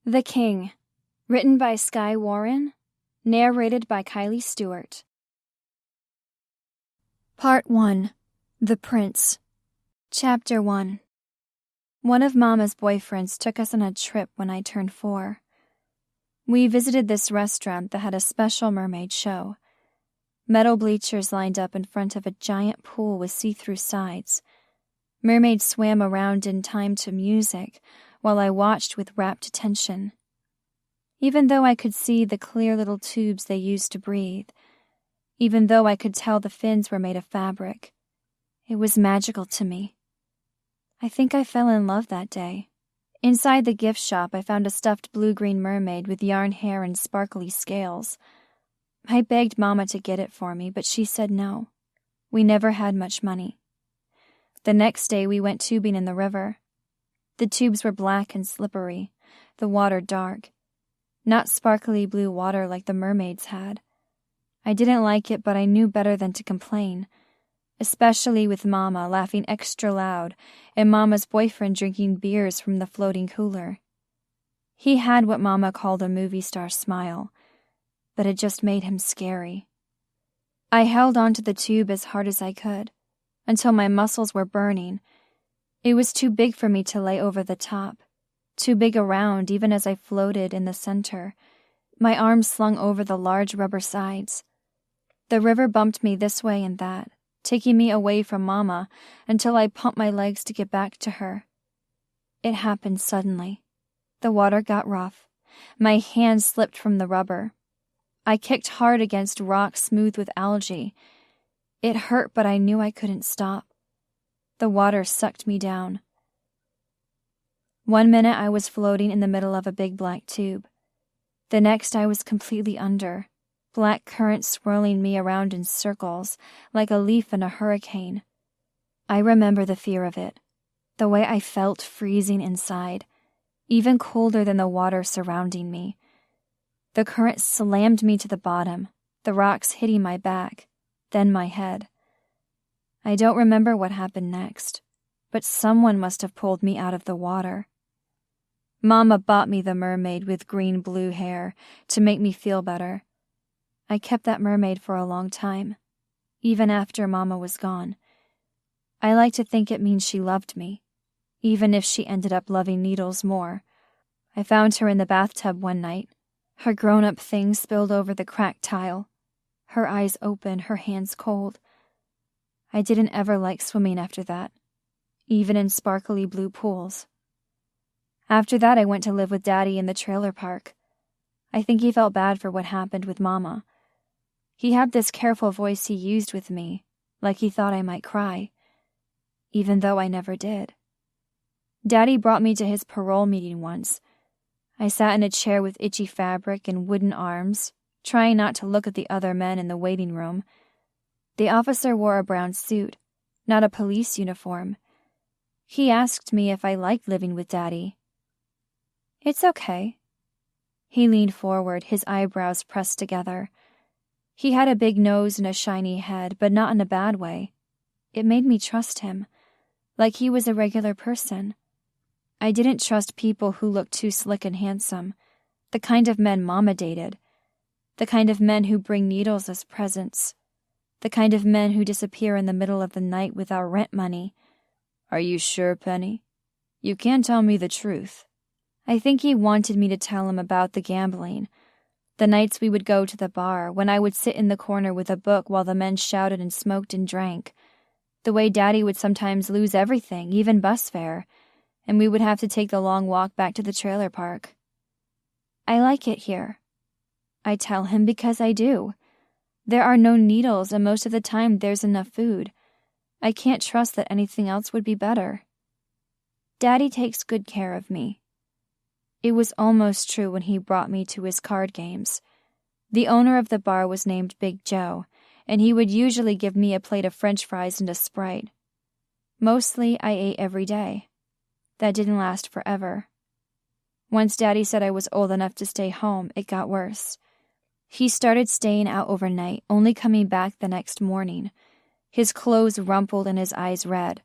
The King, written by Skye Warren, narrated by Kylie Stewart. Part 1. The Prince. Chapter 1. One of Mama's boyfriends took us on a trip when I turned 4. We visited this restaurant that had a special mermaid show. Metal bleachers lined up in front of a giant pool with see-through sides. Mermaids swam around in time to music, while I watched with rapt attention. Even though I could see the clear little tubes they used to breathe, even though I could tell the fins were made of fabric, it was magical to me. I think I fell in love that day. Inside the gift shop, I found a stuffed blue-green mermaid with yarn hair and sparkly scales. I begged Mama to get it for me, but she said no. We never had much money. The next day, we went tubing in the river. The tubes were black and slippery, the water dark. Not sparkly blue water like the mermaids had. I didn't like it, but I knew better than to complain, especially with Mama laughing extra loud and Mama's boyfriend drinking beers from the floating cooler. He had what Mama called a movie star smile, but it just made him scary. I held onto the tube as hard as I could, until my muscles were burning. It was too big for me to lay over the top, too big around even as I floated in the center, my arms slung over the large rubber sides. The river bumped me this way and that, taking me away from Mama until I pumped my legs to get back to her. It happened suddenly. The water got rough. My hands slipped from the rubber. I kicked hard against rock smooth with algae. It hurt, but I knew I couldn't stop. The water sucked me down. 1 minute I was floating in the middle of a big black tube. The next I was completely under, black currents swirling me around in circles, like a leaf in a hurricane. I remember the fear of it, the way I felt freezing inside, even colder than the water surrounding me. The current slammed me to the bottom, the rocks hitting my back, then my head. I don't remember what happened next, but someone must have pulled me out of the water. Mama bought me the mermaid with green-blue hair to make me feel better. I kept that mermaid for a long time, even after Mama was gone. I like to think it means she loved me, even if she ended up loving needles more. I found her in the bathtub one night, her grown-up things spilled over the cracked tile, her eyes open, her hands cold. I didn't ever like swimming after that, even in sparkly blue pools. After that, I went to live with Daddy in the trailer park. I think he felt bad for what happened with Mama. He had this careful voice he used with me, like he thought I might cry, even though I never did. Daddy brought me to his parole meeting once. I sat in a chair with itchy fabric and wooden arms, trying not to look at the other men in the waiting room. The officer wore a brown suit, not a police uniform. He asked me if I liked living with Daddy. It's okay. He leaned forward, his eyebrows pressed together. He had a big nose and a shiny head, but not in a bad way. It made me trust him, like he was a regular person. I didn't trust people who looked too slick and handsome, the kind of men Mama dated, the kind of men who bring needles as presents, the kind of men who disappear in the middle of the night with our rent money. Are you sure, Penny? You can't tell me the truth. I think he wanted me to tell him about the gambling, the nights we would go to the bar, when I would sit in the corner with a book while the men shouted and smoked and drank, the way Daddy would sometimes lose everything, even bus fare, and we would have to take the long walk back to the trailer park. I like it here. I tell him because I do. There are no needles, and most of the time there's enough food. I can't trust that anything else would be better. Daddy takes good care of me. It was almost true when he brought me to his card games. The owner of the bar was named Big Joe, and he would usually give me a plate of French fries and a Sprite. Mostly I ate every day. That didn't last forever. Once Daddy said I was old enough to stay home, it got worse. He started staying out overnight, only coming back the next morning. His clothes rumpled and his eyes red.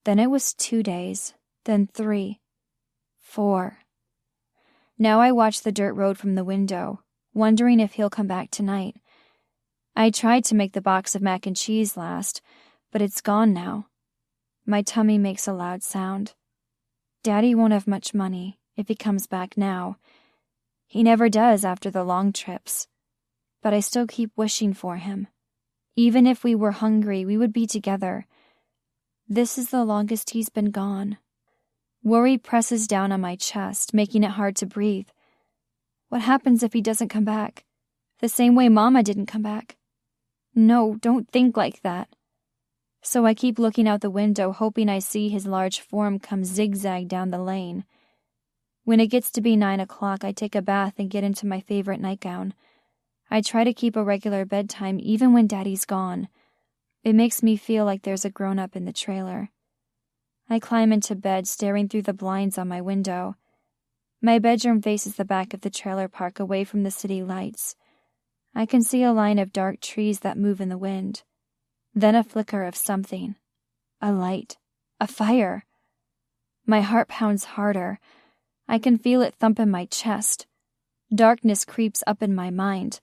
Then it was 2 days, then 3, 4. Now I watch the dirt road from the window, wondering if he'll come back tonight. I tried to make the box of mac and cheese last, but it's gone now. My tummy makes a loud sound. Daddy won't have much money if he comes back now. He never does after the long trips. But I still keep wishing for him. Even if we were hungry, we would be together. This is the longest he's been gone. Worry presses down on my chest, making it hard to breathe. What happens if he doesn't come back? The same way Mama didn't come back. No, don't think like that. So I keep looking out the window, hoping I see his large form come zigzag down the lane. When it gets to be 9 o'clock, I take a bath and get into my favorite nightgown. I try to keep a regular bedtime even when Daddy's gone. It makes me feel like there's a grown-up in the trailer. I climb into bed, staring through the blinds on my window. My bedroom faces the back of the trailer park, away from the city lights. I can see a line of dark trees that move in the wind. Then a flicker of something. A light. A fire. My heart pounds harder. I can feel it thump in my chest. Darkness creeps up in my mind.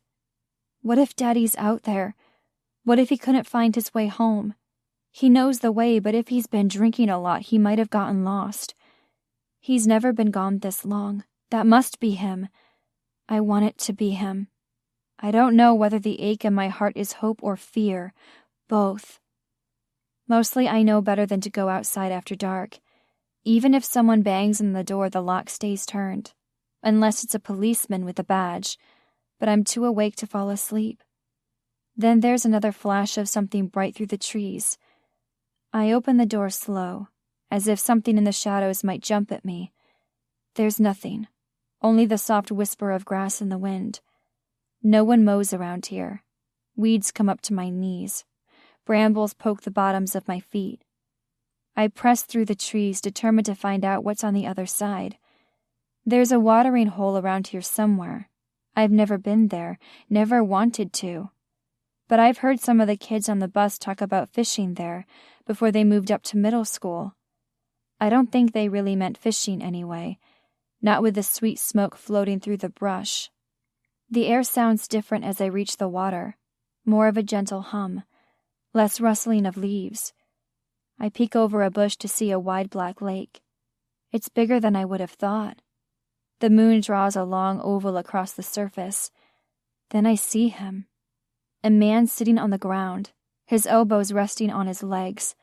What if Daddy's out there? What if he couldn't find his way home? He knows the way, but if he's been drinking a lot, he might have gotten lost. He's never been gone this long. That must be him. I want it to be him. I don't know whether the ache in my heart is hope or fear. Both. Mostly I know better than to go outside after dark. Even if someone bangs on the door, the lock stays turned. Unless it's a policeman with a badge. But I'm too awake to fall asleep. Then there's another flash of something bright through the trees. I open the door slow, as if something in the shadows might jump at me. There's nothing, only the soft whisper of grass in the wind. No one mows around here. Weeds come up to my knees. Brambles poke the bottoms of my feet. I press through the trees, determined to find out what's on the other side. There's a watering hole around here somewhere. I've never been there, never wanted to. But I've heard some of the kids on the bus talk about fishing there before they moved up to middle school. I don't think they really meant fishing anyway, not with the sweet smoke floating through the brush. The air sounds different as I reach the water, more of a gentle hum, less rustling of leaves. I peek over a bush to see a wide black lake. It's bigger than I would have thought. The moon draws a long oval across the surface. Then I see him. A man sitting on the ground, his elbows resting on his legs.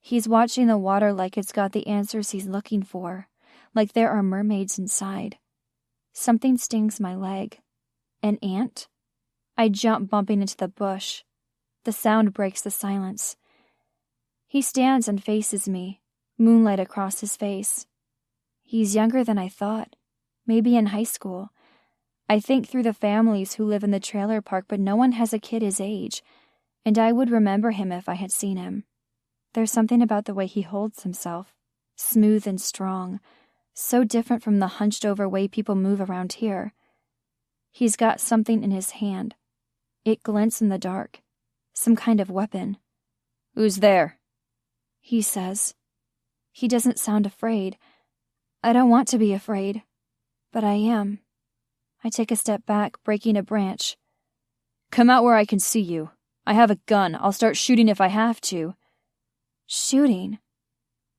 He's watching the water like it's got the answers he's looking for, like there are mermaids inside. Something stings my leg. An ant? I jump, bumping into the bush. The sound breaks the silence. He stands and faces me, moonlight across his face. He's younger than I thought, maybe in high school. I think through the families who live in the trailer park, but no one has a kid his age, and I would remember him if I had seen him. There's something about the way he holds himself, smooth and strong, so different from the hunched-over way people move around here. He's got something in his hand. It glints in the dark, some kind of weapon. "Who's there?" he says. He doesn't sound afraid. I don't want to be afraid, but I am. I take a step back, breaking a branch. "Come out where I can see you. I have a gun. I'll start shooting if I have to." Shooting?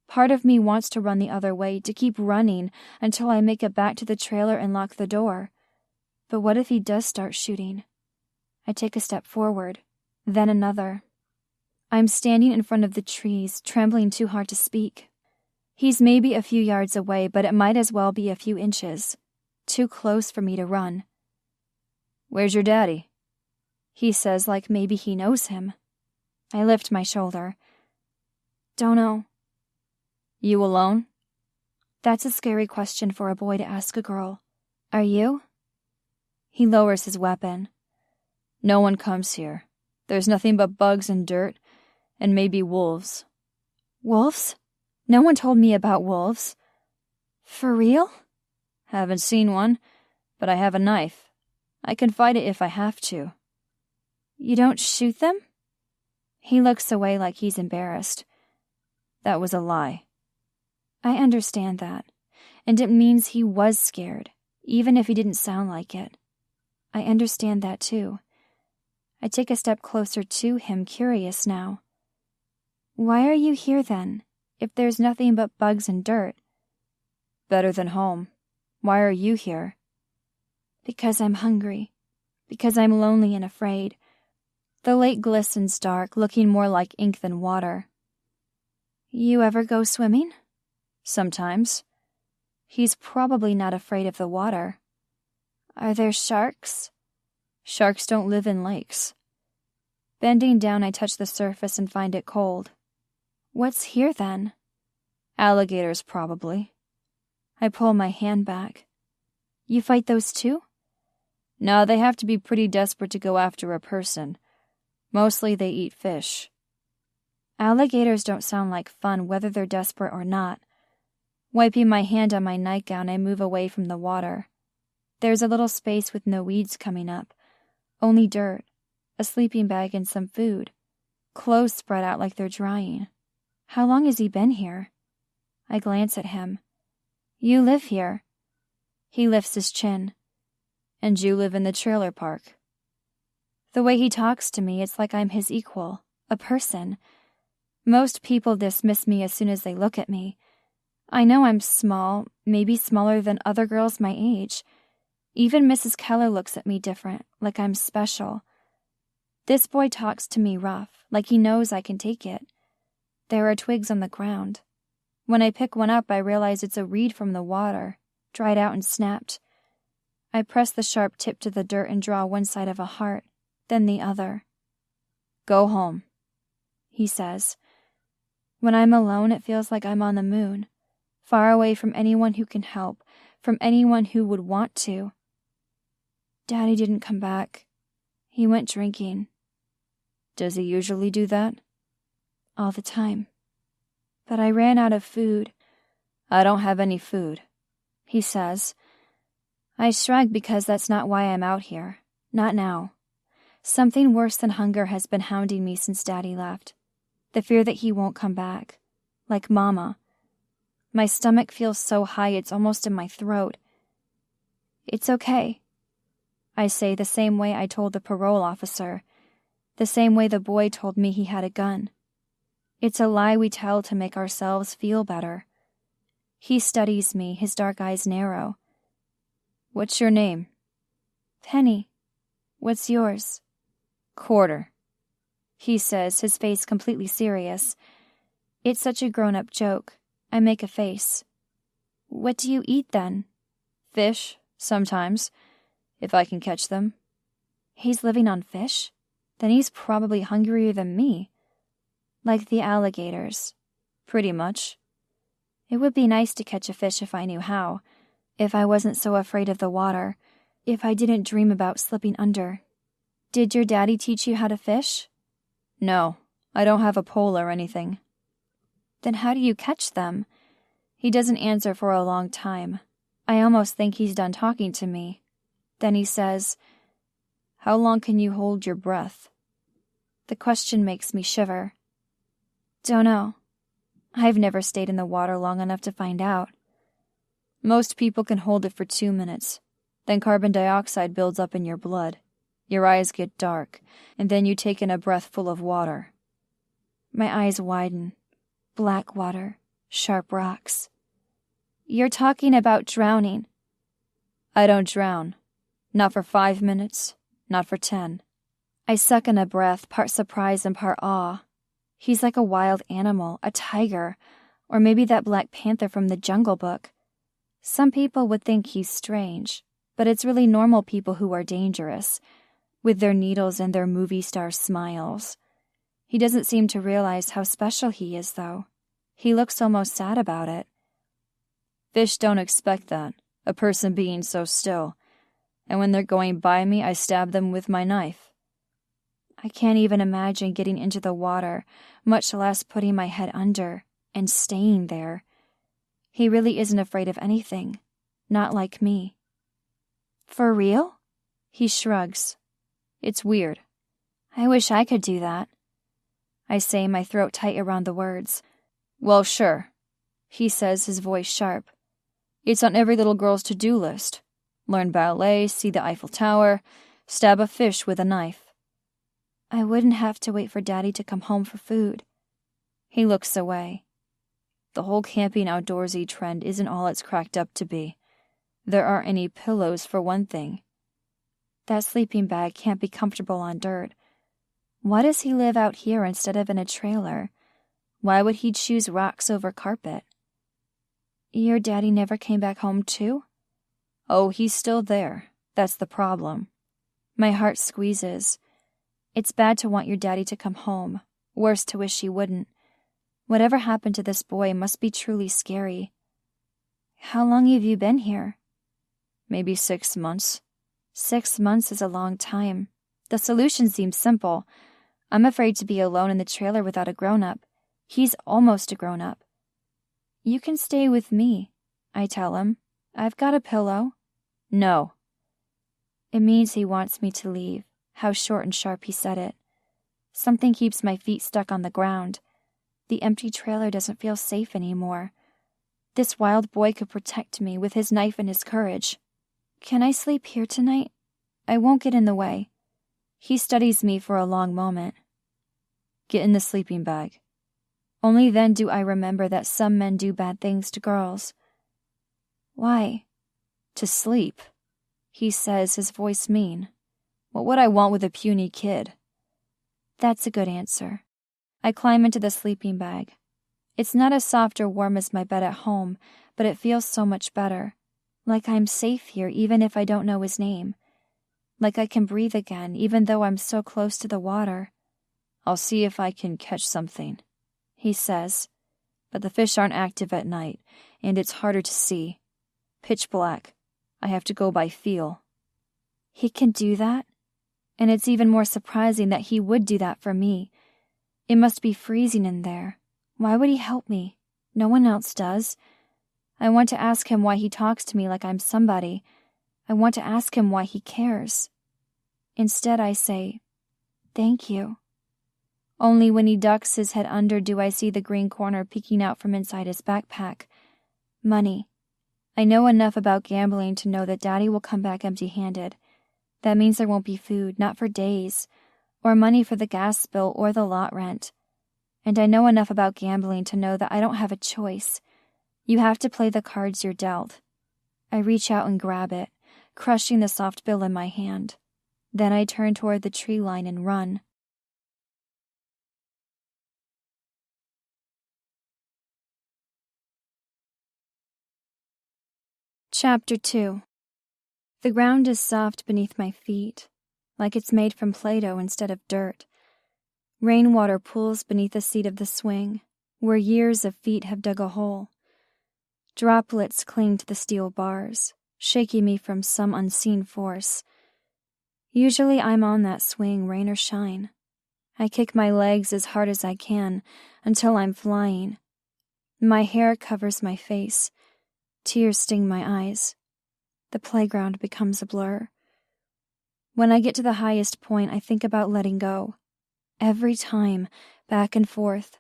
Part of me wants to run the other way, to keep running until I make it back to the trailer and lock the door. But what if he does start shooting? I take a step forward, then another. I'm standing in front of the trees, trembling too hard to speak. He's maybe a few yards away, but it might as well be a few inches. Too close for me to run. "Where's your daddy?" he says, like maybe he knows him. I lift my shoulder. Don't know. "You alone?" That's a scary question for a boy to ask a girl. "Are you?" He lowers his weapon. "No one comes here. There's nothing but bugs and dirt, and maybe wolves." "Wolves? No one told me about wolves." "For real?" "Haven't seen one, but I have a knife. I can fight it if I have to." "You don't shoot them?" He looks away like he's embarrassed. "That was a lie." I understand that, and it means he was scared, even if he didn't sound like it. I understand that too. I take a step closer to him, curious now. Why are you here then, if there's nothing but bugs and dirt? Better than home. Why are you here? Because I'm hungry. Because I'm lonely and afraid. The lake glistens dark, looking more like ink than water. You ever go swimming? Sometimes. He's probably not afraid of the water. Are there sharks? Sharks don't live in lakes. Bending down, I touch the surface and find it cold. What's here then? Alligators, probably. I pull my hand back. You fight those too? No, they have to be pretty desperate to go after a person. Mostly they eat fish. Alligators don't sound like fun, whether they're desperate or not. Wiping my hand on my nightgown, I move away from the water. There's a little space with no weeds coming up. Only dirt, a sleeping bag and some food. Clothes spread out like they're drying. How long has he been here? I glance at him. You live here. He lifts his chin. And you live in the trailer park. The way he talks to me, it's like I'm his equal, a person. Most people dismiss me as soon as they look at me. I know I'm small, maybe smaller than other girls my age. Even Mrs. Keller looks at me different, like I'm special. This boy talks to me rough, like he knows I can take it. There are twigs on the ground. When I pick one up, I realize it's a reed from the water, dried out and snapped. I press the sharp tip to the dirt and draw one side of a heart, then the other. Go home, he says. When I'm alone, it feels like I'm on the moon, far away from anyone who can help, from anyone who would want to. Daddy didn't come back. He went drinking. Does he usually do that? All the time. But I ran out of food. I don't have any food, he says. I shrug because that's not why I'm out here. Not now. Something worse than hunger has been hounding me since Daddy left. The fear that he won't come back. Like Mama. My stomach feels so high it's almost in my throat. It's okay. I say the same way I told the parole officer. The same way the boy told me he had a gun. It's a lie we tell to make ourselves feel better. He studies me, his dark eyes narrow. What's your name? Penny. What's yours? Quarter, he says, his face completely serious. It's such a grown-up joke. I make a face. What do you eat then? Fish, sometimes, if I can catch them. He's living on fish? Then he's probably hungrier than me. Like the alligators. Pretty much. It would be nice to catch a fish if I knew how. If I wasn't so afraid of the water. If I didn't dream about slipping under. Did your daddy teach you how to fish? No, I don't have a pole or anything. Then how do you catch them? He doesn't answer for a long time. I almost think he's done talking to me. Then he says, How long can you hold your breath? The question makes me shiver. Don't know. I've never stayed in the water long enough to find out. Most people can hold it for 2 minutes. Then carbon dioxide builds up in your blood. Your eyes get dark, and then you take in a breath full of water. My eyes widen. Black water. Sharp rocks. You're talking about drowning. I don't drown. Not for 5 minutes. Not for 10. I suck in a breath, part surprise and part awe. He's like a wild animal, a tiger, or maybe that Black Panther from the Jungle Book. Some people would think he's strange, but it's really normal people who are dangerous, with their needles and their movie star smiles. He doesn't seem to realize how special he is, though. He looks almost sad about it. Fish don't expect that, a person being so still, and when they're going by me, I stab them with my knife. I can't even imagine getting into the water, much less putting my head under and staying there. He really isn't afraid of anything. Not like me. For real? He shrugs. It's weird. I wish I could do that. I say, my throat tight around the words. Well, sure, he says, his voice sharp. It's on every little girl's to-do list. Learn ballet, see the Eiffel Tower, stab a fish with a knife. I wouldn't have to wait for Daddy to come home for food. He looks away. The whole camping outdoorsy trend isn't all it's cracked up to be. There aren't any pillows for one thing. That sleeping bag can't be comfortable on dirt. Why does he live out here instead of in a trailer? Why would he choose rocks over carpet? Your daddy never came back home too? Oh, he's still there. That's the problem. My heart squeezes. It's bad to want your daddy to come home. Worse to wish he wouldn't. Whatever happened to this boy must be truly scary. How long have you been here? Maybe 6 months. 6 months is a long time. The solution seems simple. I'm afraid to be alone in the trailer without a grown-up. He's almost a grown-up. You can stay with me, I tell him. I've got a pillow. No. It means he wants me to leave. How short and sharp he said it. Something keeps my feet stuck on the ground. The empty trailer doesn't feel safe anymore. This wild boy could protect me with his knife and his courage. Can I sleep here tonight? I won't get in the way. He studies me for a long moment. Get in the sleeping bag. Only then do I remember that some men do bad things to girls. Why? To sleep, he says, his voice mean. What would I want with a puny kid? That's a good answer. I climb into the sleeping bag. It's not as soft or warm as my bed at home, but it feels so much better. Like I'm safe here even if I don't know his name. Like I can breathe again even though I'm so close to the water. I'll see if I can catch something, he says. But the fish aren't active at night, and it's harder to see. Pitch black. I have to go by feel. He can do that? And it's even more surprising that he would do that for me. It must be freezing in there. Why would he help me? No one else does. I want to ask him why he talks to me like I'm somebody. I want to ask him why he cares. Instead, I say, thank you. Only when he ducks his head under do I see the green corner peeking out from inside his backpack. Money. I know enough about gambling to know that Daddy will come back empty-handed. That means there won't be food, not for days, or money for the gas bill or the lot rent. And I know enough about gambling to know that I don't have a choice. You have to play the cards you're dealt. I reach out and grab it, crushing the soft bill in my hand. Then I turn toward the tree line and run. Chapter 2. The ground is soft beneath my feet, like it's made from Play-Doh instead of dirt. Rainwater pools beneath the seat of the swing, where years of feet have dug a hole. Droplets cling to the steel bars, shaking me from some unseen force. Usually I'm on that swing, rain or shine. I kick my legs as hard as I can until I'm flying. My hair covers my face. Tears sting my eyes. The playground becomes a blur. When I get to the highest point, I think about letting go. Every time, back and forth.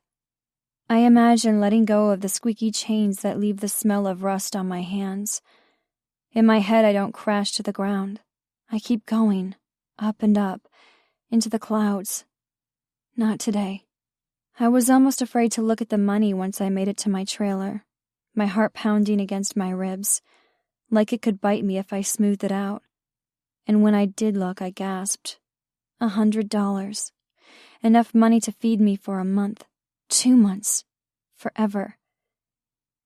I imagine letting go of the squeaky chains that leave the smell of rust on my hands. In my head, I don't crash to the ground. I keep going, up and up, into the clouds. Not today. I was almost afraid to look at the money once I made it to my trailer, my heart pounding against my ribs, like it could bite me if I smoothed it out. And when I did look, I gasped. $100. Enough money to feed me for a month, 2 months, forever.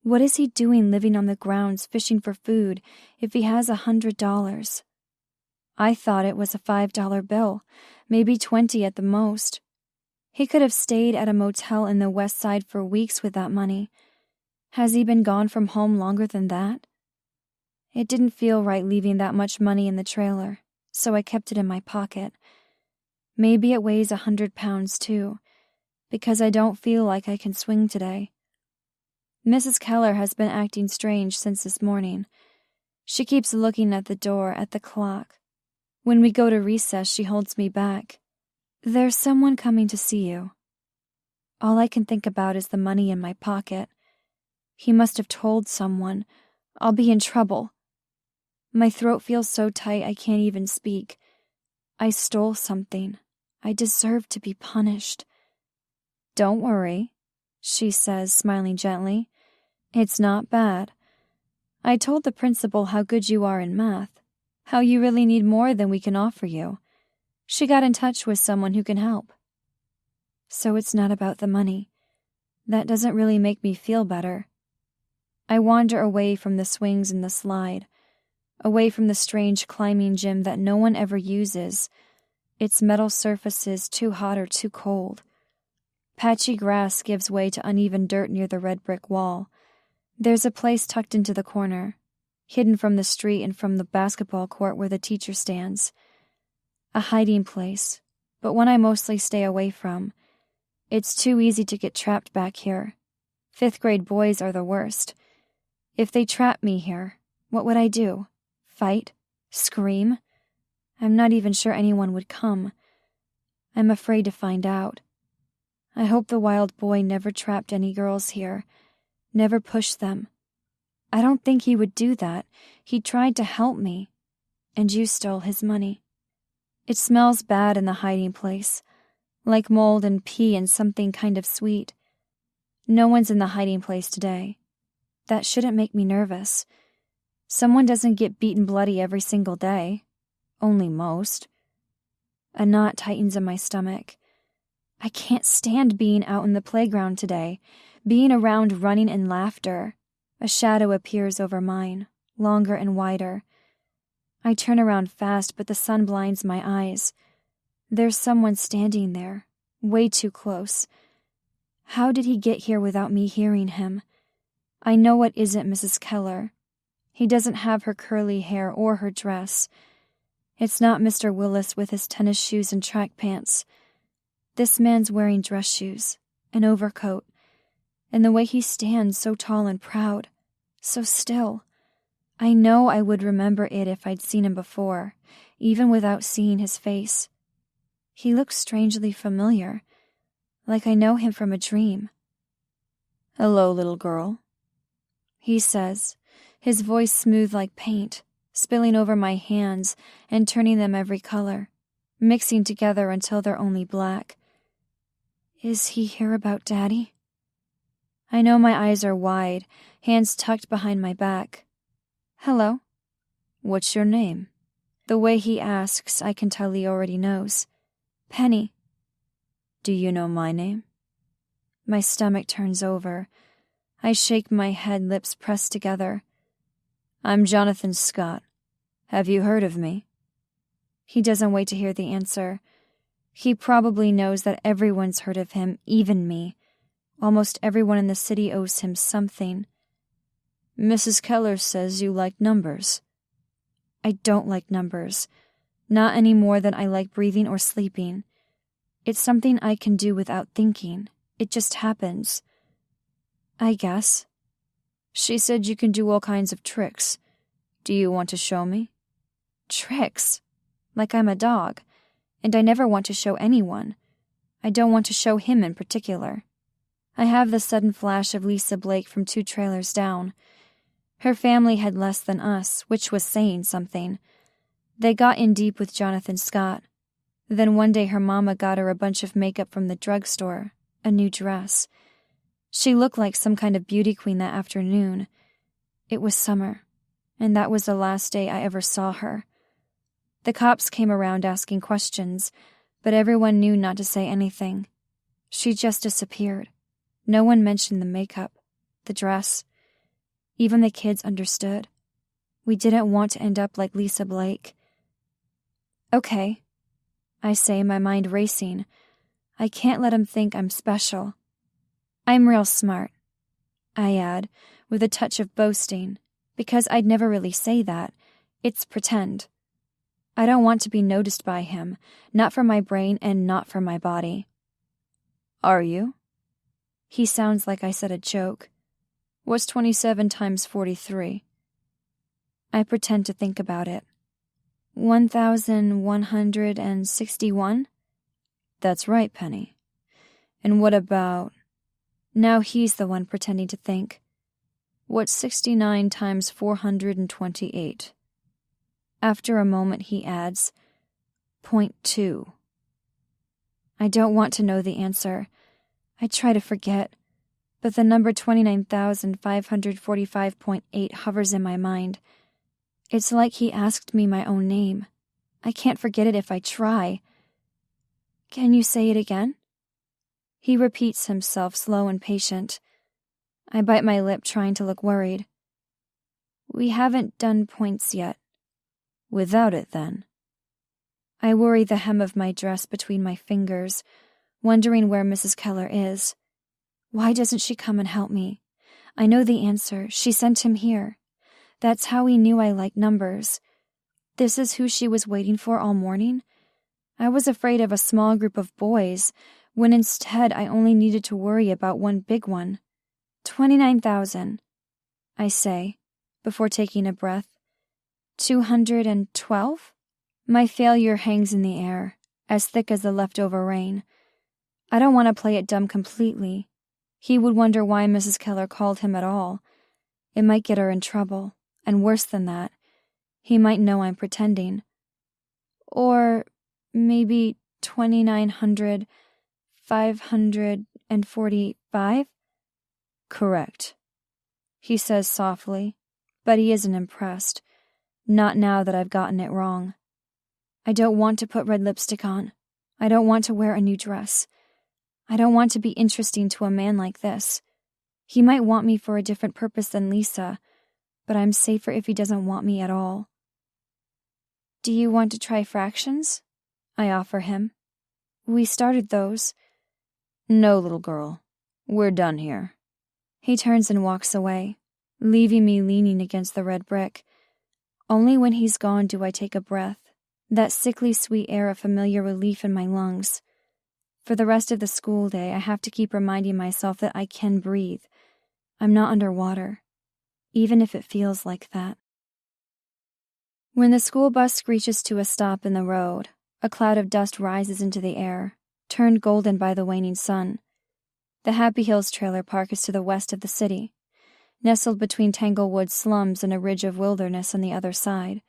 What is he doing living on the grounds fishing for food if he has $100? I thought it was a $5 bill, maybe 20 at the most. He could have stayed at a motel in the West Side for weeks with that money. Has he been gone from home longer than that? It didn't feel right leaving that much money in the trailer, so I kept it in my pocket. Maybe it weighs 100 pounds too, because I don't feel like I can swing today. Mrs. Keller has been acting strange since this morning. She keeps looking at the door, at the clock. When we go to recess, she holds me back. There's someone coming to see you. All I can think about is the money in my pocket. He must have told someone. I'll be in trouble. My throat feels so tight I can't even speak. I stole something. I deserve to be punished. Don't worry, she says, smiling gently. It's not bad. I told the principal how good you are in math, how you really need more than we can offer you. She got in touch with someone who can help. So it's not about the money. That doesn't really make me feel better. I wander away from the swings and the slide, away from the strange climbing gym that no one ever uses, its metal surfaces too hot or too cold. Patchy grass gives way to uneven dirt near the red brick wall. There's a place tucked into the corner, hidden from the street and from the basketball court where the teacher stands. A hiding place, but one I mostly stay away from. It's too easy to get trapped back here. 5th grade boys are the worst. If they trap me here, what would I do? Fight? Scream? I'm not even sure anyone would come. I'm afraid to find out. I hope the wild boy never trapped any girls here, never pushed them. I don't think he would do that. He tried to help me. And you stole his money. It smells bad in the hiding place, like mold and pee and something kind of sweet. No one's in the hiding place today. That shouldn't make me nervous. Someone doesn't get beaten bloody every single day. Only most. A knot tightens in my stomach. I can't stand being out in the playground today, being around running and laughter. A shadow appears over mine, longer and wider. I turn around fast, but the sun blinds my eyes. There's someone standing there, way too close. How did he get here without me hearing him? I know it isn't Mrs. Keller. He doesn't have her curly hair or her dress. It's not Mr. Willis with his tennis shoes and track pants. This man's wearing dress shoes, an overcoat, and the way he stands so tall and proud, so still. I know I would remember it if I'd seen him before, even without seeing his face. He looks strangely familiar, like I know him from a dream. "Hello, little girl," he says, his voice smooth like paint, spilling over my hands and turning them every color, mixing together until they're only black. Is he here about Daddy? I know my eyes are wide, hands tucked behind my back. Hello. "What's your name?" The way he asks, I can tell he already knows. Penny. "Do you know my name?" My stomach turns over. I shake my head, lips pressed together. "I'm Jonathan Scott. Have you heard of me?" He doesn't wait to hear the answer. He probably knows that everyone's heard of him, even me. Almost everyone in the city owes him something. "Mrs. Keller says you like numbers." I don't like numbers. Not any more than I like breathing or sleeping. It's something I can do without thinking. It just happens. I guess. "She said you can do all kinds of tricks. Do you want to show me?" Tricks? Like I'm a dog. And I never want to show anyone. I don't want to show him in particular. I have the sudden flash of Lisa Blake from 2 trailers down. Her family had less than us, which was saying something. They got in deep with Jonathan Scott. Then one day her mama got her a bunch of makeup from the drugstore, a new dress. She looked like some kind of beauty queen that afternoon. It was summer, and that was the last day I ever saw her. The cops came around asking questions, but everyone knew not to say anything. She just disappeared. No one mentioned the makeup, the dress. Even the kids understood. We didn't want to end up like Lisa Blake. Okay, I say, my mind racing. I can't let him think I'm special. I'm real smart, I add, with a touch of boasting, because I'd never really say that. It's pretend. I don't want to be noticed by him, not for my brain and not for my body. Are you? He sounds like I said a joke. What's 27 times 43? I pretend to think about it. 1,161? That's right, Penny. And what about... Now he's the one pretending to think. What's 69 times 428? After a moment, he adds, .2. I don't want to know the answer. I try to forget, but the number 29,545.8 hovers in my mind. It's like he asked me my own name. I can't forget it if I try. Can you say it again? He repeats himself, slow and patient. I bite my lip, trying to look worried. We haven't done points yet. Without it, then. I worry the hem of my dress between my fingers, wondering where Mrs. Keller is. Why doesn't she come and help me? I know the answer. She sent him here. That's how he knew I liked numbers. This is who she was waiting for all morning? I was afraid of a small group of boys, when instead I only needed to worry about one big one. 29,000, I say, before taking a breath. 212? My failure hangs in the air, as thick as the leftover rain. I don't want to play it dumb completely. He would wonder why Mrs. Keller called him at all. It might get her in trouble, and worse than that, he might know I'm pretending. Or maybe 2,900, 545? Correct, He says softly, but he isn't impressed. Not now that I've gotten it wrong. I don't want to put red lipstick on. I don't want to wear a new dress. I don't want to be interesting to a man like this. He might want me for a different purpose than Lisa, but I'm safer if he doesn't want me at all. Do you want to try fractions? I offer him. We started those. No, little girl. We're done here. He turns and walks away, leaving me leaning against the red brick. Only when he's gone do I take a breath, that sickly sweet air of familiar relief in my lungs. For the rest of the school day, I have to keep reminding myself that I can breathe. I'm not underwater, even if it feels like that. When the school bus screeches to a stop in the road, a cloud of dust rises into the air, turned golden by the waning sun. The Happy Hills trailer park is to the west of the city, nestled between Tanglewood slums and a ridge of wilderness on the other side.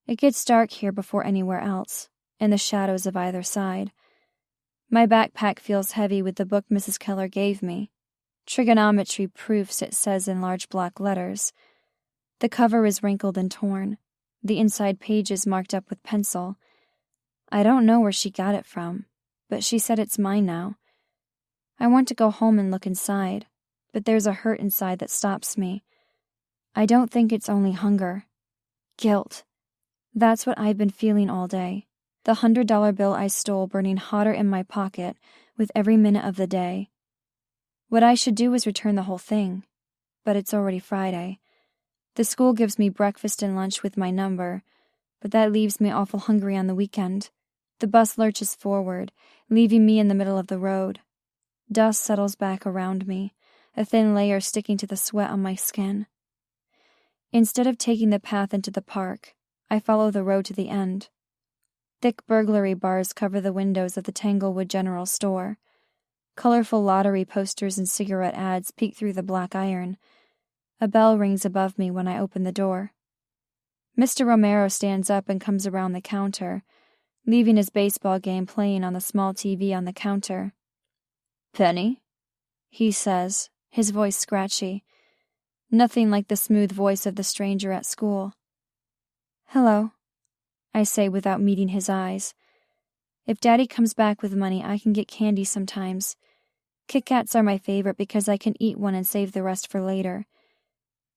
It gets dark here before anywhere else, in the shadows of either side. My backpack feels heavy with the book Mrs. Keller gave me. Trigonometry proofs, it says in large block letters. The cover is wrinkled and torn, the inside pages marked up with pencil. I don't know where she got it from, but she said it's mine now. I want to go home and look inside, but there's a hurt inside that stops me. I don't think it's only hunger. Guilt. That's what I've been feeling all day. The $100 bill I stole burning hotter in my pocket with every minute of the day. What I should do is return the whole thing, but it's already Friday. The school gives me breakfast and lunch with my number, but that leaves me awful hungry on the weekend. The bus lurches forward, leaving me in the middle of the road. Dust settles back around me, a thin layer sticking to the sweat on my skin. Instead of taking the path into the park, I follow the road to the end. Thick burglary bars cover the windows of the Tanglewood General Store. Colorful lottery posters and cigarette ads peek through the black iron. A bell rings above me when I open the door. Mr. Romero stands up and comes around the counter, leaving his baseball game playing on the small TV on the counter. Penny? He says, his voice scratchy. Nothing like the smooth voice of the stranger at school. Hello, I say without meeting his eyes. If Daddy comes back with money, I can get candy sometimes. Kit Kats are my favorite because I can eat one and save the rest for later.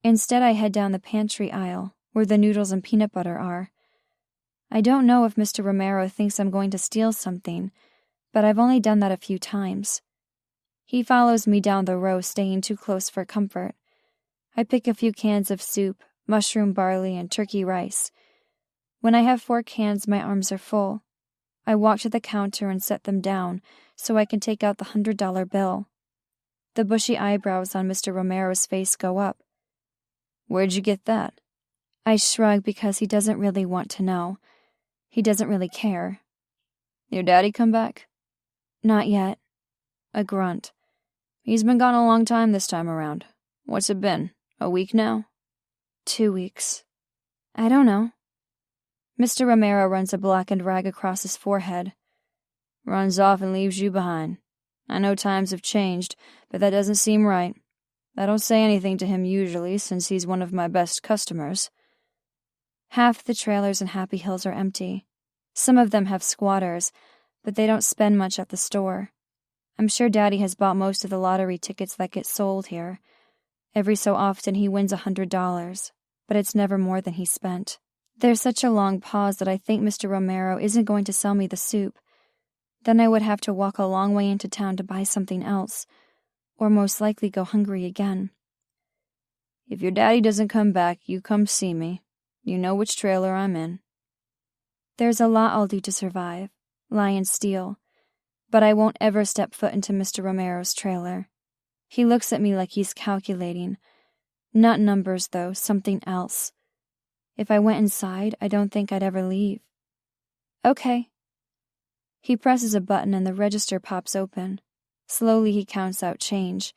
Instead, I head down the pantry aisle, where the noodles and peanut butter are. I don't know if Mr. Romero thinks I'm going to steal something, but I've only done that a few times. He follows me down the row, staying too close for comfort. I pick a few cans of soup, mushroom barley, and turkey rice. When I have 4 cans, my arms are full. I walk to the counter and set them down so I can take out the $100 bill. The bushy eyebrows on Mr. Romero's face go up. Where'd you get that? I shrug because he doesn't really want to know. He doesn't really care. Your daddy come back? Not yet. A grunt. He's been gone a long time this time around. What's it been? A week now? 2 weeks. I don't know. Mr. Romero runs a blackened rag across his forehead. Runs off and leaves you behind. I know times have changed, but that doesn't seem right. I don't say anything to him usually, since he's one of my best customers. Half the trailers in Happy Hills are empty. Some of them have squatters, but they don't spend much at the store. I'm sure Daddy has bought most of the lottery tickets that get sold here. Every so often he wins $100, but it's never more than he spent. There's such a long pause that I think Mr. Romero isn't going to sell me the soup. Then I would have to walk a long way into town to buy something else, or most likely go hungry again. If your daddy doesn't come back, you come see me. You know which trailer I'm in. There's a lot I'll do to survive, lie and steal, but I won't ever step foot into Mr. Romero's trailer. He looks at me like he's calculating. Not numbers, though, something else. If I went inside, I don't think I'd ever leave. Okay. He presses a button and the register pops open. Slowly he counts out change.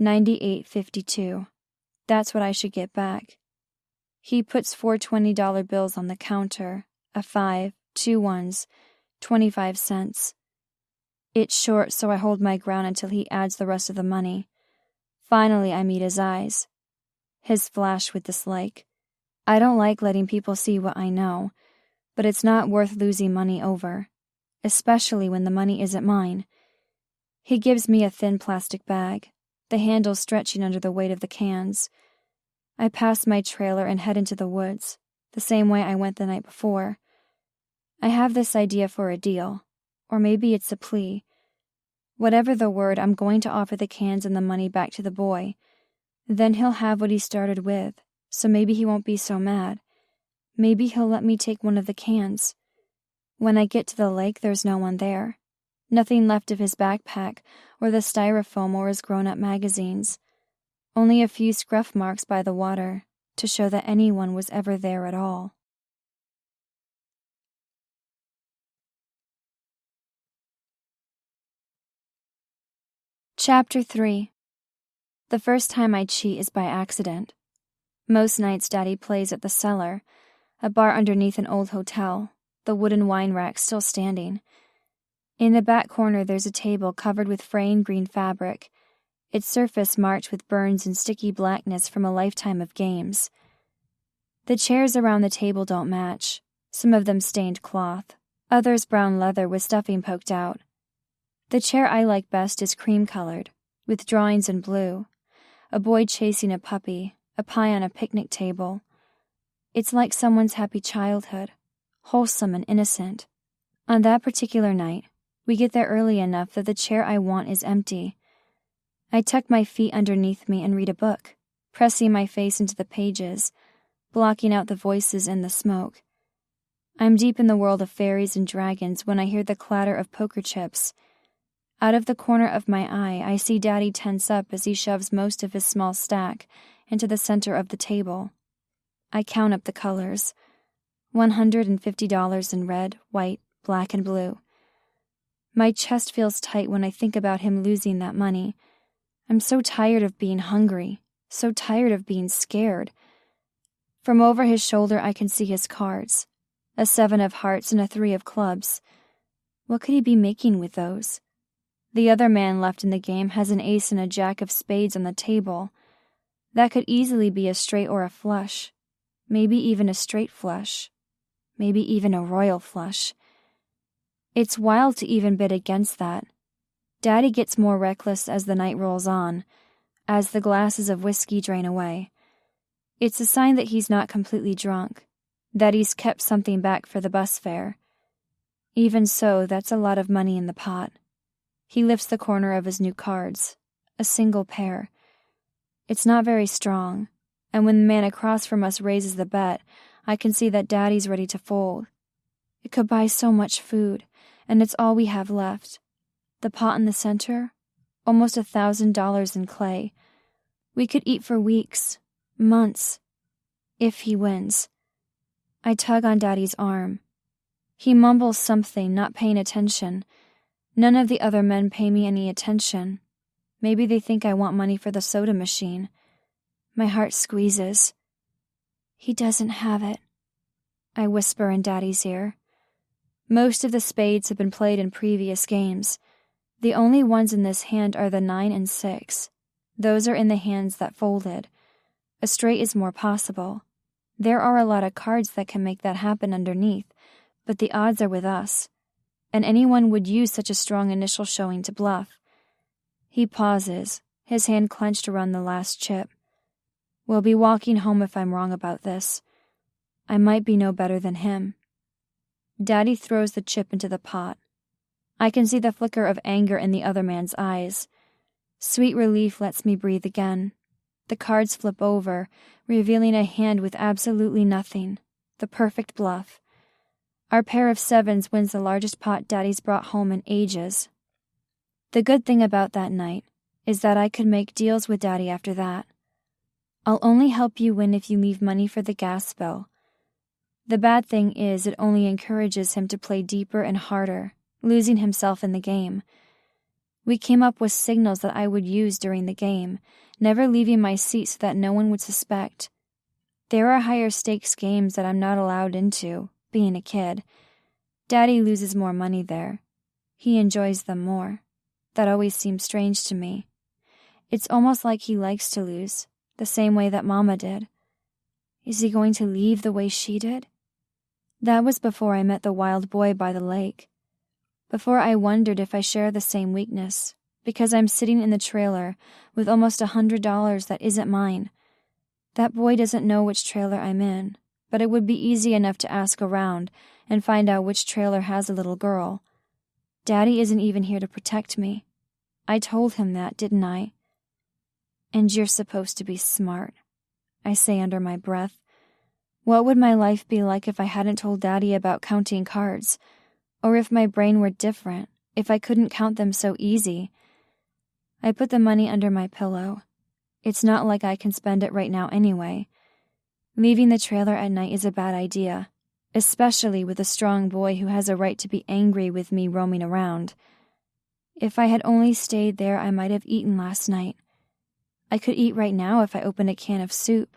$98.52. That's what I should get back. He puts 4 $20 bills on the counter, a 5, 2 ones, 25 cents. It's short, so I hold my ground until he adds the rest of the money. Finally, I meet his eyes. His flash with dislike. I don't like letting people see what I know, but it's not worth losing money over, especially when the money isn't mine. He gives me a thin plastic bag, the handle stretching under the weight of the cans. I pass my trailer and head into the woods, the same way I went the night before. I have this idea for a deal, or maybe it's a plea. Whatever the word, I'm going to offer the cans and the money back to the boy. Then he'll have what he started with, so maybe he won't be so mad. Maybe he'll let me take one of the cans. When I get to the lake, there's no one there. Nothing left of his backpack, or the styrofoam or his grown-up magazines. Only a few scruff marks by the water, to show that anyone was ever there at all. Chapter 3. The first time I cheat is by accident. Most nights Daddy plays at the Cellar, a bar underneath an old hotel, the wooden wine rack still standing. In the back corner there's a table covered with fraying green fabric, its surface marked with burns and sticky blackness from a lifetime of games. The chairs around the table don't match, some of them stained cloth, others brown leather with stuffing poked out. The chair I like best is cream-colored, with drawings in blue, a boy chasing a puppy, a pie on a picnic table. It's like someone's happy childhood, wholesome and innocent. On that particular night, we get there early enough that the chair I want is empty. I tuck my feet underneath me and read a book, pressing my face into the pages, blocking out the voices and the smoke. I'm deep in the world of fairies and dragons when I hear the clatter of poker chips. Out of the corner of my eye, I see Daddy tense up as he shoves most of his small stack into the center of the table. I count up the colors. $150 in red, white, black, and blue. My chest feels tight when I think about him losing that money. I'm so tired of being hungry, so tired of being scared. From over his shoulder I can see his cards, a 7 of hearts and a 3 of clubs. What could he be making with those? The other man left in the game has an ace and a jack of spades on the table. That could easily be a straight or a flush. Maybe even a straight flush. Maybe even a royal flush. It's wild to even bid against that. Daddy gets more reckless as the night rolls on, as the glasses of whiskey drain away. It's a sign that he's not completely drunk, that he's kept something back for the bus fare. Even so, that's a lot of money in the pot. He lifts the corner of his new cards, a single pair. It's not very strong, and when the man across from us raises the bet, I can see that Daddy's ready to fold. It could buy so much food, and it's all we have left. The pot in the center, almost $1,000 in clay. We could eat for weeks, months, if he wins. I tug on Daddy's arm. He mumbles something, not paying attention. None of the other men pay me any attention. Maybe they think I want money for the soda machine. My heart squeezes. He doesn't have it. I whisper in Daddy's ear. Most of the spades have been played in previous games. The only ones in this hand are the 9 and 6. Those are in the hands that folded. A straight is more possible. There are a lot of cards that can make that happen underneath, but the odds are with us, and anyone would use such a strong initial showing to bluff. He pauses, his hand clenched around the last chip. We'll be walking home if I'm wrong about this. I might be no better than him. Daddy throws the chip into the pot. I can see the flicker of anger in the other man's eyes. Sweet relief lets me breathe again. The cards flip over, revealing a hand with absolutely nothing. The perfect bluff. Our pair of 7s wins the largest pot Daddy's brought home in ages. The good thing about that night is that I could make deals with Daddy after that. I'll only help you win if you leave money for the gas bill. The bad thing is it only encourages him to play deeper and harder, losing himself in the game. We came up with signals that I would use during the game, never leaving my seat so that no one would suspect. There are higher stakes games that I'm not allowed into, being a kid. Daddy loses more money there. He enjoys them more. That always seems strange to me. It's almost like he likes to lose, the same way that Mama did. Is he going to leave the way she did? That was before I met the wild boy by the lake. Before I wondered if I share the same weakness, because I'm sitting in the trailer with almost $100 that isn't mine. That boy doesn't know which trailer I'm in, but it would be easy enough to ask around and find out which trailer has a little girl. Daddy isn't even here to protect me. I told him that, didn't I? And you're supposed to be smart, I say under my breath. What would my life be like if I hadn't told Daddy about counting cards? Or if my brain were different, if I couldn't count them so easy? I put the money under my pillow. It's not like I can spend it right now anyway. Leaving the trailer at night is a bad idea, especially with a strong boy who has a right to be angry with me roaming around. If I had only stayed there, I might have eaten last night. I could eat right now if I opened a can of soup.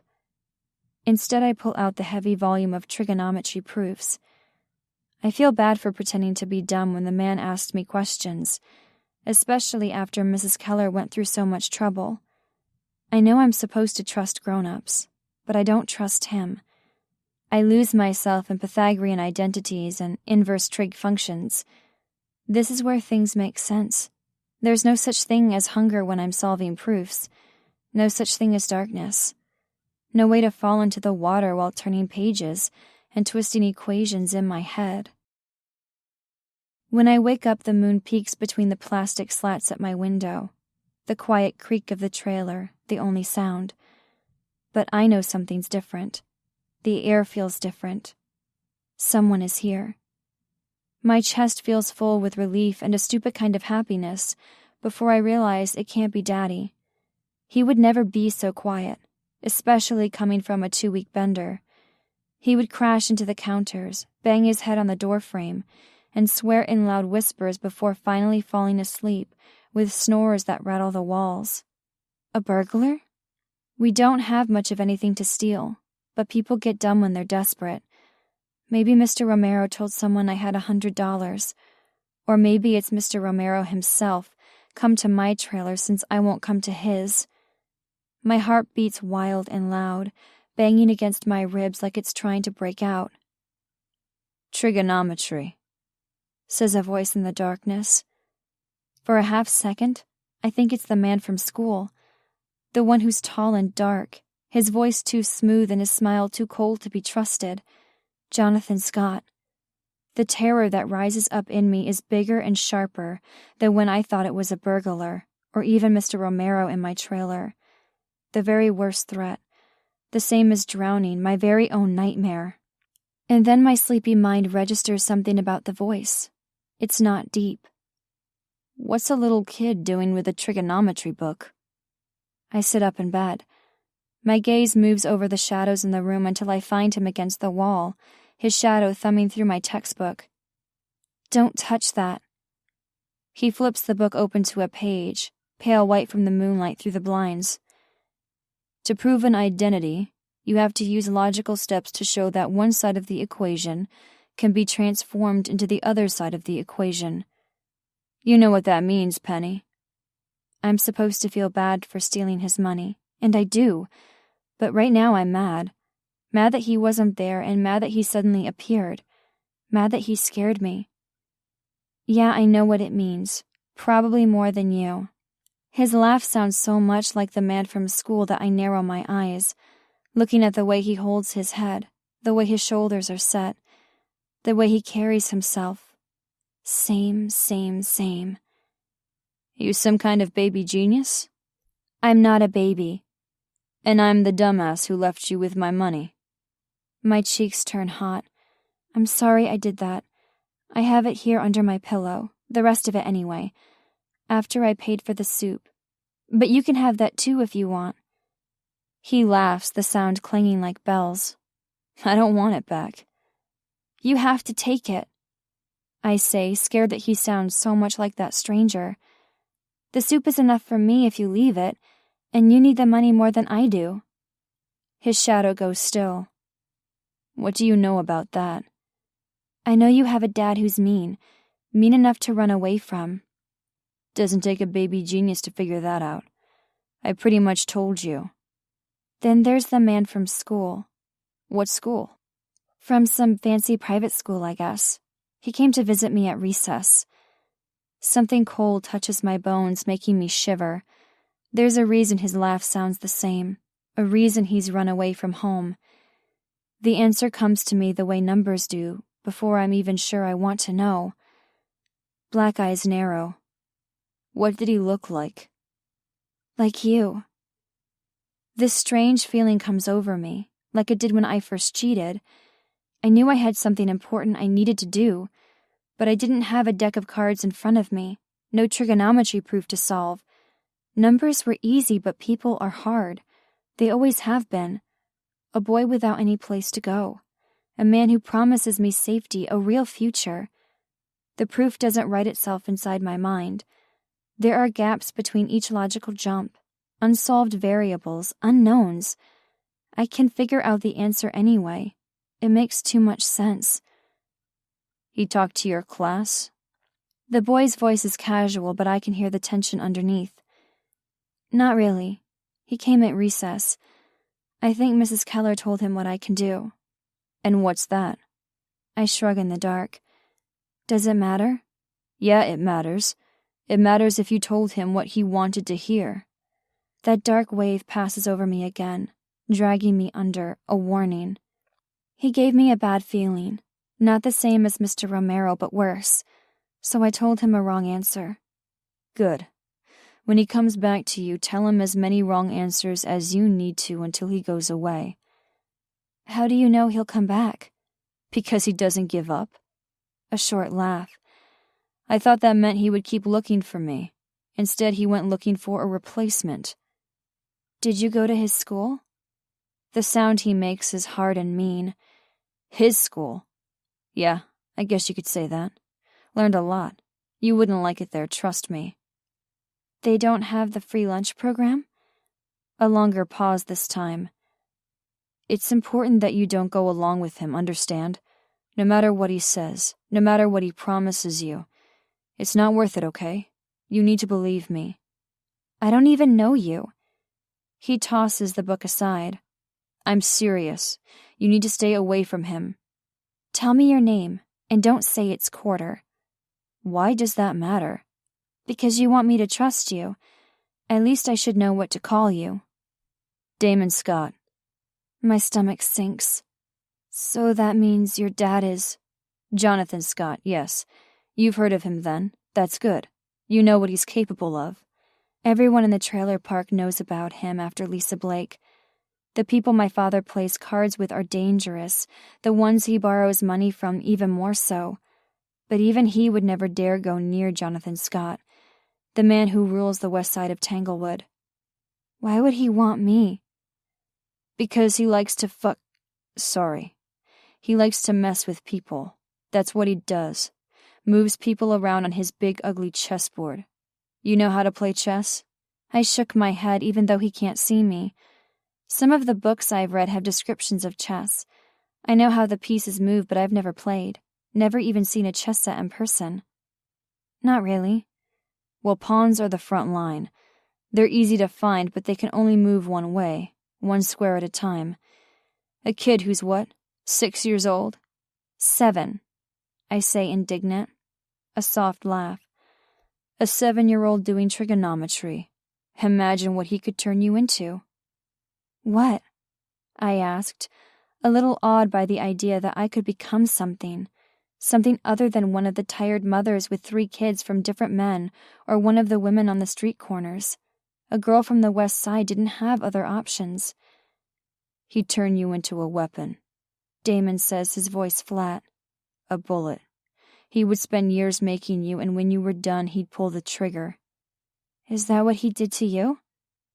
Instead, I pull out the heavy volume of trigonometry proofs. I feel bad for pretending to be dumb when the man asked me questions, especially after Mrs. Keller went through so much trouble. I know I'm supposed to trust grown-ups, but I don't trust him. I lose myself in Pythagorean identities and inverse trig functions. This is where things make sense. There's no such thing as hunger when I'm solving proofs. No such thing as darkness. No way to fall into the water while turning pages and twisting equations in my head. When I wake up, the moon peeks between the plastic slats at my window. The quiet creak of the trailer, the only sound. But I know something's different. The air feels different. Someone is here. My chest feels full with relief and a stupid kind of happiness before I realize it can't be Daddy. He would never be so quiet, especially coming from a 2-week bender. He would crash into the counters, bang his head on the doorframe, and swear in loud whispers before finally falling asleep with snores that rattle the walls. A burglar? We don't have much of anything to steal, but people get dumb when they're desperate. Maybe Mr. Romero told someone I had $100, or maybe it's Mr. Romero himself come to my trailer since I won't come to his. My heart beats wild and loud, banging against my ribs like it's trying to break out. Trigonometry, says a voice in the darkness. For a half second, I think it's the man from school, the one who's tall and dark, his voice too smooth and his smile too cold to be trusted. Jonathan Scott. The terror that rises up in me is bigger and sharper than when I thought it was a burglar, or even Mr. Romero in my trailer. The very worst threat. The same as drowning, my very own nightmare. And then my sleepy mind registers something about the voice. It's not deep. What's a little kid doing with a trigonometry book? I sit up in bed. My gaze moves over the shadows in the room until I find him against the wall, his shadow thumbing through my textbook. Don't touch that. He flips the book open to a page, pale white from the moonlight through the blinds. To prove an identity, You have to use logical steps to show that one side of the equation can be transformed into the other side of the equation. You know what that means, Penny. I'm supposed to feel bad for stealing his money, and I do, but right now I'm mad. Mad that he wasn't there and mad that he suddenly appeared. Mad that he scared me. Yeah, I know what it means. Probably more than you. His laugh sounds so much like the man from school that I narrow my eyes, looking at the way he holds his head, the way his shoulders are set, the way he carries himself. Same. You some kind of baby genius? I'm not a baby. And I'm the dumbass who left you with my money. My cheeks turn hot. I'm sorry I did that. I have it here under my pillow, the rest of it anyway, after I paid for the soup. But you can have that too if you want. He laughs, the sound clanging like bells. I don't want it back. You have to take it, I say, scared that he sounds so much like that stranger. The soup is enough for me if you leave it, and you need the money more than I do. His shadow goes still. What do you know about that? I know you have a dad who's mean enough to run away from. Doesn't take a baby genius to figure that out. I pretty much told you. Then there's the man from school. What school? From some fancy private school, I guess. He came to visit me at recess. Something cold touches my bones, making me shiver. There's a reason his laugh sounds the same, a reason he's run away from home. The answer comes to me the way numbers do, before I'm even sure I want to know. Black eyes narrow. What did he look like? Like you. This strange feeling comes over me, like it did when I first cheated. I knew I had something important I needed to do, but I didn't have a deck of cards in front of me, no trigonometry proof to solve. Numbers were easy, but people are hard. They always have been. A boy without any place to go. A man who promises me safety, a real future. The proof doesn't write itself inside my mind. There are gaps between each logical jump, unsolved variables, unknowns. I can figure out the answer anyway. It makes too much sense. He talked to your class? The boy's voice is casual, but I can hear the tension underneath. Not really. He came at recess. I think Mrs. Keller told him what I can do. And what's that? I shrug in the dark. Does it matter? Yeah, it matters. It matters if you told him what he wanted to hear. That dark wave passes over me again, dragging me under, a warning. He gave me a bad feeling, not the same as Mr. Romero, but worse, so I told him a wrong answer. Good. When he comes back to you, tell him as many wrong answers as you need to until he goes away. How do you know he'll come back? Because he doesn't give up. A short laugh. I thought that meant he would keep looking for me. Instead, he went looking for a replacement. Did you go to his school? The sound he makes is hard and mean. His school? Yeah, I guess you could say that. Learned a lot. You wouldn't like it there, trust me. They don't have the free lunch program? A longer pause this time. It's important that you don't go along with him, understand? No matter what he says, no matter what he promises you. It's not worth it, okay? You need to believe me. I don't even know you. He tosses the book aside. I'm serious. You need to stay away from him. Tell me your name, and don't say it's Quarter. Why does that matter? Because you want me to trust you. At least I should know what to call you. Damon Scott. My stomach sinks. So that means your dad is... Jonathan Scott, yes. You've heard of him then. That's good. You know what he's capable of. Everyone in the trailer park knows about him after Lisa Blake. The people my father plays cards with are dangerous, the ones he borrows money from even more so. But even he would never dare go near Jonathan Scott, the man who rules the west side of Tanglewood. Why would he want me? Because he likes to He likes to mess with people. That's what he does. Moves people around on his big ugly chessboard. You know how to play chess? I shook my head even though he can't see me. Some of the books I've read have descriptions of chess. I know how the pieces move, but I've never played. Never even seen a chess set in person. Not really. Well, pawns are the front line. They're easy to find, but they can only move one way, one square at a time. A kid who's what? 6 years old? 7, I say, indignant. A soft laugh. A 7-year-old doing trigonometry. Imagine what he could turn you into. What? I asked, a little awed by the idea that I could become something other than one of the tired mothers with 3 kids from different men, or one of the women on the street corners. A girl from the West Side didn't have other options. He'd turn you into a weapon. Damon says, his voice flat. A bullet. He would spend years making you, and when you were done, he'd pull the trigger. Is that what he did to you?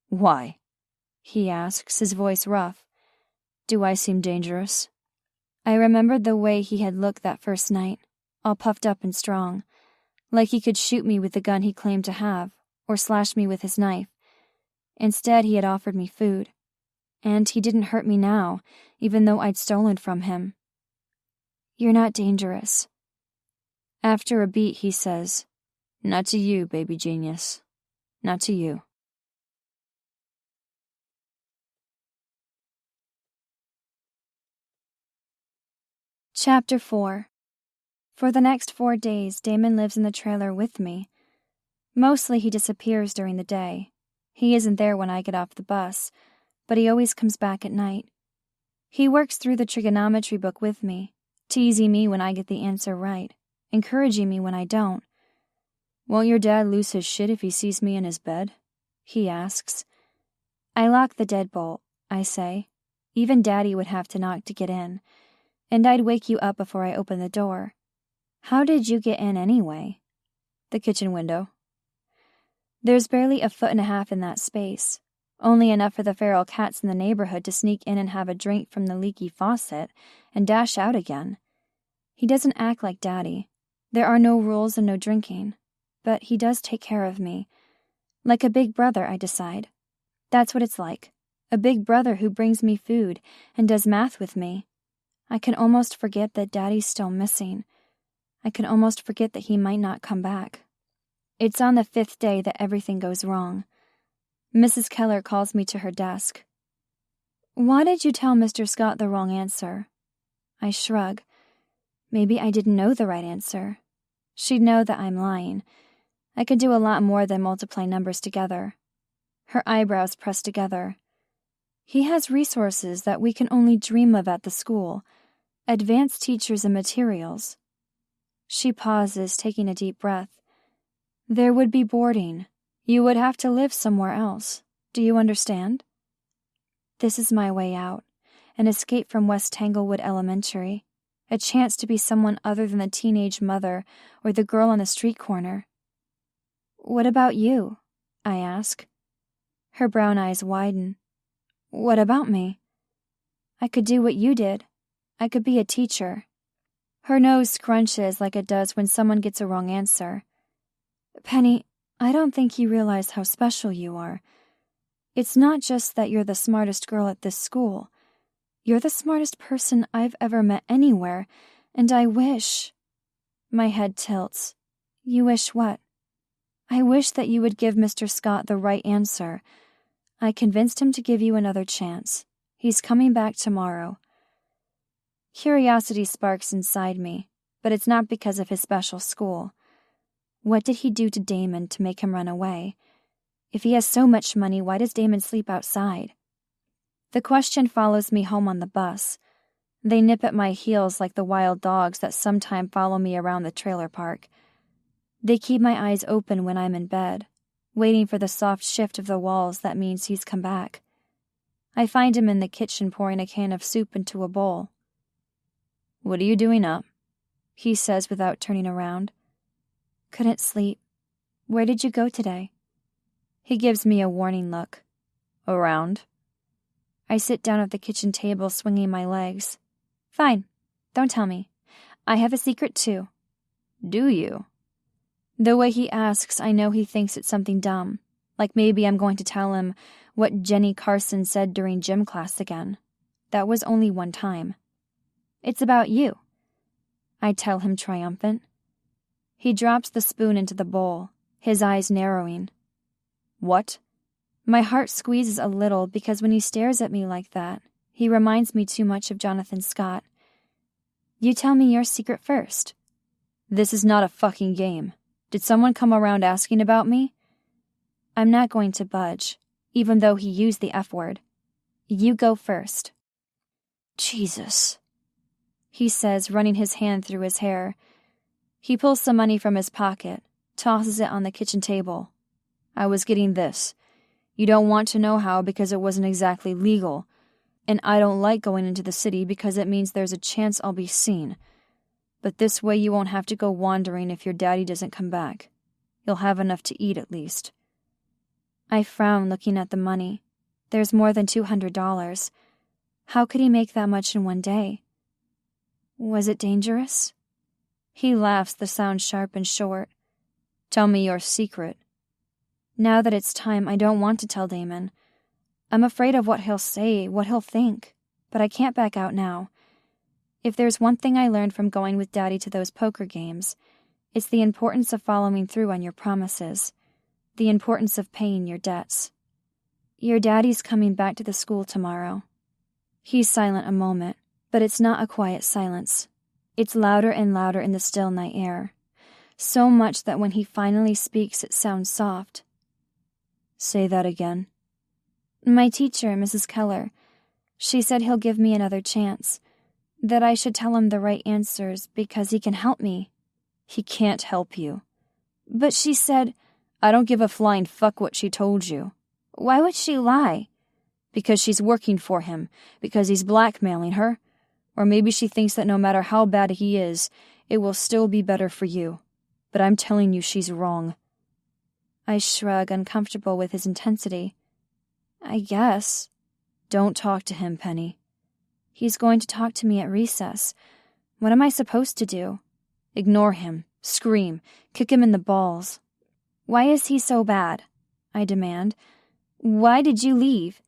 Why? He asks, his voice rough. Do I seem dangerous? I remembered the way he had looked that first night, all puffed up and strong, like he could shoot me with the gun he claimed to have, or slash me with his knife. Instead, he had offered me food. And he didn't hurt me now, even though I'd stolen from him. You're not dangerous. After a beat, he says, Not to you, baby genius. Not to you. Chapter 4. For the next 4 days, Damon lives in the trailer with me. Mostly he disappears during the day. He isn't there when I get off the bus, but he always comes back at night. He works through the trigonometry book with me, teasing me when I get the answer right, encouraging me when I don't. Won't your dad lose his shit if he sees me in his bed? He asks. I lock the deadbolt, I say. Even Daddy would have to knock to get in, and I'd wake you up before I open the door. How did you get in anyway? The kitchen window. There's barely 1.5 feet in that space, only enough for the feral cats in the neighborhood to sneak in and have a drink from the leaky faucet and dash out again. He doesn't act like Daddy. There are no rules and no drinking, but he does take care of me. Like a big brother, I decide. That's what it's like. A big brother who brings me food and does math with me. I can almost forget that Daddy's still missing. I can almost forget that he might not come back. It's on the 5th day that everything goes wrong. Mrs. Keller calls me to her desk. Why did you tell Mr. Scott the wrong answer? I shrug. Maybe I didn't know the right answer. She'd know that I'm lying. I could do a lot more than multiply numbers together. Her eyebrows press together. He has resources that we can only dream of at the school. Advanced teachers and materials. She pauses, taking a deep breath. There would be boarding. You would have to live somewhere else. Do you understand? This is my way out. An escape from West Tanglewood Elementary. A chance to be someone other than the teenage mother or the girl on the street corner. What about you? I ask. Her brown eyes widen. What about me? I could do what you did. I could be a teacher. Her nose scrunches like it does when someone gets a wrong answer. Penny, I don't think you realize how special you are. It's not just that you're the smartest girl at this school. You're the smartest person I've ever met anywhere, and I wish... My head tilts. You wish what? I wish that you would give Mr. Scott the right answer. I convinced him to give you another chance. He's coming back tomorrow. Curiosity sparks inside me, but it's not because of his special school. What did he do to Damon to make him run away? If he has so much money, why does Damon sleep outside? The question follows me home on the bus. They nip at my heels like the wild dogs that sometime follow me around the trailer park. They keep my eyes open when I'm in bed, waiting for the soft shift of the walls that means he's come back. I find him in the kitchen pouring a can of soup into a bowl. What are you doing up? He says without turning around. Couldn't sleep. Where did you go today? He gives me a warning look. Around. I sit down at the kitchen table swinging my legs. Fine. Don't tell me. I have a secret too. Do you? The way he asks, I know he thinks it's something dumb. Like maybe I'm going to tell him what Jenny Carson said during gym class again. That was only one time. It's about you, I tell him, triumphant. He drops the spoon into the bowl, his eyes narrowing. What? My heart squeezes a little because when he stares at me like that, he reminds me too much of Jonathan Scott. You tell me your secret first. This is not a fucking game. Did someone come around asking about me? I'm not going to budge, even though he used the F word. You go first. Jesus, he says, running his hand through his hair. He pulls some money from his pocket, tosses it on the kitchen table. I was getting this. You don't want to know how because it wasn't exactly legal, and I don't like going into the city because it means there's a chance I'll be seen. But this way you won't have to go wandering if your daddy doesn't come back. You'll have enough to eat at least. I frown, looking at the money. There's more than $200. How could he make that much in one day? Was it dangerous? He laughs, the sound sharp and short. Tell me your secret. Now that it's time, I don't want to tell Damon. I'm afraid of what he'll say, what he'll think, but I can't back out now. If there's one thing I learned from going with Daddy to those poker games, it's the importance of following through on your promises, the importance of paying your debts. Your daddy's coming back to the school tomorrow. He's silent a moment, but it's not a quiet silence. It's louder and louder in the still night air, so much that when he finally speaks it sounds soft. Say that again. My teacher, Mrs. Keller, she said he'll give me another chance, that I should tell him the right answers because he can help me. He can't help you. But she said, I don't give a flying fuck what she told you. Why would she lie? Because she's working for him, because he's blackmailing her. Or maybe she thinks that no matter how bad he is, it will still be better for you. But I'm telling you she's wrong. I shrug, uncomfortable with his intensity. I guess. Don't talk to him, Penny. He's going to talk to me at recess. What am I supposed to do? Ignore him, scream, kick him in the balls. Why is he so bad? I demand. Why did you leave?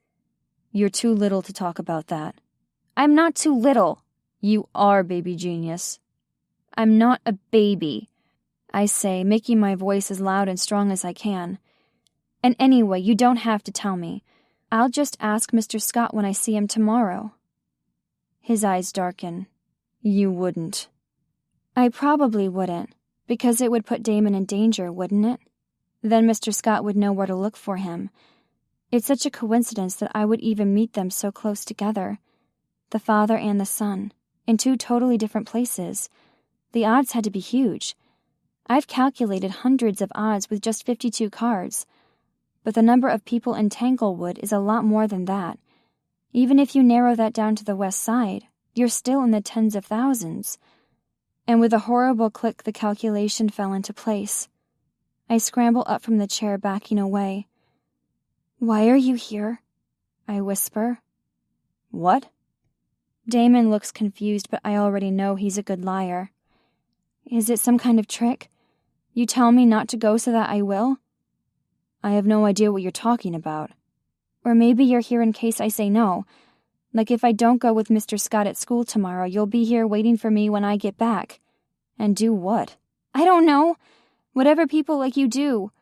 You're too little to talk about that. I'm not too little. You are, baby genius. I'm not a baby, I say, making my voice as loud and strong as I can. And anyway, you don't have to tell me. I'll just ask Mr. Scott when I see him tomorrow. His eyes darken. You wouldn't. I probably wouldn't, because it would put Damon in danger, wouldn't it? Then Mr. Scott would know where to look for him. It's such a coincidence that I would even meet them so close together. The father and the son, in two totally different places. The odds had to be huge. I've calculated hundreds of odds with just 52 cards. But the number of people in Tanglewood is a lot more than that. Even if you narrow that down to the west side, you're still in the tens of thousands. And with a horrible click, the calculation fell into place. I scramble up from the chair, backing away. Why are you here? I whisper. What? Damon looks confused, but I already know he's a good liar. Is it some kind of trick? You tell me not to go so that I will? I have no idea what you're talking about. Or maybe you're here in case I say no. Like if I don't go with Mr. Scott at school tomorrow, you'll be here waiting for me when I get back. And do what? I don't know. Whatever people like you do.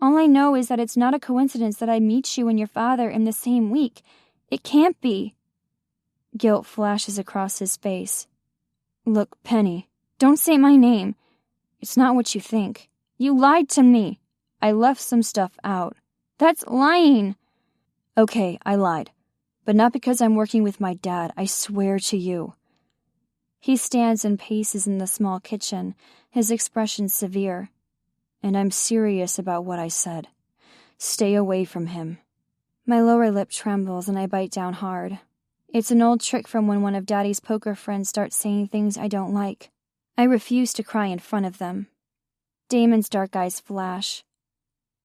All I know is that it's not a coincidence that I meet you and your father in the same week. It can't be. Guilt flashes across his face. Look, Penny, don't say my name. It's not what you think. You lied to me. I left some stuff out. That's lying. Okay, I lied. But not because I'm working with my dad, I swear to you. He stands and paces in the small kitchen, his expression severe. And I'm serious about what I said. Stay away from him. My lower lip trembles and I bite down hard. It's an old trick from when one of Daddy's poker friends starts saying things I don't like. I refuse to cry in front of them. Damon's dark eyes flash.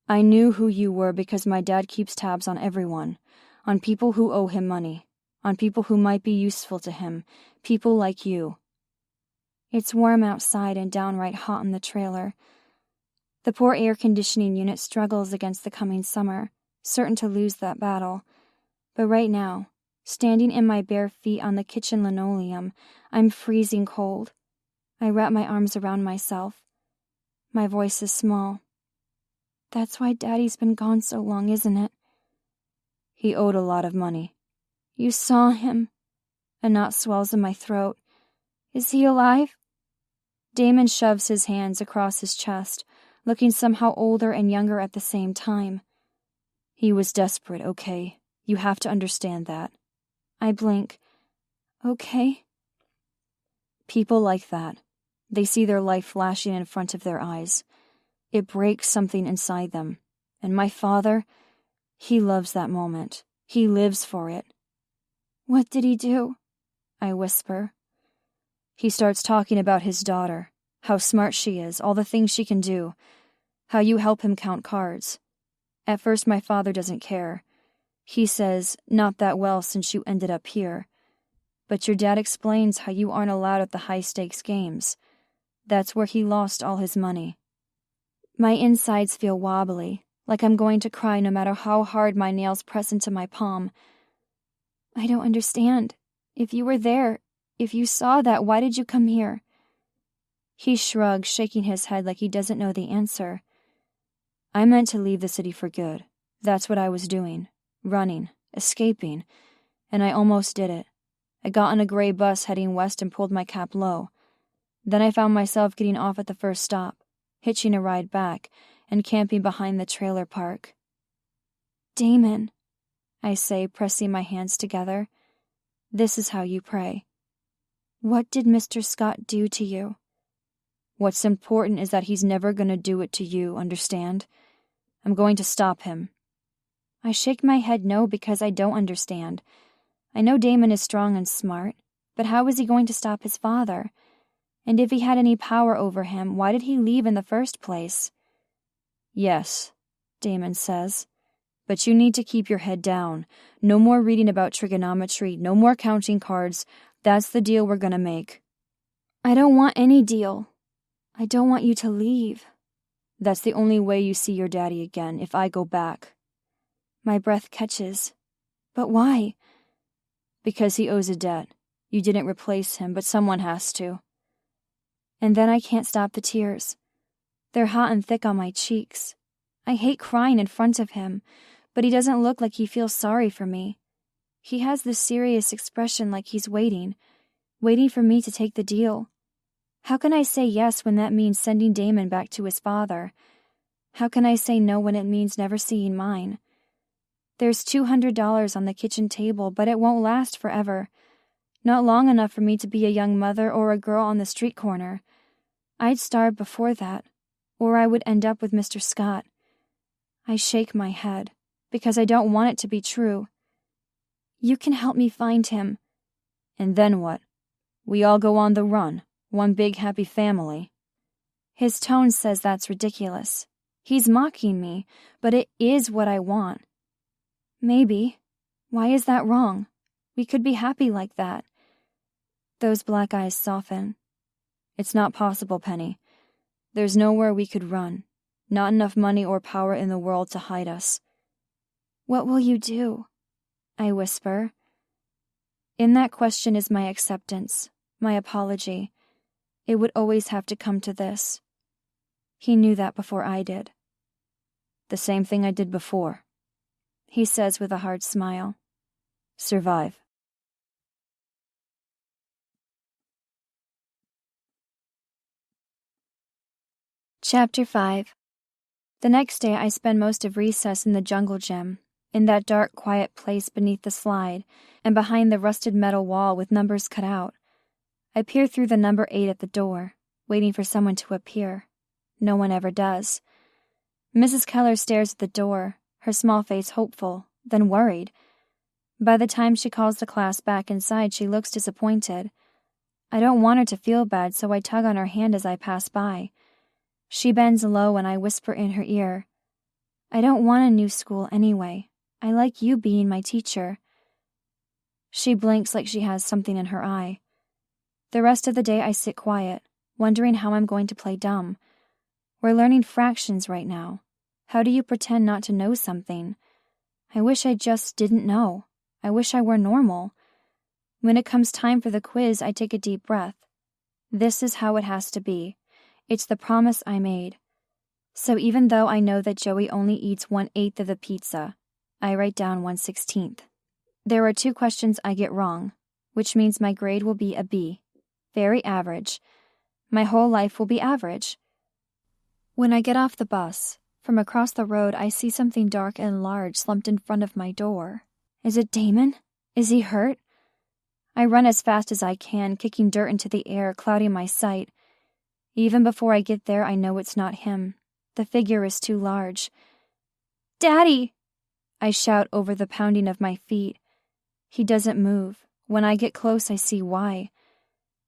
I knew who you were because my dad keeps tabs on everyone, on people who owe him money, on people who might be useful to him, people like you. It's warm outside and downright hot in the trailer. The poor air conditioning unit struggles against the coming summer, certain to lose that battle. But right now, standing in my bare feet on the kitchen linoleum, I'm freezing cold. I wrap my arms around myself. My voice is small. That's why Daddy's been gone so long, isn't it? He owed a lot of money. You saw him. A knot swells in my throat. Is he alive? Damon shoves his hands across his chest, looking somehow older and younger at the same time. He was desperate, okay? You have to understand that. I blink. Okay. People like that. They see their life flashing in front of their eyes. It breaks something inside them. And my father, he loves that moment. He lives for it. What did he do? I whisper. He starts talking about his daughter, how smart she is, all the things she can do, how you help him count cards. At first my father doesn't care. He says, not that well since you ended up here. But your dad explains how you aren't allowed at the high-stakes games. That's where he lost all his money. My insides feel wobbly, like I'm going to cry no matter how hard my nails press into my palm. I don't understand. If you were there, if you saw that, why did you come here? He shrugs, shaking his head like he doesn't know the answer. I meant to leave the city for good. That's what I was doing. Running, escaping, and I almost did it. I got on a gray bus heading west and pulled my cap low. Then I found myself getting off at the first stop, hitching a ride back, and camping behind the trailer park. Damon, I say, pressing my hands together. This is how you pray. What did Mr. Scott do to you? What's important is that he's never going to do it to you, understand? I'm going to stop him. I shake my head no because I don't understand. I know Damon is strong and smart, but how is he going to stop his father? And if he had any power over him, why did he leave in the first place? Yes, Damon says, but you need to keep your head down. No more reading about trigonometry, no more counting cards. That's the deal we're gonna make. I don't want any deal. I don't want you to leave. That's the only way you see your daddy again, if I go back. My breath catches. But why? Because he owes a debt. You didn't replace him, but someone has to. And then I can't stop the tears. They're hot and thick on my cheeks. I hate crying in front of him, but he doesn't look like he feels sorry for me. He has this serious expression like he's waiting for me to take the deal. How can I say yes when that means sending Damon back to his father? How can I say no when it means never seeing mine? There's $200 on the kitchen table, but it won't last forever. Not long enough for me to be a young mother or a girl on the street corner. I'd starve before that, or I would end up with Mr. Scott. I shake my head, because I don't want it to be true. You can help me find him. And then what? We all go on the run, one big happy family. His tone says that's ridiculous. He's mocking me, but it is what I want. Maybe. Why is that wrong? We could be happy like that. Those black eyes soften. It's not possible, Penny. There's nowhere we could run. Not enough money or power in the world to hide us. What will you do? I whisper. In that question is my acceptance, my apology. It would always have to come to this. He knew that before I did. The same thing I did before, he says with a hard smile. Survive. Chapter 5. The next day I spend most of recess in the jungle gym, in that dark, quiet place beneath the slide, and behind the rusted metal wall with numbers cut out. I peer through the number 8 at the door, waiting for someone to appear. No one ever does. Mrs. Keller stares at the door, her small face hopeful, then worried. By the time she calls the class back inside, she looks disappointed. I don't want her to feel bad, so I tug on her hand as I pass by. She bends low and I whisper in her ear, I don't want a new school anyway. I like you being my teacher. She blinks like she has something in her eye. The rest of the day I sit quiet, wondering how I'm going to play dumb. We're learning fractions right now. How do you pretend not to know something? I wish I just didn't know. I wish I were normal. When it comes time for the quiz, I take a deep breath. This is how it has to be. It's the promise I made. So even though I know that Joey only eats 1/8 of the pizza, I write down 1/16. There are 2 questions I get wrong, which means my grade will be a B. Very average. My whole life will be average. When I get off the bus, from across the road I see something dark and large slumped in front of my door. Is it Damon? Is he hurt? I run as fast as I can, kicking dirt into the air, clouding my sight. Even before I get there, I know it's not him. The figure is too large. "Daddy!" I shout over the pounding of my feet. He doesn't move. When I get close, I see why.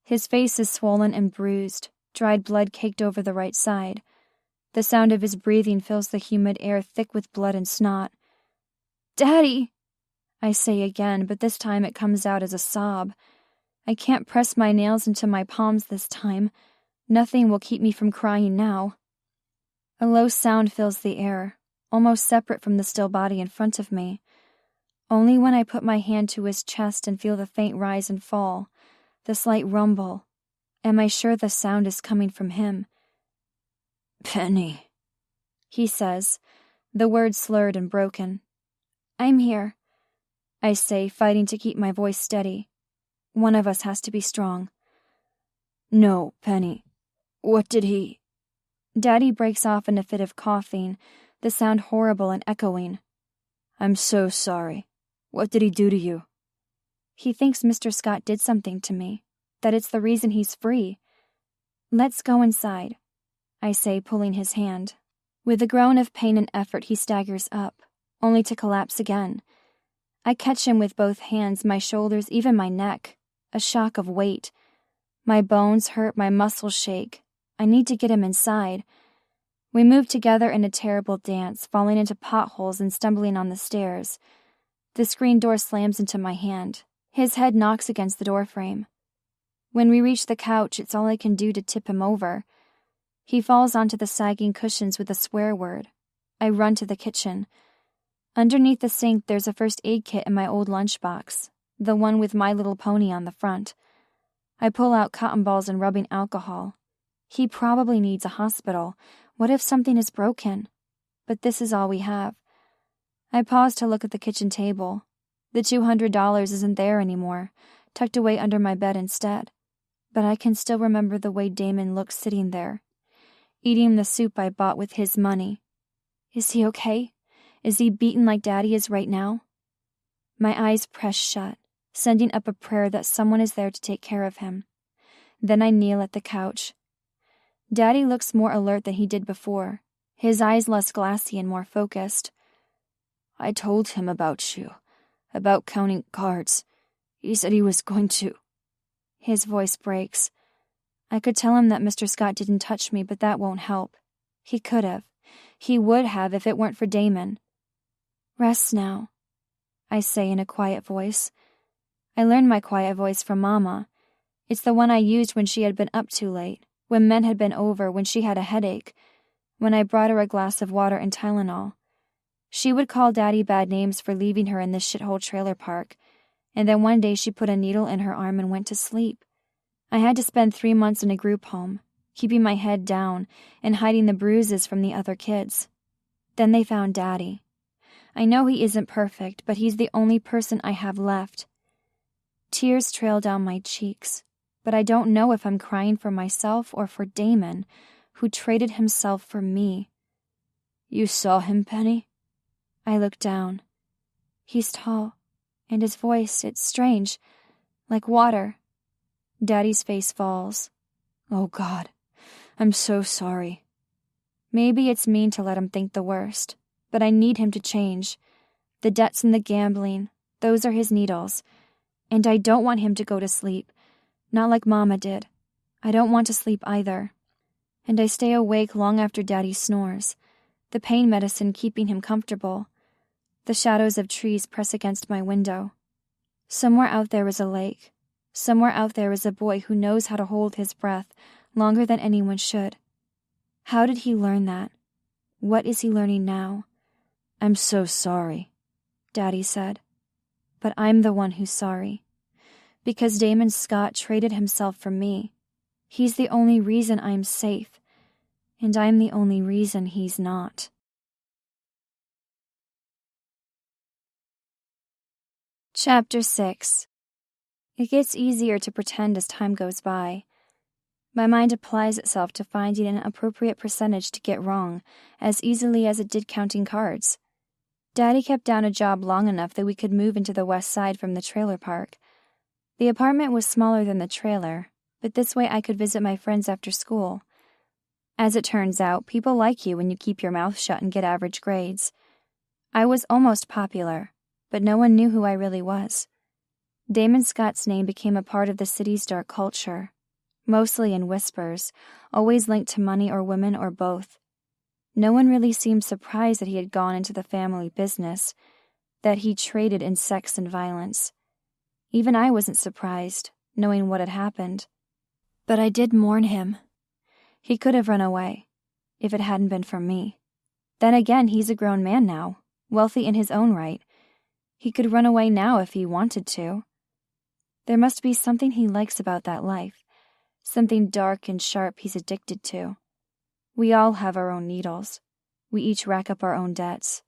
His face is swollen and bruised, dried blood caked over the right side. The sound of his breathing fills the humid air thick with blood and snot. "Daddy!" I say again, but this time it comes out as a sob. I can't press my nails into my palms this time. Nothing will keep me from crying now. A low sound fills the air, almost separate from the still body in front of me. Only when I put my hand to his chest and feel the faint rise and fall, the slight rumble, am I sure the sound is coming from him. "Penny," he says, the words slurred and broken. "I'm here," I say, fighting to keep my voice steady. One of us has to be strong. "No, Penny. What did he—" Daddy breaks off in a fit of coughing, the sound horrible and echoing. "I'm so sorry. What did he do to you?" "He thinks Mr. Scott did something to me, that it's the reason he's free." "Let's go inside," I say, pulling his hand. With a groan of pain and effort, he staggers up, only to collapse again. I catch him with both hands, my shoulders, even my neck. A shock of weight. My bones hurt, my muscles shake. I need to get him inside. We move together in a terrible dance, falling into potholes and stumbling on the stairs. The screen door slams into my hand. His head knocks against the doorframe. When we reach the couch, it's all I can do to tip him over. He falls onto the sagging cushions with a swear word. I run to the kitchen. Underneath the sink, there's a first aid kit in my old lunchbox, the one with My Little Pony on the front. I pull out cotton balls and rubbing alcohol. He probably needs a hospital. What if something is broken? But this is all we have. I pause to look at the kitchen table. The $200 isn't there anymore, tucked away under my bed instead. But I can still remember the way Damon looked sitting there, eating the soup I bought with his money. Is he okay? Is he beaten like Daddy is right now? My eyes press shut, sending up a prayer that someone is there to take care of him. Then I kneel at the couch. Daddy looks more alert than he did before, his eyes less glassy and more focused. "I told him about you, about counting cards. He said he was going to." His voice breaks. I could tell him that Mr. Scott didn't touch me, but that won't help. He could have. He would have if it weren't for Damon. "Rest now," I say in a quiet voice. I learned my quiet voice from Mama. It's the one I used when she had been up too late, when men had been over, when she had a headache, when I brought her a glass of water and Tylenol. She would call Daddy bad names for leaving her in this shithole trailer park, and then one day she put a needle in her arm and went to sleep. I had to spend 3 months in a group home, keeping my head down and hiding the bruises from the other kids. Then they found Daddy. I know he isn't perfect, but he's the only person I have left. Tears trail down my cheeks, but I don't know if I'm crying for myself or for Damon, who traded himself for me. "You saw him, Penny?" I look down. He's tall, and his voice, it's strange, like water. Daddy's face falls. "Oh, God, I'm so sorry." Maybe it's mean to let him think the worst, but I need him to change. The debts and the gambling, those are his needles. And I don't want him to go to sleep, not like Mama did. I don't want to sleep either. And I stay awake long after Daddy snores, the pain medicine keeping him comfortable. The shadows of trees press against my window. Somewhere out there is a lake. Somewhere out there is a boy who knows how to hold his breath longer than anyone should. How did he learn that? What is he learning now? I'm so sorry, Daddy said. But I'm the one who's sorry. Because Damon Scott traded himself for me. He's the only reason I'm safe. And I'm the only reason he's not. Chapter 6. It gets easier to pretend as time goes by. My mind applies itself to finding an appropriate percentage to get wrong as easily as it did counting cards. Daddy kept down a job long enough that we could move into the west side from the trailer park. The apartment was smaller than the trailer, but this way I could visit my friends after school. As it turns out, people like you when you keep your mouth shut and get average grades. I was almost popular, but no one knew who I really was. Damon Scott's name became a part of the city's dark culture, mostly in whispers, always linked to money or women or both. No one really seemed surprised that he had gone into the family business, that he traded in sex and violence. Even I wasn't surprised, knowing what had happened. But I did mourn him. He could have run away, if it hadn't been for me. Then again, he's a grown man now, wealthy in his own right. He could run away now if he wanted to. There must be something he likes about that life, something dark and sharp he's addicted to. We all have our own needles. We each rack up our own debts.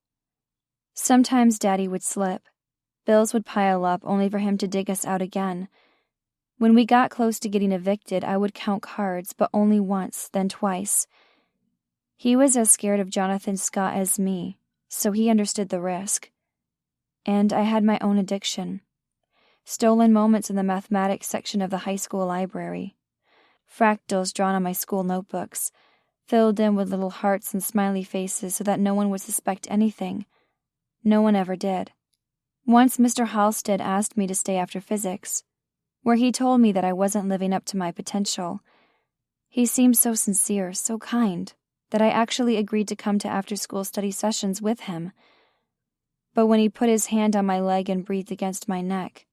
Sometimes Daddy would slip. Bills would pile up only for him to dig us out again. When we got close to getting evicted, I would count cards, but only once, then twice. He was as scared of Jonathan Scott as me, so he understood the risk. And I had my own addiction. Stolen moments in the mathematics section of the high school library. Fractals drawn on my school notebooks, filled in with little hearts and smiley faces so that no one would suspect anything. No one ever did. Once Mr. Halstead asked me to stay after physics, where he told me that I wasn't living up to my potential. He seemed so sincere, so kind, that I actually agreed to come to after-school study sessions with him. But when he put his hand on my leg and breathed against my neck,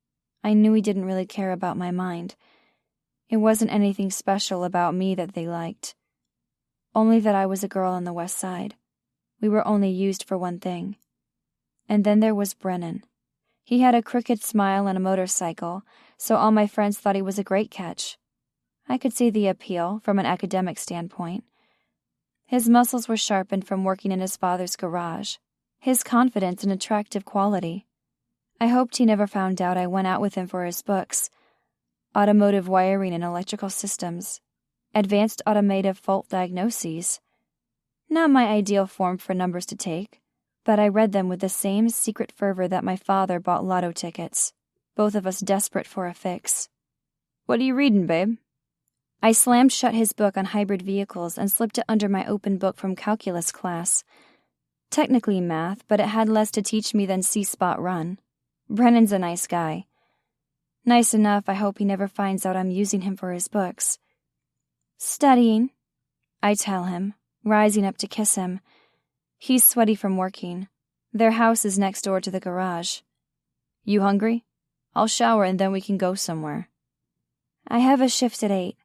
I knew he didn't really care about my mind. It wasn't anything special about me that they liked. Only that I was a girl on the west side. We were only used for one thing. And then there was Brennan. He had a crooked smile and a motorcycle, so all my friends thought he was a great catch. I could see the appeal from an academic standpoint. His muscles were sharpened from working in his father's garage. His confidence an attractive quality. I hoped he never found out I went out with him for his books. Automotive wiring and electrical systems. Advanced automotive fault diagnoses. Not my ideal form for numbers to take, but I read them with the same secret fervor that my father bought lotto tickets, both of us desperate for a fix. "What are you reading, babe?" I slammed shut his book on hybrid vehicles and slipped it under my open book from calculus class. Technically math, but it had less to teach me than C-Spot Run. Brennan's a nice guy. Nice enough, I hope he never finds out I'm using him for his books. "Studying," I tell him, rising up to kiss him. He's sweaty from working. Their house is next door to the garage. "You hungry? I'll shower and then we can go somewhere." "I have a shift at 8.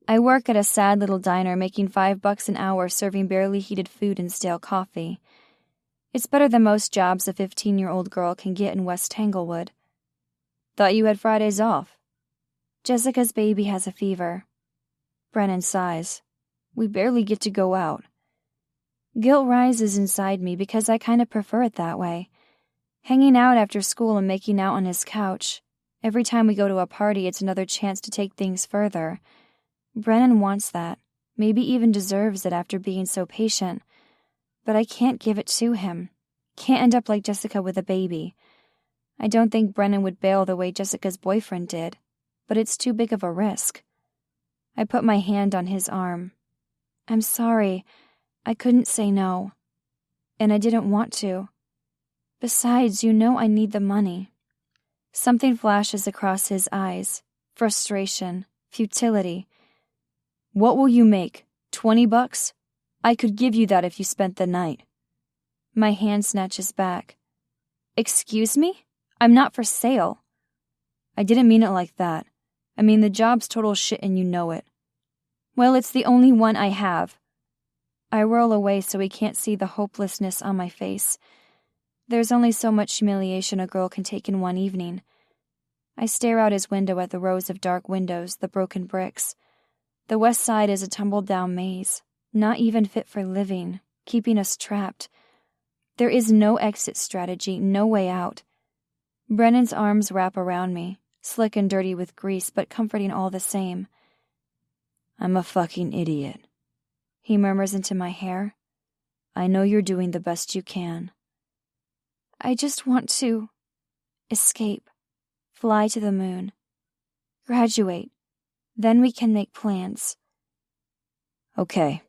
I work at a sad little diner making $5 an hour serving barely heated food and stale coffee. It's better than most jobs a 15-year-old girl can get in West Tanglewood." "Thought you had Fridays off." "Jessica's baby has a fever." Brennan sighs. "We barely get to go out." Guilt rises inside me because I kind of prefer it that way. Hanging out after school and making out on his couch. Every time we go to a party, it's another chance to take things further. Brennan wants that, maybe even deserves it after being so patient. But I can't give it to him. Can't end up like Jessica with a baby. I don't think Brennan would bail the way Jessica's boyfriend did, but it's too big of a risk. I put my hand on his arm. "I'm sorry. I couldn't say no. And I didn't want to. Besides, you know I need the money." Something flashes across his eyes. Frustration. Futility. "What will you make? $20? I could give you that if you spent the night." My hand snatches back. "Excuse me? I'm not for sale." "I didn't mean it like that. I mean the job's total shit and you know it." "Well, it's the only one I have. I roll away so he can't see the hopelessness on my face. There's only so much humiliation a girl can take in one evening. I stare out his window at the rows of dark windows, the broken bricks. The west side is a tumbled-down maze, not even fit for living, keeping us trapped. There is no exit strategy, no way out. Brennan's arms wrap around me, slick and dirty with grease, but comforting all the same. I'm a fucking idiot, he murmurs into my hair. I know you're doing the best you can. I just want to escape, fly to the moon, graduate. Then we can make plans. Okay,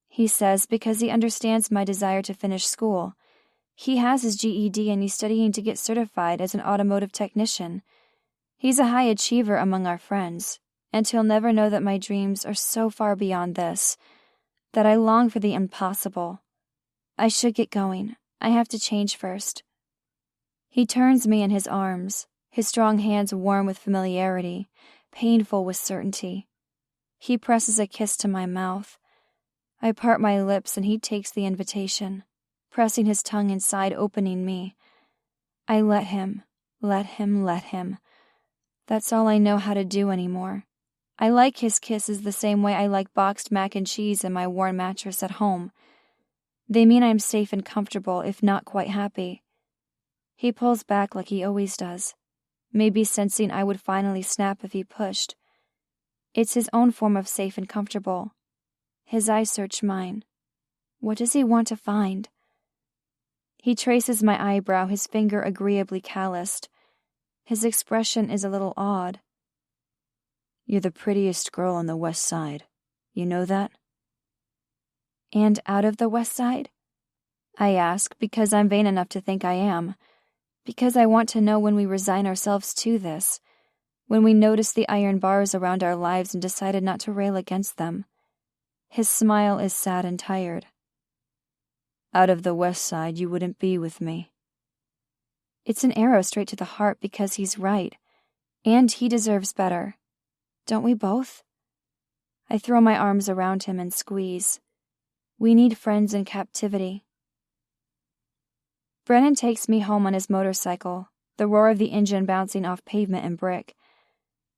he says because he understands my desire to finish school. He has his GED and he's studying to get certified as an automotive technician. He's a high achiever among our friends, and he'll never know that my dreams are so far beyond this, that I long for the impossible. I should get going. I have to change first. He turns me in his arms, his strong hands warm with familiarity, painful with certainty. He presses a kiss to my mouth. I part my lips and he takes the invitation, pressing his tongue inside, opening me. I let him. That's all I know how to do anymore. I like his kisses the same way I like boxed mac and cheese and my worn mattress at home. They mean I'm safe and comfortable, if not quite happy. He pulls back like he always does, maybe sensing I would finally snap if he pushed. It's his own form of safe and comfortable. His eyes search mine. What does he want to find? He traces my eyebrow, his finger agreeably calloused. His expression is a little odd. You're the prettiest girl on the west side. You know that? And out of the west side? I ask because I'm vain enough to think I am. Because I want to know when we resign ourselves to this. When we notice the iron bars around our lives and decided not to rail against them. His smile is sad and tired. Out of the west side, you wouldn't be with me. It's an arrow straight to the heart because he's right. And he deserves better. Don't we both? I throw my arms around him and squeeze. We need friends in captivity. Brennan takes me home on his motorcycle, the roar of the engine bouncing off pavement and brick.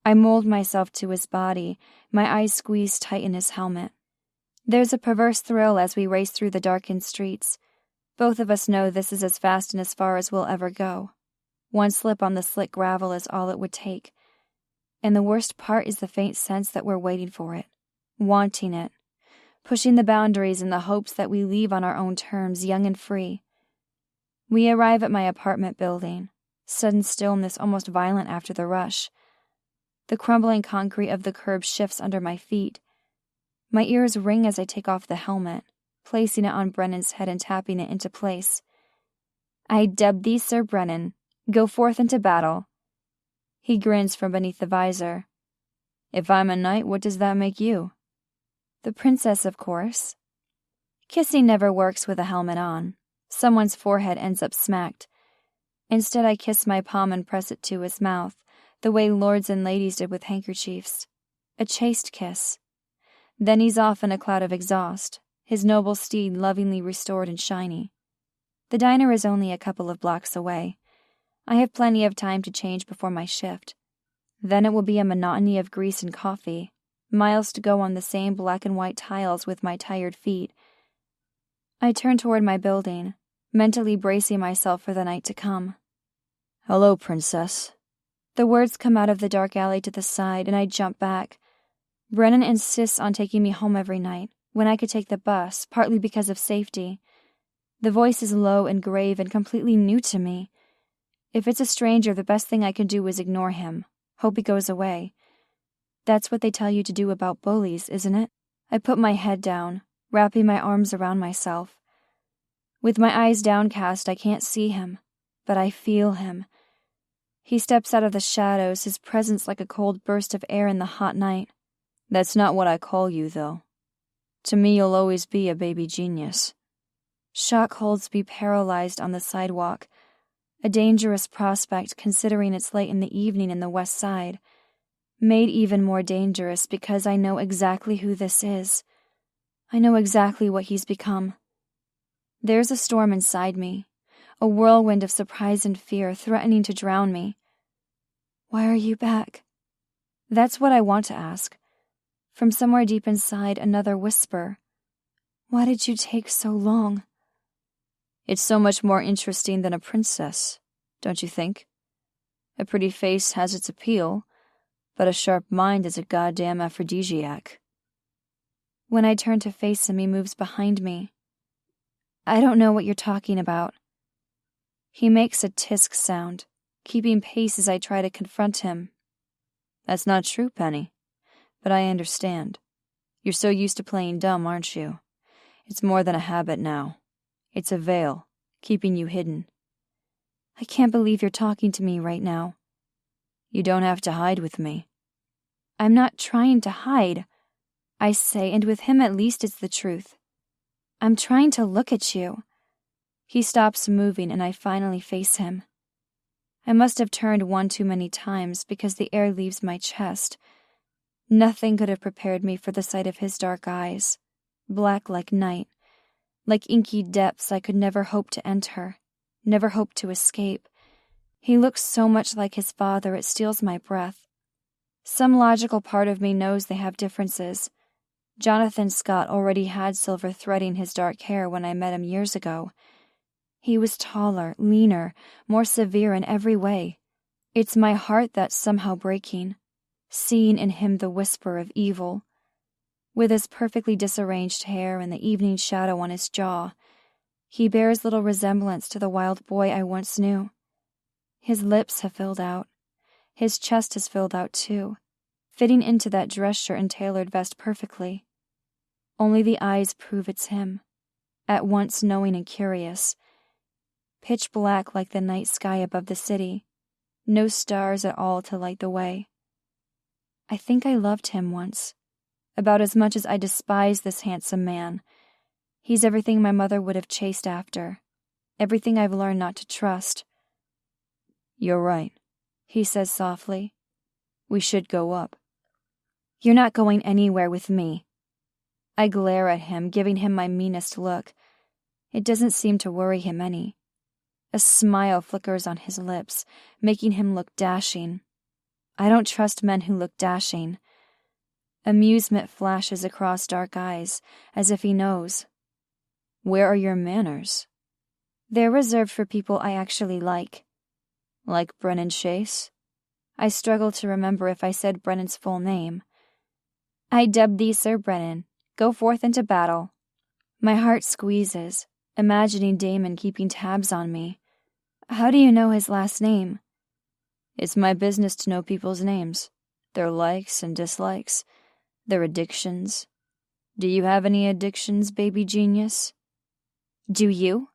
I mold myself to his body, my eyes squeezed tight in his helmet. There's a perverse thrill as we race through the darkened streets. Both of us know this is as fast and as far as we'll ever go. One slip on the slick gravel is all it would take. And the worst part is the faint sense that we're waiting for it, wanting it, pushing the boundaries in the hopes that we leave on our own terms, young and free. We arrive at my apartment building, sudden stillness almost violent after the rush. The crumbling concrete of the curb shifts under my feet. My ears ring as I take off the helmet, placing it on Brennan's head and tapping it into place. I dub thee Sir Brennan. Go forth into battle. He grins from beneath the visor. If I'm a knight, what does that make you? The princess, of course. Kissing never works with a helmet on. Someone's forehead ends up smacked. Instead, I kiss my palm and press it to his mouth, the way lords and ladies did with handkerchiefs. A chaste kiss. Then he's off in a cloud of exhaust, his noble steed lovingly restored and shiny. The diner is only a couple of blocks away. I have plenty of time to change before my shift. Then it will be a monotony of grease and coffee, miles to go on the same black and white tiles with my tired feet. I turn toward my building, mentally bracing myself for the night to come. Hello, princess. The words come out of the dark alley to the side, and I jump back. Brennan insists on taking me home every night, when I could take the bus, partly because of safety. The voice is low and grave and completely new to me. If it's a stranger, the best thing I can do is ignore him, hope he goes away. That's what they tell you to do about bullies, isn't it? I put my head down, wrapping my arms around myself. With my eyes downcast, I can't see him, but I feel him. He steps out of the shadows, his presence like a cold burst of air in the hot night. That's not what I call you, though. To me, you'll always be a baby genius. Shock holds me paralyzed on the sidewalk, a dangerous prospect considering it's late in the evening in the west side, made even more dangerous because I know exactly who this is. I know exactly what he's become. There's a storm inside me, a whirlwind of surprise and fear threatening to drown me. Why are you back? That's what I want to ask. From somewhere deep inside, another whisper. Why did you take so long? It's so much more interesting than a princess, don't you think? A pretty face has its appeal, but a sharp mind is a goddamn aphrodisiac. When I turn to face him, he moves behind me. I don't know what you're talking about. He makes a tisk sound, keeping pace as I try to confront him. That's not true, Penny, but I understand. You're so used to playing dumb, aren't you? It's more than a habit now. It's a veil, keeping you hidden. I can't believe you're talking to me right now. You don't have to hide with me. I'm not trying to hide, I say, and with him at least it's the truth. I'm trying to look at you. He stops moving and I finally face him. I must have turned one too many times because the air leaves my chest. Nothing could have prepared me for the sight of his dark eyes, black like night, like inky depths I could never hope to enter, never hope to escape. He looks so much like his father it steals my breath. Some logical part of me knows they have differences. Jonathan Scott already had silver threading his dark hair when I met him years ago. He was taller, leaner, more severe in every way. It's my heart that's somehow breaking, seeing in him the whisper of evil. With his perfectly disarranged hair and the evening shadow on his jaw, he bears little resemblance to the wild boy I once knew. His lips have filled out. His chest has filled out too, fitting into that dress shirt and tailored vest perfectly. Only the eyes prove it's him, at once knowing and curious. Pitch black like the night sky above the city, no stars at all to light the way. I think I loved him once, about as much as I despise this handsome man. He's everything my mother would have chased after, everything I've learned not to trust. You're right, he says softly. We should go up. You're not going anywhere with me. I glare at him, giving him my meanest look. It doesn't seem to worry him any. A smile flickers on his lips, making him look dashing. I don't trust men who look dashing. Amusement flashes across dark eyes, as if he knows. Where are your manners? They're reserved for people I actually like. Like Brennan Chase? I struggle to remember if I said Brennan's full name. I dub thee Sir Brennan. Go forth into battle. My heart squeezes, imagining Damon keeping tabs on me. How do you know his last name? It's my business to know people's names, their likes and dislikes, their addictions. Do you have any addictions, baby genius? Do you?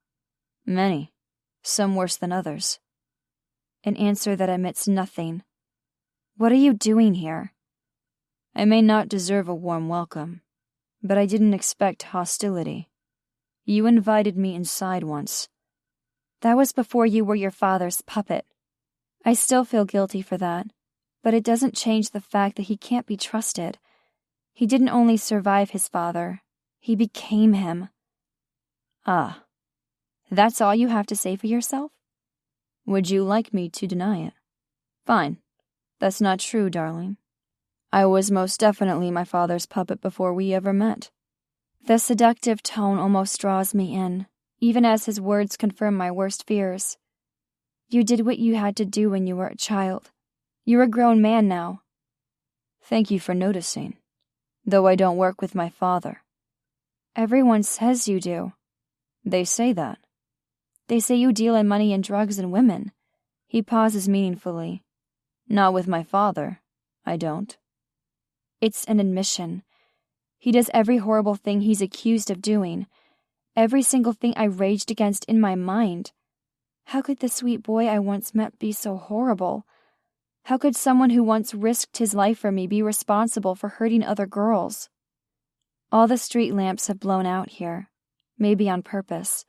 Many, some worse than others. An answer that emits nothing. What are you doing here? I may not deserve a warm welcome, but I didn't expect hostility. You invited me inside once. That was before you were your father's puppet. I still feel guilty for that, but it doesn't change the fact that he can't be trusted. He didn't only survive his father, he became him. Ah, that's all you have to say for yourself? Would you like me to deny it? Fine. That's not true, darling. I was most definitely my father's puppet before we ever met. The seductive tone almost draws me in, even as his words confirm my worst fears. You did what you had to do when you were a child. You're a grown man now. Thank you for noticing, though I don't work with my father. Everyone says you do. They say that. They say you deal in money and drugs and women. He pauses meaningfully. Not with my father. I don't. It's an admission. He does every horrible thing he's accused of doing. Every single thing I raged against in my mind. How could the sweet boy I once met be so horrible? How could someone who once risked his life for me be responsible for hurting other girls? All the street lamps have blown out here, maybe on purpose.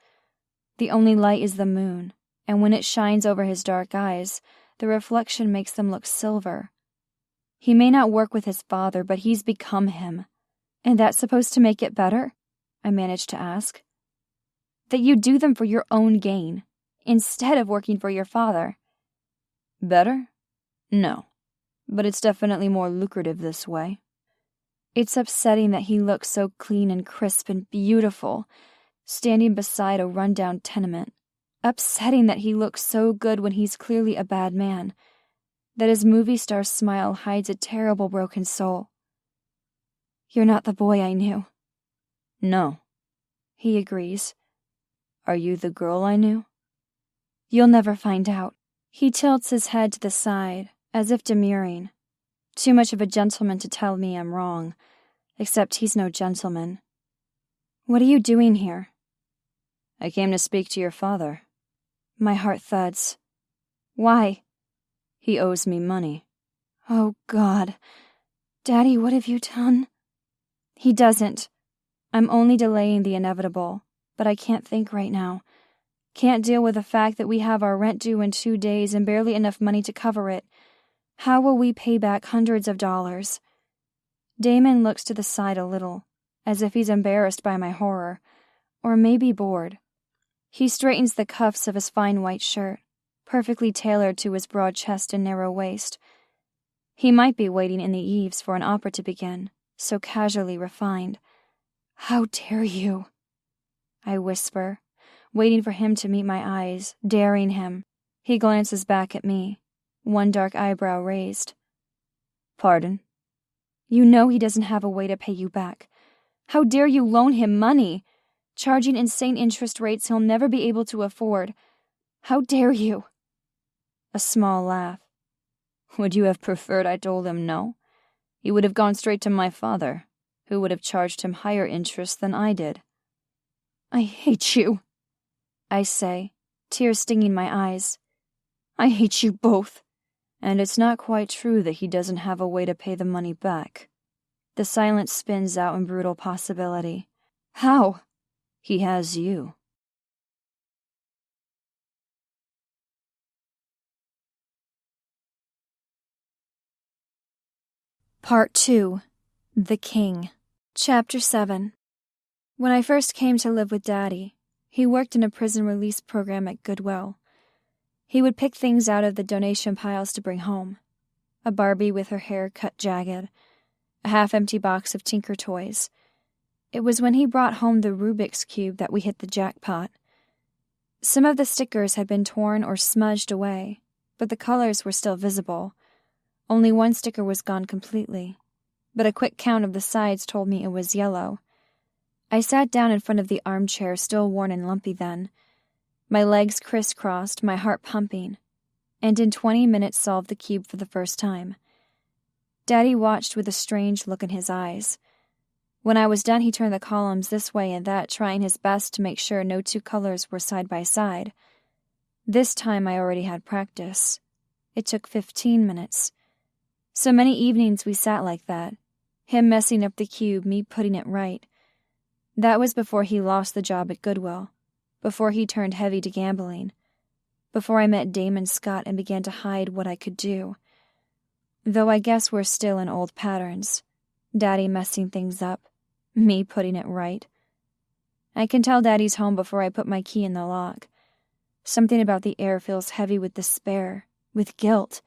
The only light is the moon, and when it shines over his dark eyes, the reflection makes them look silver. He may not work with his father, but he's become him. And that's supposed to make it better? I managed to ask. That you do them for your own gain, instead of working for your father. Better? No. But it's definitely more lucrative this way. It's upsetting that he looks so clean and crisp and beautiful, standing beside a rundown tenement. Upsetting that he looks so good when he's clearly a bad man. That his movie star smile hides a terrible broken soul. You're not the boy I knew. No. He agrees. Are you the girl I knew? You'll never find out. He tilts his head to the side, as if demurring. Too much of a gentleman to tell me I'm wrong, except he's no gentleman. What are you doing here? I came to speak to your father. My heart thuds. Why? He owes me money. Oh, God. Daddy, what have you done? He doesn't. I'm only delaying the inevitable, but I can't think right now. Can't deal with the fact that we have our rent due in 2 days and barely enough money to cover it. How will we pay back hundreds of dollars? Damon looks to the side a little, as if he's embarrassed by my horror, or maybe bored. He straightens the cuffs of his fine white shirt, perfectly tailored to his broad chest and narrow waist. He might be waiting in the eaves for an opera to begin, so casually refined. How dare you? I whisper, waiting for him to meet my eyes, daring him. He glances back at me, one dark eyebrow raised. Pardon? You know he doesn't have a way to pay you back. How dare you loan him money, charging insane interest rates he'll never be able to afford? How dare you? A small laugh. Would you have preferred I told him no? He would have gone straight to my father, who would have charged him higher interest than I did. I hate you, I say, tears stinging my eyes. I hate you both. And it's not quite true that he doesn't have a way to pay the money back. The silence spins out in brutal possibility. How? He has you. Part 2. The King. Chapter 7. When I first came to live with Daddy, he worked in a prison release program at Goodwill. He would pick things out of the donation piles to bring home. A Barbie with her hair cut jagged, a half-empty box of Tinker toys. It was when he brought home the Rubik's Cube that we hit the jackpot. Some of the stickers had been torn or smudged away, but the colors were still visible. Only one sticker was gone completely, but a quick count of the sides told me it was yellow. I sat down in front of the armchair, still worn and lumpy then. My legs crisscrossed, my heart pumping, and in 20 minutes solved the cube for the first time. Daddy watched with a strange look in his eyes. When I was done, he turned the columns this way and that, trying his best to make sure no two colors were side by side. This time I already had practice. It took 15 minutes. So many evenings we sat like that, him messing up the cube, me putting it right. That was before he lost the job at Goodwill, before he turned heavy to gambling, before I met Damon Scott and began to hide what I could do. Though I guess we're still in old patterns. Daddy messing things up, me putting it right. I can tell Daddy's home before I put my key in the lock. Something about the air feels heavy with despair, with guilt.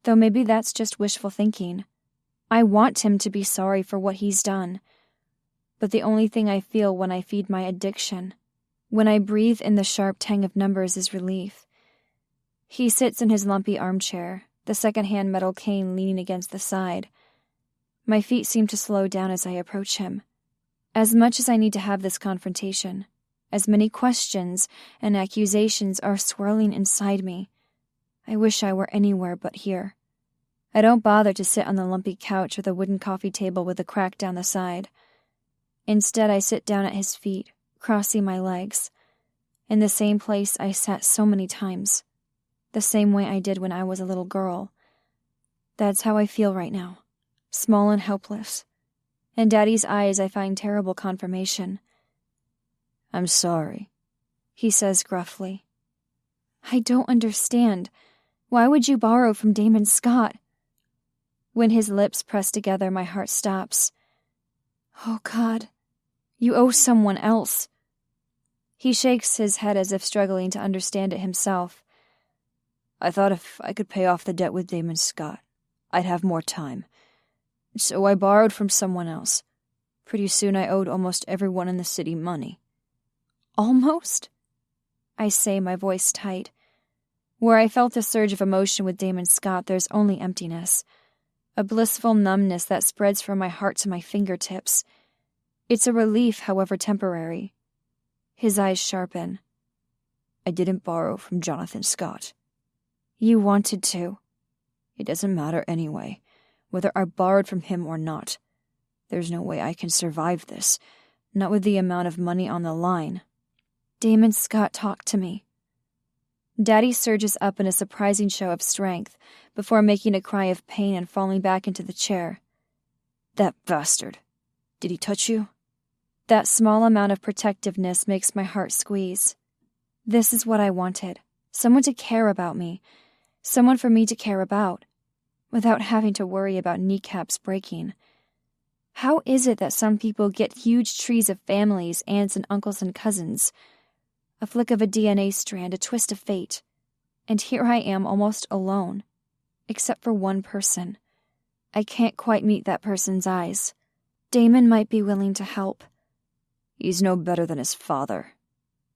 Though maybe that's just wishful thinking. I want him to be sorry for what he's done. But the only thing I feel when I feed my addiction, when I breathe in the sharp tang of numbers, is relief. He sits in his lumpy armchair, the second-hand metal cane leaning against the side. My feet seem to slow down as I approach him. As much as I need to have this confrontation, as many questions and accusations are swirling inside me, I wish I were anywhere but here. I don't bother to sit on the lumpy couch or the wooden coffee table with a crack down the side. Instead, I sit down at his feet, crossing my legs, in the same place I sat so many times, the same way I did when I was a little girl. That's how I feel right now, small and helpless. In Daddy's eyes, I find terrible confirmation. I'm sorry, he says gruffly. I don't understand. Why would you borrow from Damon Scott? When his lips press together, my heart stops. Oh, God, You owe someone else. He shakes his head as if struggling to understand it himself. I thought if I could pay off the debt with Damon Scott, I'd have more time. So I borrowed from someone else. Pretty soon I owed almost everyone in the city money. Almost? I say, my voice tight. Where I felt a surge of emotion with Damon Scott, there's only emptiness. A blissful numbness that spreads from my heart to my fingertips. It's a relief, however temporary. His eyes sharpen. I didn't borrow from Jonathan Scott. You wanted to. It doesn't matter anyway, whether I borrowed from him or not. There's no way I can survive this, not with the amount of money on the line. Damon Scott talked to me. Daddy surges up in a surprising show of strength before making a cry of pain and falling back into the chair. That bastard. Did he touch you? That small amount of protectiveness makes my heart squeeze. This is what I wanted. Someone to care about me. Someone for me to care about, without having to worry about kneecaps breaking. How is it that some people get huge trees of families, aunts and uncles and cousins? A flick of a DNA strand, a twist of fate. And here I am almost alone, except for one person. I can't quite meet that person's eyes. Damon might be willing to help. He's no better than his father.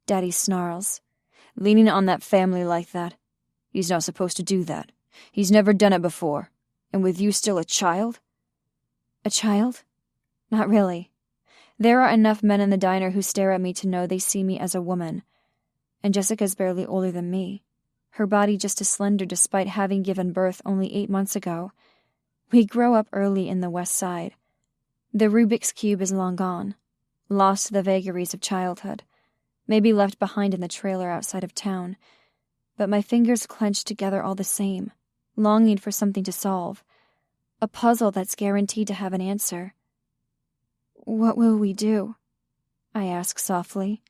Daddy snarls. Leaning on that family like that. He's not supposed to do that. He's never done it before. And with you still a child? A child? Not really. There are enough men in the diner who stare at me to know they see me as a woman. And Jessica's barely older than me. Her body just as slender despite having given birth only 8 months ago. We grow up early in the West Side. The Rubik's Cube is long gone. Lost to the vagaries of childhood. Maybe left behind in the trailer outside of town. But my fingers clench together all the same, longing for something to solve. A puzzle that's guaranteed to have an answer. What will we do? I ask softly.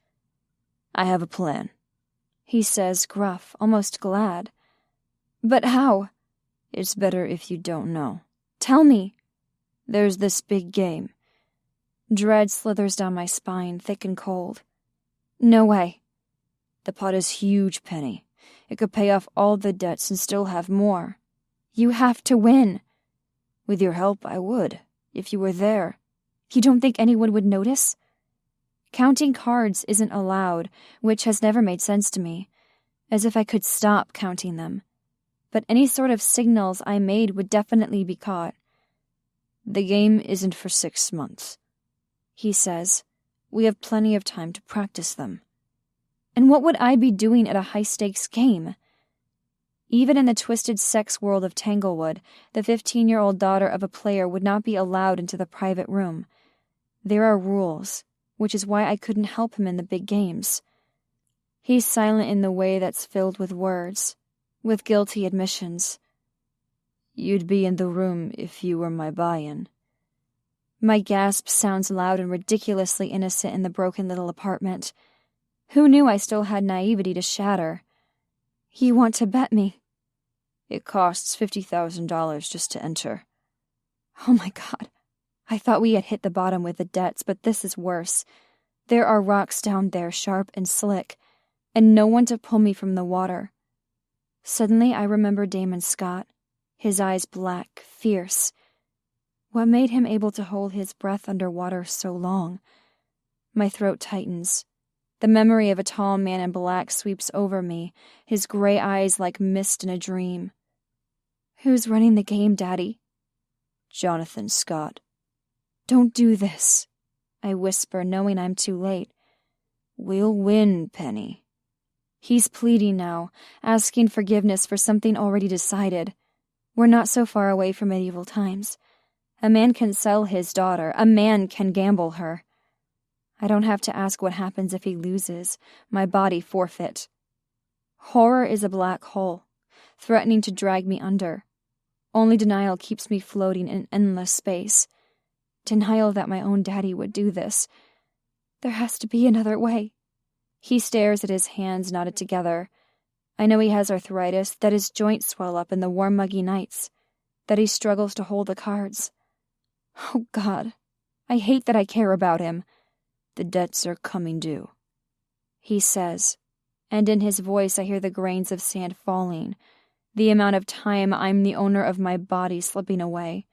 I have a plan, he says, gruff, almost glad. But how? It's better if you don't know. Tell me. There's this big game. Dread slithers down my spine, thick and cold. No way. The pot is huge, Penny. It could pay off all the debts and still have more. You have to win. With your help, I would, if you were there. You don't think anyone would notice? Counting cards isn't allowed, which has never made sense to me, as if I could stop counting them. But any sort of signals I made would definitely be caught. The game isn't for 6 months, he says. We have plenty of time to practice them. And what would I be doing at a high-stakes game? Even in the twisted sex world of Tanglewood, the 15-year-old daughter of a player would not be allowed into the private room. There are rules, which is why I couldn't help him in the big games. He's silent in the way that's filled with words, with guilty admissions. You'd be in the room if you were my buy-in. My gasp sounds loud and ridiculously innocent in the broken little apartment. Who knew I still had naivety to shatter? You want to bet me? It costs $50,000 just to enter. Oh my God. I thought we had hit the bottom with the debts, but this is worse. There are rocks down there, sharp and slick, and no one to pull me from the water. Suddenly I remember Damon Scott, his eyes black, fierce. What made him able to hold his breath underwater so long? My throat tightens. The memory of a tall man in black sweeps over me, his gray eyes like mist in a dream. Who's running the game, Daddy? Jonathan Scott. Don't do this, I whisper, knowing I'm too late. We'll win, Penny. He's pleading now, asking forgiveness for something already decided. We're not so far away from medieval times. A man can sell his daughter. A man can gamble her. I don't have to ask what happens if he loses. My body forfeit. Horror is a black hole, threatening to drag me under. Only denial keeps me floating in endless space. Denial that my own daddy would do this. There has to be another way. He stares at his hands knotted together. I know he has arthritis, that his joints swell up in the warm, muggy nights, that he struggles to hold the cards. Oh, God, I hate that I care about him. The debts are coming due," he says, and in his voice I hear the grains of sand falling, the amount of time I'm the owner of my body slipping away,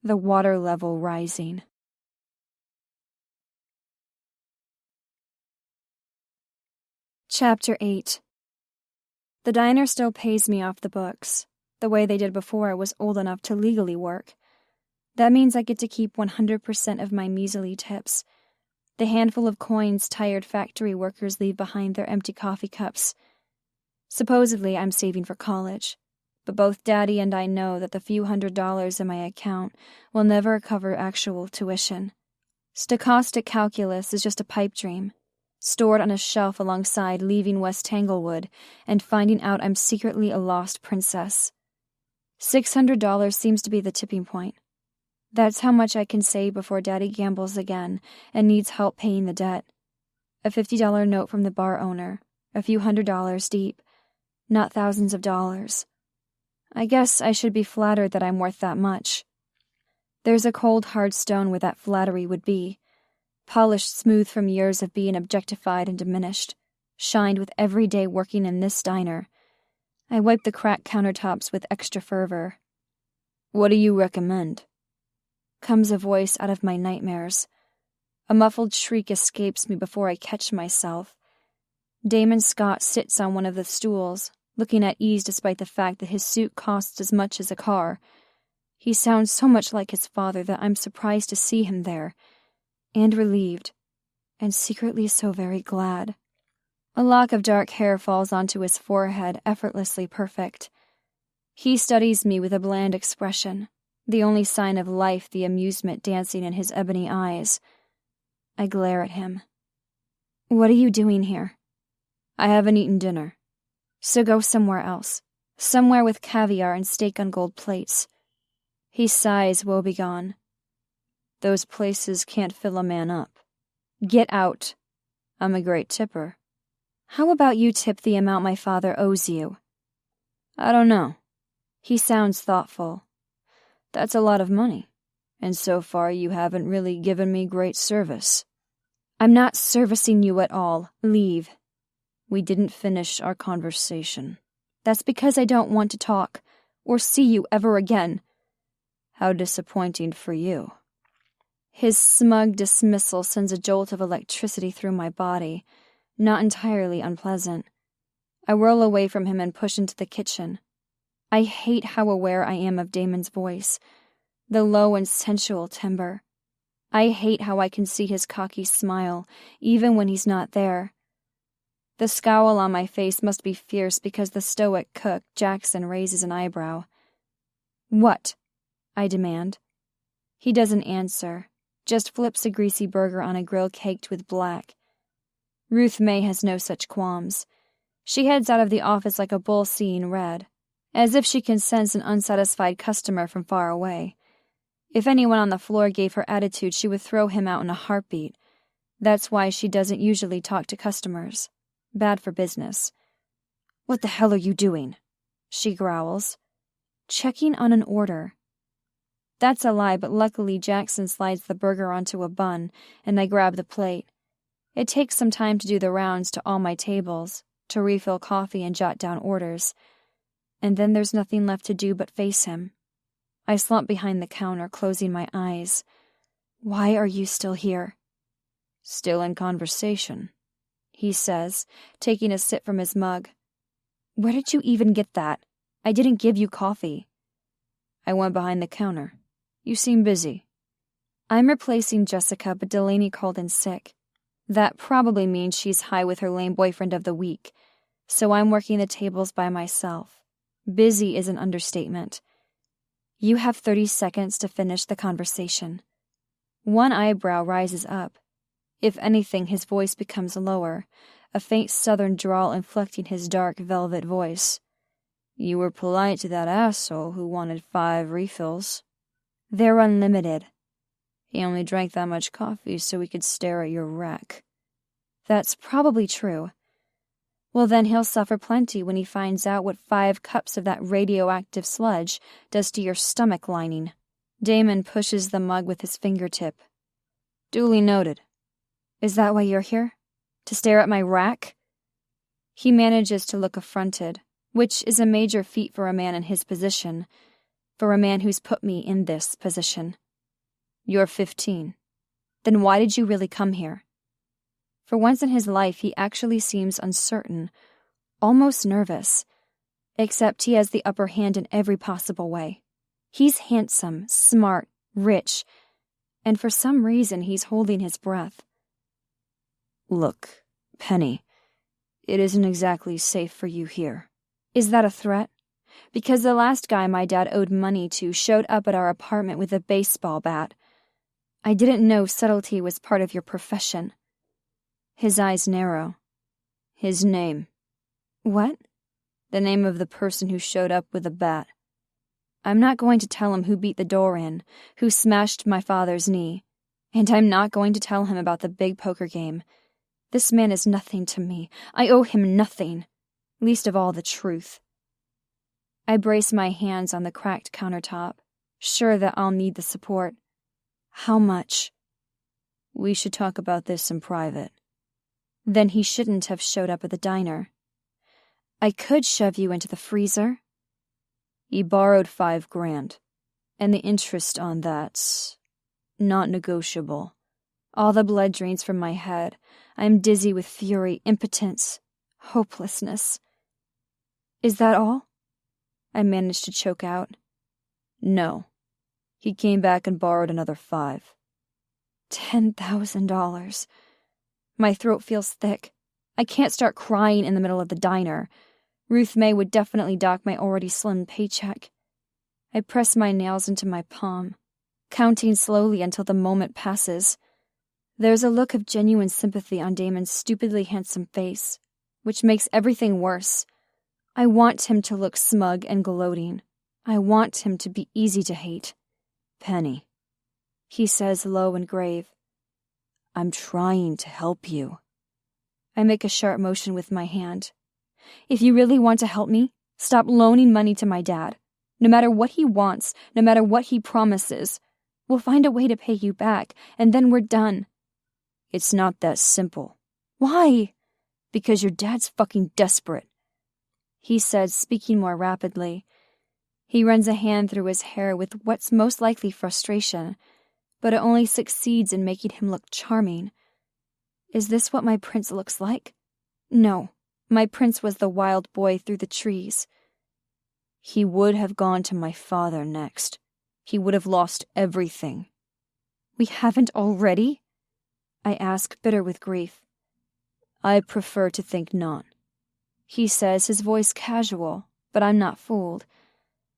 the water level rising. Chapter 8. The diner still pays me off the books, the way they did before I was old enough to legally work. That means I get to keep 100% of my measly tips, the handful of coins tired factory workers leave behind their empty coffee cups. Supposedly, I'm saving for college, but both Daddy and I know that the few $100s in my account will never cover actual tuition. Stochastic calculus is just a pipe dream, stored on a shelf alongside leaving West Tanglewood and finding out I'm secretly a lost princess. $600 seems to be the tipping point. That's how much I can save before Daddy gambles again and needs help paying the debt. A $50 note from the bar owner, a few $100s deep, not thousands of dollars. I guess I should be flattered that I'm worth that much. There's a cold, hard stone where that flattery would be, polished smooth from years of being objectified and diminished, shined with every day working in this diner. I wipe the cracked countertops with extra fervor. "What do you recommend?" Comes a voice out of my nightmares. A muffled shriek escapes me before I catch myself. Damon Scott sits on one of the stools, looking at ease despite the fact that his suit costs as much as a car. He sounds so much like his father that I'm surprised to see him there, and relieved, and secretly so very glad. A lock of dark hair falls onto his forehead, effortlessly perfect. He studies me with a bland expression, the only sign of life the amusement dancing in his ebony eyes. I glare at him. "What are you doing here?" "I haven't eaten dinner." "So go somewhere else. Somewhere with caviar and steak on gold plates." He sighs woebegone. "Those places can't fill a man up." "Get out." "I'm a great tipper." "How about you tip the amount my father owes you?" "I don't know." He sounds thoughtful. "That's a lot of money, and so far you haven't really given me great service." "I'm not servicing you at all. Leave." "We didn't finish our conversation." "That's because I don't want to talk, or see you ever again." "How disappointing for you." His smug dismissal sends a jolt of electricity through my body, not entirely unpleasant. I whirl away from him and push into the kitchen. I hate how aware I am of Damon's voice, the low and sensual timbre. I hate how I can see his cocky smile, even when he's not there. The scowl on my face must be fierce because the stoic cook, Jackson, raises an eyebrow. "What?" I demand. He doesn't answer, just flips a greasy burger on a grill caked with black. Ruth May has no such qualms. She heads out of the office like a bull seeing red, as if she can sense an unsatisfied customer from far away. If anyone on the floor gave her attitude, she would throw him out in a heartbeat. That's why she doesn't usually talk to customers. Bad for business. "What the hell are you doing?" she growls. "Checking on an order." That's a lie, but luckily Jackson slides the burger onto a bun, and I grab the plate. It takes some time to do the rounds to all my tables, to refill coffee and jot down orders. And then there's nothing left to do but face him. I slump behind the counter, closing my eyes. "Why are you still here?" "Still in conversation," he says, taking a sip from his mug. "Where did you even get that? I didn't give you coffee." "I went behind the counter. You seem busy." I'm replacing Jessica, but Delaney called in sick. That probably means she's high with her lame boyfriend of the week, so I'm working the tables by myself. Busy is an understatement. "You have 30 seconds to finish the conversation." One eyebrow rises up. If anything, his voice becomes lower, a faint southern drawl inflecting his dark velvet voice. "You were polite to that asshole who wanted 5 refills. They're unlimited." "He only drank that much coffee so he could stare at your rack." "That's probably true." "Well, then he'll suffer plenty when he finds out what 5 cups of that radioactive sludge does to your stomach lining." Damon pushes the mug with his fingertip. "Duly noted." Is that why you're here? To stare at my rack? He manages to look affronted, which is a major feat for a man in his position, for a man who's put me in this position. You're 15. Then why did you really come here? For once in his life, he actually seems uncertain, almost nervous, except he has the upper hand in every possible way. He's handsome, smart, rich, and for some reason he's holding his breath. Look, Penny, it isn't exactly safe for you here. Is that a threat? Because the last guy my dad owed money to showed up at our apartment with a baseball bat. I didn't know subtlety was part of your profession. His eyes narrow. His name. What? The name of the person who showed up with a bat. I'm not going to tell him who beat the door in, who smashed my father's knee, and I'm not going to tell him about the big poker game. This man is nothing to me. I owe him nothing, least of all the truth. I brace my hands on the cracked countertop, sure that I'll need the support. How much? We should talk about this in private. Then he shouldn't have showed up at the diner. I could shove you into the freezer. He borrowed $5,000, and the interest on that's not negotiable. All the blood drains from my head. I am dizzy with fury, impotence, hopelessness. Is that all? I managed to choke out. No. He came back and borrowed another $5,000. $10,000. My throat feels thick. I can't start crying in the middle of the diner. Ruth May would definitely dock my already slim paycheck. I press my nails into my palm, counting slowly until the moment passes. There's a look of genuine sympathy on Damon's stupidly handsome face, which makes everything worse. I want him to look smug and gloating. I want him to be easy to hate. Penny, he says low and grave. I'm trying to help you. I make a sharp motion with my hand. If you really want to help me, stop loaning money to my dad. No matter what he wants, no matter what he promises, we'll find a way to pay you back, and then we're done. It's not that simple. Why? Because your dad's fucking desperate, he said, speaking more rapidly. He runs a hand through his hair with what's most likely frustration, but it only succeeds in making him look charming. Is this what my prince looks like? No, my prince was the wild boy through the trees. He would have gone to my father next. He would have lost everything. We haven't already? I ask, bitter with grief. I prefer to think not, he says, his voice casual, but I'm not fooled.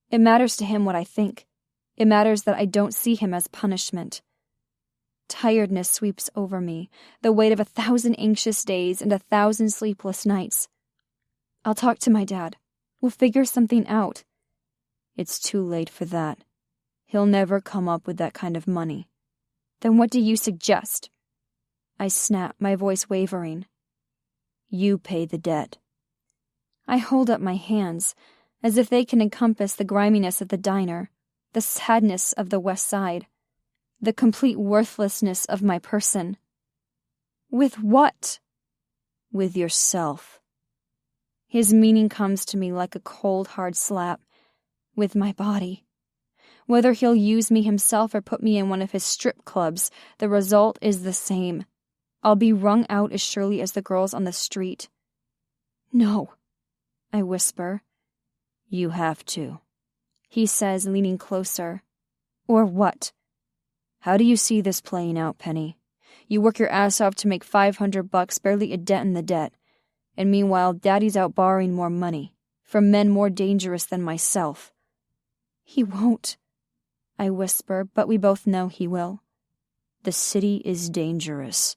It matters to him what I think. It matters that I don't see him as punishment. Tiredness sweeps over me, the weight of 1,000 anxious days and 1,000 sleepless nights. I'll talk to my dad. We'll figure something out. It's too late for that. He'll never come up with that kind of money. Then what do you suggest? I snap, my voice wavering. You pay the debt. I hold up my hands, as if they can encompass the griminess of the diner, the sadness of the West Side, the complete worthlessness of my person. With what? With yourself. His meaning comes to me like a cold, hard slap. With my body. Whether he'll use me himself or put me in one of his strip clubs, the result is the same. I'll be wrung out as surely as the girls on the street. No, I whisper. You have to, he says, leaning closer. Or what? How do you see this playing out, Penny? You work your ass off to make $500, barely a dent in the debt. And meanwhile, Daddy's out borrowing more money, from men more dangerous than myself. He won't, I whisper, but we both know he will. The city is dangerous.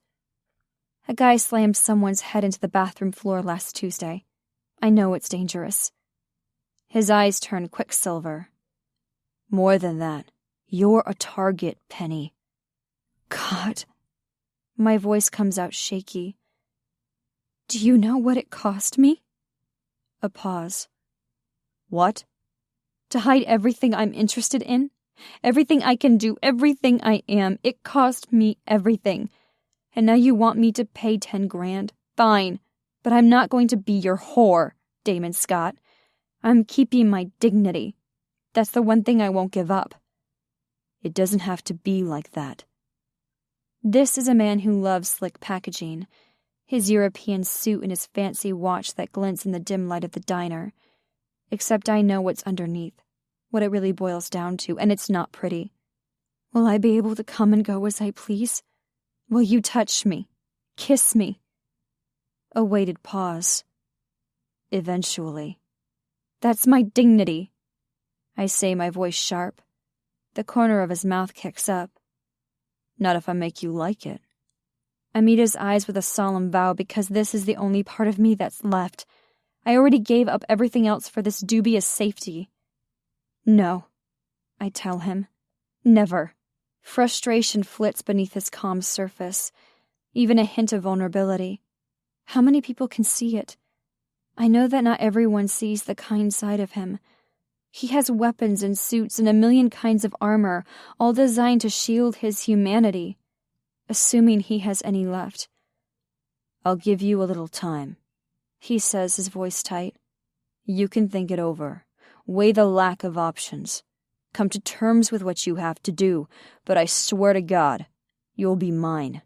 A guy slammed someone's head into the bathroom floor last Tuesday. I know it's dangerous. His eyes turn quicksilver. More than that, you're a target, Penny. God. My voice comes out shaky. Do you know what it cost me? A pause. What? To hide everything I'm interested in, everything I can do, everything I am. It cost me everything. And now you want me to pay 10 grand? Fine, but I'm not going to be your whore, Damon Scott. I'm keeping my dignity. That's the one thing I won't give up. It doesn't have to be like that. This is a man who loves slick packaging, his European suit and his fancy watch that glints in the dim light of the diner. Except I know what's underneath, what it really boils down to, and it's not pretty. Will I be able to come and go as I please? Will you touch me? Kiss me? A weighted pause. Eventually. That's my dignity. I say, my voice sharp. The corner of his mouth kicks up. Not if I make you like it. I meet his eyes with a solemn vow because this is the only part of me that's left. I already gave up everything else for this dubious safety. No, I tell him. Never. Frustration flits beneath his calm surface, even a hint of vulnerability. How many people can see it? I know that not everyone sees the kind side of him. He has weapons and suits and a million kinds of armor, all designed to shield his humanity, assuming he has any left. I'll give you a little time, he says, his voice tight. You can think it over, weigh the lack of options, come to terms with what you have to do, but I swear to God, you'll be mine.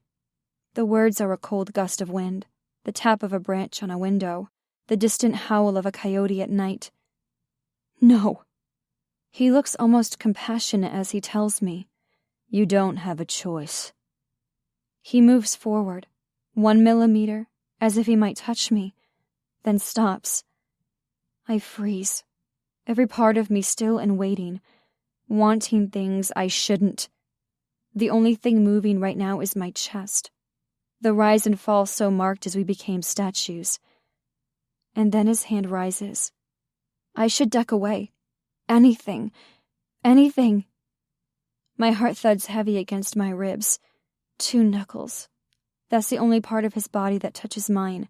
The words are a cold gust of wind, the tap of a branch on a window, the distant howl of a coyote at night. No. He looks almost compassionate as he tells me. You don't have a choice. He moves forward, 1 millimeter, as if he might touch me, then stops. I freeze, every part of me still and waiting, wanting things I shouldn't. The only thing moving right now is my chest, the rise and fall so marked as we became statues. And then his hand rises. I should duck away. Anything. Anything. My heart thuds heavy against my ribs. 2 knuckles. That's the only part of his body that touches mine,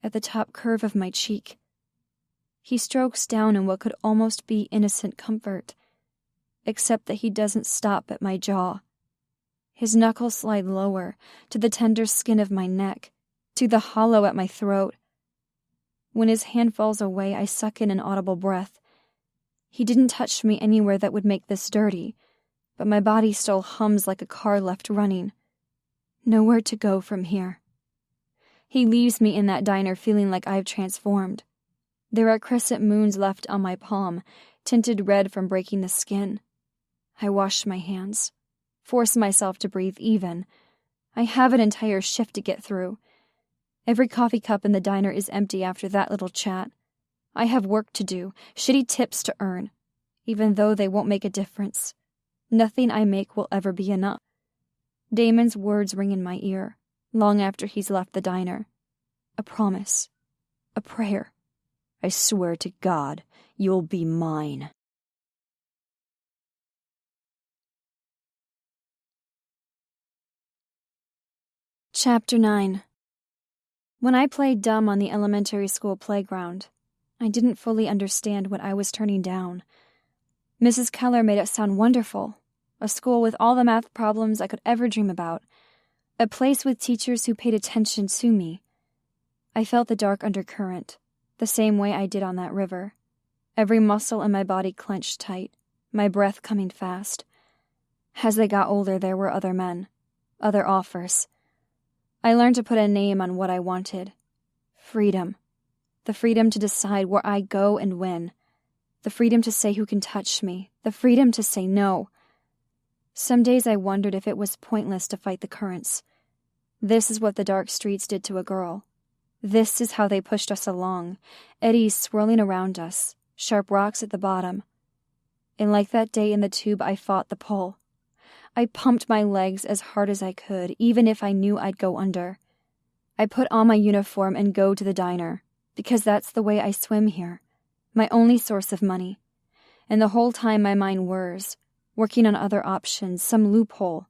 at the top curve of my cheek. He strokes down in what could almost be innocent comfort, except that he doesn't stop at my jaw. His knuckles slide lower, to the tender skin of my neck, to the hollow at my throat. When his hand falls away, I suck in an audible breath. He didn't touch me anywhere that would make this dirty, but my body still hums like a car left running. Nowhere to go from here. He leaves me in that diner feeling like I've transformed. There are crescent moons left on my palm, tinted red from breaking the skin. I wash my hands, force myself to breathe even. I have an entire shift to get through. Every coffee cup in the diner is empty after that little chat. I have work to do, shitty tips to earn, even though they won't make a difference. Nothing I make will ever be enough. Damon's words ring in my ear, long after he's left the diner. A promise. A prayer. I swear to God, you'll be mine. Chapter 9. When I played dumb on the elementary school playground, I didn't fully understand what I was turning down. Mrs. Keller made it sound wonderful. A school with all the math problems I could ever dream about. A place with teachers who paid attention to me. I felt the dark undercurrent, the same way I did on that river. Every muscle in my body clenched tight, my breath coming fast. As they got older, there were other men, other offers. I learned to put a name on what I wanted. Freedom. The freedom to decide where I go and when. The freedom to say who can touch me. The freedom to say no. Some days I wondered if it was pointless to fight the currents. This is what the dark streets did to a girl. This is how they pushed us along, eddies swirling around us, sharp rocks at the bottom. And like that day in the tube, I fought the pull. I pumped my legs as hard as I could, even if I knew I'd go under. I put on my uniform and go to the diner, because that's the way I swim here, my only source of money. And the whole time my mind whirs, working on other options, some loophole,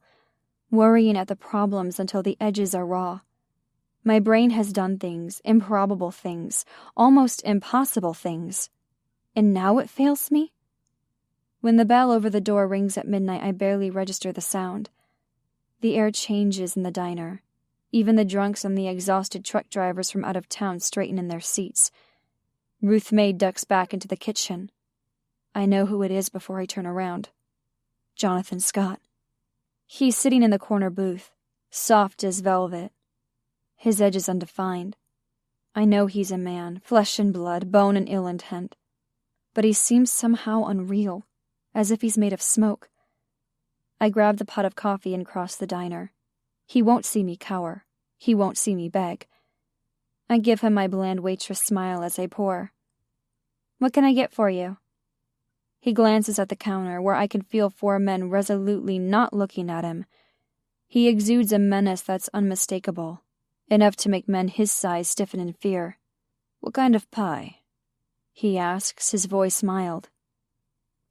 worrying at the problems until the edges are raw. My brain has done things, improbable things, almost impossible things. And now it fails me? When the bell over the door rings at midnight, I barely register the sound. The air changes in the diner. Even the drunks and the exhausted truck drivers from out of town straighten in their seats. Ruth May ducks back into the kitchen. I know who it is before I turn around. Jonathan Scott. He's sitting in the corner booth, soft as velvet. His edge is undefined. I know he's a man, flesh and blood, bone and ill intent. But he seems somehow unreal, as if he's made of smoke. I grab the pot of coffee and cross the diner. He won't see me cower. He won't see me beg. I give him my bland waitress smile as I pour. What can I get for you? He glances at the counter, where I can feel 4 men resolutely not looking at him. He exudes a menace that's unmistakable, enough to make men his size stiffen in fear. What kind of pie? He asks, his voice mild.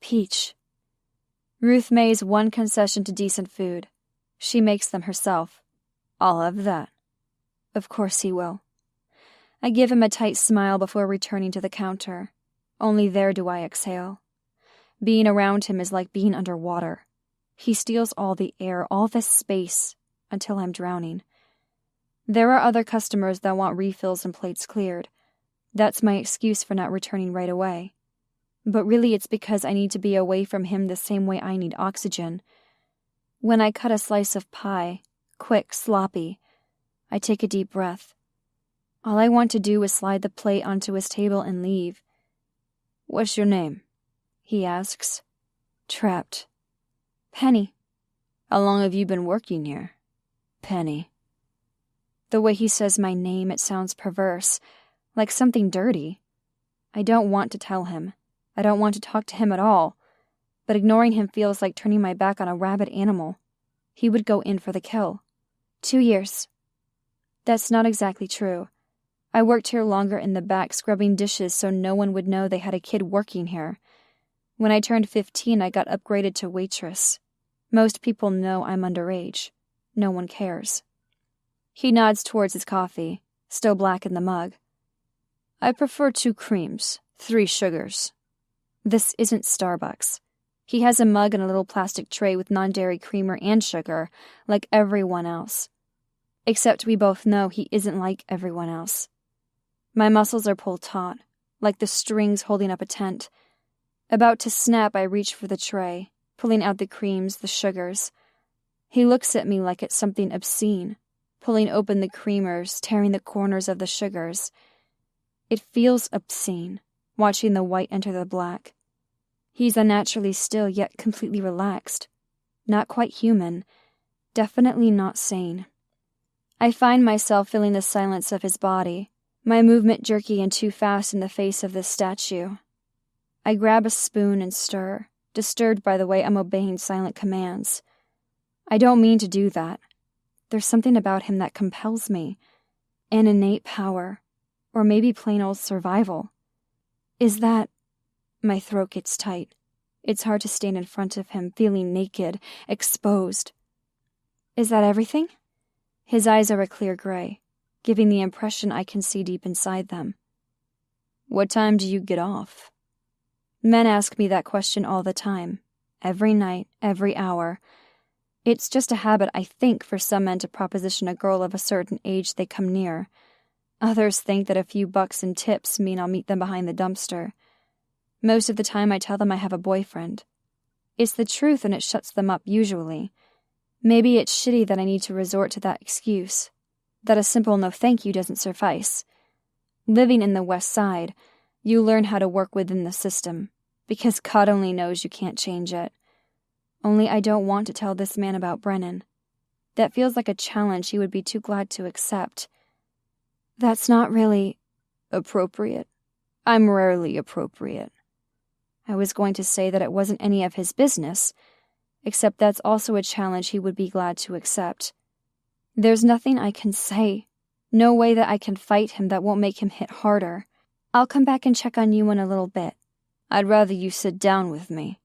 Peach. Ruth May's one concession to decent food. She makes them herself. I'll have that. Of course he will. I give him a tight smile before returning to the counter. Only there do I exhale. Being around him is like being underwater. He steals all the air, all the space, until I'm drowning. There are other customers that want refills and plates cleared. That's my excuse for not returning right away. But really it's because I need to be away from him the same way I need oxygen. When I cut a slice of pie, quick, sloppy, I take a deep breath. All I want to do is slide the plate onto his table and leave. What's your name? He asks. Trapped. Penny. How long have you been working here? Penny. The way he says my name, it sounds perverse, like something dirty. I don't want to tell him. I don't want to talk to him at all. But ignoring him feels like turning my back on a rabid animal. He would go in for the kill. 2 years. That's not exactly true. I worked here longer in the back scrubbing dishes so no one would know they had a kid working here. When I turned 15, I got upgraded to waitress. Most people know I'm underage. No one cares. He nods towards his coffee, still black in the mug. I prefer 2 creams, 3 sugars. This isn't Starbucks. He has a mug and a little plastic tray with non-dairy creamer and sugar, like everyone else. Except we both know he isn't like everyone else. My muscles are pulled taut, like the strings holding up a tent. About to snap, I reach for the tray, pulling out the creams, the sugars. He looks at me like it's something obscene, pulling open the creamers, tearing the corners of the sugars. It feels obscene, watching the white enter the black. He's unnaturally still, yet completely relaxed. Not quite human. Definitely not sane. I find myself feeling the silence of his body, my movement jerky and too fast in the face of this statue. I grab a spoon and stir, disturbed by the way I'm obeying silent commands. I don't mean to do that. There's something about him that compels me. An innate power. Or maybe plain old survival. Is that... My throat gets tight. It's hard to stand in front of him, feeling naked, exposed. Is that everything? His eyes are a clear gray, giving the impression I can see deep inside them. What time do you get off? Men ask me that question all the time. Every night, every hour. It's just a habit, I think, for some men to proposition a girl of a certain age they come near. Others think that a few bucks in tips mean I'll meet them behind the dumpster. Most of the time I tell them I have a boyfriend. It's the truth and it shuts them up usually. Maybe it's shitty that I need to resort to that excuse. That a simple no thank you doesn't suffice. Living in the West Side, you learn how to work within the system, because God only knows you can't change it. Only I don't want to tell this man about Brennan. That feels like a challenge he would be too glad to accept. That's not really... appropriate. I'm rarely appropriate. I was going to say that it wasn't any of his business, except that's also a challenge he would be glad to accept. There's nothing I can say. No way that I can fight him that won't make him hit harder. I'll come back and check on you in a little bit. I'd rather you sit down with me.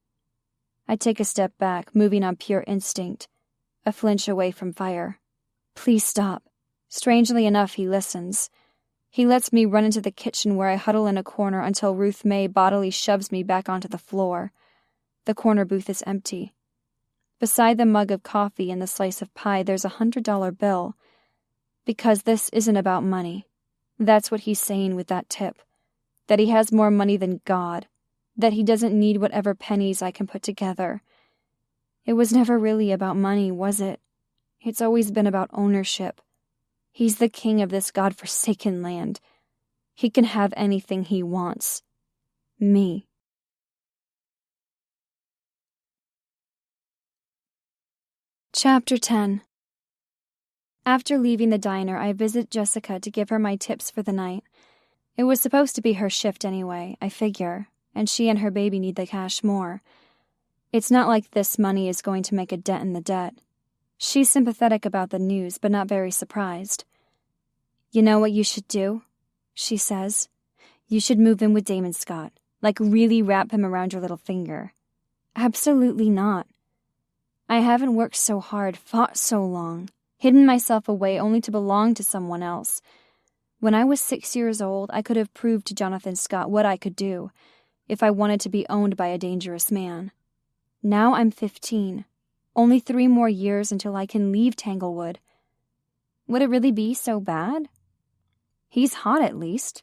I take a step back, moving on pure instinct, a flinch away from fire. Please stop. Strangely enough, he listens. He lets me run into the kitchen where I huddle in a corner until Ruth May bodily shoves me back onto the floor. The corner booth is empty. Beside the mug of coffee and the slice of pie, there's $100 bill. Because this isn't about money. That's what he's saying with that tip. That he has more money than God. That he doesn't need whatever pennies I can put together. It was never really about money, was it? It's always been about ownership. He's the king of this God-forsaken land. He can have anything he wants. Me. Chapter 10. After leaving the diner, I visit Jessica to give her my tips for the night. It was supposed to be her shift anyway, I figure, and she and her baby need the cash more. It's not like this money is going to make a dent in the debt. She's sympathetic about the news, but not very surprised. "You know what you should do?" she says. "You should move in with Damon Scott. Like really wrap him around your little finger." "Absolutely not. I haven't worked so hard, fought so long, hidden myself away only to belong to someone else. When I was 6 years old, I could have proved to Jonathan Scott what I could do if I wanted to be owned by a dangerous man. Now I'm 15. Only 3 more years until I can leave Tanglewood. Would it really be so bad? He's hot, at least.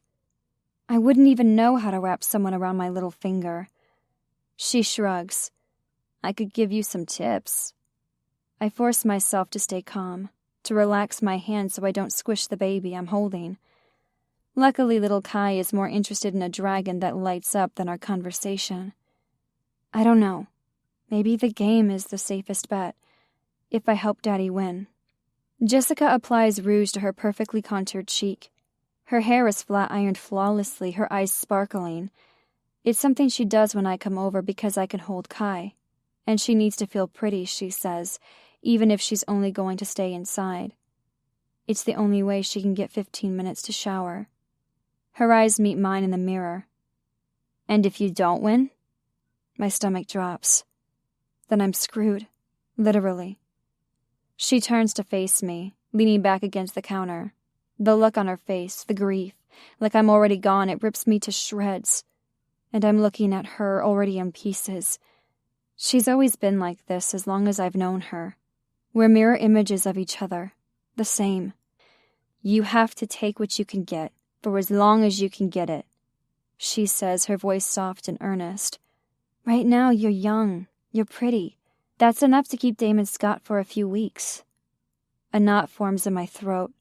I wouldn't even know how to wrap someone around my little finger." She shrugs. "I could give you some tips." I force myself to stay calm, to relax my hand so I don't squish the baby I'm holding. Luckily, little Kai is more interested in a dragon that lights up than our conversation. I don't know. Maybe the game is the safest bet, if I help Daddy win. Jessica applies rouge to her perfectly contoured cheek. Her hair is flat-ironed flawlessly, her eyes sparkling. It's something she does when I come over because I can hold Kai. And she needs to feel pretty, she says, even if she's only going to stay inside. It's the only way she can get 15 minutes to shower. Her eyes meet mine in the mirror. "And if you don't win?" My stomach drops. Then I'm screwed. Literally. She turns to face me, leaning back against the counter. The look on her face, the grief, like I'm already gone, it rips me to shreds. And I'm looking at her, already in pieces. She's always been like this as long as I've known her. We're mirror images of each other. The same. "You have to take what you can get, for as long as you can get it," she says, her voice soft and earnest. "Right now, you're young. You're pretty. That's enough to keep Damon Scott for a few weeks." A knot forms in my throat.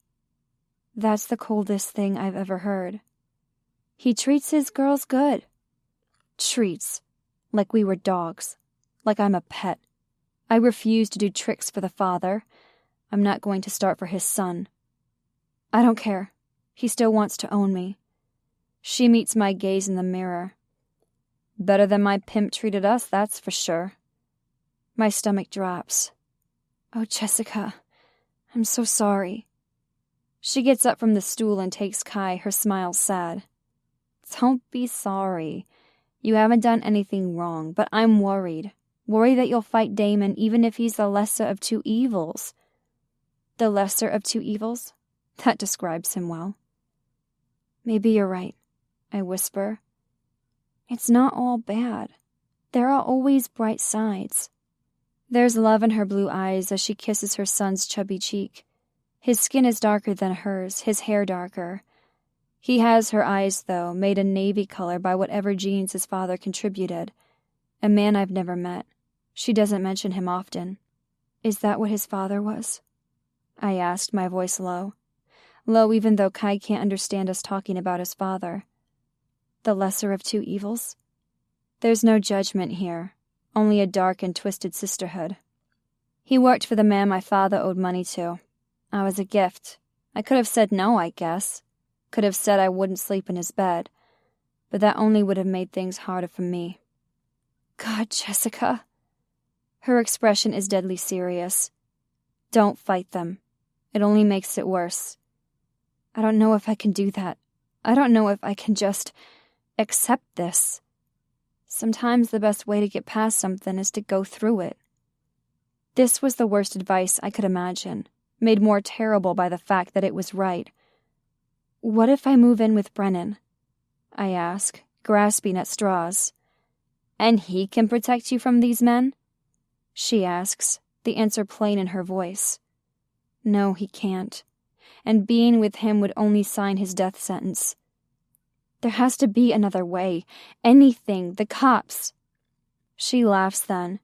That's the coldest thing I've ever heard. He treats his girls good. Treats. Like we were dogs. Like I'm a pet. I refuse to do tricks for the father. I'm not going to start for his son. I don't care. He still wants to own me. She meets my gaze in the mirror. Better than my pimp treated us, that's for sure. My stomach drops. Oh, Jessica, I'm so sorry. She gets up from the stool and takes Kai, her smile sad. Don't be sorry. You haven't done anything wrong, but I'm worried. Worried that you'll fight Damon even if he's the lesser of two evils. The lesser of two evils? That describes him well. Maybe you're right, I whisper. It's not all bad. There are always bright sides. There's love in her blue eyes as she kisses her son's chubby cheek. His skin is darker than hers, his hair darker. He has her eyes, though, made a navy color by whatever genes his father contributed. A man I've never met. She doesn't mention him often. Is that what his father was? I asked, my voice low. Low even though Kai can't understand us talking about his father. The lesser of two evils? There's no judgment here, only a dark and twisted sisterhood. He worked for the man my father owed money to. I was a gift. I could have said no, I guess. Could have said I wouldn't sleep in his bed. But that only would have made things harder for me. God, Jessica. Her expression is deadly serious. Don't fight them. It only makes it worse. I don't know if I can do that. I don't know if I can just accept this. Sometimes the best way to get past something is to go through it. This was the worst advice I could imagine, made more terrible by the fact that it was right. What if I move in with Brennan? I ask, grasping at straws. And he can protect you from these men? She asks, the answer plain in her voice. No, he can't. and being with him would only sign his death sentence. There has to be another way. Anything. The cops. She laughs then.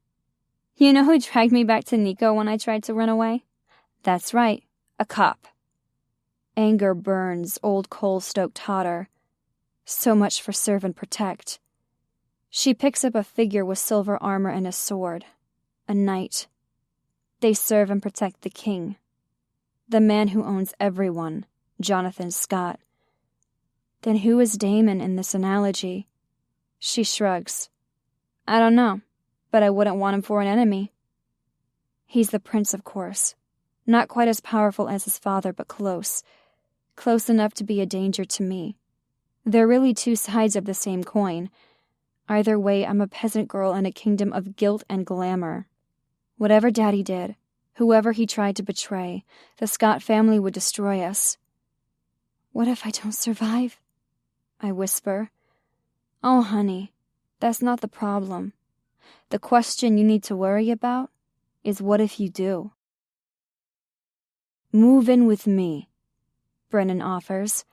You know who dragged me back to ngaio when I tried to run away? That's right. A cop. Anger burns old coal-stoked hotter. So much for serve and protect. She picks up a figure with silver armor and a sword. A knight. They serve and protect the king. The man who owns everyone, Jonathan Scott. Then who is Damon in this analogy? She shrugs. I don't know, but I wouldn't want him for an enemy. He's the prince, of course. Not quite as powerful as his father, but close. Close enough to be a danger to me. They're really two sides of the same coin. Either way, I'm a peasant girl in a kingdom of guilt and glamour. Whatever Daddy did, whoever he tried to betray, the Scott family would destroy us. What if I don't survive? I whisper. Oh, honey, that's not the problem. The question you need to worry about is what if you do? Move in with me, Brennan offers.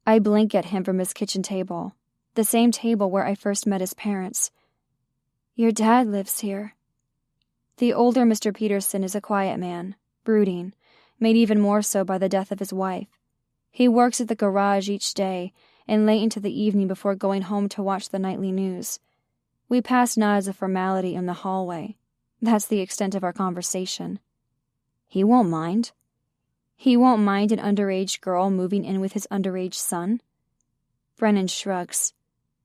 I blink at him from his kitchen table, the same table where I first met his parents. Your dad lives here. The older Mr. Peterson is a quiet man, brooding, made even more so by the death of his wife. He works at the garage each day and late into the evening before going home to watch the nightly news. We pass nods of formality in the hallway. That's the extent of our conversation. He won't mind. He won't mind an underage girl moving in with his underage son? Brennan shrugs.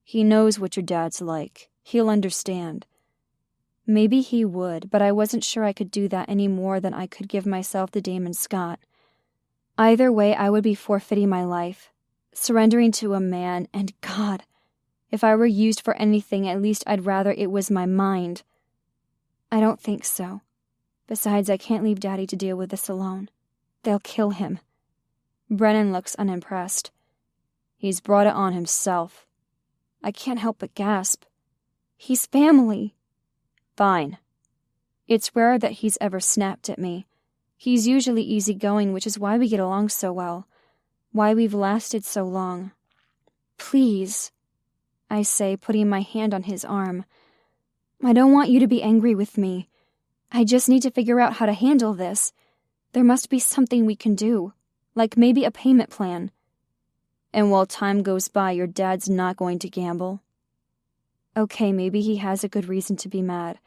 He knows what your dad's like. He'll understand. Maybe he would, but I wasn't sure I could do that any more than I could give myself to Damon Scott. Either way, I would be forfeiting my life, surrendering to a man, and God, if I were used for anything, at least I'd rather it was my mind. I don't think so. Besides, I can't leave Daddy to deal with this alone. They'll kill him. Brennan looks unimpressed. He's brought it on himself. I can't help but gasp. He's family. Fine. It's rare that he's ever snapped at me. He's usually easygoing, which is why we get along so well. Why we've lasted so long. Please, I say, putting my hand on his arm. I don't want you to be angry with me. I just need to figure out how to handle this. There must be something we can do, like maybe a payment plan. And while time goes by, your dad's not going to gamble. Okay, maybe he has a good reason to be mad.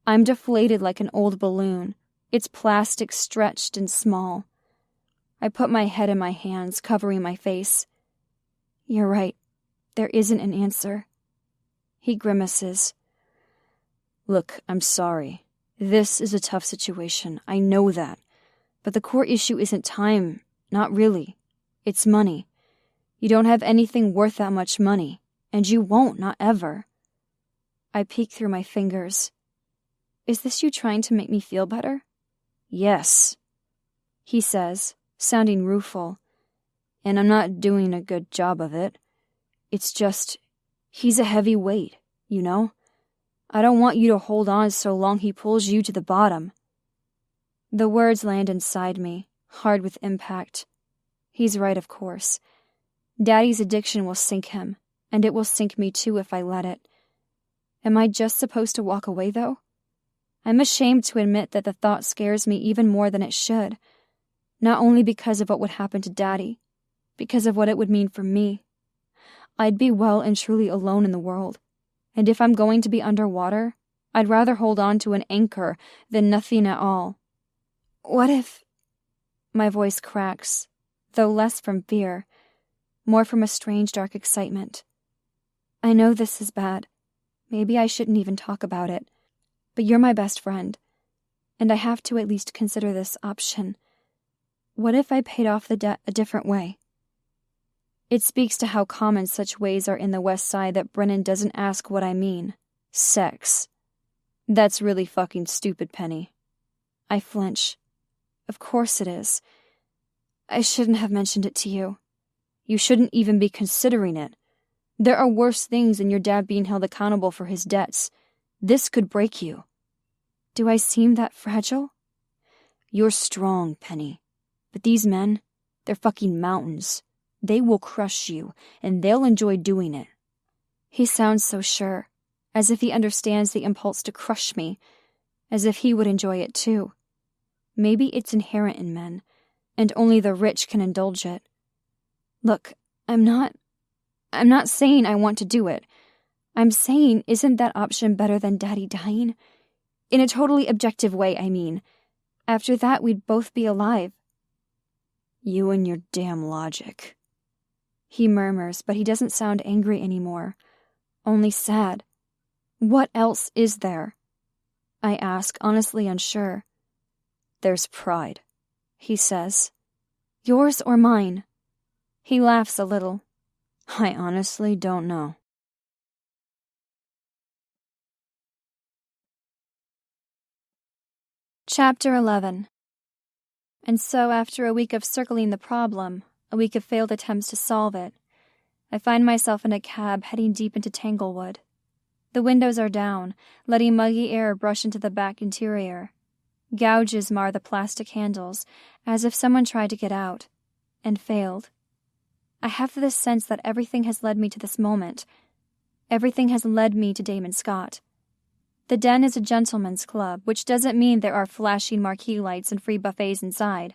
I'm deflated like an old balloon. It's plastic, stretched and small. I put my head in my hands, covering my face. You're right. There isn't an answer. He grimaces. Look, I'm sorry. This is a tough situation. I know that. But the core issue isn't time. Not really. It's money. You don't have anything worth that much money. And you won't, not ever. I peek through my fingers. Is this you trying to make me feel better? Yes, he says, sounding rueful. And I'm not doing a good job of it. It's just, he's a heavy weight, you know? I don't want you to hold on so long he pulls you to the bottom. The words land inside me, hard with impact. He's right, of course. Daddy's addiction will sink him, and it will sink me too if I let it. Am I just supposed to walk away, though? I'm ashamed to admit that the thought scares me even more than it should. Not only because of what would happen to Daddy, because of what it would mean for me. I'd be well and truly alone in the world. And if I'm going to be underwater, I'd rather hold on to an anchor than nothing at all. What if... My voice cracks, though less from fear, more from a strange dark excitement. I know this is bad. Maybe I shouldn't even talk about it. But you're my best friend, and I have to at least consider this option. What if I paid off the debt a different way? It speaks to how common such ways are in the West Side that Brennan doesn't ask what I mean. Sex. That's really fucking stupid, Penny. I flinch. Of course it is. I shouldn't have mentioned it to you. You shouldn't even be considering it. There are worse things than your dad being held accountable for his debts. This could break you. Do I seem that fragile? You're strong, Penny. But these men, they're fucking mountains. They will crush you, and they'll enjoy doing it. He sounds so sure, as if he understands the impulse to crush me, as if he would enjoy it too. Maybe it's inherent in men, and only the rich can indulge it. Look, I'm not saying I want to do it. I'm saying, isn't that option better than Daddy dying? In a totally objective way, I mean. After that, we'd both be alive. You and your damn logic. He murmurs, but he doesn't sound angry anymore. Only sad. What else is there? I ask, honestly unsure. There's pride, he says. Yours or mine? He laughs a little. I honestly don't know. Chapter 11. And so, after a week of circling the problem, a week of failed attempts to solve it, I find myself in a cab heading deep into Tanglewood. The windows are down, letting muggy air brush into the back interior. Gouges mar the plastic handles, as if someone tried to get out, and failed. I have this sense that everything has led me to this moment. Everything has led me to Damon Scott. The Den is a gentleman's club, which doesn't mean there are flashing marquee lights and free buffets inside.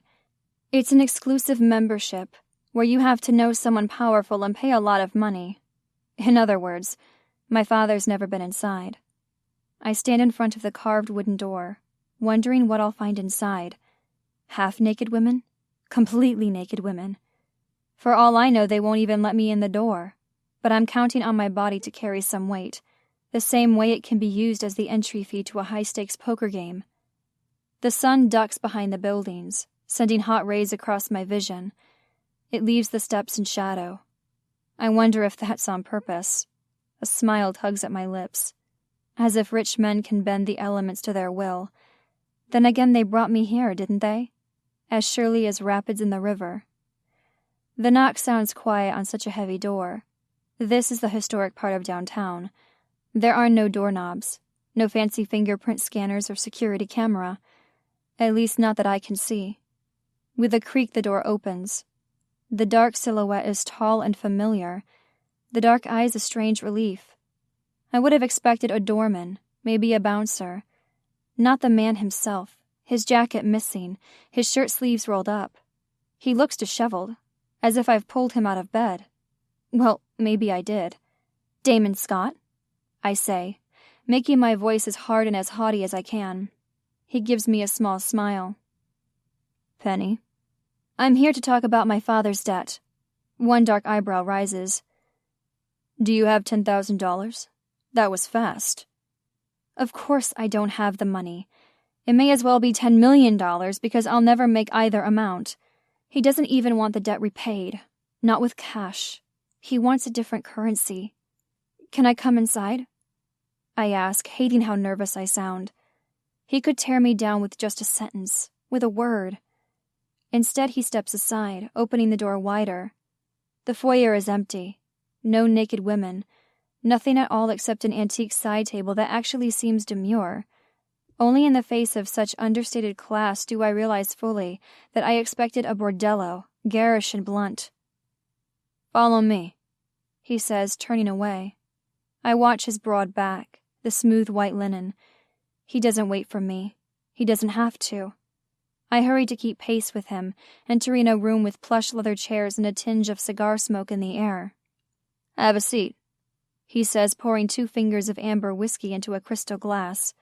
It's an exclusive membership, where you have to know someone powerful and pay a lot of money. In other words, my father's never been inside. I stand in front of the carved wooden door, wondering what I'll find inside. Half-naked women? Completely naked women. For all I know, they won't even let me in the door. But I'm counting on my body to carry some weight, the same way it can be used as the entry fee to a high-stakes poker game. The sun ducks behind the buildings, sending hot rays across my vision. It leaves the steps in shadow. I wonder if that's on purpose. A smile tugs at my lips, as if rich men can bend the elements to their will. Then again, they brought me here, didn't they? As surely as rapids in the river. The knock sounds quiet on such a heavy door. This is the historic part of downtown. There are no doorknobs, no fancy fingerprint scanners or security camera. At least not that I can see. With a creak, the door opens. The dark silhouette is tall and familiar. The dark eyes a strange relief. I would have expected a doorman, maybe a bouncer. Not the man himself, his jacket missing, his shirt sleeves rolled up. He looks disheveled, as if I've pulled him out of bed. Well, maybe I did. Damon Scott? I say, making my voice as hard and as haughty as I can. He gives me a small smile. Penny? I'm here to talk about my father's debt. One dark eyebrow rises. Do you have $10,000? That was fast. Of course I don't have the money. It may as well be $10 million because I'll never make either amount. He doesn't even want the debt repaid. Not with cash. He wants a different currency. Can I come inside? I ask, hating how nervous I sound. He could tear me down with just a sentence, with a word. Instead, he steps aside, opening the door wider. The foyer is empty. No naked women. Nothing at all except an antique side table that actually seems demure. Only in the face of such understated class do I realize fully that I expected a bordello, garish and blunt. Follow me, he says, turning away. I watch his broad back, the smooth white linen. He doesn't wait for me. He doesn't have to. I hurry to keep pace with him, entering a room with plush leather chairs and a tinge of cigar smoke in the air. Have a seat, he says, pouring 2 fingers of amber whiskey into a crystal glass.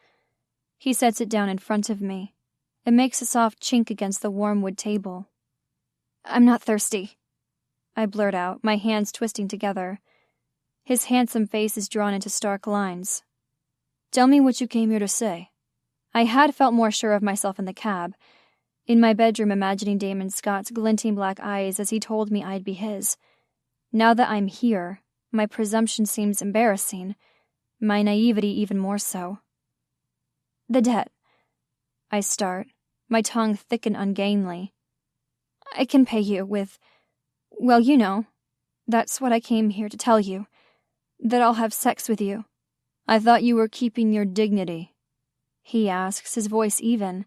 He sets it down in front of me. It makes a soft chink against the warm wood table. I'm not thirsty, I blurt out, my hands twisting together. His handsome face is drawn into stark lines. Tell me what you came here to say. I had felt more sure of myself in the cab, in my bedroom imagining Damon Scott's glinting black eyes as he told me I'd be his. Now that I'm here, my presumption seems embarrassing, my naivety even more so. The debt. I start, my tongue thick and ungainly. I can pay you with, well, you know, that's what I came here to tell you, that I'll have sex with you. I thought you were keeping your dignity, he asks, his voice even.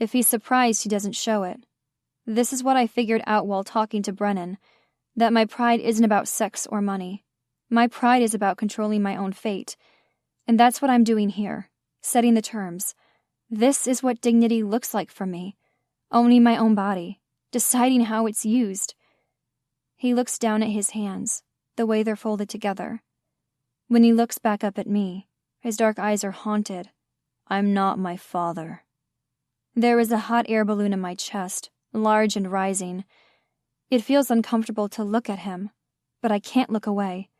If he's surprised, he doesn't show it. This is what I figured out while talking to Brennan, that my pride isn't about sex or money. My pride is about controlling my own fate. And that's what I'm doing here, setting the terms. This is what dignity looks like for me, owning my own body, deciding how it's used. He looks down at his hands, the way they're folded together. When he looks back up at me, his dark eyes are haunted. I'm not my father. There is a hot air balloon in my chest, large and rising. It feels uncomfortable to look at him, but I can't look away.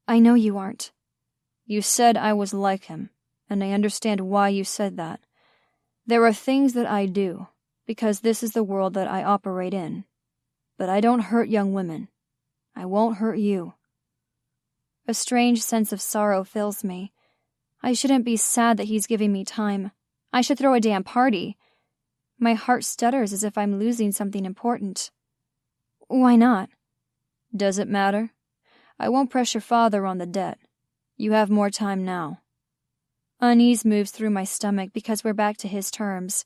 I know you aren't. You said I was like him, and I understand why you said that. There are things that I do, because this is the world that I operate in. But I don't hurt young women. I won't hurt you. A strange sense of sorrow fills me. I shouldn't be sad that he's giving me time. I should throw a damn party. My heart stutters as if I'm losing something important. Why not? Does it matter? I won't press your father on the debt. You have more time now. Unease moves through my stomach because we're back to his terms.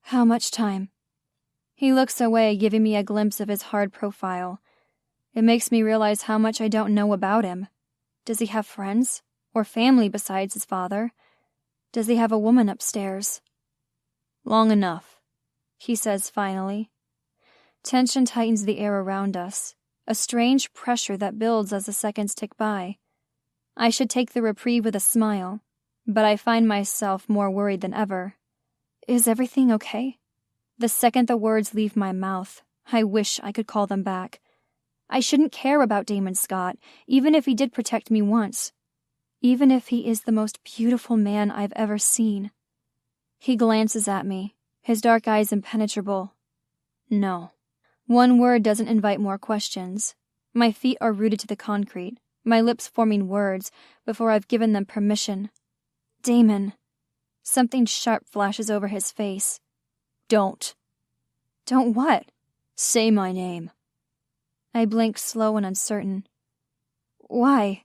How much time? He looks away, giving me a glimpse of his hard profile. It makes me realize how much I don't know about him. Does he have friends? Or family besides his father? Does he have a woman upstairs? Long enough, he says finally. Tension tightens the air around us, a strange pressure that builds as the seconds tick by. I should take the reprieve with a smile, but I find myself more worried than ever. Is everything okay? The second the words leave my mouth, I wish I could call them back. I shouldn't care about Damon Scott, even if he did protect me once. Even if he is the most beautiful man I've ever seen. He glances at me, his dark eyes impenetrable. No. One word doesn't invite more questions. My feet are rooted to the concrete, my lips forming words before I've given them permission. Damon. Something sharp flashes over his face. Don't. Don't what? Say my name. I blink slow and uncertain. Why?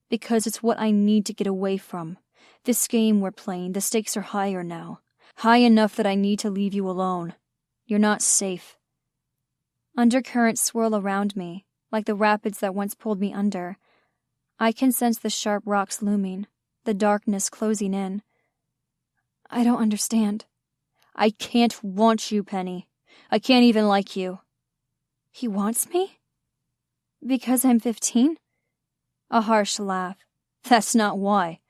Because it's what I need to get away from. This game we're playing, the stakes are higher now. High enough that I need to leave you alone. You're not safe. Undercurrents swirl around me, like the rapids that once pulled me under. I can sense the sharp rocks looming, the darkness closing in. I don't understand. I can't want you, Penny. I can't even like you. He wants me? Because I'm 15? A harsh laugh. That's not why.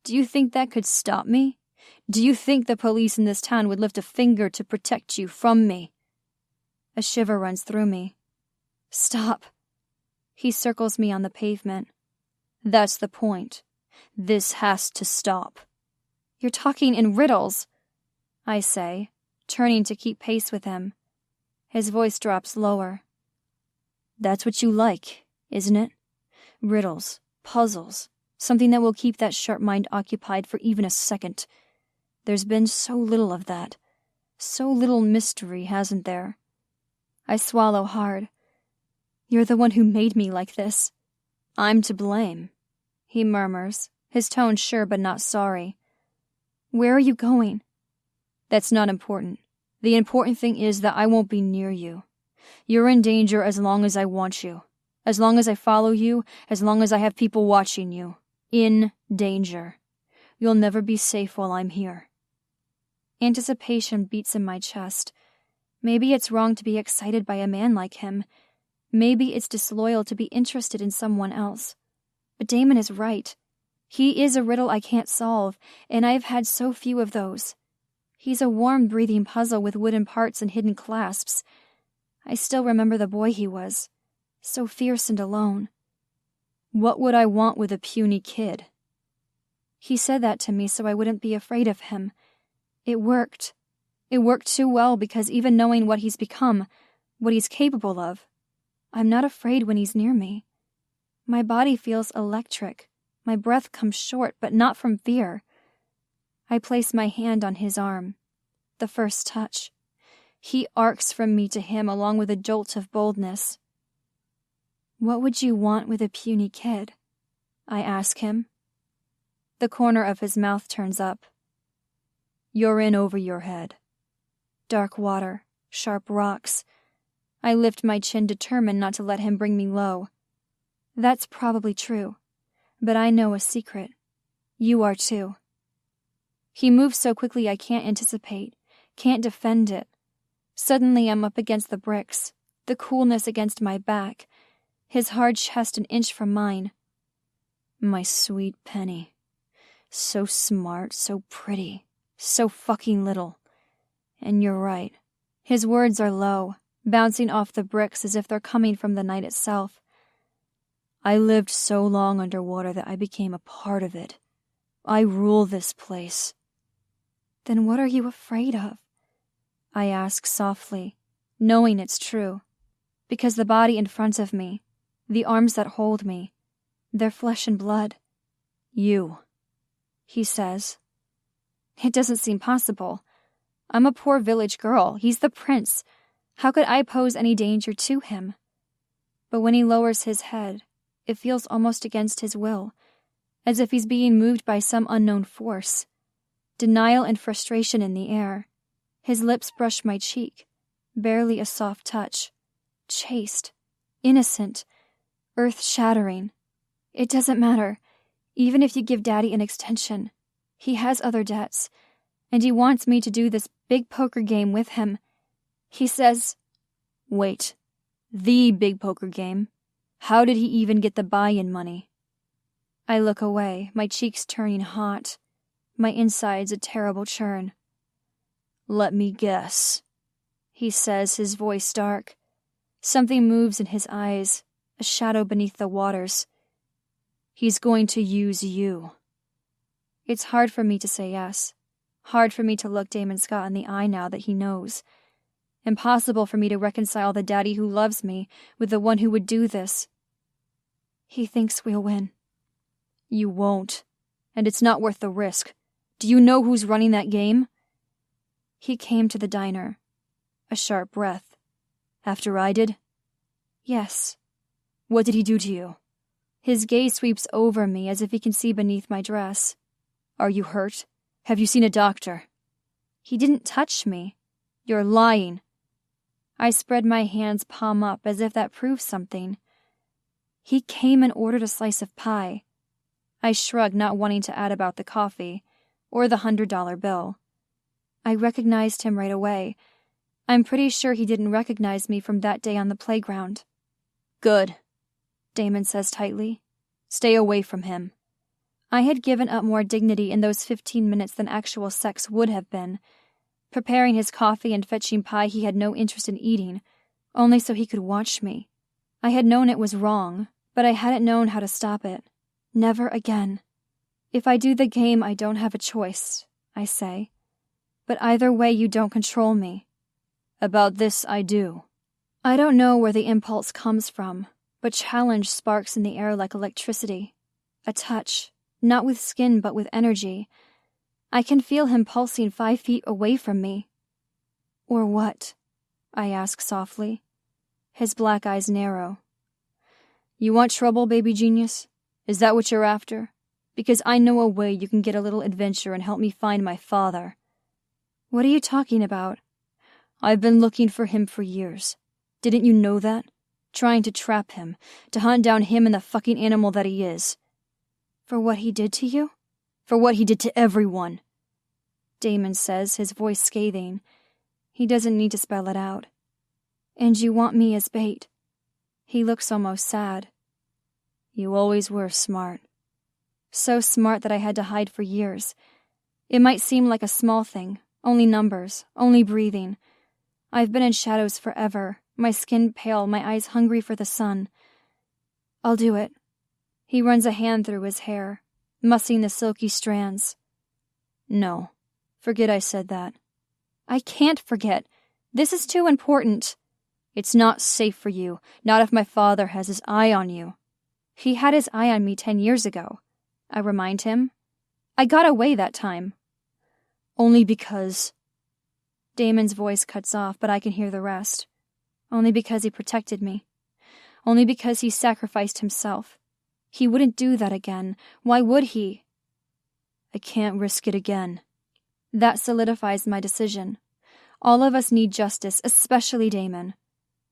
Do you think that could stop me? Do you think the police in this town would lift a finger to protect you from me? A shiver runs through me. Stop. He circles me on the pavement. That's the point. This has to stop. You're talking in riddles, I say, turning to keep pace with him. His voice drops lower. That's what you like, isn't it? Riddles, puzzles, something that will keep that sharp mind occupied for even a second. There's been so little of that. So little mystery, hasn't there? I swallow hard. You're the one who made me like this. I'm to blame, he murmurs, his tone sure but not sorry. Where are you going? That's not important. The important thing is that I won't be near you. You're in danger as long as I want you. As long as I follow you, as long as I have people watching you. In danger. You'll never be safe while I'm here. Anticipation beats in my chest. Maybe it's wrong to be excited by a man like him. Maybe it's disloyal to be interested in someone else. But Damon is right. He is a riddle I can't solve, and I've had so few of those. He's a warm, breathing puzzle with wooden parts and hidden clasps. I still remember the boy he was, so fierce and alone. What would I want with a puny kid? He said that to me so I wouldn't be afraid of him. It worked. It worked too well because even knowing what he's become, what he's capable of, I'm not afraid when he's near me. My body feels electric. My breath comes short, but not from fear. I place my hand on his arm. The first touch. He arcs from me to him along with a jolt of boldness. What would you want with a puny kid? I ask him. The corner of his mouth turns up. You're in over your head. Dark water. sharp rocks. I lift my chin, determined not to let him bring me low. That's probably true, but I know a secret. You are too. He moves so quickly I can't anticipate, can't defend it. Suddenly I'm up against the bricks, the coolness against my back, his hard chest an inch from mine. My sweet Penny. So smart, so pretty, so fucking little. And you're right. His words are low, bouncing off the bricks as if they're coming from the night itself. I lived so long underwater that I became a part of it. I rule this place. Then what are you afraid of? I ask softly, knowing it's true, because the body in front of me, the arms that hold me, they're flesh and blood. You, he says. It doesn't seem possible. I'm a poor village girl. He's the prince. How could I pose any danger to him? But when he lowers his head, it feels almost against his will, as if he's being moved by some unknown force. Denial and frustration in the air. His lips brush my cheek, barely a soft touch. Chaste, innocent, earth-shattering. It doesn't matter, even if you give Daddy an extension. He has other debts, and he wants me to do this big poker game with him. He says, "Wait, the big poker game? How did he even get the buy-in money?" I look away, my cheeks turning hot, my insides a terrible churn. "Let me guess," he says, his voice dark. Something moves in his eyes, a shadow beneath the waters. "He's going to use you." It's hard for me to say yes. Hard for me to look Damon Scott in the eye now that he knows. Impossible for me to reconcile the daddy who loves me with the one who would do this. He thinks we'll win. You won't. And it's not worth the risk. Do you know who's running that game? He came to the diner. A sharp breath. After I did? Yes. What did he do to you? His gaze sweeps over me as if he can see beneath my dress. Are you hurt? Have you seen a doctor? He didn't touch me. You're lying. I spread my hands palm up as if that proves something. He came and ordered a slice of pie. I shrugged, not wanting to add about the coffee or the $100 bill. I recognized him right away. I'm pretty sure he didn't recognize me from that day on the playground. Good, Damon says tightly. Stay away from him. I had given up more dignity in those 15 minutes than actual sex would have been. Preparing his coffee and fetching pie he had no interest in eating, only so he could watch me. I had known it was wrong, but I hadn't known how to stop it. Never again. If I do the game, I don't have a choice, I say. But either way, you don't control me. About this, I do. I don't know where the impulse comes from, but challenge sparks in the air like electricity. A touch, not with skin but with energy. I can feel him pulsing 5 feet away from me. Or what? I ask softly. His black eyes narrow. You want trouble, baby genius? Is that what you're after? Because I know a way you can get a little adventure and help me find my father. What are you talking about? I've been looking for him for years. Didn't you know that? Trying to trap him, to hunt down him and the fucking animal that he is. For what he did to you? For what he did to everyone. Damon says, his voice scathing. He doesn't need to spell it out. And you want me as bait. He looks almost sad. You always were smart. So smart that I had to hide for years. It might seem like a small thing, only numbers, only breathing. I've been in shadows forever, my skin pale, my eyes hungry for the sun. I'll do it. He runs a hand through his hair, mussing the silky strands. No, forget I said that. I can't forget. This is too important. It's not safe for you, not if my father has his eye on you. He had his eye on me 10 years ago, I remind him. I got away that time. Only because... Damon's voice cuts off, but I can hear the rest. Only because he protected me. Only because he sacrificed himself. He wouldn't do that again. Why would he? I can't risk it again. That solidifies my decision. All of us need justice, especially Damon.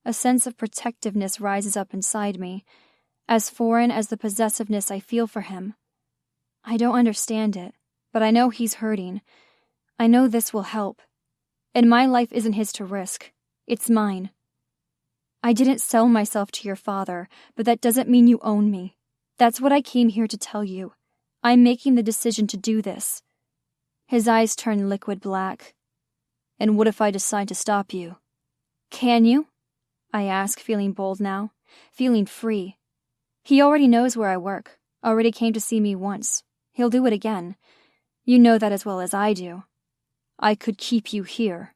A sense of protectiveness rises up inside me, as foreign as the possessiveness I feel for him. I don't understand it, but I know he's hurting. I know this will help. And my life isn't his to risk. It's mine. I didn't sell myself to your father, but that doesn't mean you own me. That's what I came here to tell you. I'm making the decision to do this. His eyes turn liquid black. And what if I decide to stop you? Can you? I ask, feeling bold now, feeling free. He already knows where I work, already came to see me once. He'll do it again. You know that as well as I do. I could keep you here.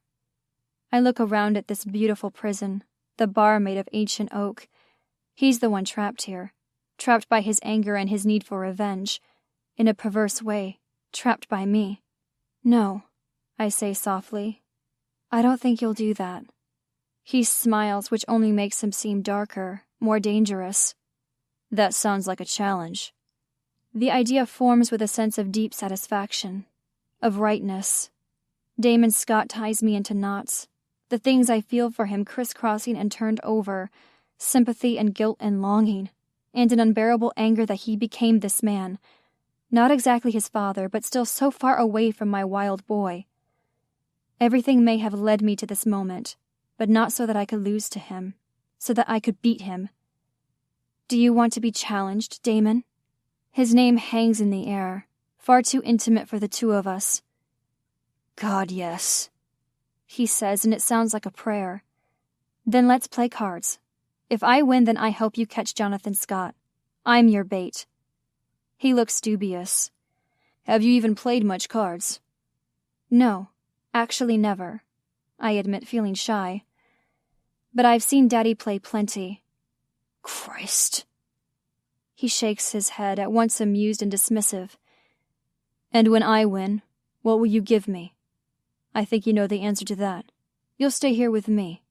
I look around at this beautiful prison, the bar made of ancient oak. He's the one trapped here, trapped by his anger and his need for revenge. In a perverse way, trapped by me. No, I say softly. I don't think you'll do that. He smiles, which only makes him seem darker, more dangerous. That sounds like a challenge. The idea forms with a sense of deep satisfaction, of rightness. Damon Scott ties me into knots. The things I feel for him crisscrossing and turned over, sympathy and guilt and longing, and an unbearable anger that he became this man. Not exactly his father, but still so far away from my wild boy. Everything may have led me to this moment, but not so that I could lose to him, so that I could beat him. Do you want to be challenged, Damon? His name hangs in the air, far too intimate for the two of us. God, yes, he says, and it sounds like a prayer. Then let's play cards. If I win, then I help you catch Jonathan Scott. I'm your bait. He looks dubious. Have you even played much cards? No, actually never. I admit, feeling shy. But I've seen Daddy play plenty. Christ. He shakes his head, at once amused and dismissive. And when I win, what will you give me? I think you know the answer to that. You'll stay here with me.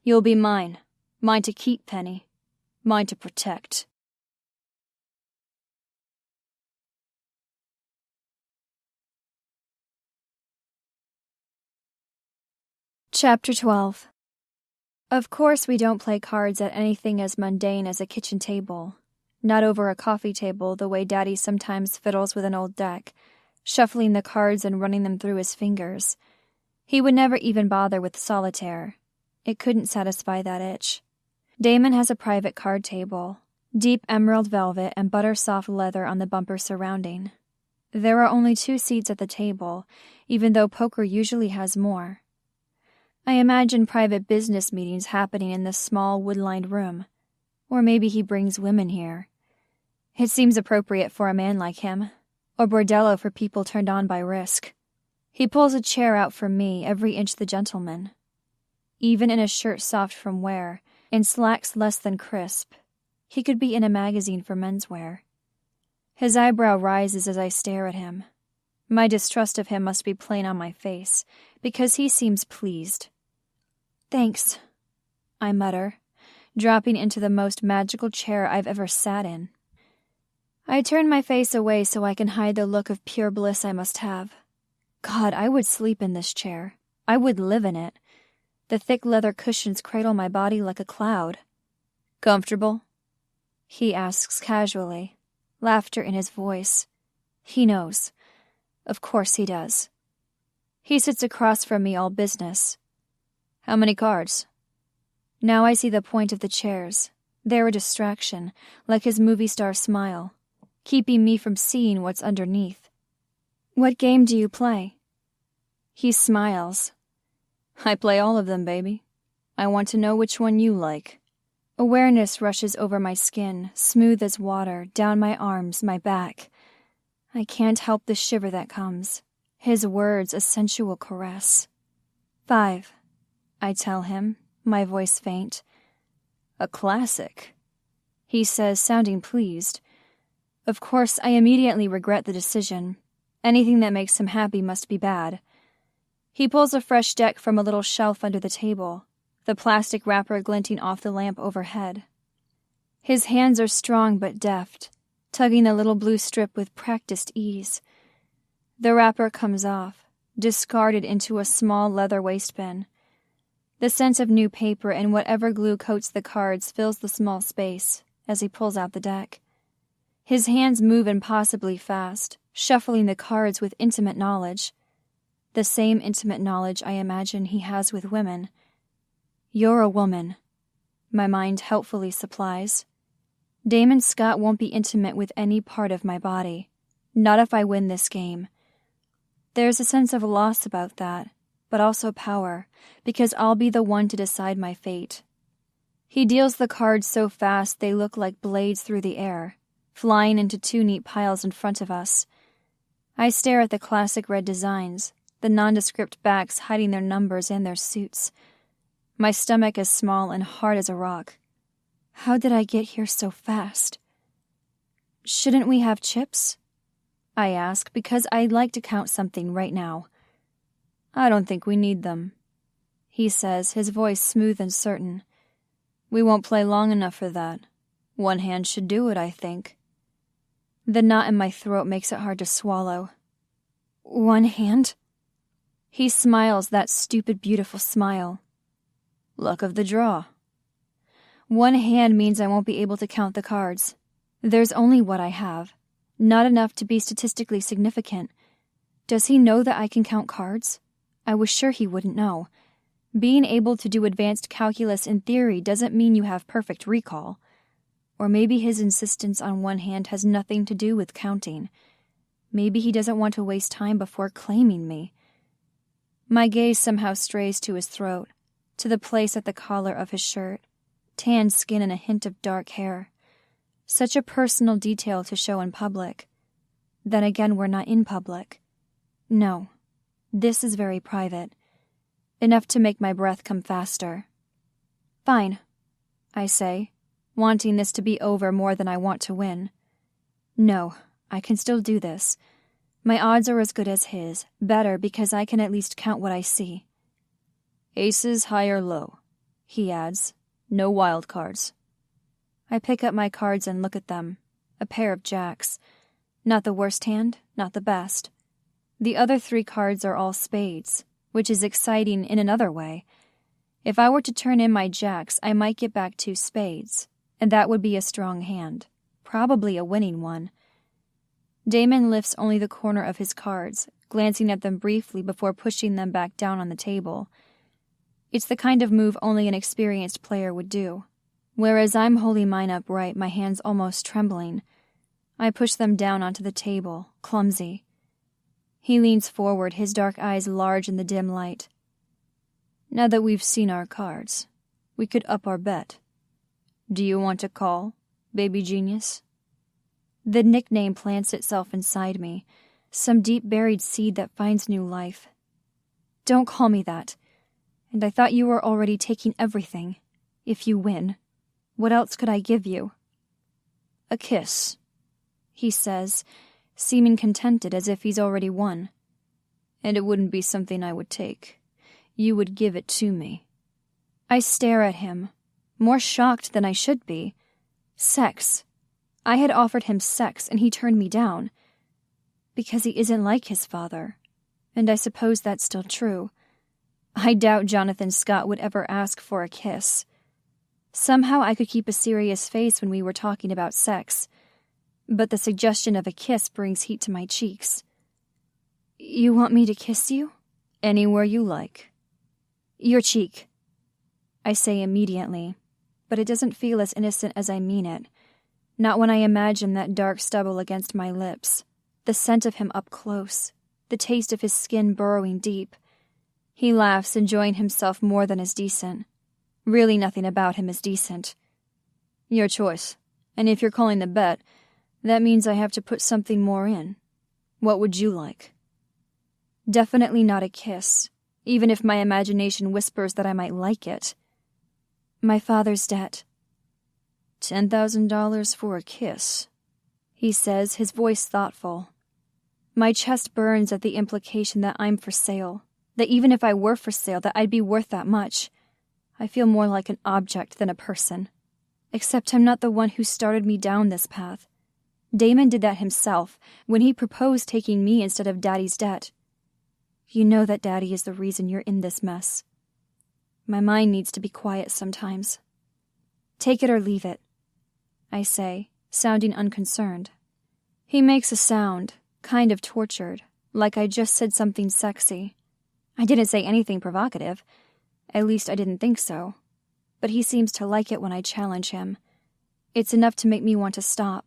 You'll be mine. Mine to keep, Penny. Mine to protect. Chapter 12. Of course we don't play cards at anything as mundane as a kitchen table. Not over a coffee table the way Daddy sometimes fiddles with an old deck, shuffling the cards and running them through his fingers. He would never even bother with solitaire. It couldn't satisfy that itch. Damon has a private card table, deep emerald velvet and butter-soft leather on the bumper surrounding. There are only 2 seats at the table, even though poker usually has more. I imagine private business meetings happening in this small wood-lined room. Or maybe he brings women here. It seems appropriate for a man like him, or bordello for people turned on by risk. He pulls a chair out for me, every inch the gentleman. Even in a shirt soft from wear, in slacks less than crisp, he could be in a magazine for menswear. His eyebrow rises as I stare at him. My distrust of him must be plain on my face, because he seems pleased. Thanks, I mutter, dropping into the most magical chair I've ever sat in. I turn my face away so I can hide the look of pure bliss I must have. God, I would sleep in this chair. I would live in it. The thick leather cushions cradle my body like a cloud. Comfortable? He asks casually, laughter in his voice. He knows. Of course he does. He sits across from me all business. How many cards? Now I see the point of the chairs. They're a distraction, like his movie star smile, keeping me from seeing what's underneath. What game do you play? He smiles. I play all of them, baby. I want to know which one you like. Awareness rushes over my skin, smooth as water, down my arms, my back. I can't help the shiver that comes. His words a sensual caress. 5, I tell him, my voice faint. A classic, he says, sounding pleased. Of course, I immediately regret the decision. Anything that makes him happy must be bad. He pulls a fresh deck from a little shelf under the table, the plastic wrapper glinting off the lamp overhead. His hands are strong but deft, tugging the little blue strip with practiced ease. The wrapper comes off, discarded into a small leather wastebin. The scent of new paper and whatever glue coats the cards fills the small space as he pulls out the deck. His hands move impossibly fast, shuffling the cards with intimate knowledge. The same intimate knowledge I imagine he has with women. You're a woman, my mind helpfully supplies. Damon Scott won't be intimate with any part of my body, not if I win this game. There's a sense of loss about that, but also power, because I'll be the one to decide my fate. He deals the cards so fast they look like blades through the air, flying into two neat piles in front of us. I stare at the classic red designs, the nondescript backs hiding their numbers and their suits. My stomach is small and hard as a rock. How did I get here so fast? Shouldn't we have chips? I ask, because I'd like to count something right now. I don't think we need them, he says, his voice smooth and certain. We won't play long enough for that. One hand should do it, I think. The knot in my throat makes it hard to swallow. One hand? He smiles that stupid, beautiful smile. Luck of the draw. One hand means I won't be able to count the cards. There's only what I have. Not enough to be statistically significant. Does he know that I can count cards? I was sure he wouldn't know. Being able to do advanced calculus in theory doesn't mean you have perfect recall. Or maybe his insistence on one hand has nothing to do with counting. Maybe he doesn't want to waste time before claiming me. My gaze somehow strays to his throat, to the place at the collar of his shirt, tanned skin and a hint of dark hair. Such a personal detail to show in public. Then again, we're not in public. No, this is very private. Enough to make my breath come faster. Fine, I say, wanting this to be over more than I want to win. No, I can still do this. My odds are as good as his, better because I can at least count what I see. Aces high or low, he adds. No wild cards. I pick up my cards and look at them. A pair of jacks. Not the worst hand, not the best. The other 3 cards are all spades, which is exciting in another way. If I were to turn in my jacks, I might get back 2 spades, and that would be a strong hand, probably a winning one. Damon lifts only the corner of his cards, glancing at them briefly before pushing them back down on the table. It's the kind of move only an experienced player would do. Whereas I'm holding mine upright, my hands almost trembling. I push them down onto the table, clumsy. He leans forward, his dark eyes large in the dim light. Now that we've seen our cards, we could up our bet. Do you want to call, baby genius? The nickname plants itself inside me, some deep buried seed that finds new life. Don't call me that. And I thought you were already taking everything. If you win, what else could I give you? A kiss, he says, seeming contented as if he's already won. And it wouldn't be something I would take. You would give it to me. I stare at him, more shocked than I should be. Sex. I had offered him sex and he turned me down. Because he isn't like his father. And I suppose that's still true. I doubt Jonathan Scott would ever ask for a kiss. Somehow I could keep a serious face when we were talking about sex, but the suggestion of a kiss brings heat to my cheeks. You want me to kiss you? Anywhere you like. Your cheek, I say immediately, but it doesn't feel as innocent as I mean it. Not when I imagine that dark stubble against my lips, the scent of him up close, the taste of his skin burrowing deep. He laughs, enjoying himself more than is decent. Really nothing about him is decent. Your choice. And if you're calling the bet, that means I have to put something more in. What would you like? Definitely not a kiss, even if my imagination whispers that I might like it. My father's debt. $10,000 for a kiss, he says, his voice thoughtful. My chest burns at the implication that I'm for sale. That even if I were for sale, that I'd be worth that much. I feel more like an object than a person. Except I'm not the one who started me down this path. Damon did that himself, when he proposed taking me instead of Daddy's debt. You know that Daddy is the reason you're in this mess. My mind needs to be quiet sometimes. Take it or leave it, I say, sounding unconcerned. He makes a sound, kind of tortured, like I just said something sexy. I didn't say anything provocative. At least I didn't think so. But he seems to like it when I challenge him. It's enough to make me want to stop,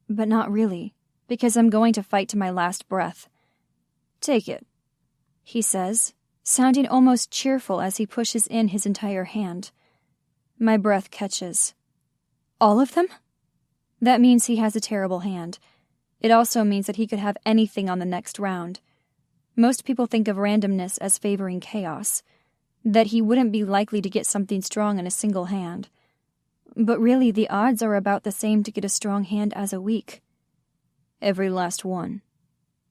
but not really, because I'm going to fight to my last breath. Take it, he says, sounding almost cheerful as he pushes in his entire hand. My breath catches. All of them? That means he has a terrible hand. It also means that he could have anything on the next round. Most people think of randomness as favoring chaos, that he wouldn't be likely to get something strong in a single hand. But really, the odds are about the same to get a strong hand as a weak. Every last one.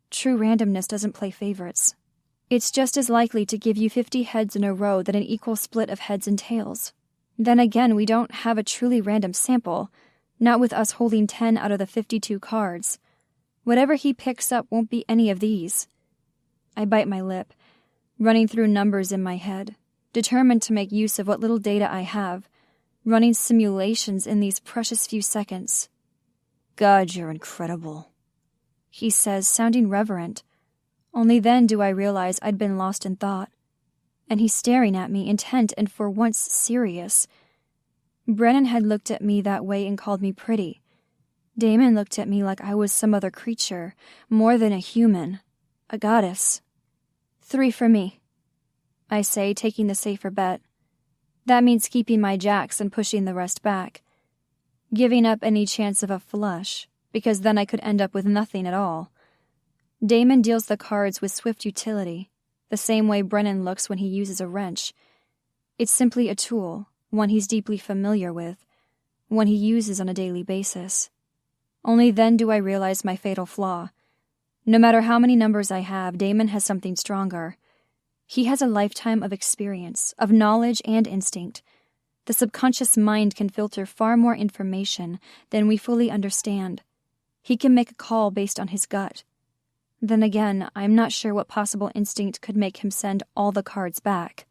True randomness doesn't play favorites. It's just as likely to give you 50 heads in a row that an equal split of heads and tails. Then again, we don't have a truly random sample, not with us holding 10 out of the 52 cards. Whatever he picks up won't be any of these. I bite my lip, running through numbers in my head, determined to make use of what little data I have, running simulations in these precious few seconds. God, you're incredible, he says, sounding reverent. Only then do I realize I'd been lost in thought. And he's staring at me, intent and for once serious. Brennan had looked at me that way and called me pretty. Damon looked at me like I was some other creature, more than a human, a goddess. 3 for me, I say, taking the safer bet. That means keeping my jacks and pushing the rest back. Giving up any chance of a flush, because then I could end up with nothing at all. Damon deals the cards with swift utility, the same way Brennan looks when he uses a wrench. It's simply a tool, one he's deeply familiar with, one he uses on a daily basis. Only then do I realize my fatal flaw. No matter how many numbers I have, Damon has something stronger. He has a lifetime of experience, of knowledge and instinct. The subconscious mind can filter far more information than we fully understand. He can make a call based on his gut. Then again, I'm not sure what possible instinct could make him send all the cards back.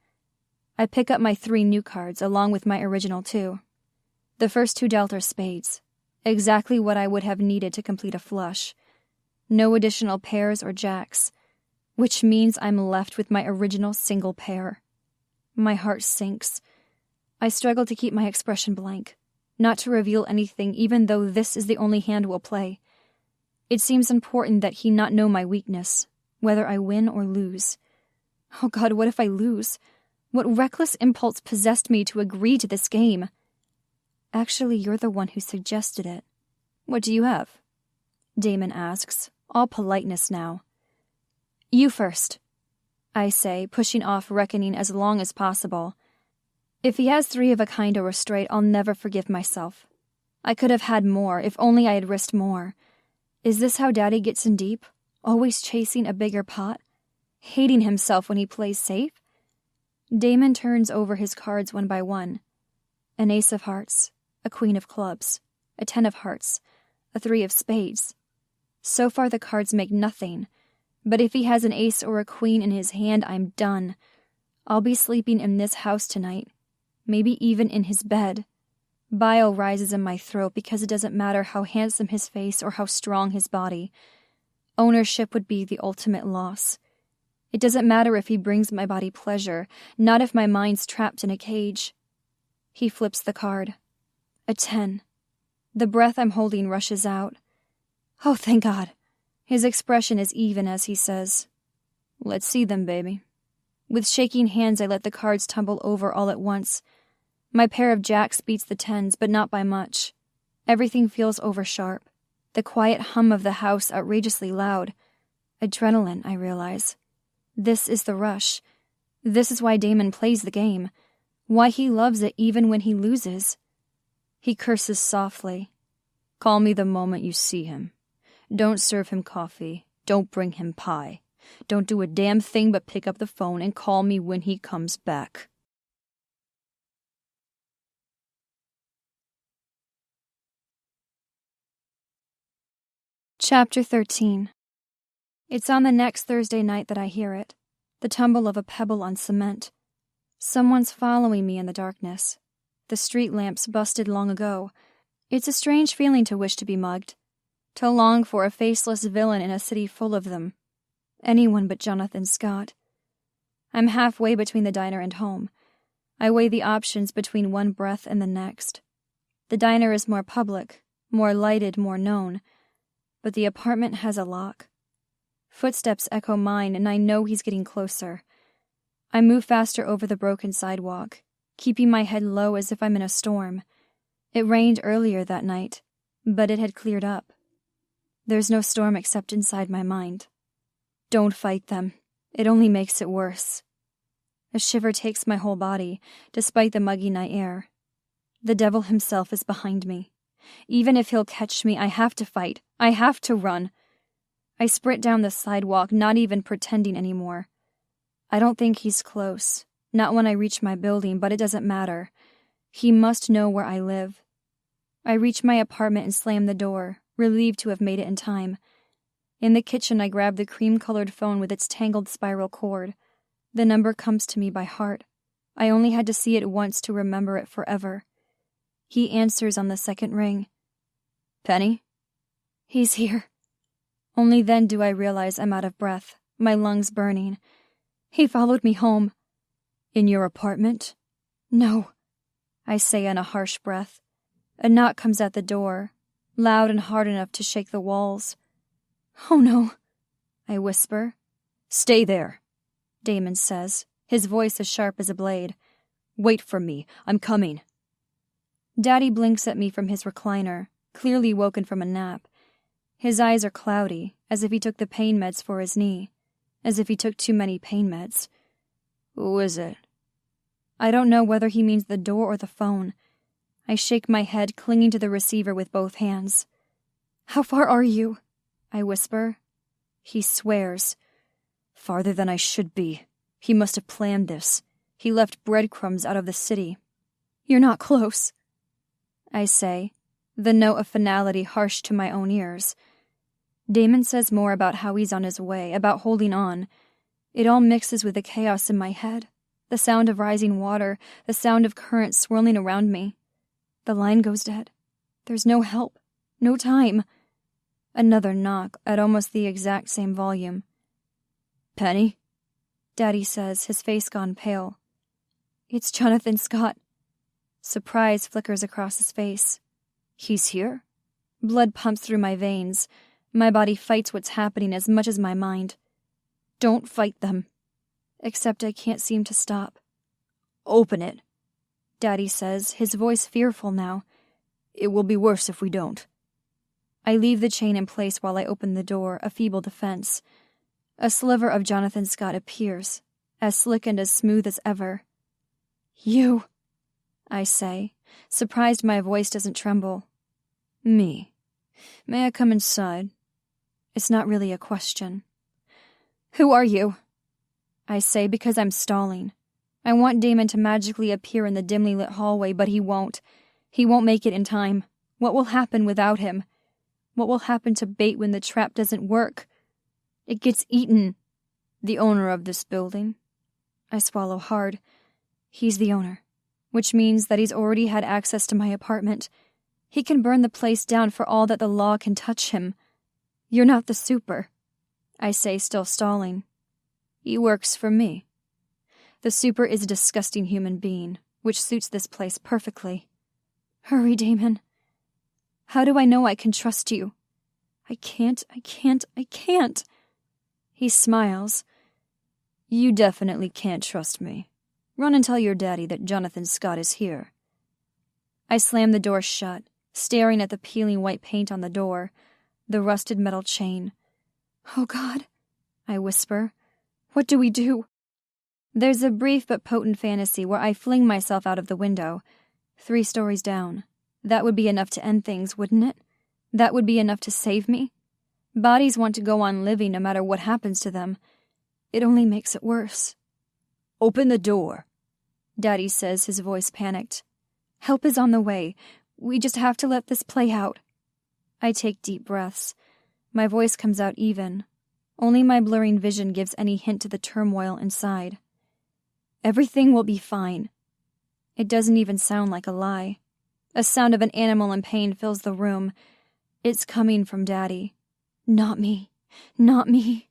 I pick up my 3 new cards along with my original 2. The first 2 dealt are spades, exactly what I would have needed to complete a flush. No additional pairs or jacks, which means I'm left with my original single pair. My heart sinks. I struggle to keep my expression blank, not to reveal anything even though this is the only hand we'll play. It seems important that he not know my weakness, whether I win or lose. Oh God, what if I lose? What reckless impulse possessed me to agree to this game? Actually, you're the one who suggested it. What do you have? Damon asks, all politeness now. You first, I say, pushing off reckoning as long as possible. If he has 3 of a kind or a straight, I'll never forgive myself. I could have had more, if only I had risked more. Is this how Daddy gets in deep? Always chasing a bigger pot? Hating himself when he plays safe? Damon turns over his cards one by one. An ace of hearts, a queen of clubs, a 10 of hearts, a 3 of spades. So far the cards make nothing, but if he has an ace or a queen in his hand, I'm done. I'll be sleeping in this house tonight, maybe even in his bed. Bile rises in my throat because it doesn't matter how handsome his face or how strong his body. Ownership would be the ultimate loss. It doesn't matter if he brings my body pleasure, not if my mind's trapped in a cage. He flips the card. A 10. The breath I'm holding rushes out. Oh, thank God. His expression is even as he says, "Let's see them, baby." With shaking hands, I let the cards tumble over all at once. My pair of jacks beats the 10s, but not by much. Everything feels oversharp. The quiet hum of the house outrageously loud. Adrenaline, I realize. This is the rush. This is why Damon plays the game. Why he loves it even when he loses. He curses softly. Call me the moment you see him. Don't serve him coffee. Don't bring him pie. Don't do a damn thing but pick up the phone and call me when he comes back. Chapter 13. It's on the next Thursday night that I hear it. the tumble of a pebble on cement. Someone's following me in the darkness. The street lamps busted long ago. It's a strange feeling to wish to be mugged, to long for a faceless villain in a city full of them. Anyone but Jonathan Scott. I'm halfway between the diner and home. I weigh the options between one breath and the next. The diner is more public, more lighted, more known, but the apartment has a lock. Footsteps echo mine, and I know he's getting closer. I move faster over the broken sidewalk, keeping my head low as if I'm in a storm. It rained earlier that night, but it had cleared up. There's no storm except inside my mind. Don't fight them. It only makes it worse. A shiver takes my whole body, despite the muggy night air. The devil himself is behind me. Even if he'll catch me, I have to fight. I have to run. I sprint down the sidewalk, not even pretending anymore. I don't think he's close, not when I reach my building, but it doesn't matter. He must know where I live. I reach my apartment and slam the door, relieved to have made it in time. In the kitchen, I grab the cream-colored phone with its tangled spiral cord. The number comes to me by heart. I only had to see it once to remember it forever. He answers on the second ring. Penny? He's here. Only then do I realize I'm out of breath, my lungs burning. He followed me home. In your apartment? No, I say in a harsh breath. A knock comes at the door, loud and hard enough to shake the walls. Oh no, I whisper. Stay there, Damon says, his voice as sharp as a blade. Wait for me, I'm coming. Daddy blinks at me from his recliner, clearly woken from a nap. His eyes are cloudy, as if he took the pain meds for his knee, as if he took too many pain meds. Who is it? I don't know whether he means the door or the phone. I shake my head, clinging to the receiver with both hands. How far are you? I whisper. He swears. Farther than I should be. He must have planned this. He left breadcrumbs out of the city. You're not close, I say, the note of finality harsh to my own ears. Damon says more about how he's on his way, about holding on. It all mixes with the chaos in my head. The sound of rising water, the sound of current swirling around me. The line goes dead. There's no help, no time. Another knock at almost the exact same volume. Penny? Daddy says, his face gone pale. It's Jonathan Scott. Surprise flickers across his face. He's here? Blood pumps through my veins. My body fights what's happening as much as my mind. Don't fight them. Except I can't seem to stop. Open it, Daddy says, his voice fearful now. It will be worse if we don't. I leave the chain in place while I open the door, a feeble defense. A sliver of Jonathan Scott appears, as slick and as smooth as ever. You, I say, surprised my voice doesn't tremble. Me. May I come inside? It's not really a question. Who are you? I say, because I'm stalling. I want Damon to magically appear in the dimly lit hallway, but he won't. He won't make it in time. What will happen without him? What will happen to bait when the trap doesn't work? It gets eaten. The owner of this building. I swallow hard. He's the owner, which means that he's already had access to my apartment. He can burn the place down for all that the law can touch him. You're not the super, I say, still stalling. He works for me. The super is a disgusting human being, which suits this place perfectly. Hurry, Damon. How do I know I can trust you? I can't. He smiles. You definitely can't trust me. Run and tell your daddy that Jonathan Scott is here. I slam the door shut, staring at the peeling white paint on the door, the rusted metal chain. Oh God, I whisper. What do we do? There's a brief but potent fantasy where I fling myself out of the window, 3 stories down. That would be enough to end things, wouldn't it? That would be enough to save me? Bodies want to go on living no matter what happens to them. It only makes it worse. Open the door, Daddy says, his voice panicked. Help is on the way. We just have to let this play out. I take deep breaths. My voice comes out even. Only my blurring vision gives any hint to the turmoil inside. Everything will be fine. It doesn't even sound like a lie. A sound of an animal in pain fills the room. It's coming from Daddy. Not me. Not me.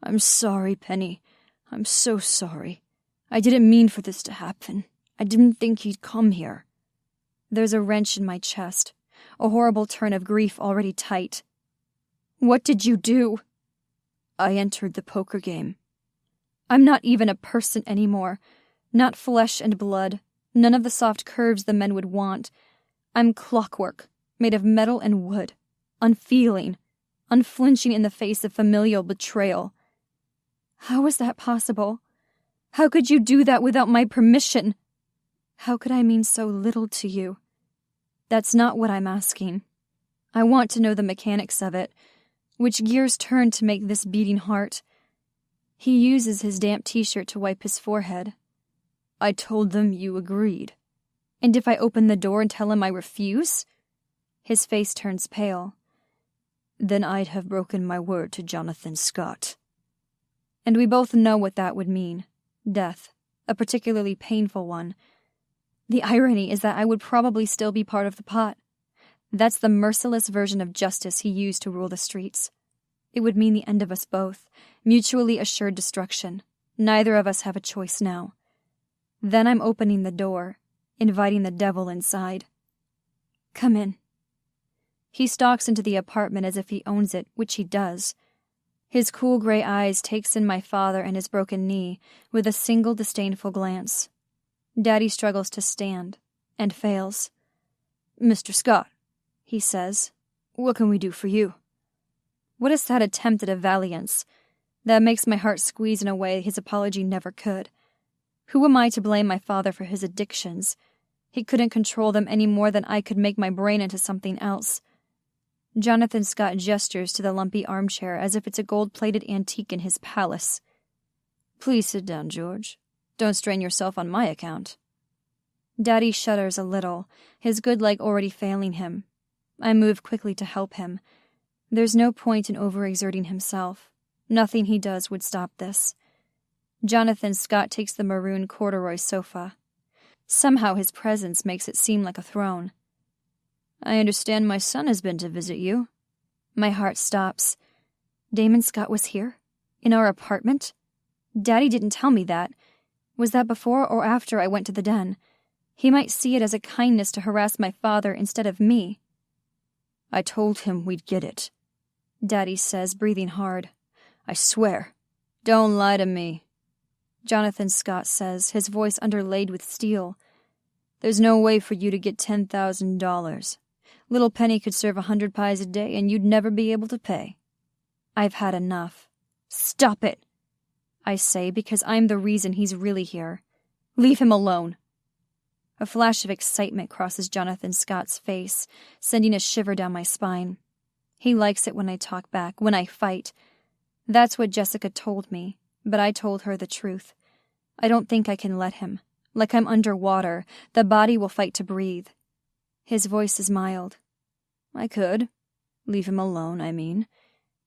I'm sorry, Penny. I'm so sorry. I didn't mean for this to happen. I didn't think he'd come here. There's a wrench in my chest, a horrible turn of grief already tight. What did you do? I entered the poker game. I'm not even a person anymore. Not flesh and blood. None of the soft curves the men would want. I'm clockwork, made of metal and wood. Unfeeling. Unflinching in the face of familial betrayal. How was that possible? How could you do that without my permission? How could I mean so little to you? That's not what I'm asking. I want to know the mechanics of it, which gears turn to make this beating heart. He uses his damp t-shirt to wipe his forehead. I told them you agreed. And if I open the door and tell him I refuse? His face turns pale. Then I'd have broken my word to Jonathan Scott. And we both know what that would mean. Death. A particularly painful one. The irony is that I would probably still be part of the pot. That's the merciless version of justice he used to rule the streets. It would mean the end of us both, mutually assured destruction. Neither of us have a choice now. Then I'm opening the door, inviting the devil inside. Come in. He stalks into the apartment as if he owns it, which he does. His cool gray eyes takes in my father and his broken knee with a single disdainful glance. Daddy struggles to stand, and fails. Mr. Scott, he says, what can we do for you? What a sad attempt at a valiance. That makes my heart squeeze in a way his apology never could. Who am I to blame my father for his addictions? He couldn't control them any more than I could make my brain into something else. Jonathan Scott gestures to the lumpy armchair as if it's a gold-plated antique in his palace. Please sit down, George. Don't strain yourself on my account. Daddy shudders a little, his good leg already failing him. I move quickly to help him. There's no point in overexerting himself. Nothing he does would stop this. Jonathan Scott takes the maroon corduroy sofa. Somehow his presence makes it seem like a throne. I understand my son has been to visit you. My heart stops. Damon Scott was here? In our apartment? Daddy didn't tell me that. Was that before or after I went to the den? He might see it as a kindness to harass my father instead of me. I told him we'd get it, Daddy says, breathing hard. I swear. Don't lie to me, Jonathan Scott says, his voice underlaid with steel. There's no way for you to get $10,000. Little Penny could serve 100 pies a day and you'd never be able to pay. I've had enough. Stop it, I say, because I'm the reason he's really here. Leave him alone. A flash of excitement crosses Jonathan Scott's face, sending a shiver down my spine. He likes it when I talk back, when I fight. That's what Jessica told me, but I told her the truth. I don't think I can let him. Like I'm underwater, the body will fight to breathe. His voice is mild. I could. Leave him alone, I mean.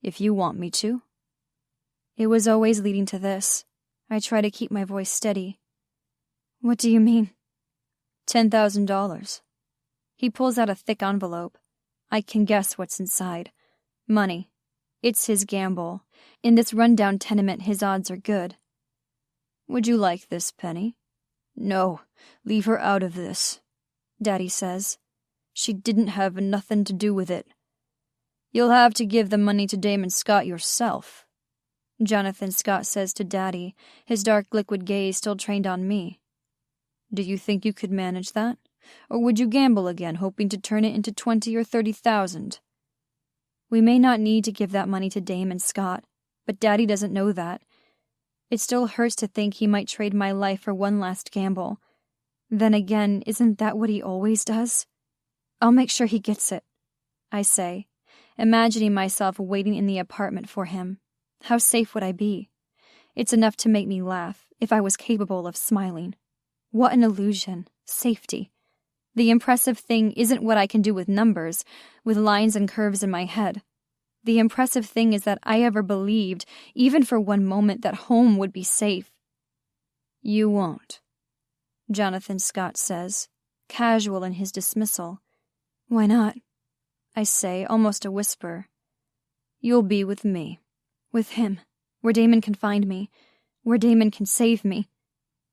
If you want me to. It was always leading to this. I try to keep my voice steady. What do you mean? $10,000. He pulls out a thick envelope. I can guess what's inside. Money. It's his gamble. In this rundown tenement, his odds are good. Would you like this, Penny? No, leave her out of this, Daddy says. She didn't have nothing to do with it. You'll have to give the money to Damon Scott yourself, Jonathan Scott says to Daddy, his dark liquid gaze still trained on me. Do you think you could manage that? Or would you gamble again, hoping to turn it into 20 or 30,000? We may not need to give that money to Damon Scott, but Daddy doesn't know that. It still hurts to think he might trade my life for one last gamble. Then again, isn't that what he always does? I'll make sure he gets it, I say, imagining myself waiting in the apartment for him. How safe would I be? It's enough to make me laugh, if I was capable of smiling. What an illusion. Safety. The impressive thing isn't what I can do with numbers, with lines and curves in my head. The impressive thing is that I ever believed, even for one moment, that home would be safe. You won't, Jonathan Scott says, casual in his dismissal. Why not? I say, almost a whisper. You'll be with me. With him, where Damon can find me, where Damon can save me.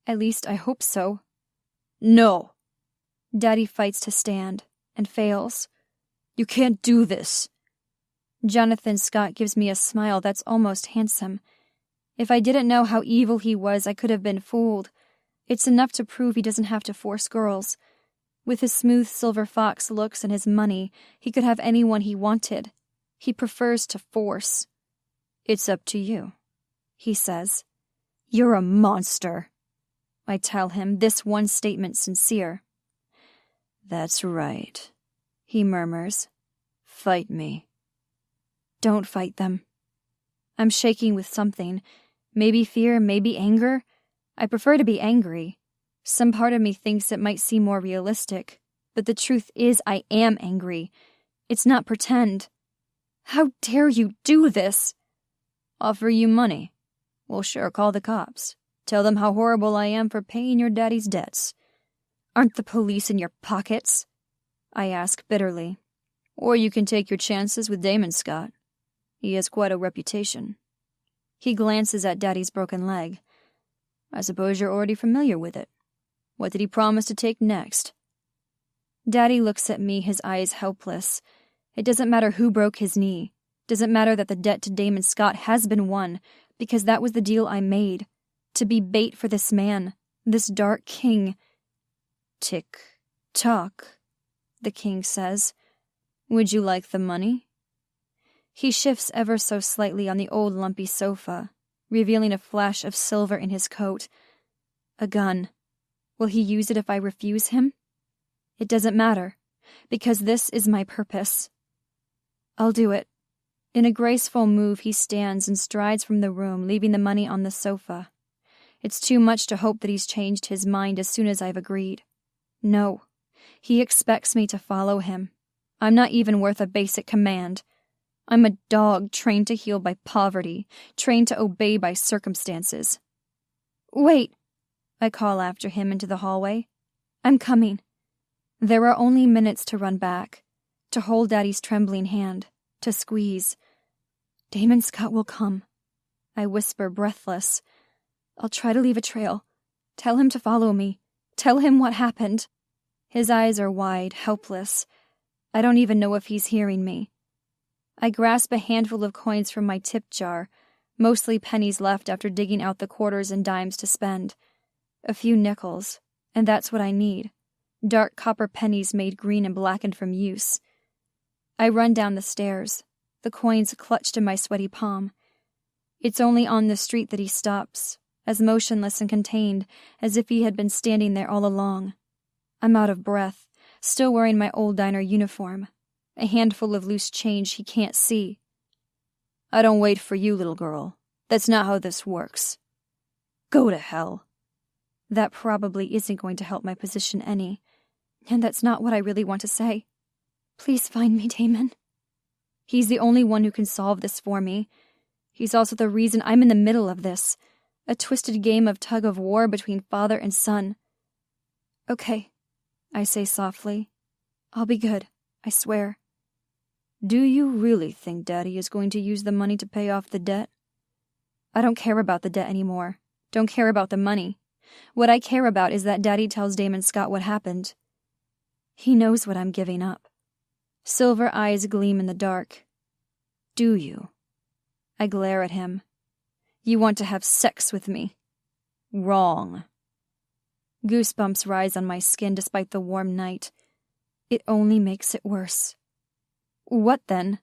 At least I hope so. No! Daddy fights to stand, and fails. You can't do this. Jonathan Scott gives me a smile that's almost handsome. If I didn't know how evil he was, I could have been fooled. It's enough to prove he doesn't have to force girls. With his smooth silver fox looks and his money, he could have anyone he wanted. He prefers to force. It's up to you, he says. You're a monster, I tell him, this one statement sincere. That's right, he murmurs. Fight me. Don't fight them. I'm shaking with something. Maybe fear, maybe anger. I prefer to be angry. Some part of me thinks it might seem more realistic, but the truth is I am angry. It's not pretend. How dare you do this? Offer you money. Well, sure, call the cops. Tell them how horrible I am for paying your daddy's debts. Aren't the police in your pockets? I ask bitterly. Or you can take your chances with Damon Scott. He has quite a reputation. He glances at Daddy's broken leg. I suppose you're already familiar with it. What did he promise to take next? Daddy looks at me, his eyes helpless. It doesn't matter who broke his knee. Doesn't matter that the debt to Damon Scott has been won, because that was the deal I made. To be bait for this man, this dark king. Tick, tock, the king says. Would you like the money? He shifts ever so slightly on the old lumpy sofa, revealing a flash of silver in his coat. A gun. Will he use it if I refuse him? It doesn't matter, because this is my purpose. I'll do it. In a graceful move, he stands and strides from the room, leaving the money on the sofa. It's too much to hope that he's changed his mind as soon as I've agreed. No, he expects me to follow him. I'm not even worth a basic command. I'm a dog trained to heel by poverty, trained to obey by circumstances. Wait, I call after him into the hallway. I'm coming. There are only minutes to run back, to hold Daddy's trembling hand, to squeeze. Damon Scott will come, I whisper, breathless. I'll try to leave a trail. Tell him to follow me. Tell him what happened. His eyes are wide, helpless. I don't even know if he's hearing me. I grasp a handful of coins from my tip jar, mostly pennies left after digging out the quarters and dimes to spend. A few nickels, and that's what I need. Dark copper pennies made green and blackened from use. I run down the stairs, the coins clutched in my sweaty palm. It's only on the street that he stops, as motionless and contained as if he had been standing there all along. I'm out of breath, still wearing my old diner uniform, a handful of loose change he can't see. I don't wait for you, little girl. That's not how this works. Go to hell. That probably isn't going to help my position any, and that's not what I really want to say. Please find me, Damon. He's the only one who can solve this for me. He's also the reason I'm in the middle of this, a twisted game of tug-of-war between father and son. Okay, I say softly. I'll be good, I swear. Do you really think Daddy is going to use the money to pay off the debt? I don't care about the debt anymore. Don't care about the money. What I care about is that Daddy tells Damon Scott what happened. He knows what I'm giving up. Silver eyes gleam in the dark. Do you? I glare at him. You want to have sex with me? Wrong. Goosebumps rise on my skin despite the warm night. It only makes it worse. What then?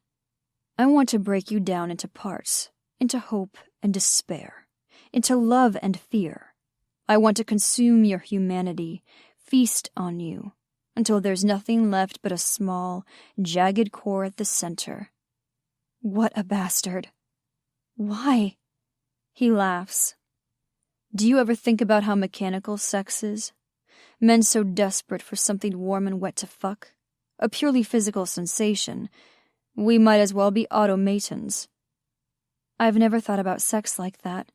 I want to break you down into parts, into hope and despair, into love and fear. I want to consume your humanity, feast on you, until there's nothing left but a small, jagged core at the center. What a bastard. Why? He laughs. Do you ever think about how mechanical sex is? Men so desperate for something warm and wet to fuck. A purely physical sensation. We might as well be automatons. I've never thought about sex like that.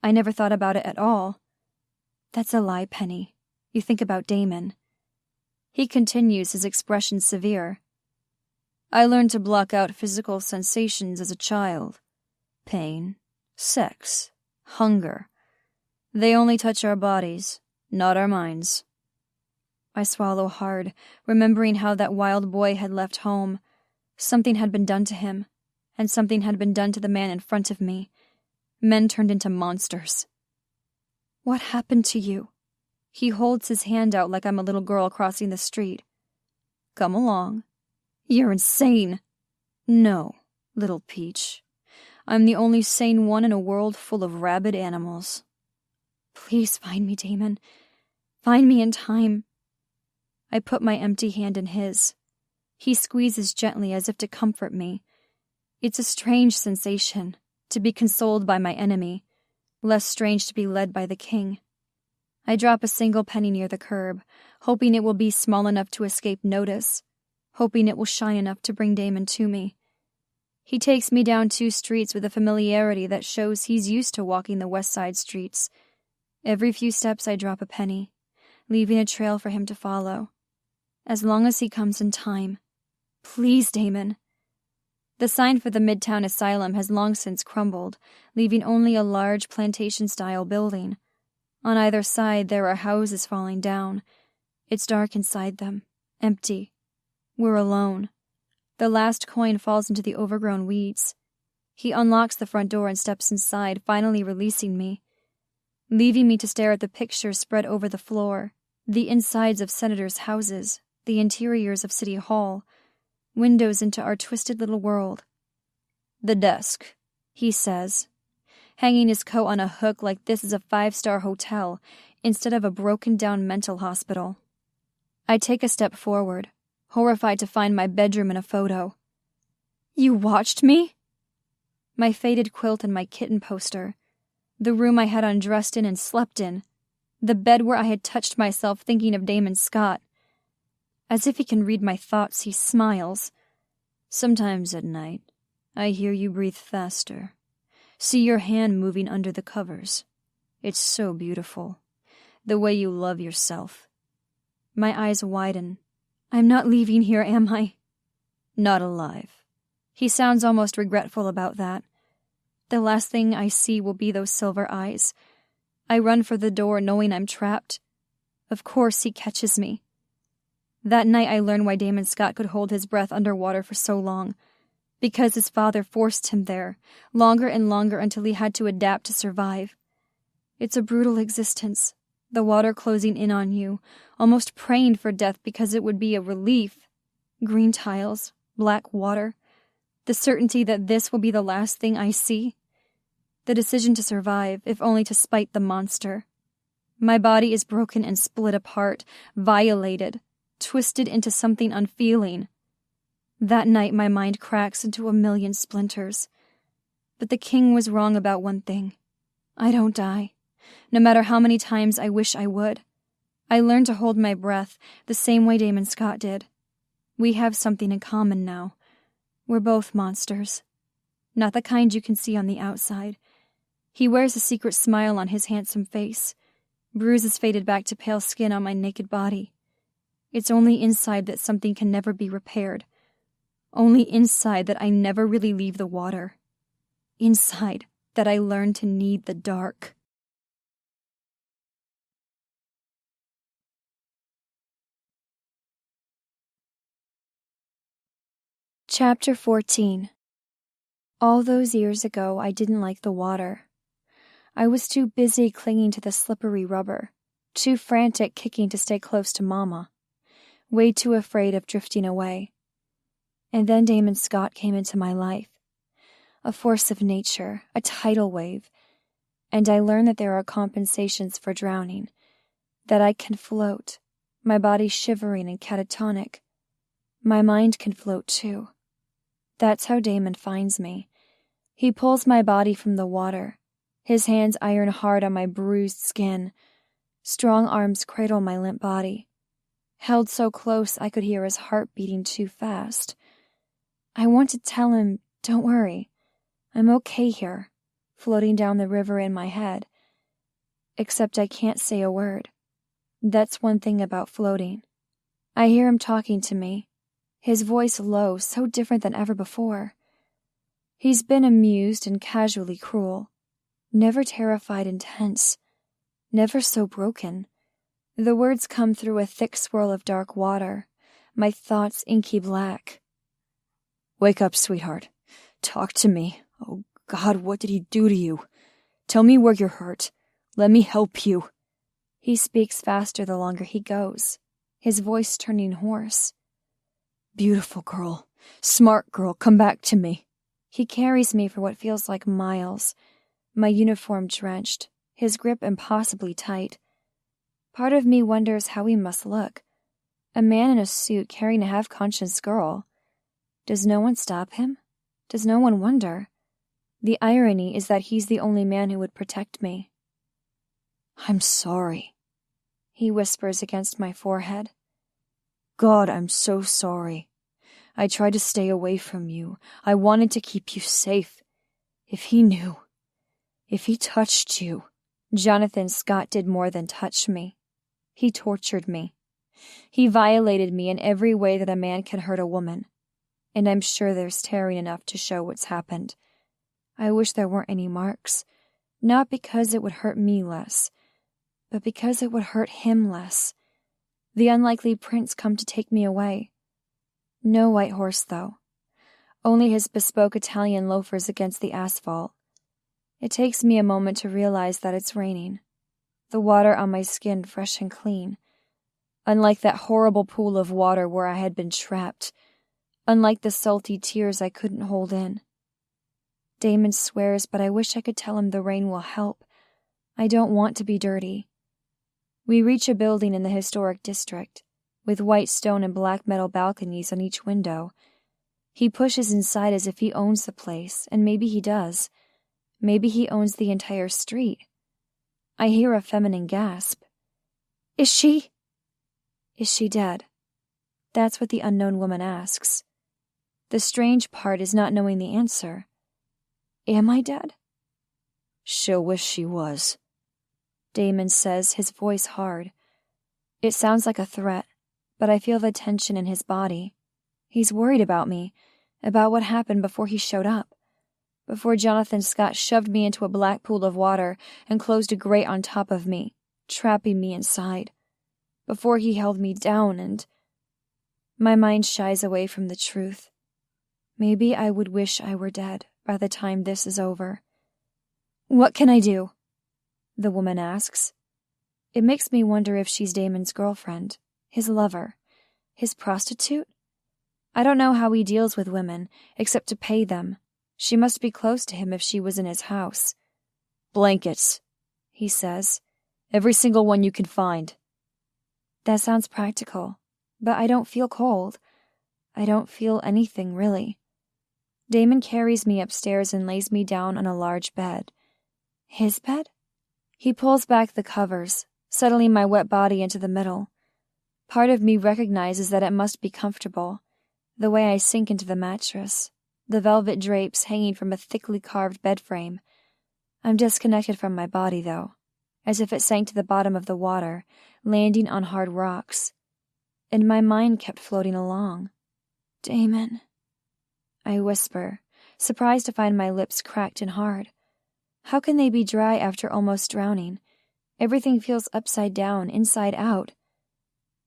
I never thought about it at all. That's a lie, Penny. You think about Damon. He continues, his expression severe. I learned to block out physical sensations as a child. Pain, sex, hunger. They only touch our bodies, not our minds. I swallow hard, remembering how that wild boy had left home. Something had been done to him, and something had been done to the man in front of me. Men turned into monsters. What happened to you? He holds his hand out like I'm a little girl crossing the street. Come along. You're insane. No, little Peach. I'm the only sane one in a world full of rabid animals. Please find me, Damon. Find me in time. I put my empty hand in his. He squeezes gently as if to comfort me. It's a strange sensation, to be consoled by my enemy, less strange to be led by the king. I drop a single penny near the curb, hoping it will be small enough to escape notice, hoping it will shine enough to bring Damon to me. He takes me down 2 streets with a familiarity that shows he's used to walking the west side streets. Every few steps I drop a penny, leaving a trail for him to follow. As long as he comes in time. Please, Damon. The sign for the Midtown Asylum has long since crumbled, leaving only a large plantation-style building. On either side there are houses falling down. It's dark inside them, empty. We're alone. The last coin falls into the overgrown weeds. He unlocks the front door and steps inside, finally releasing me, leaving me to stare at the pictures spread over the floor, the insides of senators' houses, the interiors of City Hall, windows into our twisted little world. The desk, he says, hanging his coat on a hook like this is a 5-star hotel instead of a broken-down mental hospital. I take a step forward, horrified to find my bedroom in a photo. You watched me? My faded quilt and my kitten poster, the room I had undressed in and slept in, the bed where I had touched myself thinking of Damon Scott. As if he can read my thoughts, he smiles. Sometimes at night, I hear you breathe faster, see your hand moving under the covers. It's so beautiful, the way you love yourself. My eyes widen. I'm not leaving here, am I? Not alive. He sounds almost regretful about that. The last thing I see will be those silver eyes. I run for the door knowing I'm trapped. Of course he catches me. That night I learned why Damon Scott could hold his breath underwater for so long. Because his father forced him there, longer and longer until he had to adapt to survive. It's a brutal existence, the water closing in on you, almost praying for death because it would be a relief. Green tiles, black water, the certainty that this will be the last thing I see. The decision to survive, if only to spite the monster. My body is broken and split apart, violated, twisted into something unfeeling. That night my mind cracks into a million splinters. But the king was wrong about one thing. I don't die, no matter how many times I wish I would. I learned to hold my breath the same way Damon Scott did. We have something in common now. We're both monsters. Not the kind you can see on the outside. He wears a secret smile on his handsome face. Bruises faded back to pale skin on my naked body. It's only inside that something can never be repaired. Only inside that I never really leave the water. Inside that I learn to need the dark. Chapter 14. All those years ago, I didn't like the water. I was too busy clinging to the slippery rubber, too frantic kicking to stay close to Mama, way too afraid of drifting away. And then Damon Scott came into my life, a force of nature, a tidal wave, and I learned that there are compensations for drowning, that I can float, my body shivering and catatonic. My mind can float too. That's how Damon finds me. He pulls my body from the water. His hands iron hard on my bruised skin. Strong arms cradle my limp body. Held so close I could hear his heart beating too fast. I want to tell him, don't worry. I'm okay here, floating down the river in my head. Except I can't say a word. That's one thing about floating. I hear him talking to me, his voice low, so different than ever before. He's been amused and casually cruel, never terrified and tense, never so broken. The words come through a thick swirl of dark water, my thoughts inky black. Wake up, sweetheart. Talk to me. Oh, God, what did he do to you? Tell me where you're hurt. Let me help you. He speaks faster the longer he goes, his voice turning hoarse. Beautiful girl, smart girl, come back to me. He carries me for what feels like miles, my uniform drenched, his grip impossibly tight. Part of me wonders how he must look. A man in a suit carrying a half-conscious girl. Does no one stop him? Does no one wonder? The irony is that he's the only man who would protect me. I'm sorry, he whispers against my forehead. God, I'm so sorry. I tried to stay away from you. I wanted to keep you safe. If he knew, if he touched you. Jonathan Scott did more than touch me. He tortured me. He violated me in every way that a man can hurt a woman. And I'm sure there's tearing enough to show what's happened. I wish there weren't any marks. Not because it would hurt me less, but because it would hurt him less. The unlikely prince come to take me away. No white horse, though. Only his bespoke Italian loafers against the asphalt. It takes me a moment to realize that it's raining. The water on my skin fresh and clean. Unlike that horrible pool of water where I had been trapped. Unlike the salty tears I couldn't hold in. Damon swears, but I wish I could tell him the rain will help. I don't want to be dirty. We reach a building in the historic district, with white stone and black metal balconies on each window. He pushes inside as if he owns the place, and maybe he does. Maybe he owns the entire street. I hear a feminine gasp. Is she dead? That's what the unknown woman asks. The strange part is not knowing the answer. Am I dead? She'll wish she was, Damon says, his voice hard. It sounds like a threat, but I feel the tension in his body. He's worried about me, about what happened before he showed up, before Jonathan Scott shoved me into a black pool of water and closed a grate on top of me, trapping me inside, before he held me down and... My mind shies away from the truth. Maybe I would wish I were dead by the time this is over. What can I do? The woman asks. It makes me wonder if she's Damon's girlfriend, his lover, his prostitute. I don't know how he deals with women, except to pay them. She must be close to him if she was in his house. Blankets, he says. Every single one you can find. That sounds practical, but I don't feel cold. I don't feel anything, really. Damon carries me upstairs and lays me down on a large bed. His bed? He pulls back the covers, settling my wet body into the middle. Part of me recognizes that it must be comfortable, the way I sink into the mattress, the velvet drapes hanging from a thickly carved bed frame. I'm disconnected from my body, though, as if it sank to the bottom of the water, landing on hard rocks. And my mind kept floating along. Damon, I whisper, surprised to find my lips cracked and hard. How can they be dry after almost drowning? Everything feels upside down, inside out.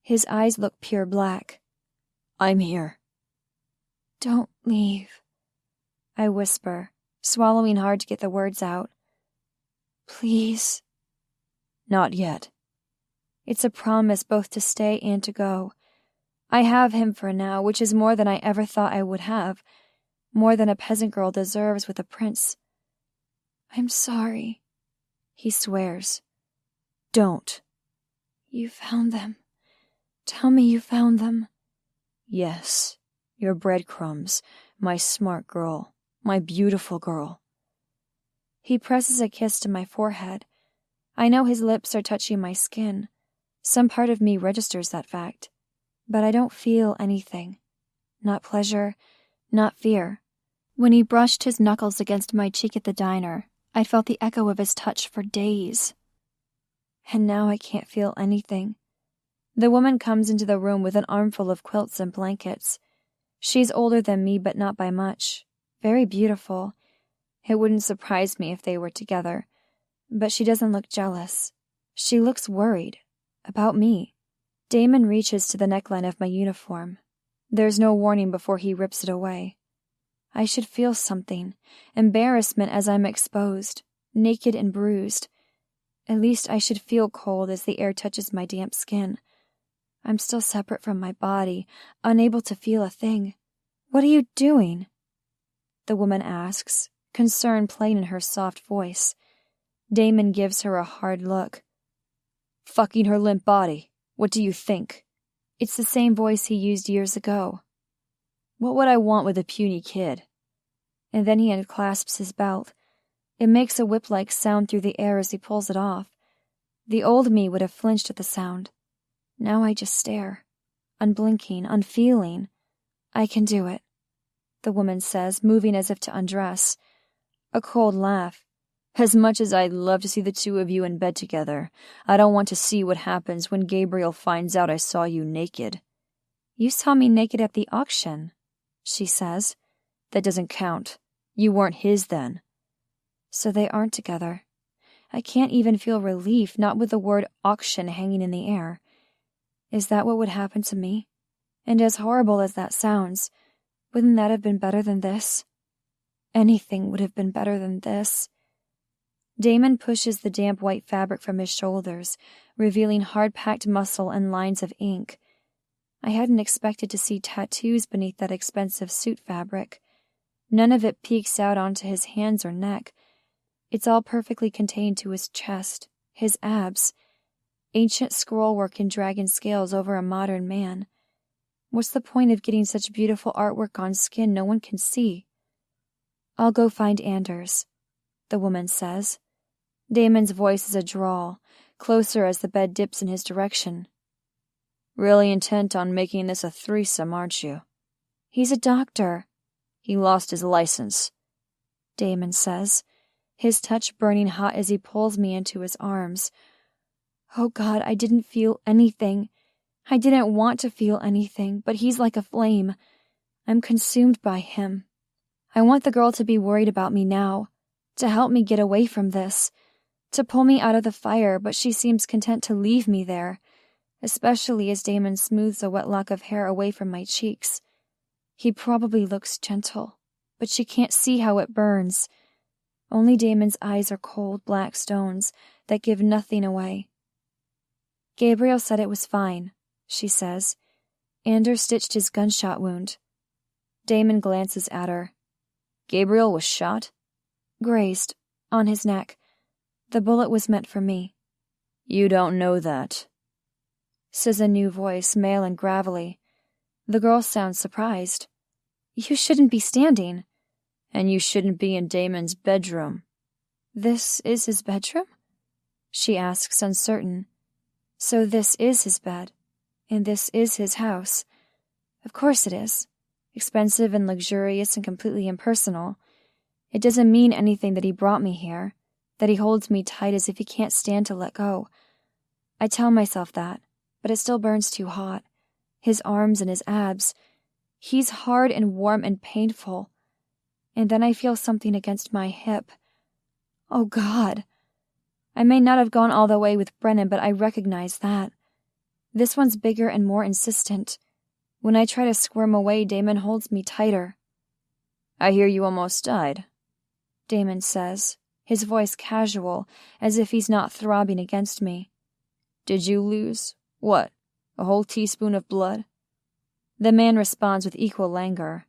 His eyes look pure black. I'm here. Don't leave, I whisper, swallowing hard to get the words out. Please. Not yet. It's a promise both to stay and to go. I have him for now, which is more than I ever thought I would have, more than a peasant girl deserves with a prince. I'm sorry, he swears. Don't. You found them. Tell me you found them. Yes, your breadcrumbs, my smart girl, my beautiful girl. He presses a kiss to my forehead. I know his lips are touching my skin. Some part of me registers that fact. But I don't feel anything. Not pleasure, not fear. When he brushed his knuckles against my cheek at the diner, I'd felt the echo of his touch for days. And now I can't feel anything. The woman comes into the room with an armful of quilts and blankets. She's older than me, but not by much. Very beautiful. It wouldn't surprise me if they were together. But she doesn't look jealous. She looks worried. About me. Damon reaches to the neckline of my uniform. There's no warning before he rips it away. I should feel something. Embarrassment as I'm exposed. Naked and bruised. At least I should feel cold as the air touches my damp skin. I'm still separate from my body, unable to feel a thing. What are you doing? The woman asks, concern plain in her soft voice. Damon gives her a hard look. Fucking her limp body. What do you think? It's the same voice he used years ago. What would I want with a puny kid? And then he unclasps his belt. It makes a whip-like sound through the air as he pulls it off. The old me would have flinched at the sound. Now I just stare, unblinking, unfeeling. I can do it, the woman says, moving as if to undress. A cold laugh. As much as I'd love to see the two of you in bed together, I don't want to see what happens when Gabriel finds out I saw you naked. You saw me naked at the auction, she says. That doesn't count. You weren't his then. So they aren't together. I can't even feel relief, not with the word auction hanging in the air. Is that what would happen to me? And as horrible as that sounds, wouldn't that have been better than this? Anything would have been better than this. Damon pushes the damp white fabric from his shoulders, revealing hard-packed muscle and lines of ink. I hadn't expected to see tattoos beneath that expensive suit fabric. None of it peeks out onto his hands or neck. It's all perfectly contained to his chest, his abs. Ancient scrollwork in dragon scales over a modern man. What's the point of getting such beautiful artwork on skin no one can see? I'll go find Anders, the woman says. Damon's voice is a drawl, closer as the bed dips in his direction. Really intent on making this a threesome, aren't you? He's a doctor. He lost his license, Damon says, his touch burning hot as he pulls me into his arms. Oh God, I didn't feel anything. I didn't want to feel anything, but he's like a flame. I'm consumed by him. I want the girl to be worried about me now, to help me get away from this, to pull me out of the fire, but she seems content to leave me there, especially as Damon smooths a wet lock of hair away from my cheeks. He probably looks gentle, but she can't see how it burns. Only Damon's eyes are cold black stones that give nothing away. Gabriel said it was fine, she says. Anders stitched his gunshot wound. Damon glances at her. Gabriel was shot? Grazed, on his neck. The bullet was meant for me. You don't know that, says a new voice, male and gravelly. The girl sounds surprised. You shouldn't be standing. And you shouldn't be in Damon's bedroom. This is his bedroom? She asks, uncertain. So this is his bed, and this is his house. Of course it is. Expensive and luxurious and completely impersonal. It doesn't mean anything that he brought me here, that he holds me tight as if he can't stand to let go. I tell myself that, but it still burns too hot. His arms and his abs. He's hard and warm and painful. And then I feel something against my hip. Oh God. I may not have gone all the way with Brennan, but I recognize that. This one's bigger and more insistent. When I try to squirm away, Damon holds me tighter. I hear you almost died, Damon says, his voice casual, as if he's not throbbing against me. Did you lose, what, a whole teaspoon of blood? The man responds with equal languor.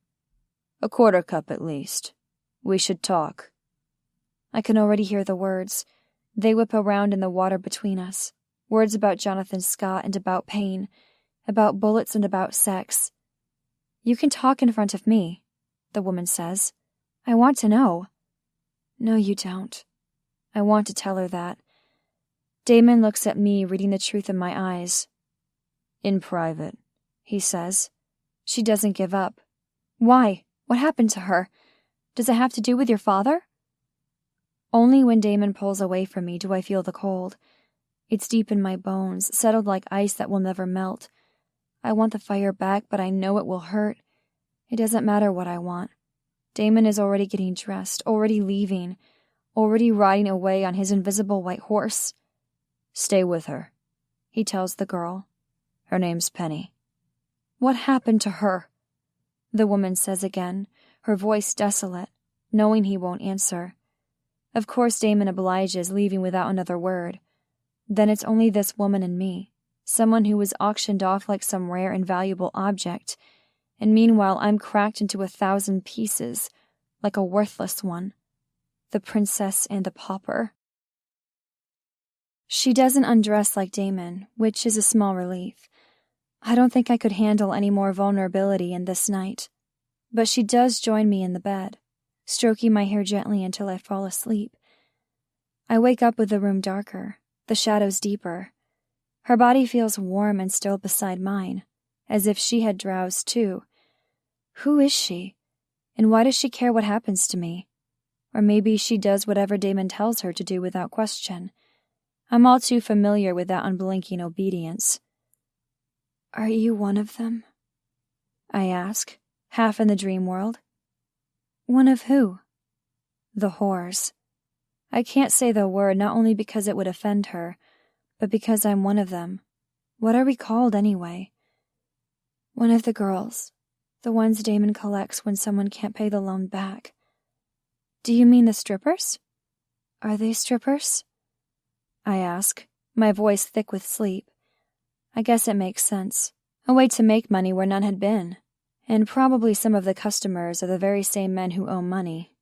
A quarter cup at least. We should talk. I can already hear the words. They whip around in the water between us. Words about Jonathan Scott and about pain, about bullets and about sex. You can talk in front of me, the woman says. I want to know. No, you don't. I want to tell her that. Damon looks at me, reading the truth in my eyes. In private, he says. She doesn't give up. Why? What happened to her? Does it have to do with your father? Only when Damon pulls away from me do I feel the cold. It's deep in my bones, settled like ice that will never melt. I want the fire back, but I know it will hurt. It doesn't matter what I want. Damon is already getting dressed, already leaving, already riding away on his invisible white horse. Stay with her, he tells the girl. Her name's Penny. What happened to her? The woman says again, her voice desolate, knowing he won't answer. Of course Damon obliges, leaving without another word. Then it's only this woman and me, someone who was auctioned off like some rare and valuable object, and meanwhile I'm cracked into 1,000 pieces, like a worthless one. The princess and the pauper. She doesn't undress like Damon, which is a small relief. I don't think I could handle any more vulnerability in this night. But she does join me in the bed, stroking my hair gently until I fall asleep. I wake up with the room darker, the shadows deeper. Her body feels warm and still beside mine, as if she had drowsed too. Who is she? And why does she care what happens to me? Or maybe she does whatever Damon tells her to do without question. I'm all too familiar with that unblinking obedience. Are you one of them? I ask, half in the dream world. One of who? The whores. I can't say the word not only because it would offend her, but because I'm one of them. What are we called anyway? One of the girls. The ones Damon collects when someone can't pay the loan back. Do you mean the strippers? Are they strippers? I ask, my voice thick with sleep. I guess it makes sense. A way to make money where none had been. And probably some of the customers are the very same men who owe money.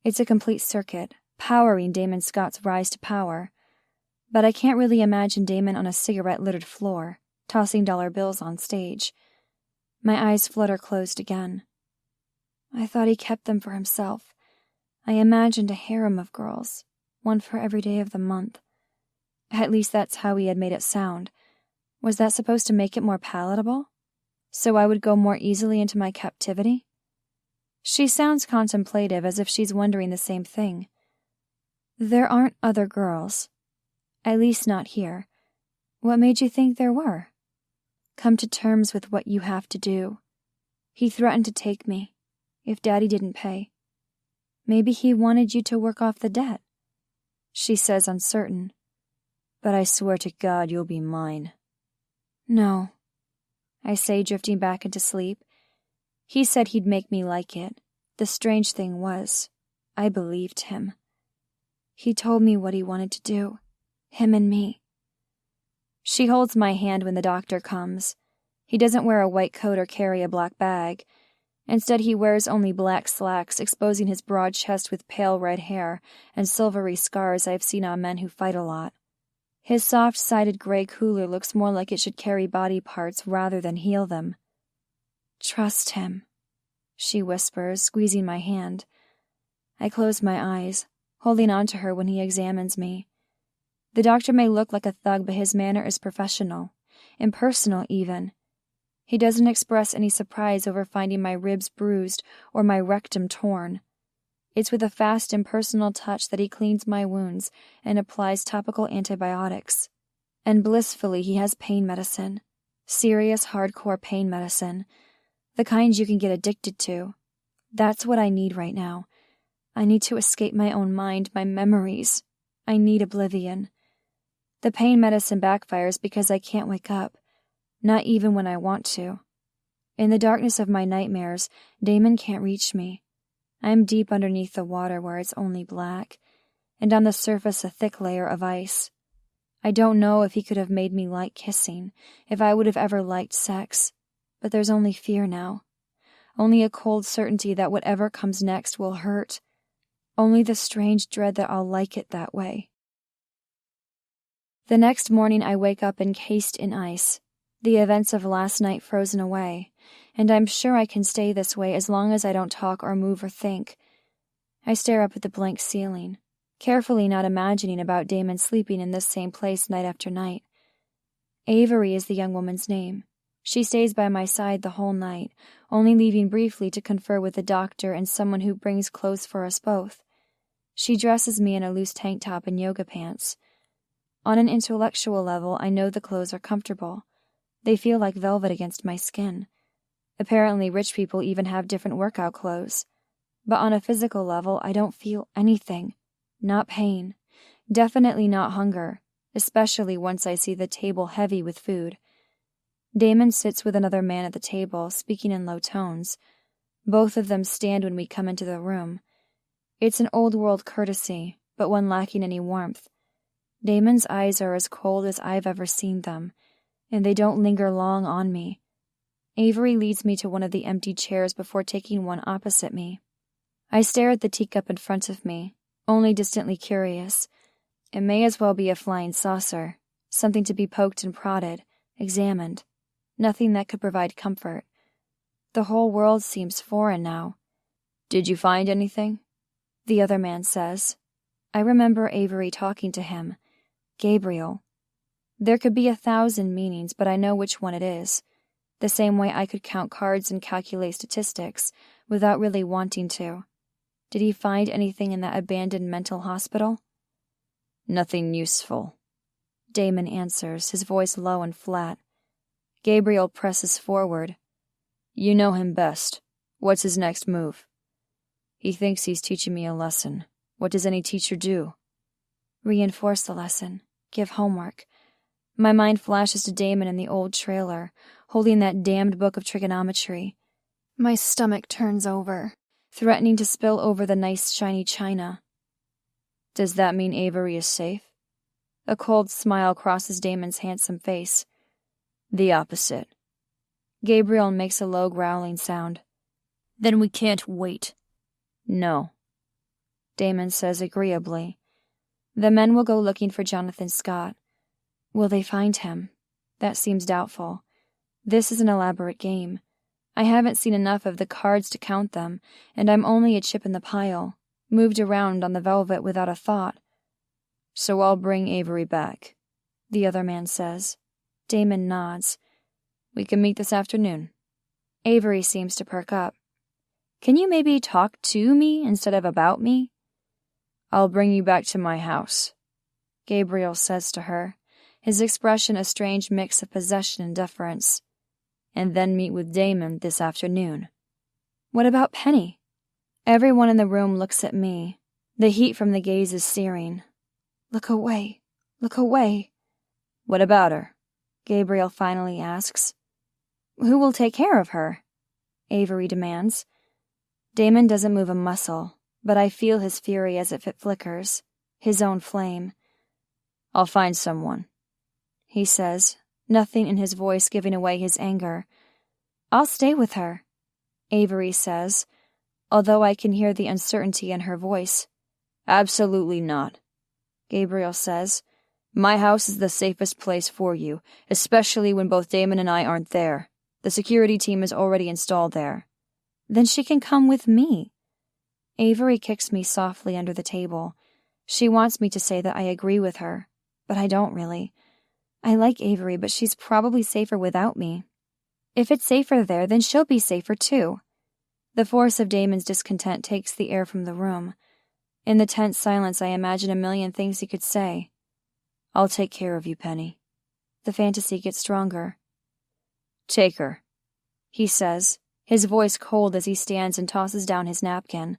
It's a complete circuit, powering Damon Scott's rise to power. But I can't really imagine Damon on a cigarette-littered floor, tossing dollar bills on stage. My eyes flutter closed again. I thought he kept them for himself. I imagined a harem of girls, one for every day of the month. At least that's how he had made it sound. Was that supposed to make it more palatable? So I would go more easily into my captivity? She sounds contemplative, as if she's wondering the same thing. There aren't other girls. At least not here. What made you think there were? Come to terms with what you have to do. He threatened to take me, if Daddy didn't pay. Maybe he wanted you to work off the debt. She says, uncertain. But I swear to God you'll be mine. No, I say, drifting back into sleep. He said he'd make me like it. The strange thing was, I believed him. He told me what he wanted to do, him and me. She holds my hand when the doctor comes. He doesn't wear a white coat or carry a black bag. Instead, he wears only black slacks, exposing his broad chest with pale red hair and silvery scars I've seen on men who fight a lot. His soft-sided gray cooler looks more like it should carry body parts rather than heal them. Trust him, she whispers, squeezing my hand. I close my eyes, holding on to her when he examines me. The doctor may look like a thug, but his manner is professional, impersonal even. He doesn't express any surprise over finding my ribs bruised or my rectum torn. It's with a fast, impersonal touch that he cleans my wounds and applies topical antibiotics. And blissfully he has pain medicine. Serious, hardcore pain medicine. The kind you can get addicted to. That's what I need right now. I need to escape my own mind, my memories. I need oblivion. The pain medicine backfires because I can't wake up. Not even when I want to. In the darkness of my nightmares, Damon can't reach me. I'm deep underneath the water where it's only black, and on the surface a thick layer of ice. I don't know if he could have made me like kissing, if I would have ever liked sex, but there's only fear now. Only a cold certainty that whatever comes next will hurt. Only the strange dread that I'll like it that way. The next morning I wake up encased in ice, the events of last night frozen away, and I'm sure I can stay this way as long as I don't talk or move or think. I stare up at the blank ceiling, carefully not imagining about Damon sleeping in this same place night after night. Avery is the young woman's name, She stays by my side the whole night, only leaving briefly to confer with the doctor and someone who brings clothes for us both. She dresses me in a loose tank top and yoga pants. On an intellectual level, I know the clothes are comfortable. They feel like velvet against my skin. Apparently, rich people even have different workout clothes. But on a physical level, I don't feel anything. Not pain. Definitely not hunger, especially once I see the table heavy with food. Damon sits with another man at the table, speaking in low tones. Both of them stand when we come into the room. It's an old-world courtesy, but one lacking any warmth. Damon's eyes are as cold as I've ever seen them, and they don't linger long on me. Avery leads me to one of the empty chairs before taking one opposite me. I stare at the teacup in front of me, only distantly curious. It may as well be a flying saucer, something to be poked and prodded, examined. Nothing that could provide comfort. The whole world seems foreign now. Did you find anything? The other man says. I remember Avery talking to him. Gabriel. There could be 1,000 meanings, but I know which one it is. The same way I could count cards and calculate statistics without really wanting to. Did he find anything in that abandoned mental hospital? Nothing useful. Damon answers, his voice low and flat. Gabriel presses forward. You know him best. What's his next move? He thinks he's teaching me a lesson. What does any teacher do? Reinforce the lesson. Give homework. My mind flashes to Damon in the old trailer, holding that damned book of trigonometry. My stomach turns over, threatening to spill over the nice shiny china. Does that mean Avery is safe? A cold smile crosses Damon's handsome face. The opposite. Gabriel makes a low growling sound. Then we can't wait. No. Damon says agreeably. The men will go looking for Jonathan Scott. Will they find him? That seems doubtful. This is an elaborate game. I haven't seen enough of the cards to count them, and I'm only a chip in the pile, moved around on the velvet without a thought. So I'll bring Avery back, the other man says. Damon nods. We can meet this afternoon. Avery seems to perk up. Can you maybe talk to me instead of about me? I'll bring you back to my house, Gabriel says to her, his expression a strange mix of possession and deference. And then meet with Damon this afternoon. What about Penny? Everyone in the room looks at me. The heat from the gaze is searing. Look away. Look away. What about her? Gabriel finally asks. Who will take care of her? Avery demands. Damon doesn't move a muscle, but I feel his fury as if it flickers, his own flame. I'll find someone, he says, nothing in his voice giving away his anger. I'll stay with her, Avery says, although I can hear the uncertainty in her voice. Absolutely not, Gabriel says. My house is the safest place for you, especially when both Damon and I aren't there. The security team is already installed there. Then she can come with me. Avery kicks me softly under the table. She wants me to say that I agree with her, but I don't really. I like Avery, but she's probably safer without me. If it's safer there, then she'll be safer too. The force of Damon's discontent takes the air from the room. In the tense silence, I imagine a million things he could say. I'll take care of you, Penny. The fantasy gets stronger. Take her, he says, his voice cold as he stands and tosses down his napkin.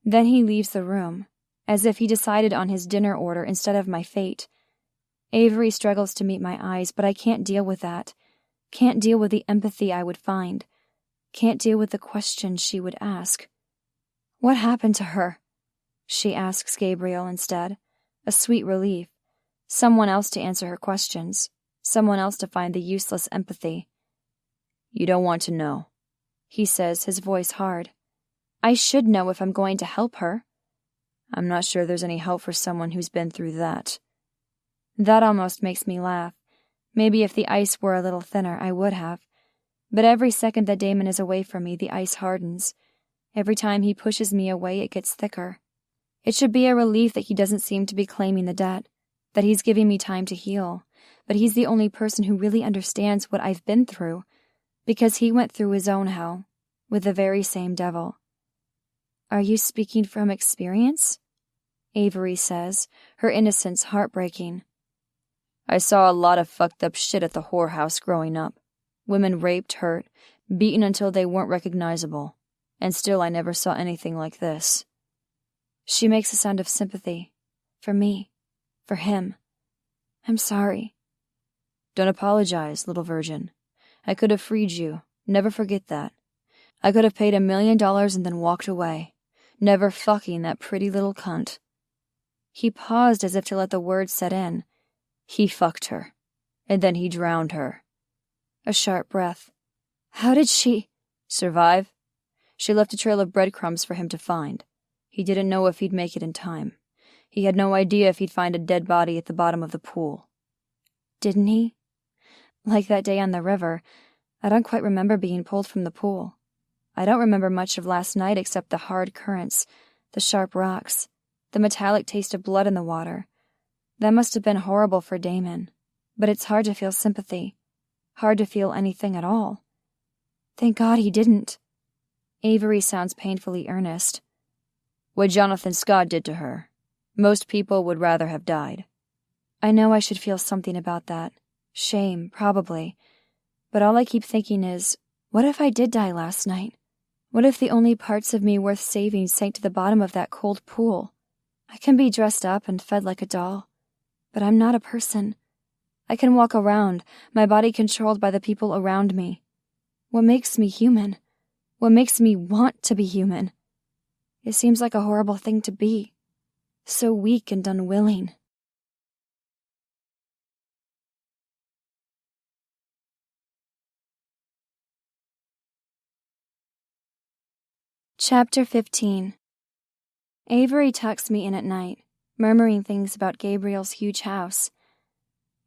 Then he leaves the room, as if he decided on his dinner order instead of my fate. Avery struggles to meet my eyes, but I can't deal with that. Can't deal with the empathy I would find. Can't deal with the questions she would ask. What happened to her? She asks Gabriel instead, a sweet relief. Someone else to answer her questions. Someone else to find the useless empathy. You don't want to know, he says, his voice hard. I should know if I'm going to help her. I'm not sure there's any help for someone who's been through that. That almost makes me laugh. Maybe if the ice were a little thinner, I would have. But every second that Damon is away from me, the ice hardens. Every time he pushes me away, it gets thicker. It should be a relief that he doesn't seem to be claiming the debt, that he's giving me time to heal, but he's the only person who really understands what I've been through, because he went through his own hell with the very same devil. Are you speaking from experience? Avery says, her innocence heartbreaking. I saw a lot of fucked up shit at the whorehouse growing up. Women raped, hurt, beaten until they weren't recognizable. And still I never saw anything like this. She makes a sound of sympathy. For me. For him. I'm sorry. Don't apologize, little virgin. I could have freed you. Never forget that. I could have paid $1 million and then walked away. Never fucking that pretty little cunt. He paused as if to let the words set in. He fucked her. And then he drowned her. A sharp breath. How did she survive? She left a trail of breadcrumbs for him to find. He didn't know if he'd make it in time. He had no idea if he'd find a dead body at the bottom of the pool. Didn't he? Like that day on the river, I don't quite remember being pulled from the pool. I don't remember much of last night except the hard currents, the sharp rocks, the metallic taste of blood in the water. That must have been horrible for Damon, but it's hard to feel sympathy, hard to feel anything at all. Thank God he didn't. Avery sounds painfully earnest. What Jonathan Scott did to her, most people would rather have died. I know I should feel something about that. Shame, probably. But all I keep thinking is, what if I did die last night? What if the only parts of me worth saving sank to the bottom of that cold pool? I can be dressed up and fed like a doll, but I'm not a person. I can walk around, my body controlled by the people around me. What makes me human? What makes me want to be human? It seems like a horrible thing to be. So weak and unwilling. Chapter 15. Avery tucks me in at night, murmuring things about Gabriel's huge house.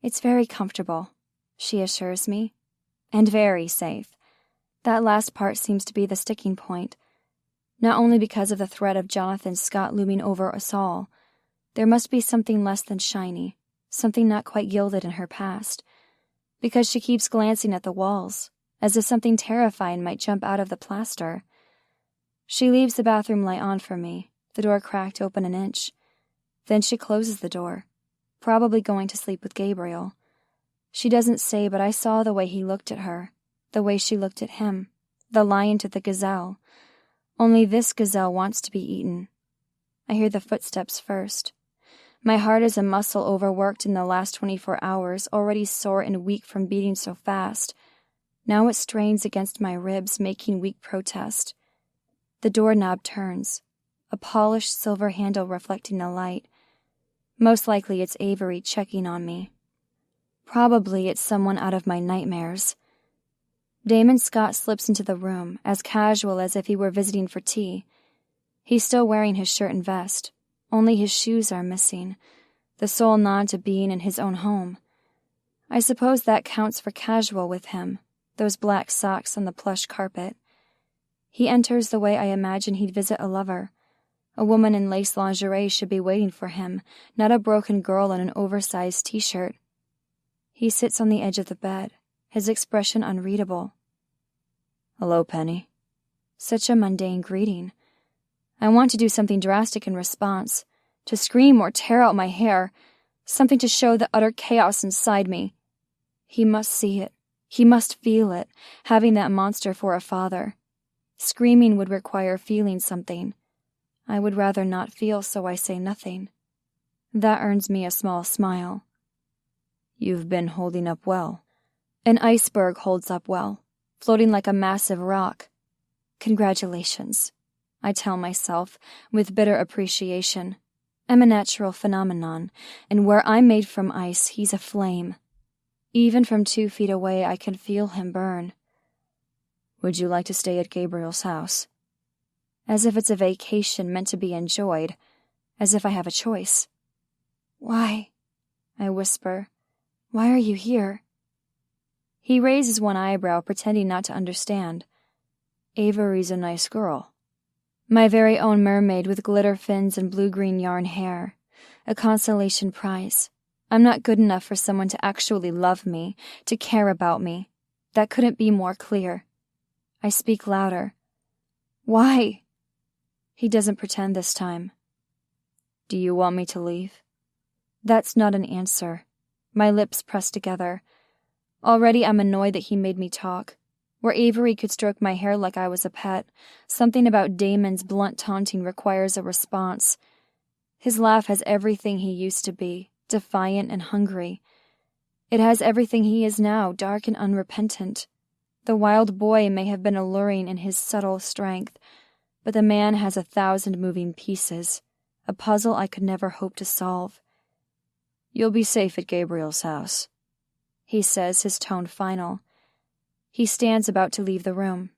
It's very comfortable, she assures me, and very safe. That last part seems to be the sticking point. Not only because of the threat of Jonathan Scott looming over us all. There must be something less than shiny, something not quite gilded in her past. Because she keeps glancing at the walls, as if something terrifying might jump out of the plaster. She leaves the bathroom light on for me, the door cracked open an inch. Then she closes the door, probably going to sleep with Gabriel. She doesn't say, but I saw the way he looked at her, the way she looked at him, the lion to the gazelle. Only this gazelle wants to be eaten. I hear the footsteps first. My heart is a muscle overworked in the last 24 hours, already sore and weak from beating so fast. Now it strains against my ribs, making weak protest. The doorknob turns, a polished silver handle reflecting the light. Most likely it's Avery checking on me. Probably it's someone out of my nightmares. Damon Scott slips into the room, as casual as if he were visiting for tea. He's still wearing his shirt and vest. Only his shoes are missing, the sole nod to being in his own home. I suppose that counts for casual with him, those black socks on the plush carpet. He enters the way I imagine he'd visit a lover. A woman in lace lingerie should be waiting for him, not a broken girl in an oversized t-shirt. He sits on the edge of the bed, his expression unreadable. Hello, Penny. Such a mundane greeting. I want to do something drastic in response, to scream or tear out my hair, something to show the utter chaos inside me. He must see it. He must feel it, having that monster for a father. Screaming would require feeling something. I would rather not feel, so I say nothing. That earns me a small smile. You've been holding up well. An iceberg holds up well, floating like a massive rock. Congratulations, I tell myself, with bitter appreciation. I'm a natural phenomenon, and where I'm made from ice, he's a flame. Even from 2 feet away, I can feel him burn. Would you like to stay at Gabriel's house? As if it's a vacation meant to be enjoyed, as if I have a choice. Why? I whisper. Why are you here? He raises one eyebrow, pretending not to understand. Avery's a nice girl. My very own mermaid with glitter fins and blue-green yarn hair. A consolation prize. I'm not good enough for someone to actually love me, to care about me. That couldn't be more clear. I speak louder. Why? He doesn't pretend this time. Do you want me to leave? That's not an answer. My lips press together. Already I'm annoyed that he made me talk. Where Avery could stroke my hair like I was a pet, something about Damon's blunt taunting requires a response. His laugh has everything he used to be, defiant and hungry. It has everything he is now, dark and unrepentant. The wild boy may have been alluring in his subtle strength, but the man has 1,000 moving pieces, a puzzle I could never hope to solve. You'll be safe at Gabriel's house, he says, his tone final. He stands about to leave the room.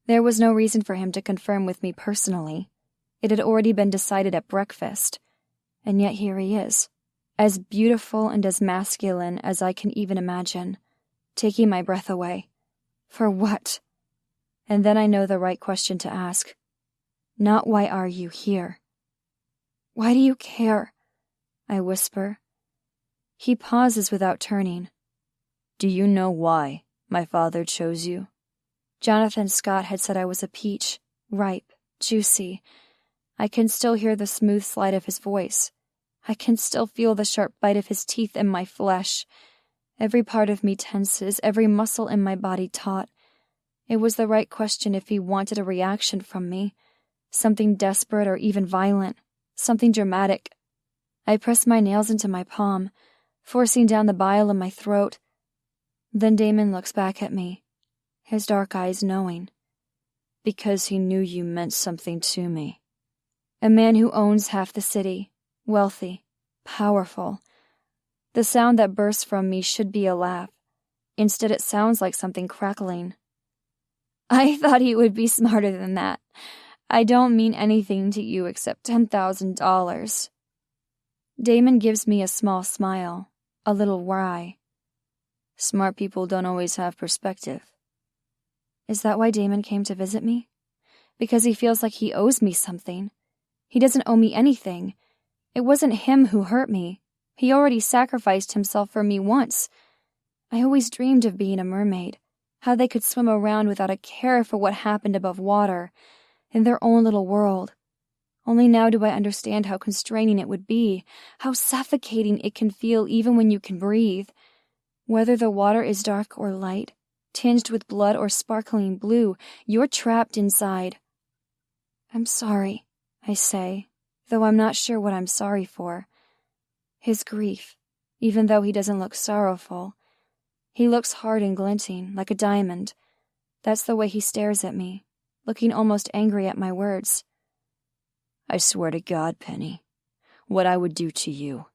There was no reason for him to confirm with me personally. It had already been decided at breakfast. And yet here he is, as beautiful and as masculine as I can even imagine, taking my breath away. For what? And then I know the right question to ask. Not why are you here? Why do you care? I whisper. He pauses without turning. Do you know why my father chose you? Jonathan Scott had said I was a peach, ripe, juicy. I can still hear the smooth slide of his voice. I can still feel the sharp bite of his teeth in my flesh. Every part of me tenses, every muscle in my body taut. It was the right question if he wanted a reaction from me. Something desperate or even violent. Something dramatic. I press my nails into my palm, forcing down the bile in my throat. Then Damon looks back at me, his dark eyes knowing. Because he knew you meant something to me. A man who owns half the city, wealthy, powerful. The sound that bursts from me should be a laugh. Instead, it sounds like something crackling. I thought he would be smarter than that. I don't mean anything to you except $10,000. Damon gives me a small smile, a little wry. Smart people don't always have perspective. Is that why Damon came to visit me? Because he feels like he owes me something. He doesn't owe me anything. It wasn't him who hurt me. He already sacrificed himself for me once. I always dreamed of being a mermaid, how they could swim around without a care for what happened above water, in their own little world. Only now do I understand how constraining it would be, how suffocating it can feel even when you can breathe. Whether the water is dark or light, tinged with blood or sparkling blue, you're trapped inside. I'm sorry, I say, though I'm not sure what I'm sorry for. His grief, even though he doesn't look sorrowful. He looks hard and glinting, like a diamond. That's the way he stares at me, looking almost angry at my words. I swear to God, Penny, what I would do to you.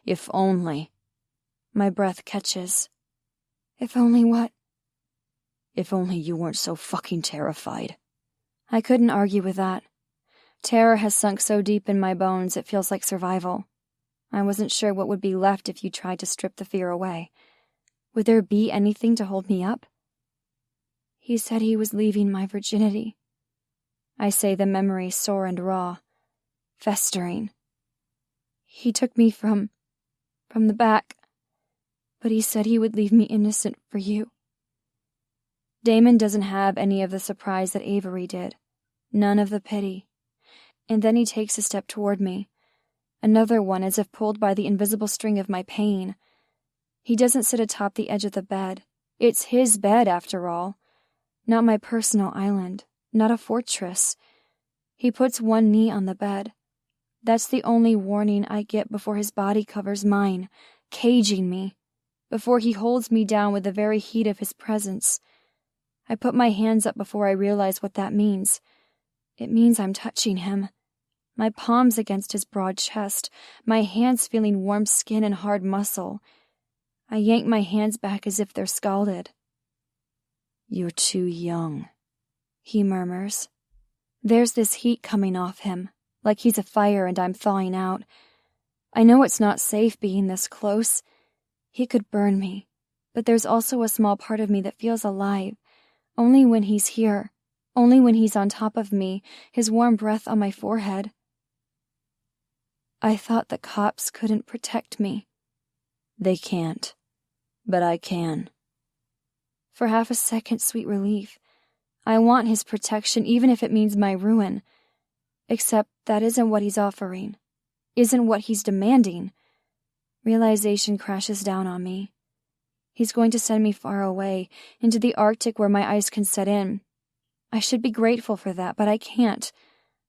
If only... My breath catches. If only what? If only you weren't so fucking terrified. I couldn't argue with that. Terror has sunk so deep in my bones it feels like survival. I wasn't sure what would be left if you tried to strip the fear away. Would there be anything to hold me up? He said he was leaving my virginity. I say, the memory sore and raw, festering. He took me from the back, but he said he would leave me innocent for you. Damon doesn't have any of the surprise that Avery did, none of the pity. And then he takes a step toward me, another one as if pulled by the invisible string of my pain. He doesn't sit atop the edge of the bed. It's his bed, after all. Not my personal island, not a fortress. He puts one knee on the bed. That's the only warning I get before his body covers mine, caging me, before he holds me down with the very heat of his presence. I put my hands up before I realize what that means. It means I'm touching him. My palms against his broad chest, my hands feeling warm skin and hard muscle. I yank my hands back as if they're scalded. You're too young, he murmurs. There's this heat coming off him, like he's a fire and I'm thawing out. I know it's not safe being this close. He could burn me, but there's also a small part of me that feels alive, only when he's here, only when he's on top of me, his warm breath on my forehead. I thought the cops couldn't protect me. They can't, but I can. For half a second, sweet relief. I want his protection, even if it means my ruin. Except that isn't what he's offering. Isn't what he's demanding. Realization crashes down on me. He's going to send me far away, into the Arctic where my ice can set in. I should be grateful for that, but I can't.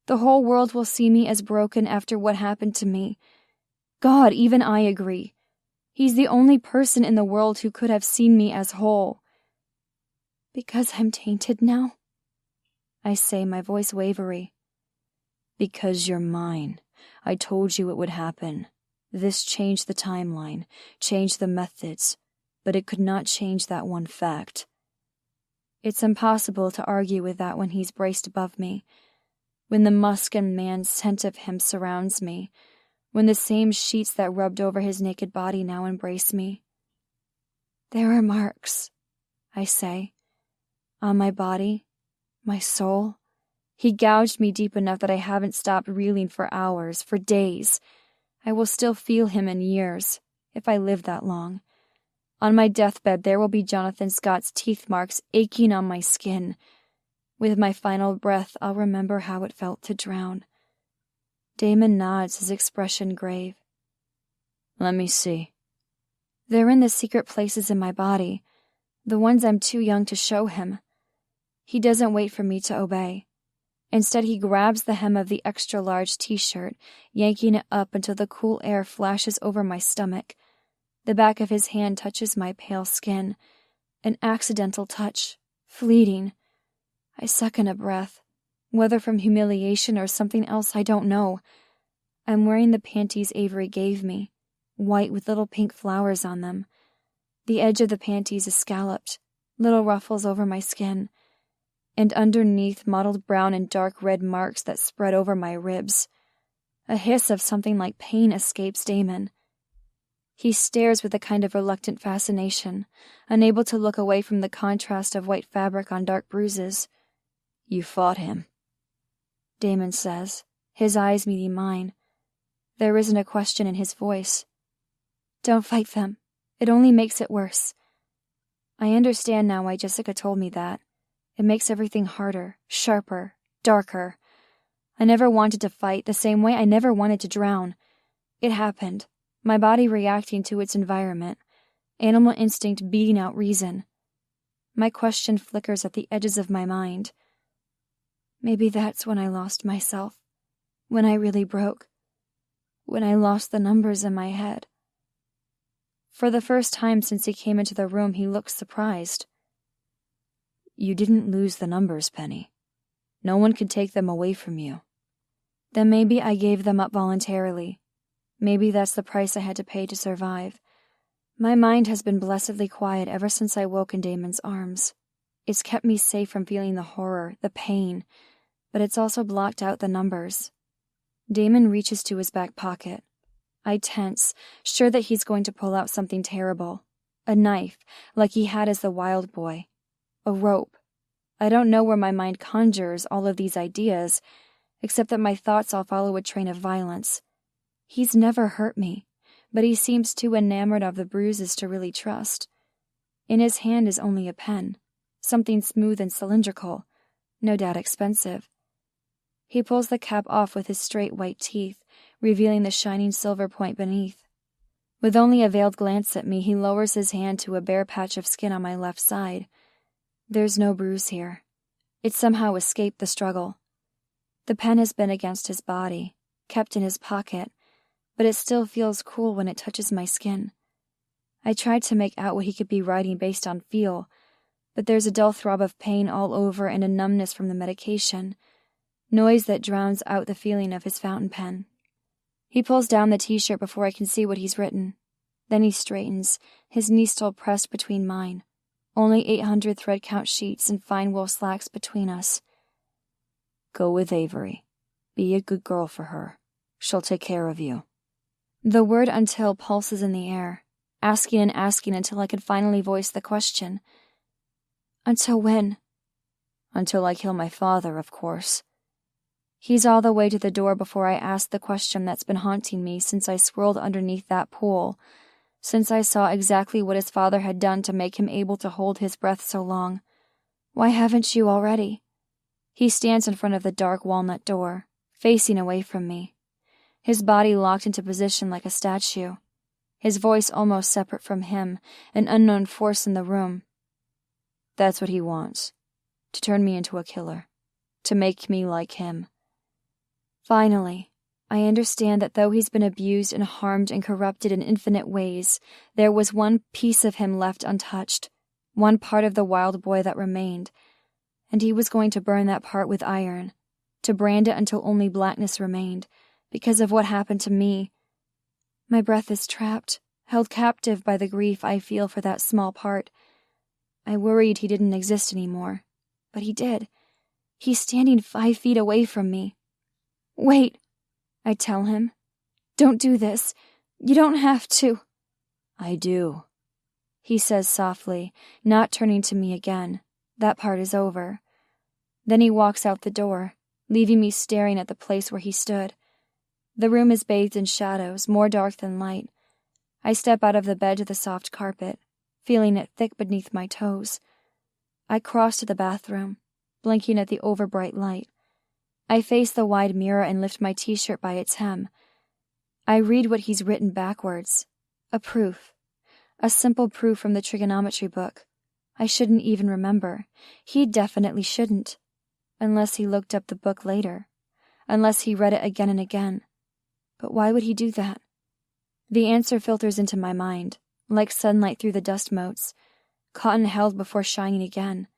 The whole world will see me as broken after what happened to me. God, even I agree. He's the only person in the world who could have seen me as whole. Because I'm tainted now? I say, my voice wavery. Because you're mine. I told you it would happen. This changed the timeline, changed the methods, but it could not change that one fact. It's impossible to argue with that when he's braced above me, when the musk and man scent of him surrounds me, when the same sheets that rubbed over his naked body now embrace me. There are marks, I say, on my body, my soul. He gouged me deep enough that I haven't stopped reeling for hours, for days. I will still feel him in years, if I live that long. On my deathbed there will be Jonathan Scott's teeth marks aching on my skin. With my final breath I'll remember how it felt to drown. Damon nods, his expression grave. Let me see. They're in the secret places in my body, the ones I'm too young to show him. He doesn't wait for me to obey. Instead, he grabs the hem of the extra-large t-shirt, yanking it up until the cool air flashes over my stomach. The back of his hand touches my pale skin. An accidental touch, fleeting. I suck in a breath, whether from humiliation or something else I don't know. I'm wearing the panties Avery gave me, white with little pink flowers on them. The edge of the panties is scalloped, little ruffles over my skin, and underneath mottled brown and dark red marks that spread over my ribs. A hiss of something like pain escapes Damon. He stares with a kind of reluctant fascination, unable to look away from the contrast of white fabric on dark bruises. You fought him, Damon says, his eyes meeting mine. There isn't a question in his voice. Don't fight them. It only makes it worse. I understand now why Jessica told me that. It makes everything harder, sharper, darker. I never wanted to fight the same way I never wanted to drown. It happened, my body reacting to its environment, animal instinct beating out reason. My question flickers at the edges of my mind. Maybe that's when I lost myself, when I really broke, when I lost the numbers in my head. For the first time since he came into the room, he looks surprised. You didn't lose the numbers, Penny. No one could take them away from you. Then maybe I gave them up voluntarily. Maybe that's the price I had to pay to survive. My mind has been blessedly quiet ever since I woke in Damon's arms. It's kept me safe from feeling the horror, the pain, but it's also blocked out the numbers. Damon reaches to his back pocket. I tense, sure that he's going to pull out something terrible. A knife, like he had as the wild boy. A rope. I don't know where my mind conjures all of these ideas, except that my thoughts all follow a train of violence. He's never hurt me, but he seems too enamored of the bruises to really trust. In his hand is only a pen, something smooth and cylindrical, no doubt expensive. He pulls the cap off with his straight white teeth, revealing the shining silver point beneath. With only a veiled glance at me, he lowers his hand to a bare patch of skin on my left side. There's no bruise here. It somehow escaped the struggle. The pen has been against his body, kept in his pocket, but it still feels cool when it touches my skin. I tried to make out what he could be writing based on feel, but there's a dull throb of pain all over and a numbness from the medication, noise that drowns out the feeling of his fountain pen. He pulls down the t-shirt before I can see what he's written. Then he straightens, his knee still pressed between mine. Only 800 thread count sheets and fine wool slacks between us. Go with Avery. Be a good girl for her. She'll take care of you. The word until pulses in the air, asking and asking until I could finally voice the question. Until when? Until I kill my father, of course. He's all the way to the door before I ask the question that's been haunting me since I swirled underneath that pool. since I saw exactly what his father had done to make him able to hold his breath so long. Why haven't you already? He stands in front of the dark walnut door, facing away from me, his body locked into position like a statue, his voice almost separate from him, an unknown force in the room. That's what he wants, to turn me into a killer, to make me like him. Finally, I understand that though he's been abused and harmed and corrupted in infinite ways, there was one piece of him left untouched, one part of the wild boy that remained, and he was going to burn that part with iron, to brand it until only blackness remained, because of what happened to me. My breath is trapped, held captive by the grief I feel for that small part. I worried he didn't exist anymore, but he did. He's standing 5 feet away from me. Wait, I tell him. Don't do this. You don't have to. I do, he says softly, not turning to me again. That part is over. Then he walks out the door, leaving me staring at the place where he stood. The room is bathed in shadows, more dark than light. I step out of the bed to the soft carpet, feeling it thick beneath my toes. I cross to the bathroom, blinking at the overbright light. I face the wide mirror and lift my t-shirt by its hem. I read what he's written backwards. A proof. A simple proof from the trigonometry book. I shouldn't even remember. He definitely shouldn't. Unless he looked up the book later. Unless he read it again and again. But why would he do that? The answer filters into my mind, like sunlight through the dust motes, caught and held before shining again.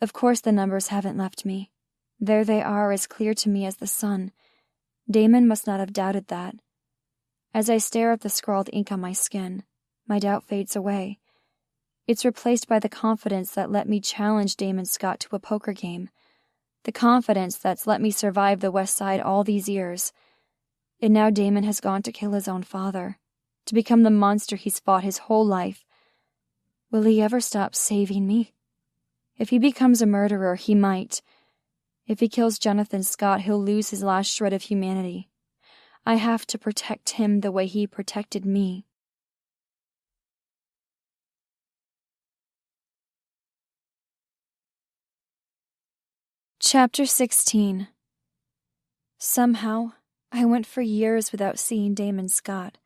Of course the numbers haven't left me. There they are, as clear to me as the sun. Damon must not have doubted that. As I stare at the scrawled ink on my skin, my doubt fades away. It's replaced by the confidence that let me challenge Damon Scott to a poker game. The confidence that's let me survive the West Side all these years. And now Damon has gone to kill his own father, to become the monster he's fought his whole life. Will he ever stop saving me? If he becomes a murderer, he might. If he kills Jonathan Scott, he'll lose his last shred of humanity. I have to protect him the way he protected me. Chapter 16. Somehow, I went for years without seeing Damon Scott.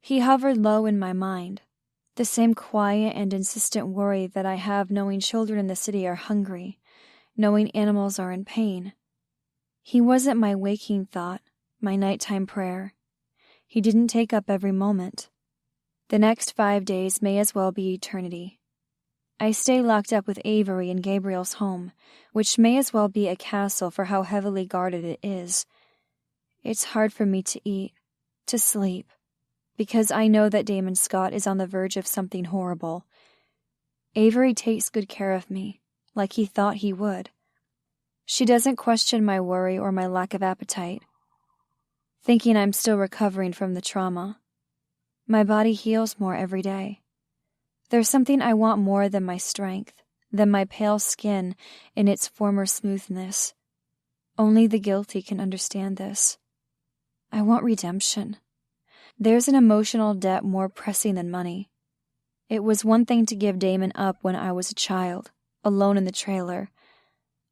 He hovered low in my mind, the same quiet and insistent worry that I have knowing children in the city are hungry, knowing animals are in pain. He wasn't my waking thought, my nighttime prayer. He didn't take up every moment. The next 5 days may as well be eternity. I stay locked up with Avery in Gabriel's home, which may as well be a castle for how heavily guarded it is. It's hard for me to eat, to sleep, because I know that Damon Scott is on the verge of something horrible. Avery takes good care of me, like he thought he would. She doesn't question my worry or my lack of appetite, thinking I'm still recovering from the trauma. My body heals more every day. There's something I want more than my strength, than my pale skin in its former smoothness. Only the guilty can understand this. I want redemption. There's an emotional debt more pressing than money. It was one thing to give Damon up when I was a child, alone in the trailer.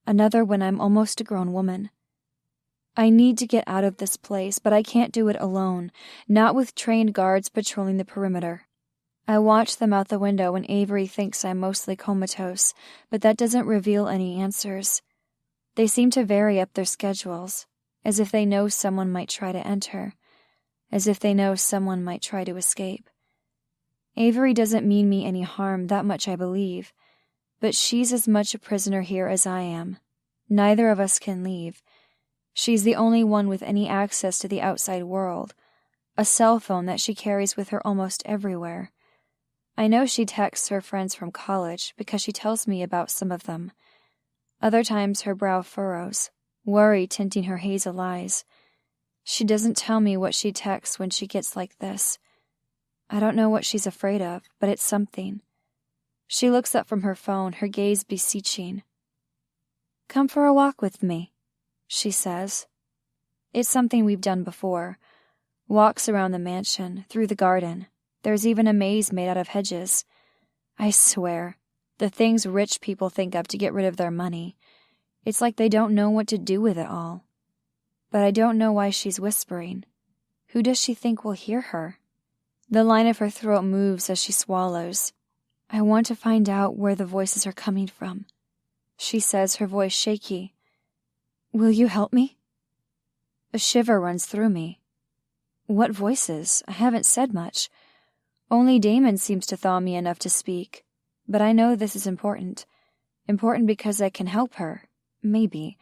Another when I'm almost a grown woman. I need to get out of this place, but I can't do it alone, not with trained guards patrolling the perimeter. I watch them out the window and Avery thinks I'm mostly comatose, but that doesn't reveal any answers. They seem to vary up their schedules, as if they know someone might try to enter, as if they know someone might try to escape. Avery doesn't mean me any harm, that much I believe, but she's as much a prisoner here as I am. Neither of us can leave. She's the only one with any access to the outside world, a cell phone that she carries with her almost everywhere. I know she texts her friends from college because she tells me about some of them. Other times her brow furrows, worry tinting her hazel eyes. She doesn't tell me what she texts when she gets like this. I don't know what she's afraid of, but it's something. She looks up from her phone, her gaze beseeching. "Come for a walk with me," she says. It's something we've done before. Walks around the mansion, through the garden. There's even a maze made out of hedges. I swear, the things rich people think of to get rid of their money. It's like they don't know what to do with it all. But I don't know why she's whispering. Who does she think will hear her? The line of her throat moves as she swallows. I want to find out where the voices are coming from. She says, her voice shaky. Will you help me? A shiver runs through me. What voices? I haven't said much. Only Damon seems to thaw me enough to speak. But I know this is important. Important because I can help her. Maybe.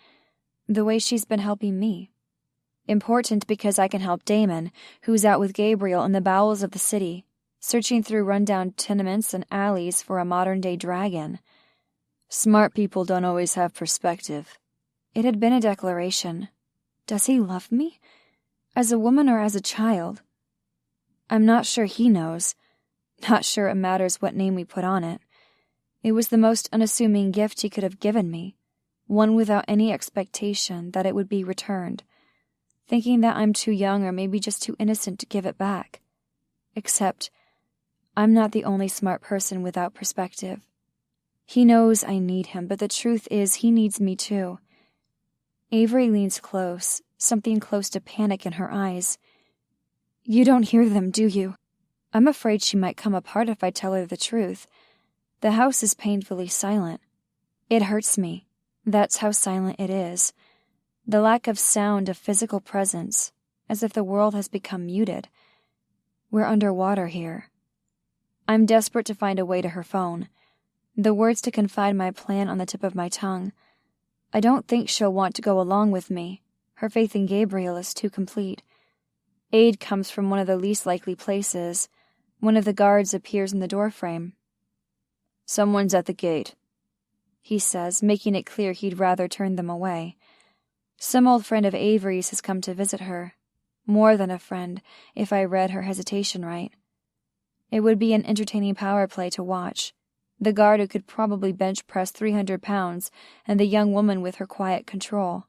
The way she's been helping me. Important because I can help Damon, who's out with Gabriel in the bowels of the city, searching through rundown tenements and alleys for a modern-day dragon. Smart people don't always have perspective. It had been a declaration. Does he love me? As a woman or as a child? I'm not sure he knows. Not sure it matters what name we put on it. It was the most unassuming gift he could have given me, one without any expectation that it would be returned, thinking that I'm too young or maybe just too innocent to give it back. Except, I'm not the only smart person without perspective. He knows I need him, but the truth is he needs me too. Avery leans close, something close to panic in her eyes. You don't hear them, do you? I'm afraid she might come apart if I tell her the truth. The house is painfully silent. It hurts me. That's how silent it is. The lack of sound, of physical presence, as if the world has become muted. We're underwater here. I'm desperate to find a way to her phone. The words to confide my plan on the tip of my tongue. I don't think she'll want to go along with me. Her faith in Gabriel is too complete. Aid comes from one of the least likely places. One of the guards appears in the doorframe. Someone's at the gate, he says, making it clear he'd rather turn them away. Some old friend of Avery's has come to visit her. More than a friend, if I read her hesitation right. It would be an entertaining power play to watch. The guard who could probably bench press 300 pounds, and the young woman with her quiet control.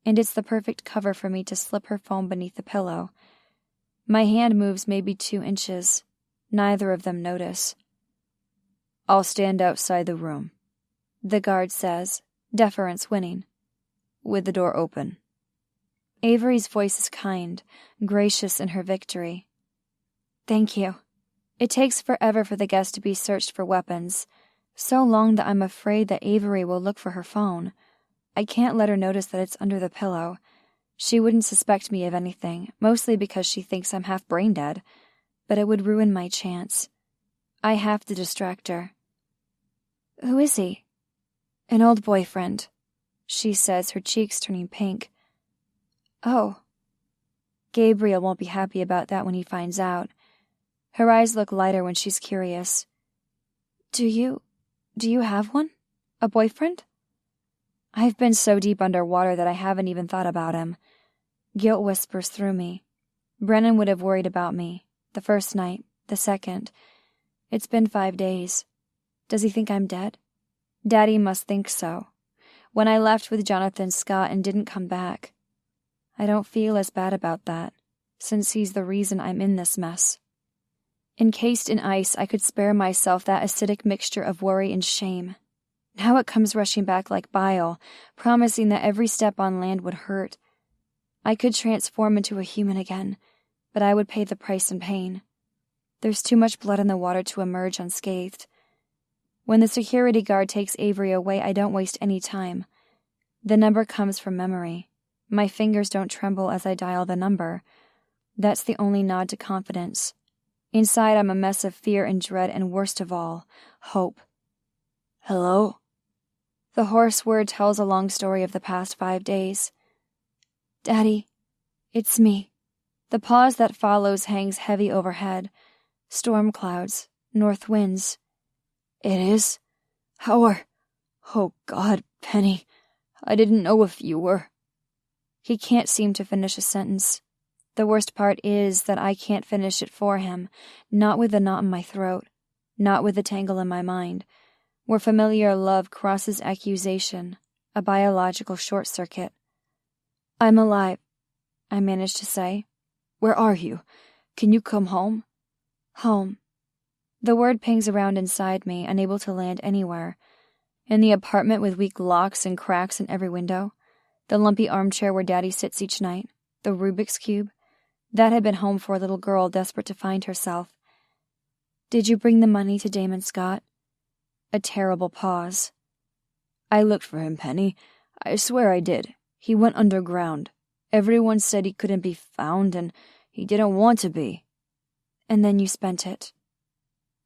And it's the perfect cover for me to slip her phone beneath the pillow. My hand moves maybe 2 inches. Neither of them notice. I'll stand outside the room, the guard says, deference winning, with the door open. Avery's voice is kind, gracious in her victory. Thank you. It takes forever for the guest to be searched for weapons, so long that I'm afraid that Avery will look for her phone. I can't let her notice that it's under the pillow. She wouldn't suspect me of anything, mostly because she thinks I'm half brain dead, but it would ruin my chance. I have to distract her. Who is he? An old boyfriend, she says, her cheeks turning pink. Oh. Gabriel won't be happy about that when he finds out. Her eyes look lighter when she's curious. Do you have one? A boyfriend? I've been so deep underwater that I haven't even thought about him. Guilt whispers through me. Brennan would have worried about me. The first night, the second. It's been 5 days. Does he think I'm dead? Daddy must think so. When I left with Jonathan Scott and didn't come back. I don't feel as bad about that, since he's the reason I'm in this mess. Encased in ice, I could spare myself that acidic mixture of worry and shame. Now it comes rushing back like bile, promising that every step on land would hurt. I could transform into a human again, but I would pay the price in pain. There's too much blood in the water to emerge unscathed. When the security guard takes Avery away, I don't waste any time. The number comes from memory. My fingers don't tremble as I dial the number. That's the only nod to confidence. Inside, I'm a mess of fear and dread, and worst of all, hope. Hello? The hoarse word tells a long story of the past 5 days. Daddy, it's me. The pause that follows hangs heavy overhead. Storm clouds, north winds. It is? How are... Oh, God, Penny, I didn't know if you were... He can't seem to finish a sentence. The worst part is that I can't finish it for him, not with the knot in my throat, not with the tangle in my mind, where familiar love crosses accusation, a biological short-circuit. I'm alive, I managed to say. Where are you? Can you come home? Home. The word pings around inside me, unable to land anywhere. In the apartment with weak locks and cracks in every window, the lumpy armchair where Daddy sits each night, the Rubik's Cube, that had been home for a little girl desperate to find herself. Did you bring the money to Damon Scott? A terrible pause. I looked for him, Penny. I swear I did. He went underground. Everyone said he couldn't be found, and he didn't want to be. And then you spent it.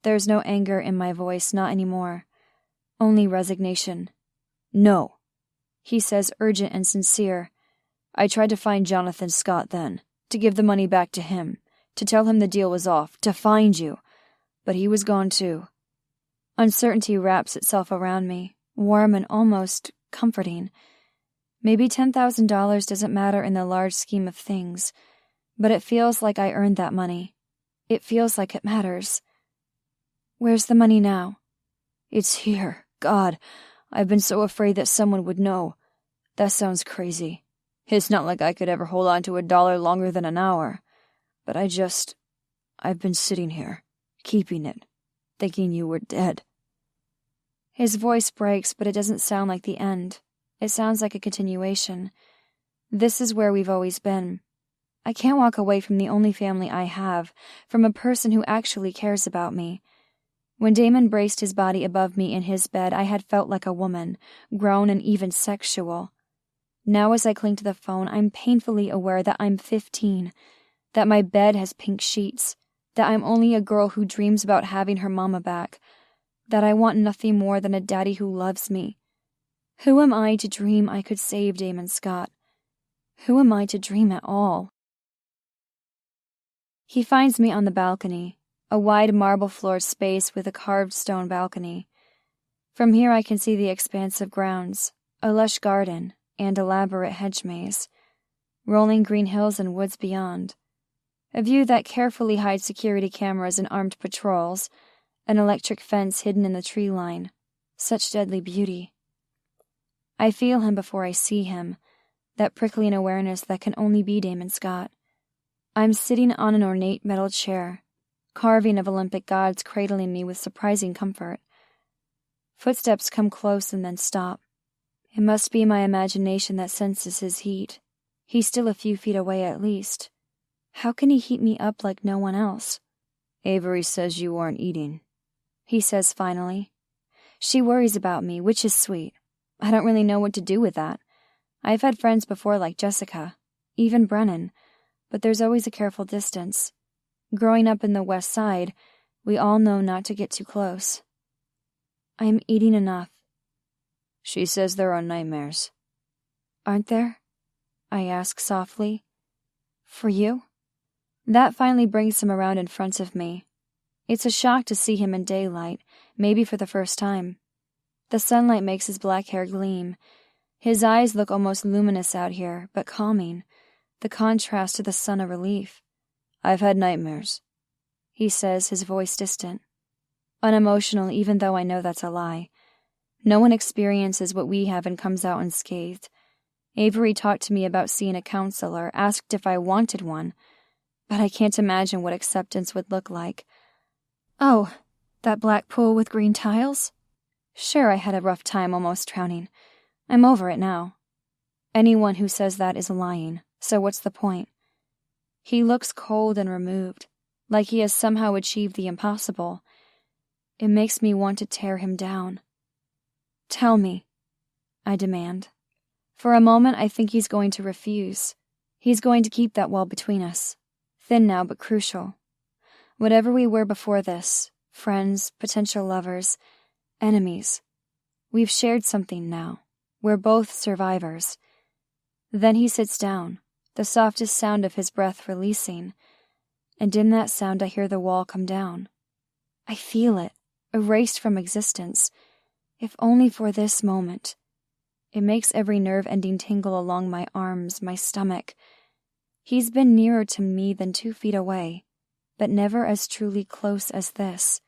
There's no anger in my voice, not anymore. Only resignation. No, he says, urgent and sincere. I tried to find Jonathan Scott then, to give the money back to him, to tell him the deal was off, to find you. But he was gone too. Uncertainty wraps itself around me, warm and almost comforting. Maybe $10,000 doesn't matter in the large scheme of things, but it feels like I earned that money. It feels like it matters. Where's the money now? It's here. God, I've been so afraid that someone would know. That sounds crazy. It's not like I could ever hold on to $1 longer than an hour. But I've been sitting here, keeping it, thinking you were dead. His voice breaks, but it doesn't sound like the end. It sounds like a continuation. This is where we've always been. I can't walk away from the only family I have, from a person who actually cares about me. When Damon braced his body above me in his bed, I had felt like a woman, grown and even sexual. Now as I cling to the phone, I'm painfully aware that I'm 15, that my bed has pink sheets, that I'm only a girl who dreams about having her mama back, that I want nothing more than a daddy who loves me. Who am I to dream I could save Damon Scott? Who am I to dream at all? He finds me on the balcony, a wide marble-floored space with a carved stone balcony. From here I can see the expanse of grounds, a lush garden, and elaborate hedge maze, rolling green hills and woods beyond. A view that carefully hides security cameras and armed patrols, an electric fence hidden in the tree line. Such deadly beauty. I feel him before I see him, that prickling awareness that can only be Damon Scott. I'm sitting on an ornate metal chair, carving of Olympic gods cradling me with surprising comfort. Footsteps come close and then stop. It must be my imagination that senses his heat. He's still a few feet away at least. How can he heat me up like no one else? Avery says you aren't eating, he says finally. She worries about me, which is sweet. I don't really know what to do with that. I've had friends before like Jessica, even Brennan, but there's always a careful distance. Growing up in the West Side, we all know not to get too close. I'm eating enough. She says there are nightmares. Aren't there? I ask softly. For you? That finally brings him around in front of me. It's a shock to see him in daylight, maybe for the first time. The sunlight makes his black hair gleam. His eyes look almost luminous out here, but calming. The contrast to the sun a relief. I've had nightmares, he says, his voice distant. Unemotional, even though I know that's a lie. No one experiences what we have and comes out unscathed. Avery talked to me about seeing a counselor, asked if I wanted one, but I can't imagine what acceptance would look like. Oh, that black pool with green tiles? Sure, I had a rough time almost drowning. I'm over it now. Anyone who says that is lying, so what's the point? He looks cold and removed, like he has somehow achieved the impossible. It makes me want to tear him down. Tell me, I demand. For a moment, I think he's going to refuse. He's going to keep that wall between us. Thin now, but crucial. Whatever we were before this, friends, potential lovers, enemies, we've shared something now. We're both survivors. Then he sits down, the softest sound of his breath releasing, and in that sound I hear the wall come down. I feel it, erased from existence, if only for this moment. It makes every nerve ending tingle along my arms, my stomach. He's been nearer to me than 2 feet away, but never as truly close as this.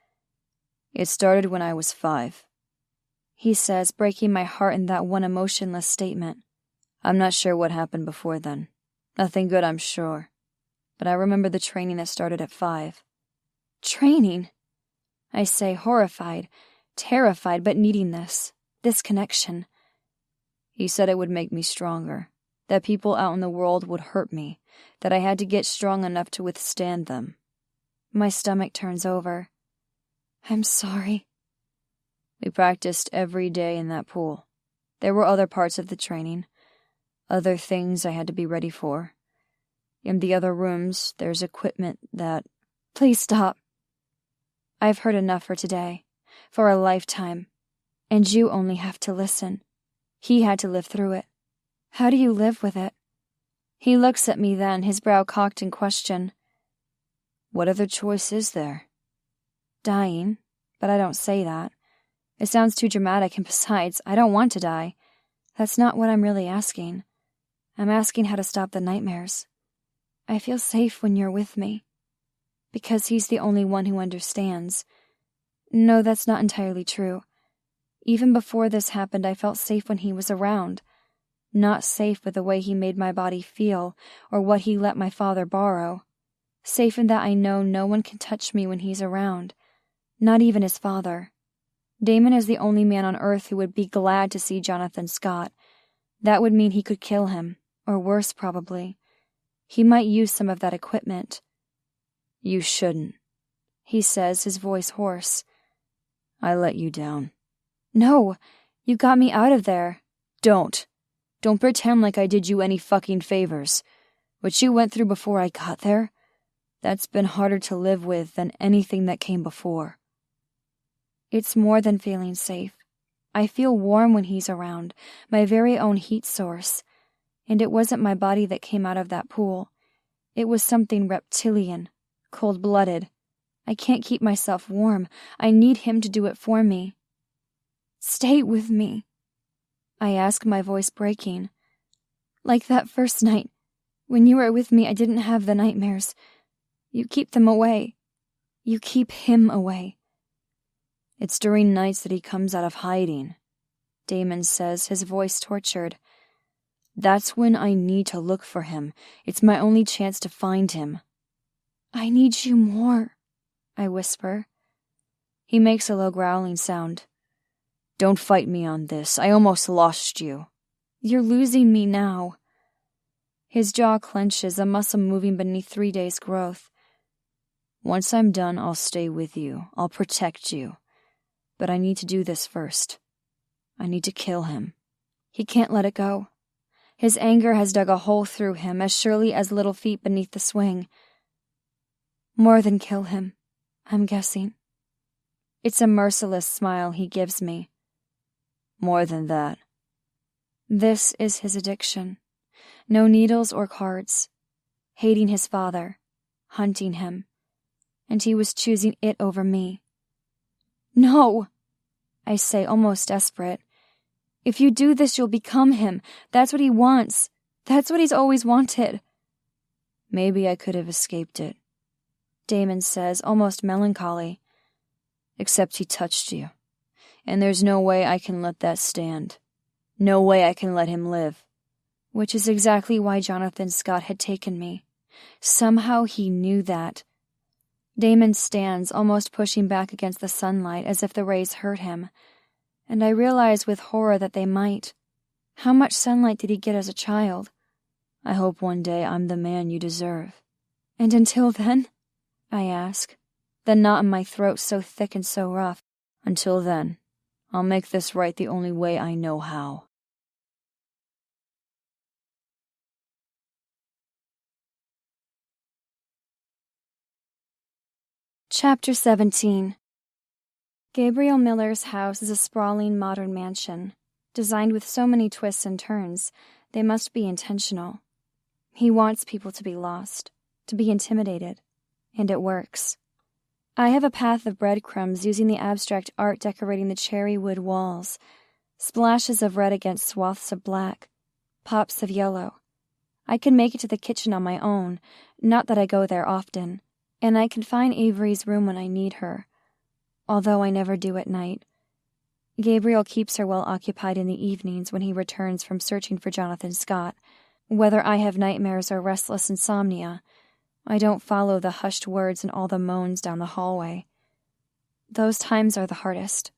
It started when I was 5, he says, breaking my heart in that one emotionless statement. I'm not sure what happened before then. Nothing good, I'm sure. But I remember the training that started at 5. Training, I say, horrified, terrified, but needing this connection. He said it would make me stronger, that people out in the world would hurt me, that I had to get strong enough to withstand them. My stomach turns over. I'm sorry. We practiced every day in that pool. There were other parts of the training, other things I had to be ready for. In the other rooms, there's equipment that... Please stop. I've heard enough for today, for a lifetime, and you only have to listen. He had to live through it. How do you live with it? He looks at me then, his brow cocked in question. What other choice is there? Dying, but I don't say that. It sounds too dramatic, and besides, I don't want to die. That's not what I'm really asking. I'm asking how to stop the nightmares. I feel safe when you're with me, because he's the only one who understands. No, that's not entirely true. Even before this happened, I felt safe when he was around. Not safe with the way he made my body feel, or what he let my father borrow. Safe in that I know no one can touch me when he's around. Not even his father. Damon is the only man on earth who would be glad to see Jonathan Scott. That would mean he could kill him, or worse probably. He might use some of that equipment. You shouldn't, he says, his voice hoarse. I let you down. No, you got me out of there. Don't pretend like I did you any fucking favors. What you went through before I got there, that's been harder to live with than anything that came before. It's more than feeling safe. I feel warm when he's around, my very own heat source. And it wasn't my body that came out of that pool. It was something reptilian, cold-blooded. I can't keep myself warm. I need him to do it for me. Stay with me, I ask, my voice breaking. Like that first night. When you were with me, I didn't have the nightmares. You keep them away. You keep him away. It's during nights that he comes out of hiding, Damon says, his voice tortured. That's when I need to look for him. It's my only chance to find him. I need you more, I whisper. He makes a low growling sound. Don't fight me on this. I almost lost you. You're losing me now. His jaw clenches, a muscle moving beneath 3 days' growth. Once I'm done, I'll stay with you. I'll protect you. But I need to do this first. I need to kill him. He can't let it go. His anger has dug a hole through him as surely as little feet beneath the swing. More than kill him, I'm guessing. It's a merciless smile he gives me. More than that. This is his addiction. No needles or cards. Hating his father. Hunting him. And he was choosing it over me. No, I say, almost desperate. If you do this, you'll become him. That's what he wants. That's what he's always wanted. Maybe I could have escaped it, Damon says, almost melancholy. Except he touched you. And there's no way I can let that stand. No way I can let him live. Which is exactly why Jonathan Scott had taken me. Somehow he knew that. Damon stands, almost pushing back against the sunlight as if the rays hurt him. And I realize with horror that they might. How much sunlight did he get as a child? I hope one day I'm the man you deserve. And until then? I ask, the knot in my throat so thick and so rough. Until then, I'll make this right the only way I know how. Chapter 17. Gabriel Miller's house is a sprawling modern mansion, designed with so many twists and turns, they must be intentional. He wants people to be lost, to be intimidated, and it works. I have a path of breadcrumbs using the abstract art decorating the cherry wood walls, splashes of red against swaths of black, pops of yellow. I can make it to the kitchen on my own, not that I go there often, and I can find Avery's room when I need her, although I never do at night. Gabriel keeps her well occupied in the evenings when he returns from searching for Jonathan Scott, whether I have nightmares or restless insomnia. I don't follow the hushed words and all the moans down the hallway. Those times are the hardest.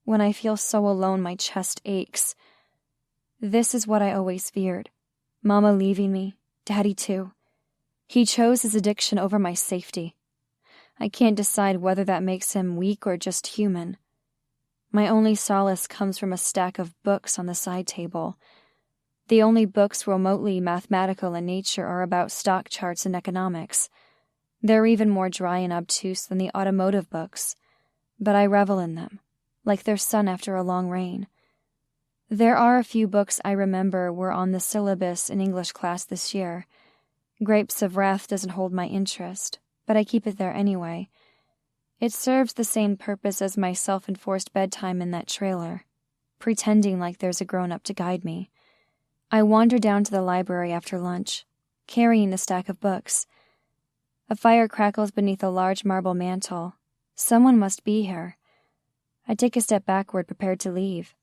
When I feel so alone, my chest aches. This is what I always feared. Mama leaving me, Daddy too. He chose his addiction over my safety. I can't decide whether that makes him weak or just human. My only solace comes from a stack of books on the side table. The only books remotely mathematical in nature are about stock charts and economics. They're even more dry and obtuse than the automotive books, but I revel in them, like their sun after a long rain. There are a few books I remember were on the syllabus in English class this year. Grapes of Wrath doesn't hold my interest, but I keep it there anyway. It serves the same purpose as my self-enforced bedtime in that trailer, pretending like there's a grown-up to guide me. I wander down to the library after lunch, carrying the stack of books. A fire crackles beneath a large marble mantel. Someone must be here. I take a step backward, prepared to leave.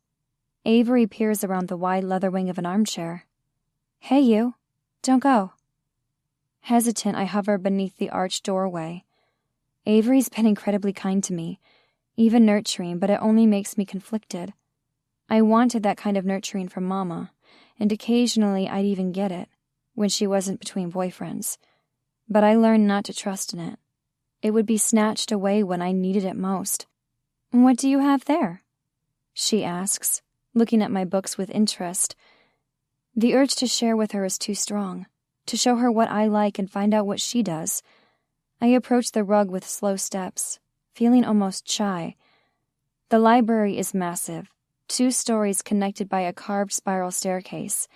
Avery peers around the wide leather wing of an armchair. "Hey, you. Don't go." Hesitant, I hover beneath the arched doorway. Avery's been incredibly kind to me, even nurturing, but it only makes me conflicted. I wanted that kind of nurturing from Mama, and occasionally I'd even get it, when she wasn't between boyfriends. But I learned not to trust in it. It would be snatched away when I needed it most. "What do you have there?" she asks, looking at my books with interest. The urge to share with her is too strong, to show her what I like and find out what she does. I approach the rug with slow steps, feeling almost shy. The library is massive, 2 stories connected by a carved spiral staircase,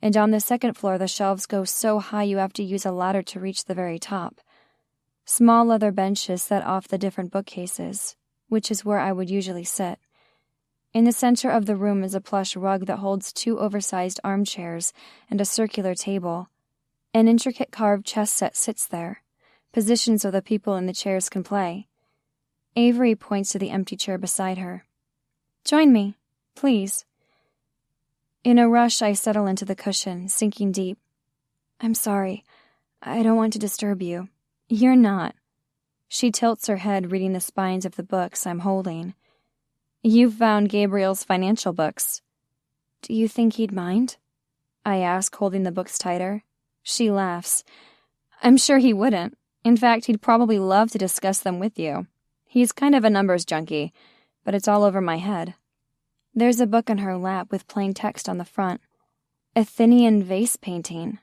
and on the second floor the shelves go so high you have to use a ladder to reach the very top. Small leather benches set off the different bookcases, which is where I would usually sit. In the center of the room is a plush rug that holds 2 oversized armchairs and a circular table. An intricate carved chess set sits there, positioned so the people in the chairs can play. Avery points to the empty chair beside her. "Join me, please." In a rush, I settle into the cushion, sinking deep. "I'm sorry. I don't want to disturb you." "You're not." She tilts her head, reading the spines of the books I'm holding. "You've found Gabriel's financial books." "Do you think he'd mind?" I ask, holding the books tighter. She laughs. "I'm sure he wouldn't. In fact, he'd probably love to discuss them with you. He's kind of a numbers junkie, but it's all over my head." There's a book in her lap with plain text on the front. "Athenian vase painting,"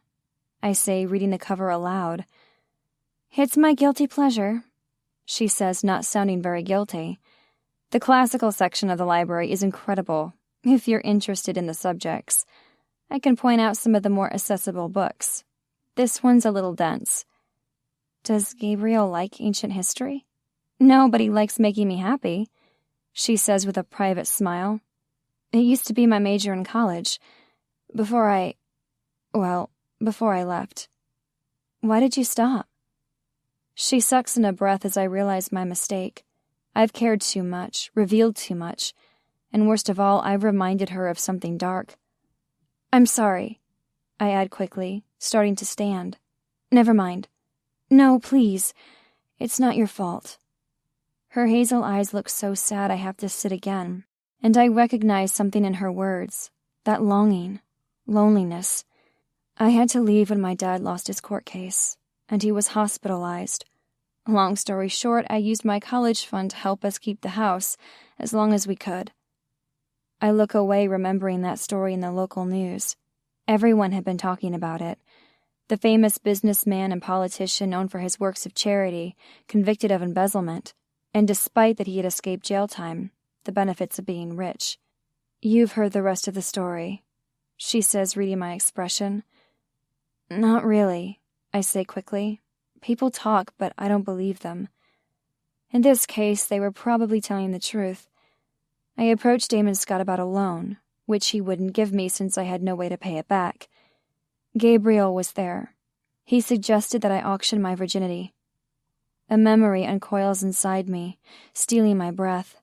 I say, reading the cover aloud. "It's my guilty pleasure," she says, not sounding very guilty. The classical section of the library is incredible, if you're interested in the subjects. I can point out some of the more accessible books. This one's a little dense. "Does Gabriel like ancient history?" "No, but he likes making me happy," she says with a private smile. "It used to be my major in college. Before I left." "Why did you stop?" She sucks in a breath as I realize my mistake. I've cared too much, revealed too much, and worst of all, I've reminded her of something dark. "I'm sorry," I add quickly, starting to stand. "Never mind." "No, please. It's not your fault." Her hazel eyes look so sad I have to sit again, and I recognize something in her words, that longing, loneliness. I had to leave when my dad lost his court case, and he was hospitalized. Long story short, I used my college fund to help us keep the house as long as we could. I look away, remembering that story in the local news. Everyone had been talking about it. The famous businessman and politician known for his works of charity, convicted of embezzlement, and despite that he had escaped jail time, the benefits of being rich. "You've heard the rest of the story," she says, reading my expression. "Not really," I say quickly. "People talk, but I don't believe them." In this case, they were probably telling the truth. I approached Damon Scott about a loan, which he wouldn't give me since I had no way to pay it back. Gabriel was there. He suggested that I auction my virginity. A memory uncoils inside me, stealing my breath.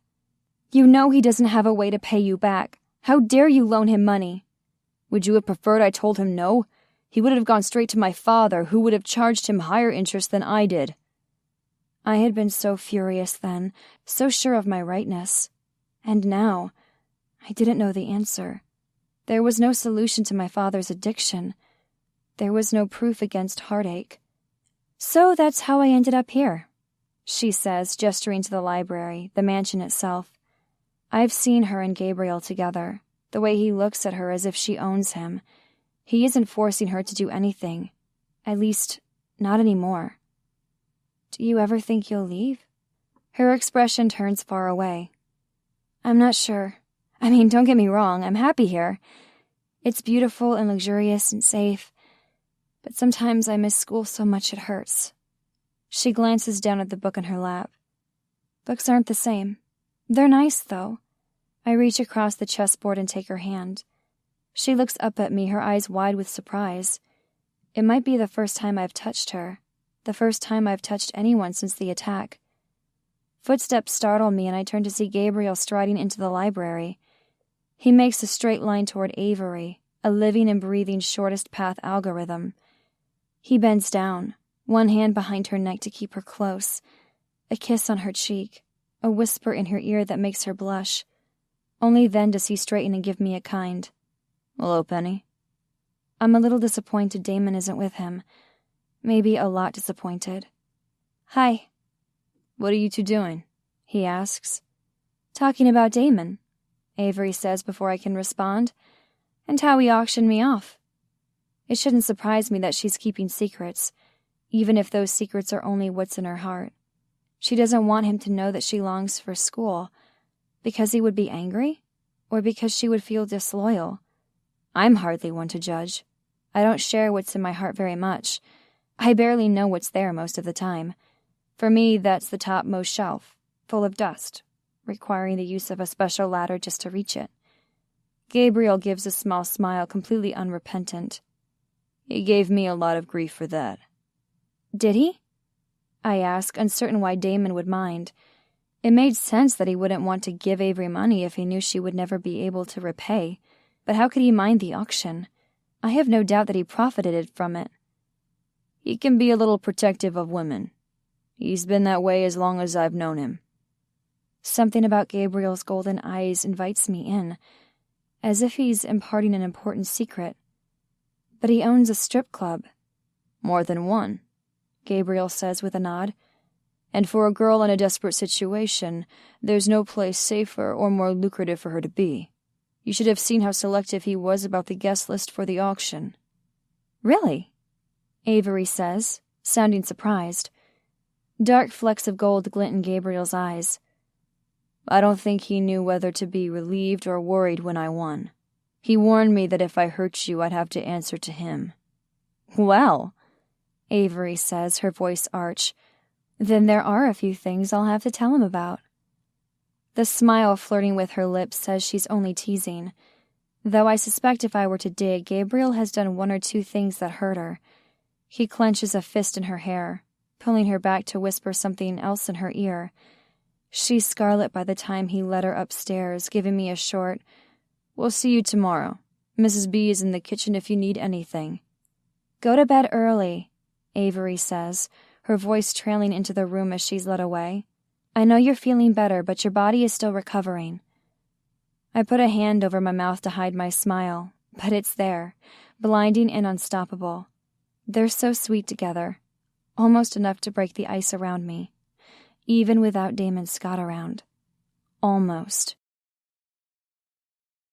"You know he doesn't have a way to pay you back. How dare you loan him money?" "Would you have preferred I told him no? He would have gone straight to my father, who would have charged him higher interest than I did." I had been so furious then, so sure of my rightness. And now, I didn't know the answer. There was no solution to my father's addiction. There was no proof against heartache. "So that's how I ended up here," she says, gesturing to the library, the mansion itself. I've seen her and Gabriel together, the way he looks at her as if she owns him. He isn't forcing her to do anything. At least, not anymore. "Do you ever think you'll leave?" Her expression turns far away. "I'm not sure. I mean, don't get me wrong, I'm happy here. It's beautiful and luxurious and safe. But sometimes I miss school so much it hurts." She glances down at the book in her lap. "Books aren't the same. They're nice, though." I reach across the chessboard and take her hand. She looks up at me, her eyes wide with surprise. It might be the first time I've touched her, the first time I've touched anyone since the attack. Footsteps startle me, and I turn to see Gabriel striding into the library. He makes a straight line toward Avery, a living and breathing shortest path algorithm. He bends down, one hand behind her neck to keep her close, a kiss on her cheek, a whisper in her ear that makes her blush. Only then does he straighten and give me a kind, "Hello, Penny." I'm a little disappointed Damon isn't with him. Maybe a lot disappointed. "Hi." "What are you two doing?" he asks. "Talking about Damon," Avery says before I can respond, "and how he auctioned me off." It shouldn't surprise me that she's keeping secrets, even if those secrets are only what's in her heart. She doesn't want him to know that she longs for school, because he would be angry, or because she would feel disloyal. I'm hardly one to judge. I don't share what's in my heart very much. I barely know what's there most of the time. For me, that's the topmost shelf, full of dust, requiring the use of a special ladder just to reach it. Gabriel gives a small smile, completely unrepentant. "He gave me a lot of grief for that." "Did he?" I ask, uncertain why Damon would mind. It made sense that he wouldn't want to give Avery money if he knew she would never be able to repay. But how could he mind the auction? I have no doubt that he profited from it. "He can be a little protective of women. He's been that way as long as I've known him." Something about Gabriel's golden eyes invites me in, as if he's imparting an important secret. But he owns a strip club. "More than one," Gabriel says with a nod. "And for a girl in a desperate situation, there's no place safer or more lucrative for her to be. You should have seen how selective he was about the guest list for the auction." "Really?" Avery says, sounding surprised. Dark flecks of gold glint in Gabriel's eyes. "I don't think he knew whether to be relieved or worried when I won. He warned me that if I hurt you, I'd have to answer to him." "Well," Avery says, her voice arch, "then there are a few things I'll have to tell him about." The smile flirting with her lips says she's only teasing. Though I suspect if I were to dig, Gabriel has done one or two things that hurt her. He clenches a fist in her hair, pulling her back to whisper something else in her ear. She's scarlet by the time he led her upstairs, giving me a short, "We'll see you tomorrow. Mrs. B is in the kitchen if you need anything." "Go to bed early," Avery says, her voice trailing into the room as she's led away. "I know you're feeling better, but your body is still recovering." I put a hand over my mouth to hide my smile, but it's there, blinding and unstoppable. They're so sweet together, almost enough to break the ice around me, even without Damon Scott around. Almost.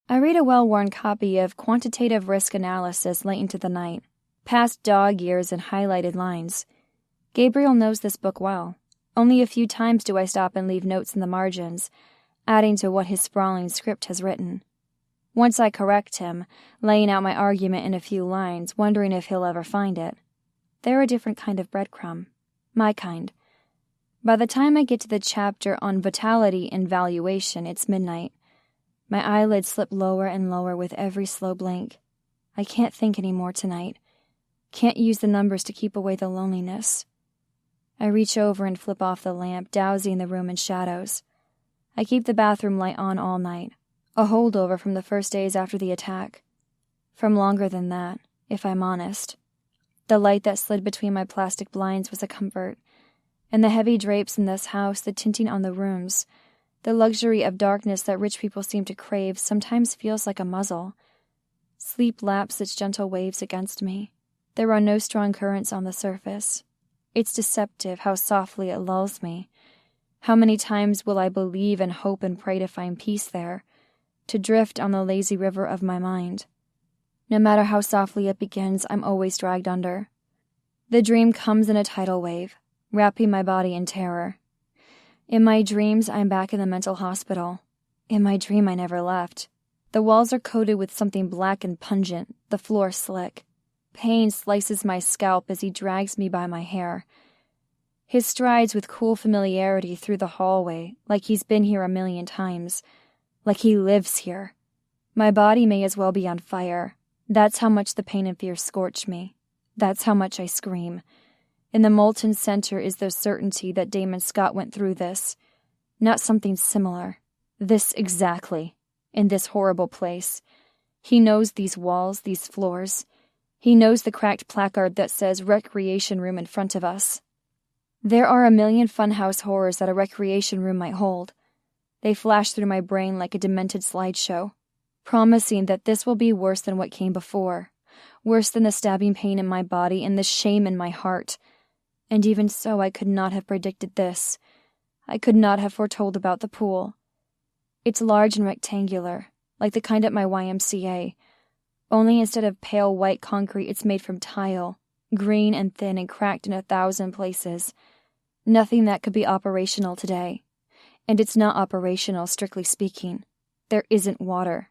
I read a well-worn copy of Quantitative Risk Analysis late into the night, past dog ears and highlighted lines. Gabriel knows this book well. Only a few times do I stop and leave notes in the margins, adding to what his sprawling script has written. Once I correct him, laying out my argument in a few lines, wondering if he'll ever find it. They're a different kind of breadcrumb. My kind. By the time I get to the chapter on vitality and valuation, it's midnight. My eyelids slip lower and lower with every slow blink. I can't think anymore tonight. Can't use the numbers to keep away the loneliness. I reach over and flip off the lamp, dousing the room in shadows. I keep the bathroom light on all night, a holdover from the first days after the attack. From longer than that, if I'm honest. The light that slid between my plastic blinds was a comfort, and the heavy drapes in this house, the tinting on the rooms, the luxury of darkness that rich people seem to crave sometimes feels like a muzzle. Sleep laps its gentle waves against me. There are no strong currents on the surface. It's deceptive how softly it lulls me. How many times will I believe and hope and pray to find peace there, to drift on the lazy river of my mind? No matter how softly it begins, I'm always dragged under. The dream comes in a tidal wave, wrapping my body in terror. In my dreams, I'm back in the mental hospital. In my dream, I never left. The walls are coated with something black and pungent, the floor slick. Pain slices my scalp as he drags me by my hair. His strides with cool familiarity through the hallway, like he's been here a million times, like he lives here. My body may as well be on fire. That's how much the pain and fear scorch me. That's how much I scream. In the molten center is the certainty that Damon Scott went through this. Not something similar. This exactly. In this horrible place. He knows these walls, these floors. He knows the cracked placard that says recreation room in front of us. There are a million funhouse horrors that a recreation room might hold. They flash through my brain like a demented slideshow, promising that this will be worse than what came before, worse than the stabbing pain in my body and the shame in my heart. And even so, I could not have predicted this. I could not have foretold about the pool. It's large and rectangular, like the kind at my YMCA, only instead of pale white concrete, it's made from tile, green and thin and cracked in 1,000 places. Nothing that could be operational today. And it's not operational, strictly speaking. There isn't water.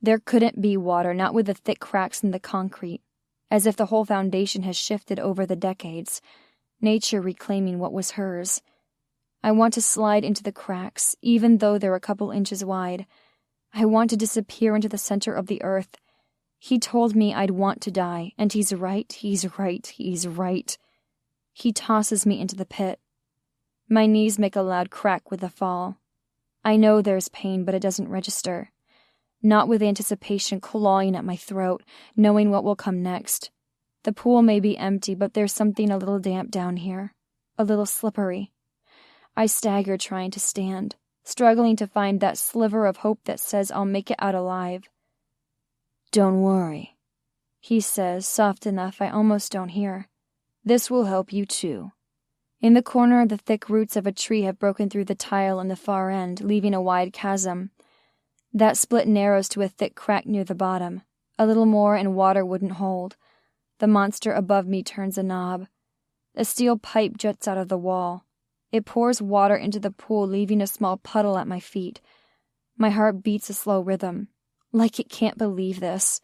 There couldn't be water, not with the thick cracks in the concrete, as if the whole foundation has shifted over the decades, nature reclaiming what was hers. I want to slide into the cracks, even though they're a couple inches wide. I want to disappear into the center of the earth. He told me I'd want to die, and he's right, he's right, he's right. He tosses me into the pit. My knees make a loud crack with the fall. I know there's pain, but it doesn't register. Not with anticipation clawing at my throat, knowing what will come next. The pool may be empty, but there's something a little damp down here, a little slippery. I stagger trying to stand, struggling to find that sliver of hope that says I'll make it out alive. "Don't worry," he says, soft enough I almost don't hear. "This will help you too." In the corner, the thick roots of a tree have broken through the tile in the far end, leaving a wide chasm. That split narrows to a thick crack near the bottom. A little more and water wouldn't hold. The monster above me turns a knob. A steel pipe juts out of the wall. It pours water into the pool, leaving a small puddle at my feet. My heart beats a slow rhythm. Like it can't believe this.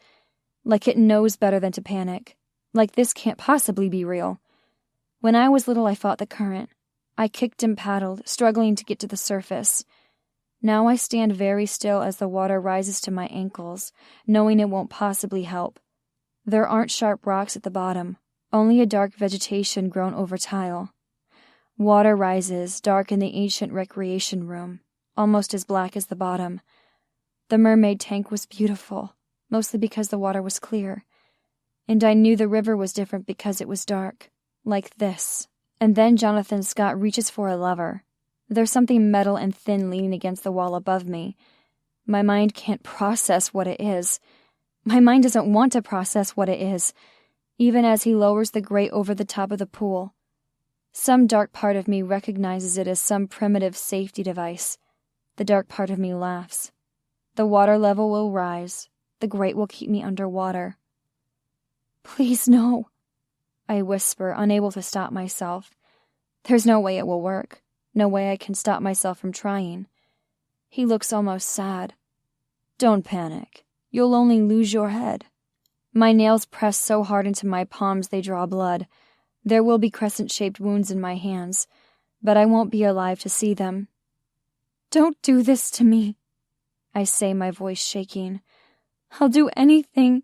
Like it knows better than to panic. Like this can't possibly be real. When I was little, I fought the current. I kicked and paddled, struggling to get to the surface. Now I stand very still as the water rises to my ankles, knowing it won't possibly help. There aren't sharp rocks at the bottom, only a dark vegetation grown over tile. Water rises, dark in the ancient recreation room, almost as black as the bottom. The mermaid tank was beautiful, mostly because the water was clear. And I knew the river was different because it was dark, like this. And then Jonathan Scott reaches for a lever. There's something metal and thin leaning against the wall above me. My mind can't process what it is. My mind doesn't want to process what it is, even as he lowers the grate over the top of the pool. Some dark part of me recognizes it as some primitive safety device. The dark part of me laughs. The water level will rise. The grate will keep me underwater. "Please, no," I whisper, unable to stop myself. There's no way it will work. No way I can stop myself from trying. He looks almost sad. "Don't panic. You'll only lose your head." My nails press so hard into my palms they draw blood. There will be crescent-shaped wounds in my hands, but I won't be alive to see them. "Don't do this to me," I say, my voice shaking. "I'll do anything,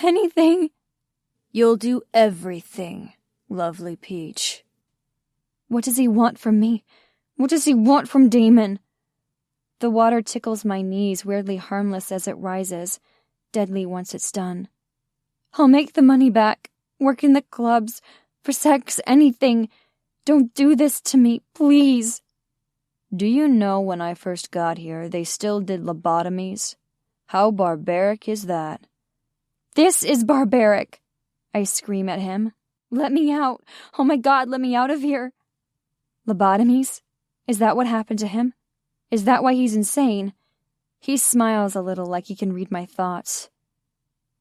anything." "You'll do everything, lovely Peach." What does he want from me? What does he want from Damon? The water tickles my knees, weirdly harmless as it rises, deadly once it's done. I'll make the money back, work in the clubs, for sex, anything. Don't do this to me, please. Do you know when I first got here, they still did lobotomies? How barbaric is that? This is barbaric, I scream at him. Let me out. Oh my God, let me out of here. Lobotomies? Is that what happened to him? Is that why he's insane? He smiles a little like he can read my thoughts.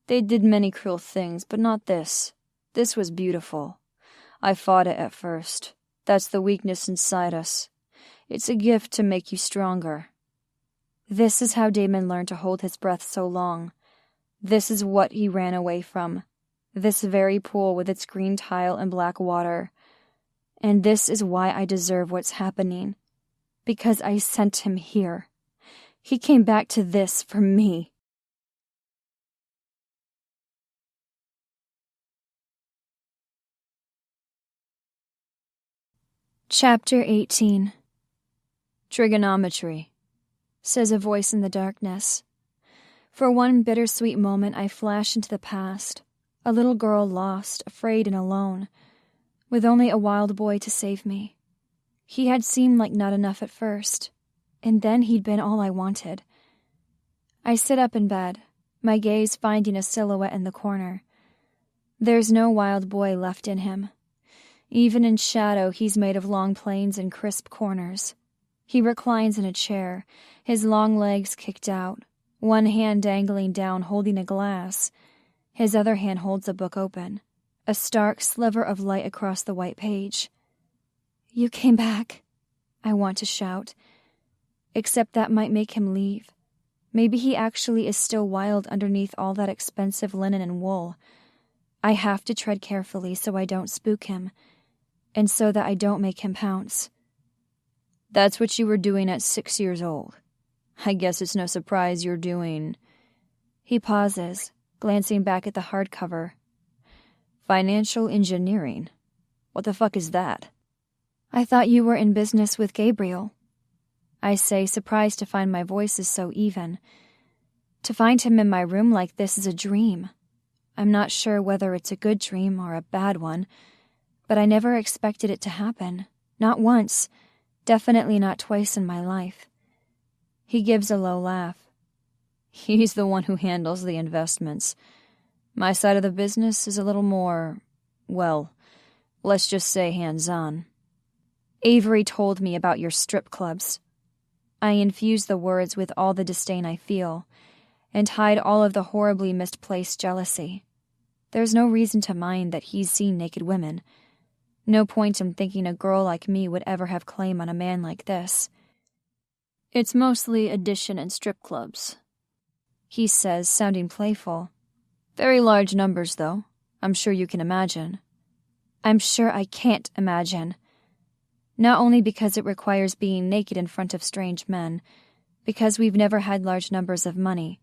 They did many cruel things, but not this. This was beautiful. I fought it at first. That's the weakness inside us. It's a gift to make you stronger. This is how Damon learned to hold his breath so long. This is what he ran away from. This very pool with its green tile and black water. And this is why I deserve what's happening. Because I sent him here. He came back to this for me. Chapter 18. Trigonometry, says a voice in the darkness. For one bittersweet moment I flash into the past, a little girl lost, afraid and alone, with only a wild boy to save me. He had seemed like not enough at first, and then he'd been all I wanted. I sit up in bed, my gaze finding a silhouette in the corner. There's no wild boy left in him. Even in shadow, he's made of long planes and crisp corners. He reclines in a chair, his long legs kicked out, one hand dangling down holding a glass. His other hand holds a book open, a stark sliver of light across the white page. You came back, I want to shout. Except that might make him leave. Maybe he actually is still wild underneath all that expensive linen and wool. I have to tread carefully so I don't spook him, and so that I don't make him pounce. That's what you were doing at 6 years old. I guess it's no surprise you're doing... He pauses, glancing back at the hardcover. Financial engineering? What the fuck is that? I thought you were in business with Gabriel, I say, surprised to find my voice is so even. To find him in my room like this is a dream. I'm not sure whether it's a good dream or a bad one, but I never expected it to happen. Not once. Definitely not twice in my life. He gives a low laugh. He's the one who handles the investments. My side of the business is a little more, well, let's just say hands-on. Avery told me about your strip clubs. I infuse the words with all the disdain I feel, and hide all of the horribly misplaced jealousy. There's no reason to mind that he's seen naked women. No point in thinking a girl like me would ever have claim on a man like this. It's mostly addition and strip clubs, he says, sounding playful. Very large numbers, though. I'm sure you can imagine. I'm sure I can't imagine. Not only because it requires being naked in front of strange men, because we've never had large numbers of money.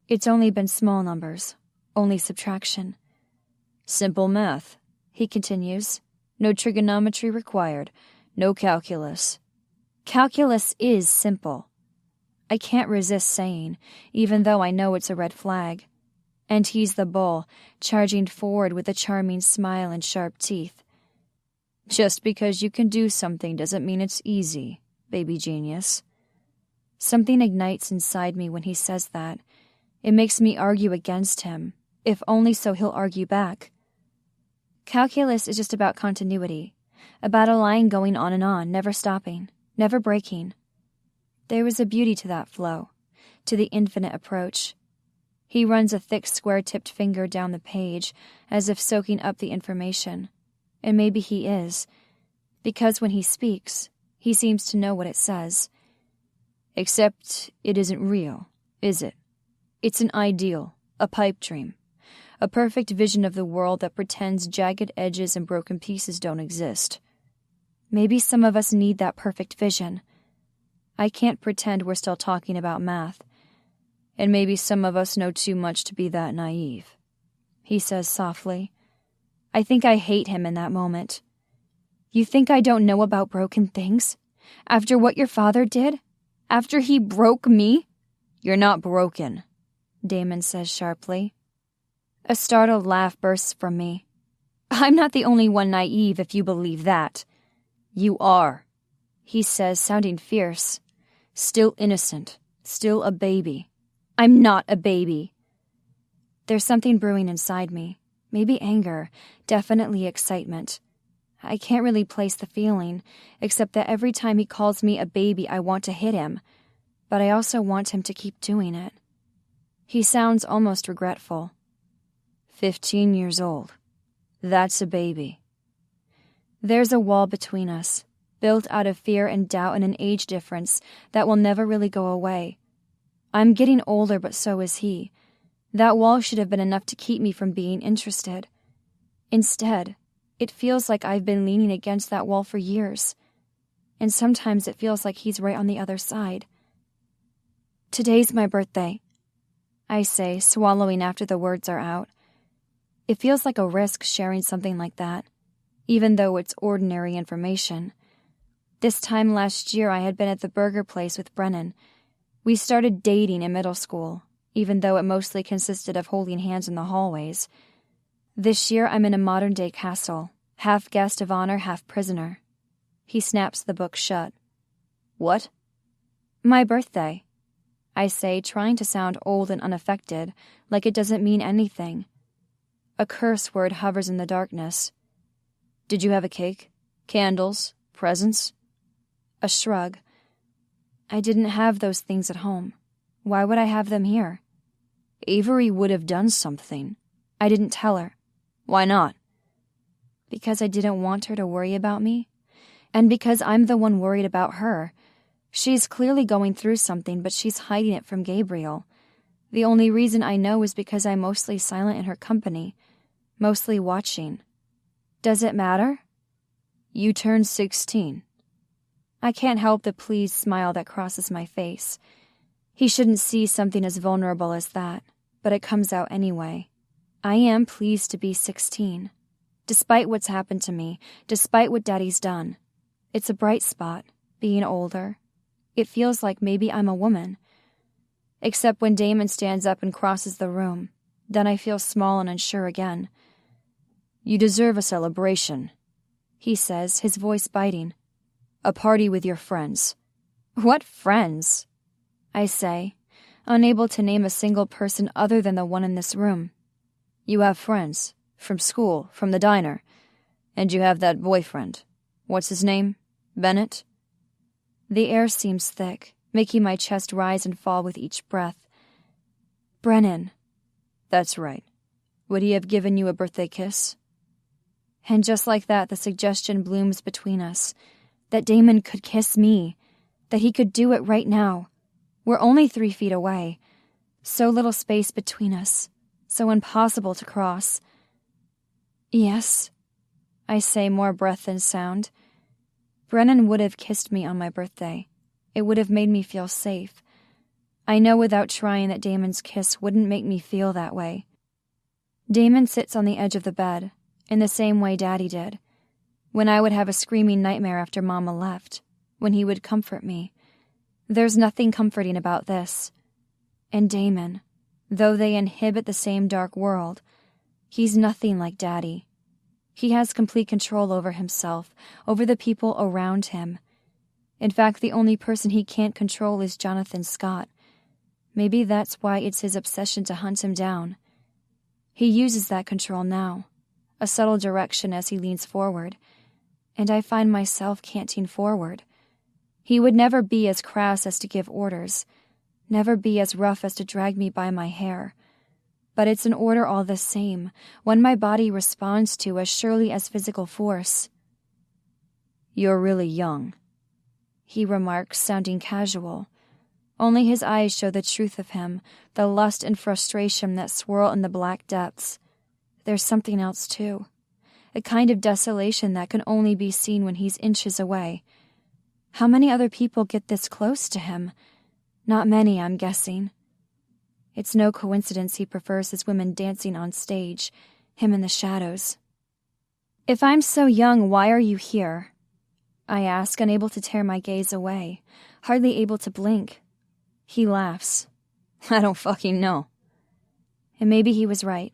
It's only been small numbers, only subtraction. Simple math, he continues. No trigonometry required, no calculus. Calculus is simple. I can't resist saying, even though I know it's a red flag. And he's the bull, charging forward with a charming smile and sharp teeth. Just because you can do something doesn't mean it's easy, baby genius. Something ignites inside me when he says that. It makes me argue against him, if only so he'll argue back. Calculus is just about continuity, about a line going on, never stopping, never breaking. There was a beauty to that flow, to the infinite approach. He runs a thick square-tipped finger down the page, as if soaking up the information. And maybe he is, because when he speaks, he seems to know what it says. Except it isn't real, is it? It's an ideal, a pipe dream, a perfect vision of the world that pretends jagged edges and broken pieces don't exist. Maybe some of us need that perfect vision. I can't pretend we're still talking about math. And maybe some of us know too much to be that naive, he says softly. I think I hate him in that moment. You think I don't know about broken things? After what your father did? After he broke me? You're not broken, Damon says sharply. A startled laugh bursts from me. I'm not the only one naive if you believe that. You are, he says, sounding fierce. Still innocent, still a baby. I'm not a baby. There's something brewing inside me. Maybe anger, definitely excitement. I can't really place the feeling, except that every time he calls me a baby, I want to hit him, but I also want him to keep doing it. He sounds almost regretful. 15 years old. That's a baby. There's a wall between us, built out of fear and doubt and an age difference that will never really go away. I'm getting older, but so is he. That wall should have been enough to keep me from being interested. Instead, it feels like I've been leaning against that wall for years, and sometimes it feels like he's right on the other side. Today's my birthday, I say, swallowing after the words are out. It feels like a risk sharing something like that, even though it's ordinary information. This time last year I had been at the burger place with Brennan. We started dating in middle school, even though it mostly consisted of holding hands in the hallways. This year I'm in a modern-day castle, half guest of honor, half prisoner. He snaps the book shut. What? My birthday, I say, trying to sound old and unaffected, like it doesn't mean anything. A curse word hovers in the darkness. Did you have a cake? Candles? Presents? A shrug. I didn't have those things at home. Why would I have them here? Avery would have done something. I didn't tell her. Why not? Because I didn't want her to worry about me. And because I'm the one worried about her. She's clearly going through something, but she's hiding it from Gabriel. The only reason I know is because I'm mostly silent in her company, mostly watching. Does it matter? You turned 16. I can't help the pleased smile that crosses my face. He shouldn't see something as vulnerable as that, but it comes out anyway. I am pleased to be 16. Despite what's happened to me, despite what Daddy's done. It's a bright spot, being older. It feels like maybe I'm a woman. Except when Damon stands up and crosses the room. Then I feel small and unsure again. You deserve a celebration, he says, his voice biting. A party with your friends. What friends? I say, unable to name a single person other than the one in this room. You have friends. From school, from the diner. And you have that boyfriend. What's his name? Bennett? The air seems thick, making my chest rise and fall with each breath. Brennan. That's right. Would he have given you a birthday kiss? And just like that, the suggestion blooms between us. That Damon could kiss me. That he could do it right now. We're only 3 feet away. So little space between us. So impossible to cross. Yes, I say, more breath than sound. Brennan would have kissed me on my birthday. It would have made me feel safe. I know without trying that Damon's kiss wouldn't make me feel that way. Damon sits on the edge of the bed, in the same way Daddy did. When I would have a screaming nightmare after Mama left, when he would comfort me. There's nothing comforting about this. And Damon, though they inhabit the same dark world, he's nothing like Daddy. He has complete control over himself, over the people around him. In fact, the only person he can't control is Jonathan Scott. Maybe that's why it's his obsession to hunt him down. He uses that control now, a subtle direction as he leans forward, and I find myself canting forward. He would never be as crass as to give orders, never be as rough as to drag me by my hair. But it's an order all the same, one my body responds to as surely as physical force. You're really young, he remarks, sounding casual. Only his eyes show the truth of him, the lust and frustration that swirl in the black depths. There's something else, too. A kind of desolation that can only be seen when he's inches away. How many other people get this close to him? Not many, I'm guessing. It's no coincidence he prefers his women dancing on stage, him in the shadows. If I'm so young, why are you here? I ask, unable to tear my gaze away, hardly able to blink. He laughs. I don't fucking know. And maybe he was right.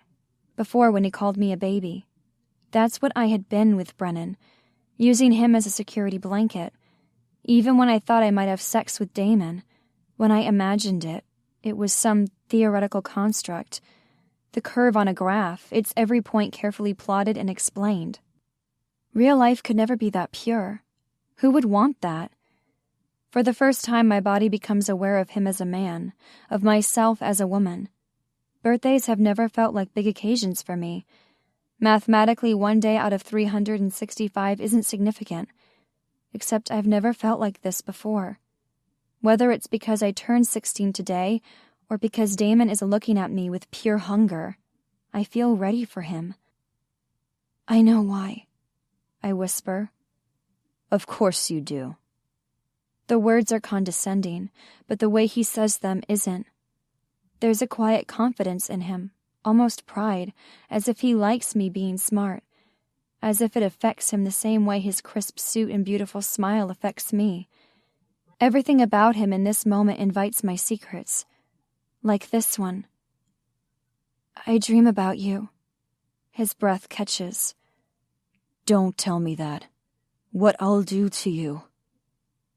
Before, when he called me a baby. That's what I had been with Brennan, using him as a security blanket. Even when I thought I might have sex with Damon, when I imagined it, it was some theoretical construct. The curve on a graph, its every point carefully plotted and explained. Real life could never be that pure. Who would want that? For the first time, my body becomes aware of him as a man, of myself as a woman. Birthdays have never felt like big occasions for me. Mathematically, 1 day out of 365 isn't significant. Except I've never felt like this before. Whether it's because I turned 16 today, or because Damon is looking at me with pure hunger, I feel ready for him. I know why, I whisper. Of course you do. The words are condescending, but the way he says them isn't. There's a quiet confidence in him, almost pride, as if he likes me being smart, as if it affects him the same way his crisp suit and beautiful smile affects me. Everything about him in this moment invites my secrets. Like this one. I dream about you. His breath catches. Don't tell me that. What I'll do to you.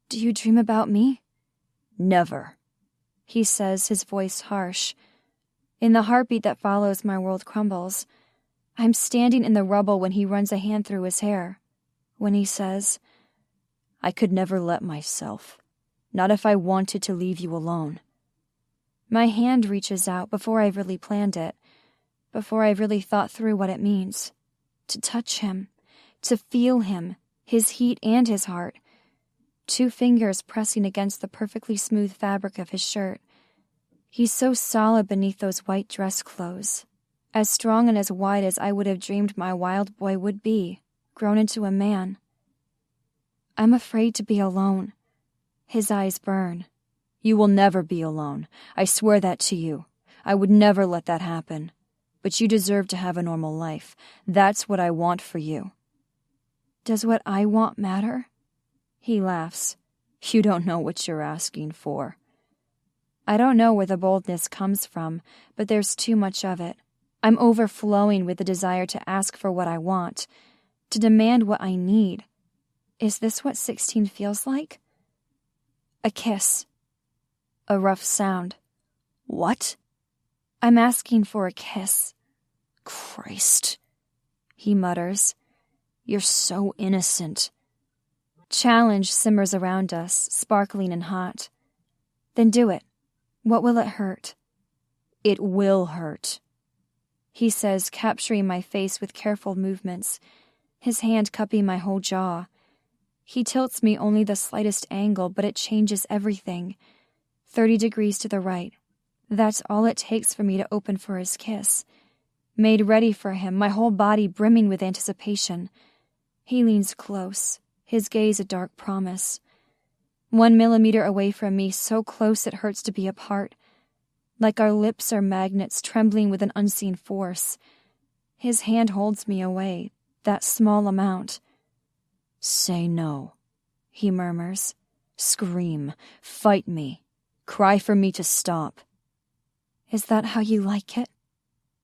Do you dream about me? Never. He says, his voice harsh. In the heartbeat that follows, my world crumbles. I'm standing in the rubble when he runs a hand through his hair. When he says, I could never let myself. Not if I wanted to leave you alone. My hand reaches out before I've really planned it, before I've really thought through what it means. To touch him, to feel him, his heat and his heart. 2 fingers pressing against the perfectly smooth fabric of his shirt. He's so solid beneath those white dress clothes, as strong and as wide as I would have dreamed my wild boy would be, grown into a man. I'm afraid to be alone. His eyes burn. You will never be alone. I swear that to you. I would never let that happen. But you deserve to have a normal life. That's what I want for you. Does what I want matter? He laughs. You don't know what you're asking for. I don't know where the boldness comes from, but there's too much of it. I'm overflowing with the desire to ask for what I want, to demand what I need. Is this what 16 feels like? A kiss. A rough sound. What? I'm asking for a kiss. Christ, he mutters. You're so innocent. Challenge simmers around us, sparkling and hot. Then do it. What will it hurt? It will hurt, he says, capturing my face with careful movements, his hand cupping my whole jaw. He tilts me only the slightest angle, but it changes everything. 30 degrees to the right. That's all it takes for me to open for his kiss. Made ready for him, my whole body brimming with anticipation. He leans close, his gaze a dark promise. 1 millimeter away from me, so close it hurts to be apart. Like our lips are magnets trembling with an unseen force. His hand holds me away, that small amount. Say no, he murmurs. Scream, fight me. Cry for me to stop. Is that how you like it?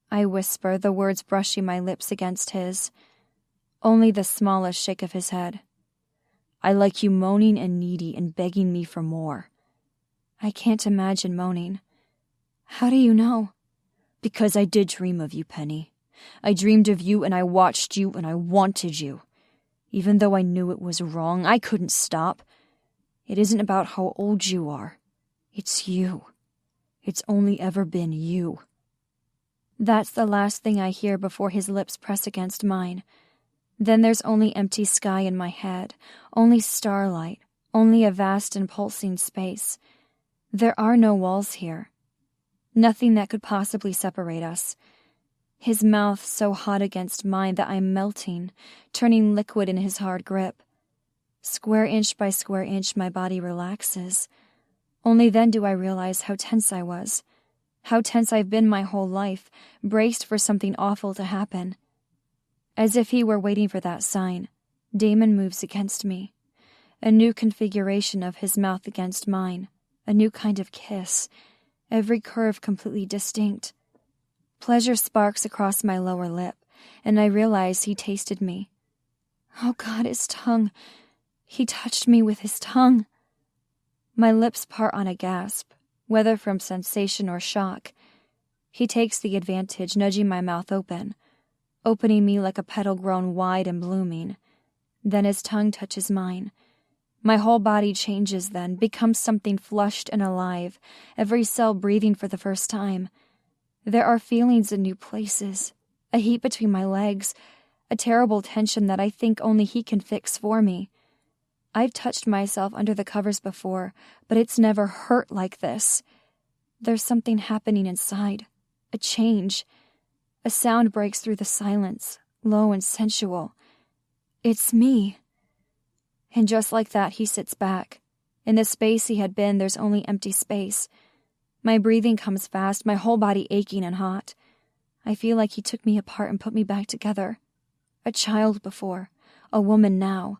I whisper, the words brushing my lips against his. Only the smallest shake of his head. I like you moaning and needy and begging me for more. I can't imagine moaning. How do you know? Because I did dream of you, Penny. I dreamed of you and I watched you and I wanted you. Even though I knew it was wrong, I couldn't stop. It isn't about how old you are. It's you. It's only ever been you. That's the last thing I hear before his lips press against mine. Then there's only empty sky in my head, only starlight, only a vast and pulsing space. There are no walls here. Nothing that could possibly separate us. His mouth so hot against mine that I'm melting, turning liquid in his hard grip. Square inch by square inch, my body relaxes. Only then do I realize how tense I was, how tense I've been my whole life, braced for something awful to happen. As if he were waiting for that sign, Damon moves against me. A new configuration of his mouth against mine, a new kind of kiss, every curve completely distinct. Pleasure sparks across my lower lip, and I realize he tasted me. Oh God, his tongue. He touched me with his tongue. My lips part on a gasp, whether from sensation or shock. He takes the advantage, nudging my mouth open, opening me like a petal grown wide and blooming. Then his tongue touches mine. My whole body changes then, becomes something flushed and alive, every cell breathing for the first time. There are feelings in new places, a heat between my legs, a terrible tension that I think only he can fix for me. I've touched myself under the covers before, but it's never hurt like this. There's something happening inside, a change. A sound breaks through the silence, low and sensual. It's me. And just like that, he sits back. In the space he had been, there's only empty space. My breathing comes fast, my whole body aching and hot. I feel like he took me apart and put me back together. A child before, a woman now,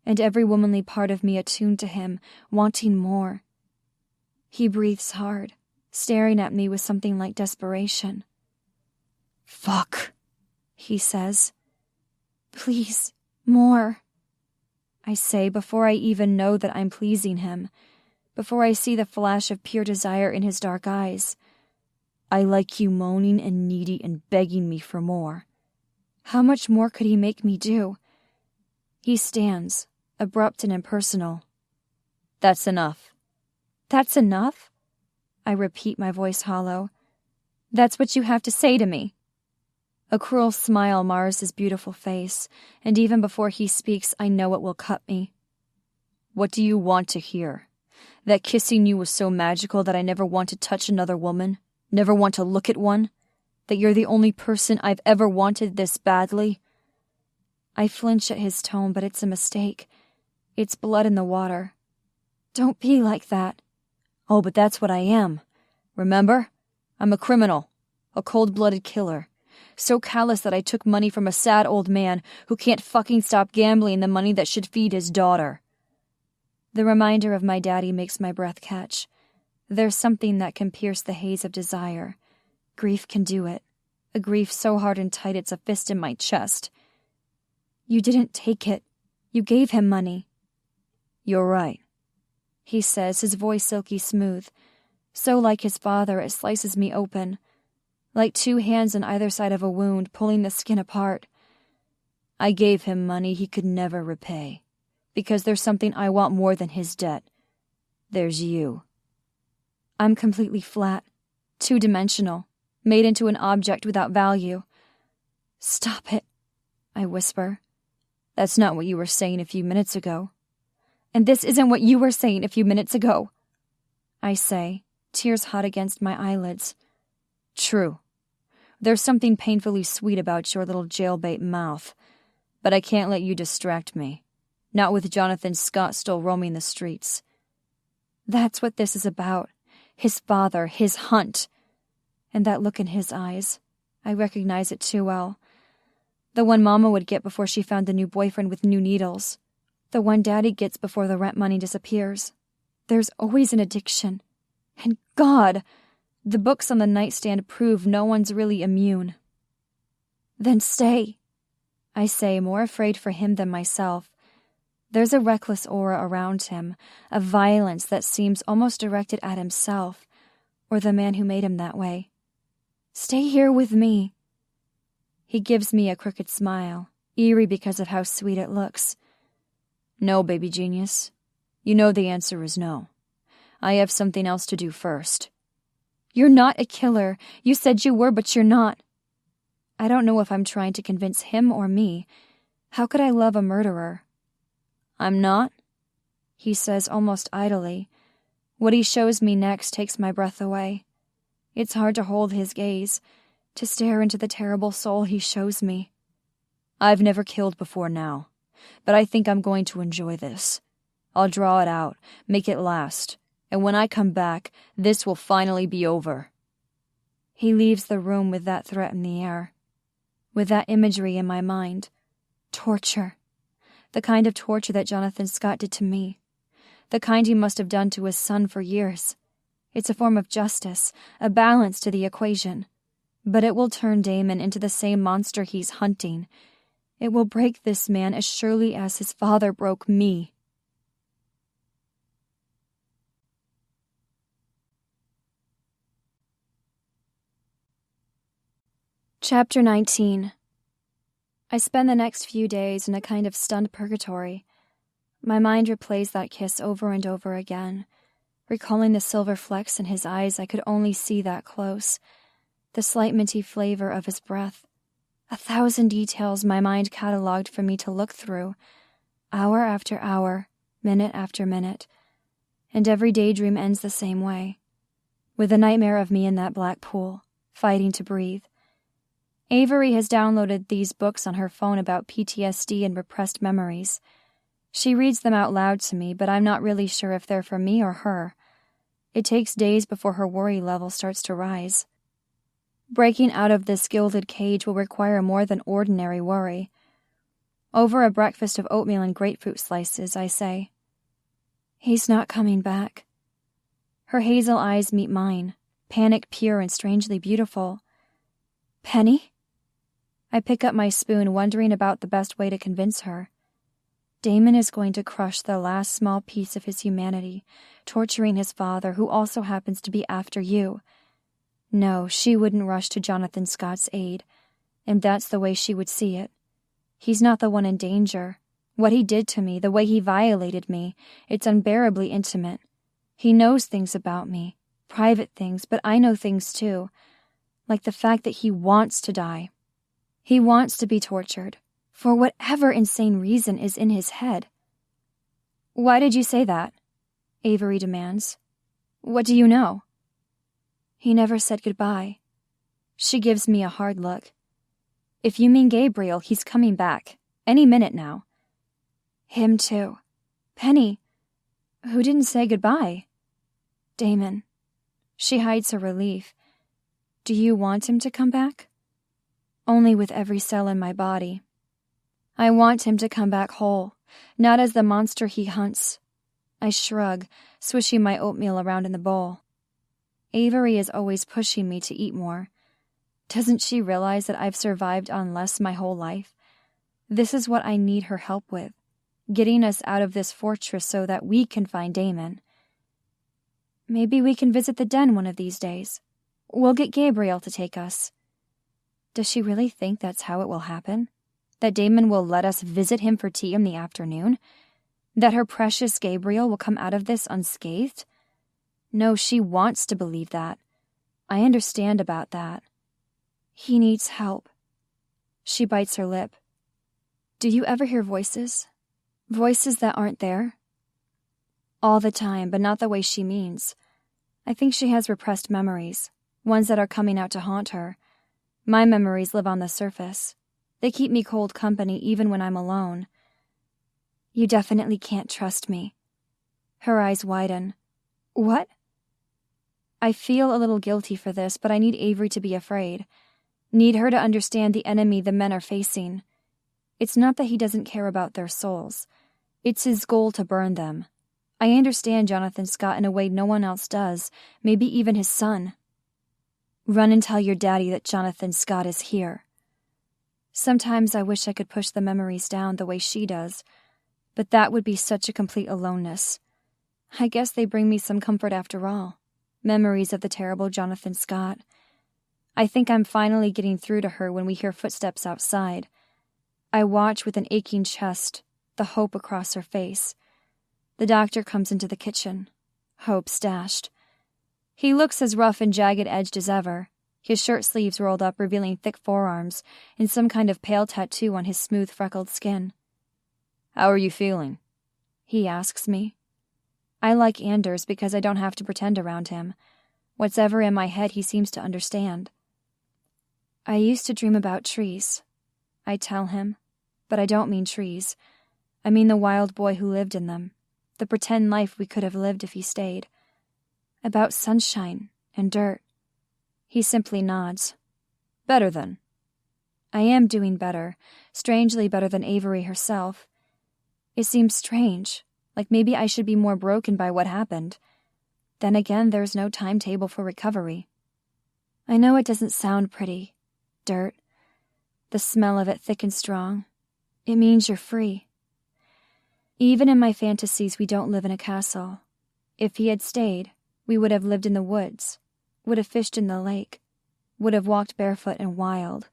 and every womanly part of me attuned to him, wanting more. He breathes hard, staring at me with something like desperation. "Fuck," he says. "Please, more," I say before I even know that I'm pleasing him, before I see the flash of pure desire in his dark eyes. "I like you moaning and needy and begging me for more." How much more could he make me do? He stands, abrupt and impersonal. "That's enough." "That's enough?" I repeat, my voice hollow. "That's what you have to say to me?" A cruel smile mars his beautiful face, and even before he speaks, I know it will cut me. "What do you want to hear? That kissing you was so magical that I never want to touch another woman? Never want to look at one? That you're the only person I've ever wanted this badly?" I flinch at his tone, but it's a mistake. It's blood in the water. "Don't be like that." "Oh, but that's what I am. Remember? I'm a criminal, a cold-blooded killer. So callous that I took money from a sad old man who can't fucking stop gambling the money that should feed his daughter." The reminder of my daddy makes my breath catch. There's something that can pierce the haze of desire. Grief can do it. A grief so hard and tight it's a fist in my chest. "You didn't take it. You gave him money." "You're right," he says, his voice silky smooth. So like his father, it slices me open. Like two hands on either side of a wound, pulling the skin apart. "I gave him money he could never repay, because there's something I want more than his debt. There's you." I'm completely flat, two-dimensional, made into an object without value. "Stop it," I whisper. "That's not what you were saying a few minutes ago." "And this isn't what you were saying a few minutes ago," I say, tears hot against my eyelids. "True. There's something painfully sweet about your little jailbait mouth, but I can't let you distract me. Not with Jonathan Scott still roaming the streets." That's what this is about. His father, his hunt. And that look in his eyes. I recognize it too well. The one Mama would get before she found a new boyfriend with new needles. The one Daddy gets before the rent money disappears. There's always an addiction. And God, the books on the nightstand prove no one's really immune. "Then stay," I say, more afraid for him than myself. There's a reckless aura around him, a violence that seems almost directed at himself, or the man who made him that way. "Stay here with me." He gives me a crooked smile, eerie because of how sweet it looks. "No, baby genius. You know the answer is no. I have something else to do first." "You're not a killer. You said you were, but you're not." I don't know if I'm trying to convince him or me. How could I love a murderer? "I'm not?" he says almost idly. What he shows me next takes my breath away. It's hard to hold his gaze, to stare into the terrible soul he shows me. "I've never killed before now, but I think I'm going to enjoy this. I'll draw it out, make it last, and when I come back, this will finally be over." He leaves the room with that threat in the air, with that imagery in my mind. Torture. The kind of torture that Jonathan Scott did to me. The kind he must have done to his son for years. It's a form of justice, a balance to the equation. But it will turn Damon into the same monster he's hunting. It will break this man as surely as his father broke me. Chapter 19. I spend the next few days in a kind of stunned purgatory. My mind replays that kiss over and over again, recalling the silver flecks in his eyes I could only see that close, the slight minty flavor of his breath, 1,000 details my mind catalogued for me to look through, hour after hour, minute after minute, and every daydream ends the same way, with a nightmare of me in that black pool, fighting to breathe. Avery has downloaded these books on her phone about PTSD and repressed memories. She reads them out loud to me, but I'm not really sure if they're for me or her. It takes days before her worry level starts to rise. Breaking out of this gilded cage will require more than ordinary worry. Over a breakfast of oatmeal and grapefruit slices, I say, "He's not coming back." Her hazel eyes meet mine, panic pure and strangely beautiful. "Penny?" I pick up my spoon, wondering about the best way to convince her. Damon is going to crush the last small piece of his humanity, torturing his father, who also happens to be after you. No, she wouldn't rush to Jonathan Scott's aid, and that's the way she would see it. He's not the one in danger. What he did to me, the way he violated me, it's unbearably intimate. He knows things about me, private things, but I know things too, like the fact that he wants to die. He wants to be tortured, for whatever insane reason is in his head. "Why did you say that?" Avery demands. "What do you know?" "He never said goodbye." She gives me a hard look. "If you mean Gabriel, he's coming back. Any minute now." "Him too. Penny, who didn't say goodbye?" "Damon." She hides her relief. "Do you want him to come back?" "Only with every cell in my body. I want him to come back whole, not as the monster he hunts." I shrug, swishing my oatmeal around in the bowl. Avery is always pushing me to eat more. Doesn't she realize that I've survived on less my whole life? This is what I need her help with, getting us out of this fortress so that we can find Damon. Maybe we can visit the den one of these days. We'll get Gabriel to take us. Does she really think that's how it will happen? That Damon will let us visit him for tea in the afternoon? That her precious Gabriel will come out of this unscathed? No, she wants to believe that. I understand about that. He needs help. She bites her lip. Do you ever hear voices? Voices that aren't there? All the time, but not the way she means. I think she has repressed memories, ones that are coming out to haunt her. My memories live on the surface. They keep me cold company even when I'm alone. You definitely can't trust me. Her eyes widen. What? I feel a little guilty for this, but I need Avery to be afraid. Need her to understand the enemy the men are facing. It's not that he doesn't care about their souls. It's his goal to burn them. I understand Jonathan Scott in a way no one else does, maybe even his son. Run and tell your daddy that Jonathan Scott is here. Sometimes I wish I could push the memories down the way she does, but that would be such a complete aloneness. I guess they bring me some comfort after all. Memories of the terrible Jonathan Scott. I think I'm finally getting through to her when we hear footsteps outside. I watch with an aching chest, the hope across her face. The doctor comes into the kitchen, hope stashed. He looks as rough and jagged-edged as ever, his shirt sleeves rolled up revealing thick forearms and some kind of pale tattoo on his smooth freckled skin. "How are you feeling?" he asks me. I like Anders because I don't have to pretend around him. What's ever in my head he seems to understand. I used to dream about trees, I tell him, but I don't mean trees. I mean the wild boy who lived in them, the pretend life we could have lived if he stayed. About sunshine and dirt. He simply nods. "Better then." I am doing better, strangely better than Avery herself. It seems strange, like maybe I should be more broken by what happened. Then again, there's no timetable for recovery. I know it doesn't sound pretty. Dirt. The smell of it thick and strong. It means you're free. Even in my fantasies, we don't live in a castle. If he had stayed, we would have lived in the woods, would have fished in the lake, would have walked barefoot and wild.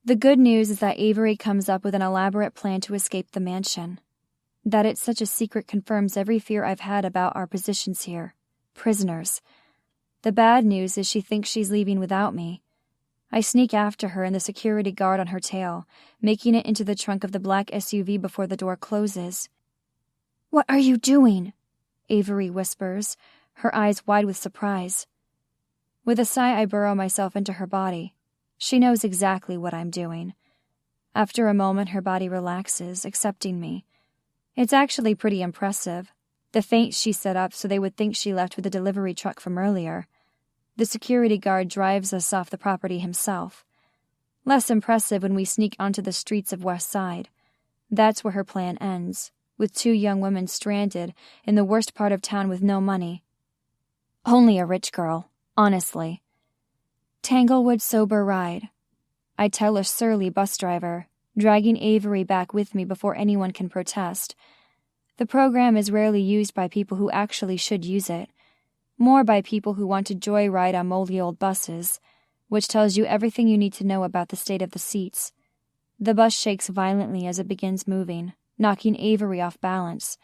The good news is that Avery comes up with an elaborate plan to escape the mansion. That it's such a secret confirms every fear I've had about our positions here. Prisoners. The bad news is she thinks she's leaving without me. I sneak after her and the security guard on her tail, making it into the trunk of the black SUV before the door closes. "What are you doing?" Avery whispers, her eyes wide with surprise. With a sigh, I burrow myself into her body. She knows exactly what I'm doing. After a moment, her body relaxes, accepting me. It's actually pretty impressive. The feint she set up so they would think she left with the delivery truck from earlier. The security guard drives us off the property himself. Less impressive when we sneak onto the streets of West Side. That's where her plan ends, with 2 young women stranded in the worst part of town with no money. Only a rich girl, honestly. Tanglewood's sober ride. I tell a surly bus driver, dragging Avery back with me before anyone can protest. The program is rarely used by people who actually should use it. More by people who want to joyride on moldy old buses, which tells you everything you need to know about the state of the seats. The bus shakes violently as it begins moving, knocking Avery off balance.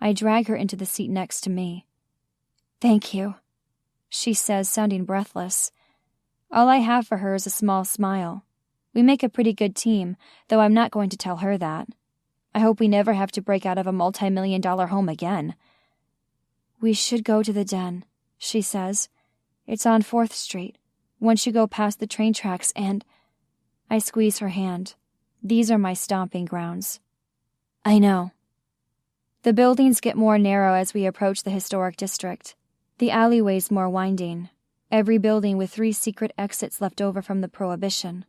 I drag her into the seat next to me. "Thank you," she says, sounding breathless. All I have for her is a small smile. We make a pretty good team, though I'm not going to tell her that. I hope we never have to break out of a multi-million-dollar home again. "We should go to the den," she says. "It's on 4th Street, once you go past the train tracks and—" I squeeze her hand. These are my stomping grounds. I know. The buildings get more narrow as we approach the historic district. The alleyways more winding. Every building with 3 secret exits left over from the Prohibition.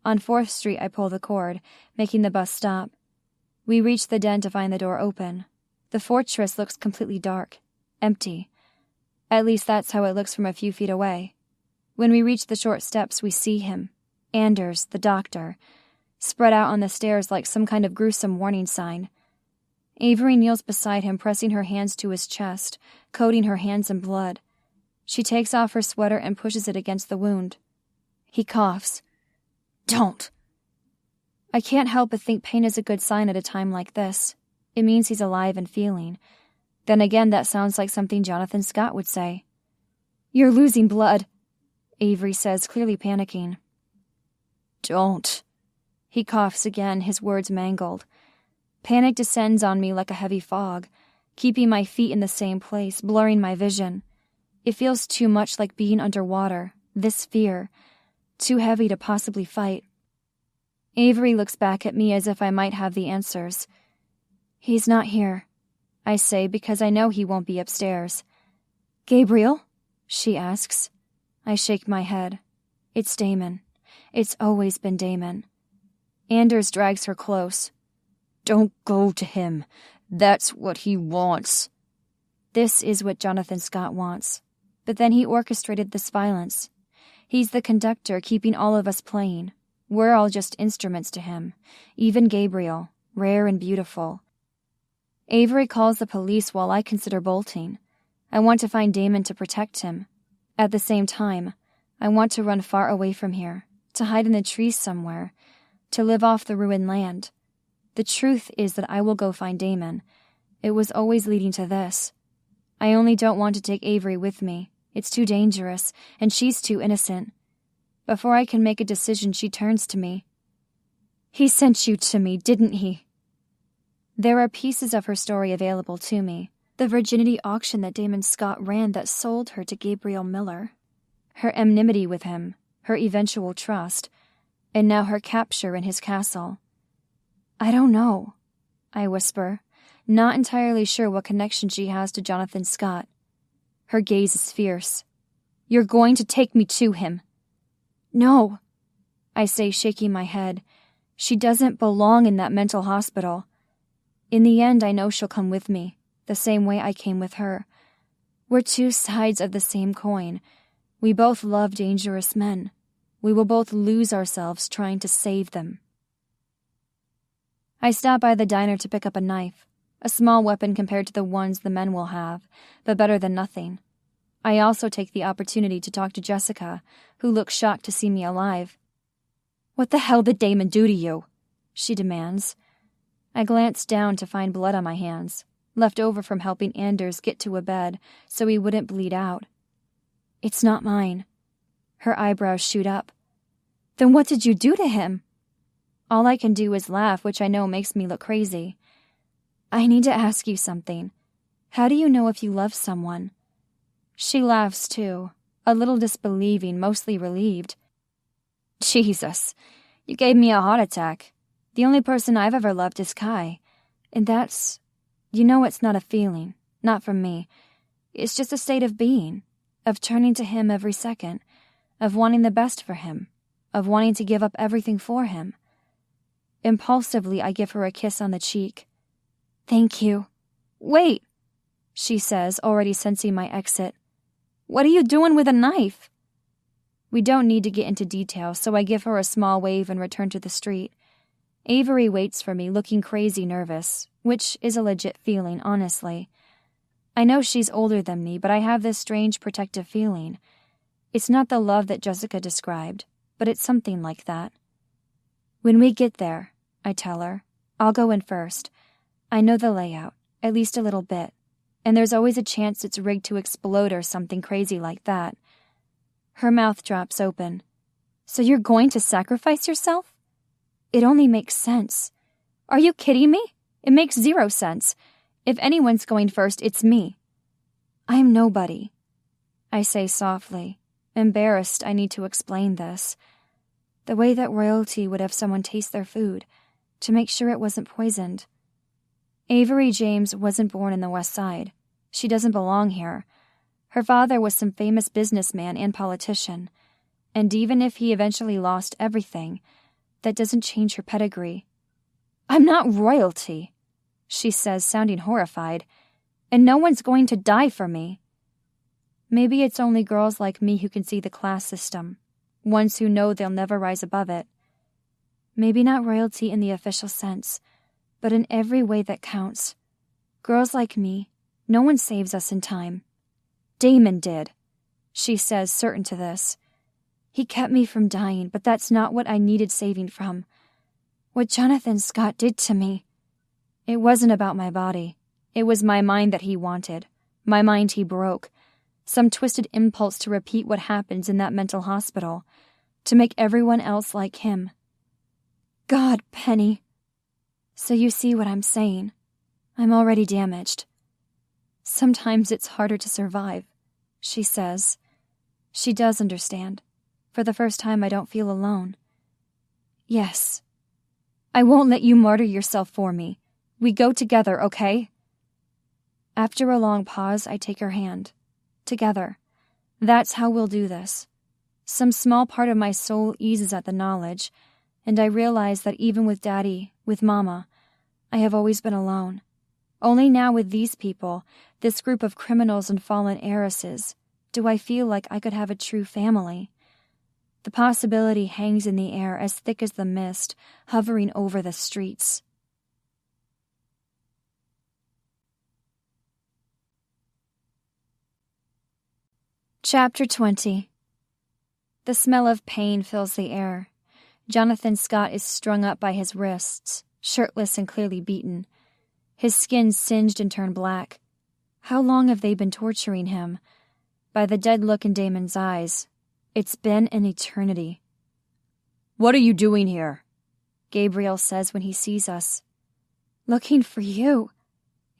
On 4th Street, I pull the cord, making the bus stop. We reach the den to find the door open. The fortress looks completely dark. Empty. At least that's how it looks from a few feet away. When we reach the short steps, we see him, Anders, the doctor, spread out on the stairs like some kind of gruesome warning sign. Avery kneels beside him, pressing her hands to his chest, coating her hands in blood. She takes off her sweater and pushes it against the wound. He coughs. "Don't!" I can't help but think pain is a good sign at a time like this. It means he's alive and feeling. Then again, that sounds like something Jonathan Scott would say. "You're losing blood," Avery says, clearly panicking. "Don't." He coughs again, his words mangled. Panic descends on me like a heavy fog, keeping my feet in the same place, blurring my vision. It feels too much like being underwater, this fear, too heavy to possibly fight. Avery looks back at me as if I might have the answers. "He's not here," I say, because I know he won't be upstairs. "Gabriel?" she asks. I shake my head. It's Damon. It's always been Damon. Anders drags her close. "Don't go to him. That's what he wants." This is what Jonathan Scott wants. But then he orchestrated this violence. He's the conductor keeping all of us playing. We're all just instruments to him. Even Gabriel, rare and beautiful. Avery calls the police while I consider bolting. I want to find Damon to protect him. At the same time, I want to run far away from here, to hide in the trees somewhere, to live off the ruined land. The truth is that I will go find Damon. It was always leading to this. I only don't want to take Avery with me. It's too dangerous, and she's too innocent. Before I can make a decision, she turns to me. "He sent you to me, didn't he?" There are pieces of her story available to me. The virginity auction that Damon Scott ran that sold her to Gabriel Miller. Her enmity with him, her eventual trust, and now her capture in his castle. "I don't know," I whisper, not entirely sure what connection she has to Jonathan Scott. Her gaze is fierce. "You're going to take me to him." "No," I say, shaking my head. She doesn't belong in that mental hospital. In the end, I know she'll come with me, the same way I came with her. We're 2 sides of the same coin. We both love dangerous men. We will both lose ourselves trying to save them. I stop by the diner to pick up a knife, a small weapon compared to the ones the men will have, but better than nothing. I also take the opportunity to talk to Jessica, who looks shocked to see me alive. "What the hell did Damon do to you?" she demands. I glance down to find blood on my hands, left over from helping Anders get to a bed so he wouldn't bleed out. "It's not mine." Her eyebrows shoot up. "Then what did you do to him?" All I can do is laugh, which I know makes me look crazy. "I need to ask you something. How do you know if you love someone?" She laughs too, a little disbelieving, mostly relieved. "Jesus, you gave me a heart attack. The only person I've ever loved is Kai. And that's, it's not a feeling, not from me. It's just a state of being, of turning to him every second, of wanting the best for him, of wanting to give up everything for him." Impulsively, I give her a kiss on the cheek. "Thank you." "Wait," she says, already sensing my exit. "What are you doing with a knife?" We don't need to get into detail, so I give her a small wave and return to the street. Avery waits for me, looking crazy nervous, which is a legit feeling, honestly. I know she's older than me, but I have this strange protective feeling. It's not the love that Jessica described, but it's something like that. "When we get there," I tell her, "I'll go in first. I know the layout, at least a little bit, and there's always a chance it's rigged to explode or something crazy like that." Her mouth drops open. "So you're going to sacrifice yourself?" "It only makes sense." "Are you kidding me? It makes zero sense. If anyone's going first, it's me." "I'm nobody," I say softly, embarrassed I need to explain this. The way that royalty would have someone taste their food, to make sure it wasn't poisoned. Avery James wasn't born in the West Side. She doesn't belong here. Her father was some famous businessman and politician, and even if he eventually lost everything, that doesn't change her pedigree. "I'm not royalty," she says, sounding horrified, "and no one's going to die for me." Maybe it's only girls like me who can see the class system, ones who know they'll never rise above it. Maybe not royalty in the official sense, but in every way that counts. Girls like me, no one saves us in time. "Damon did," she says, certain to this. "He kept me from dying, but that's not what I needed saving from. What Jonathan Scott did to me. It wasn't about my body. It was my mind that he wanted. My mind he broke. Some twisted impulse to repeat what happens in that mental hospital, to make everyone else like him. God, Penny. So you see what I'm saying. I'm already damaged. Sometimes it's harder to survive," she says. She does understand. For the first time, I don't feel alone. "Yes. I won't let you martyr yourself for me. We go together, okay?" After a long pause, I take her hand. Together. That's how we'll do this. Some small part of my soul eases at the knowledge, and I realize that even with Daddy, with Mama, I have always been alone. Only now with these people, this group of criminals and fallen heiresses, do I feel like I could have a true family. The possibility hangs in the air as thick as the mist, hovering over the streets. Chapter 20. The smell of pain fills the air. Jonathan Scott is strung up by his wrists, shirtless and clearly beaten. His skin singed and turned black. How long have they been torturing him? By the dead look in Damon's eyes, it's been an eternity. "What are you doing here?" Gabriel says when he sees us. "Looking for you,"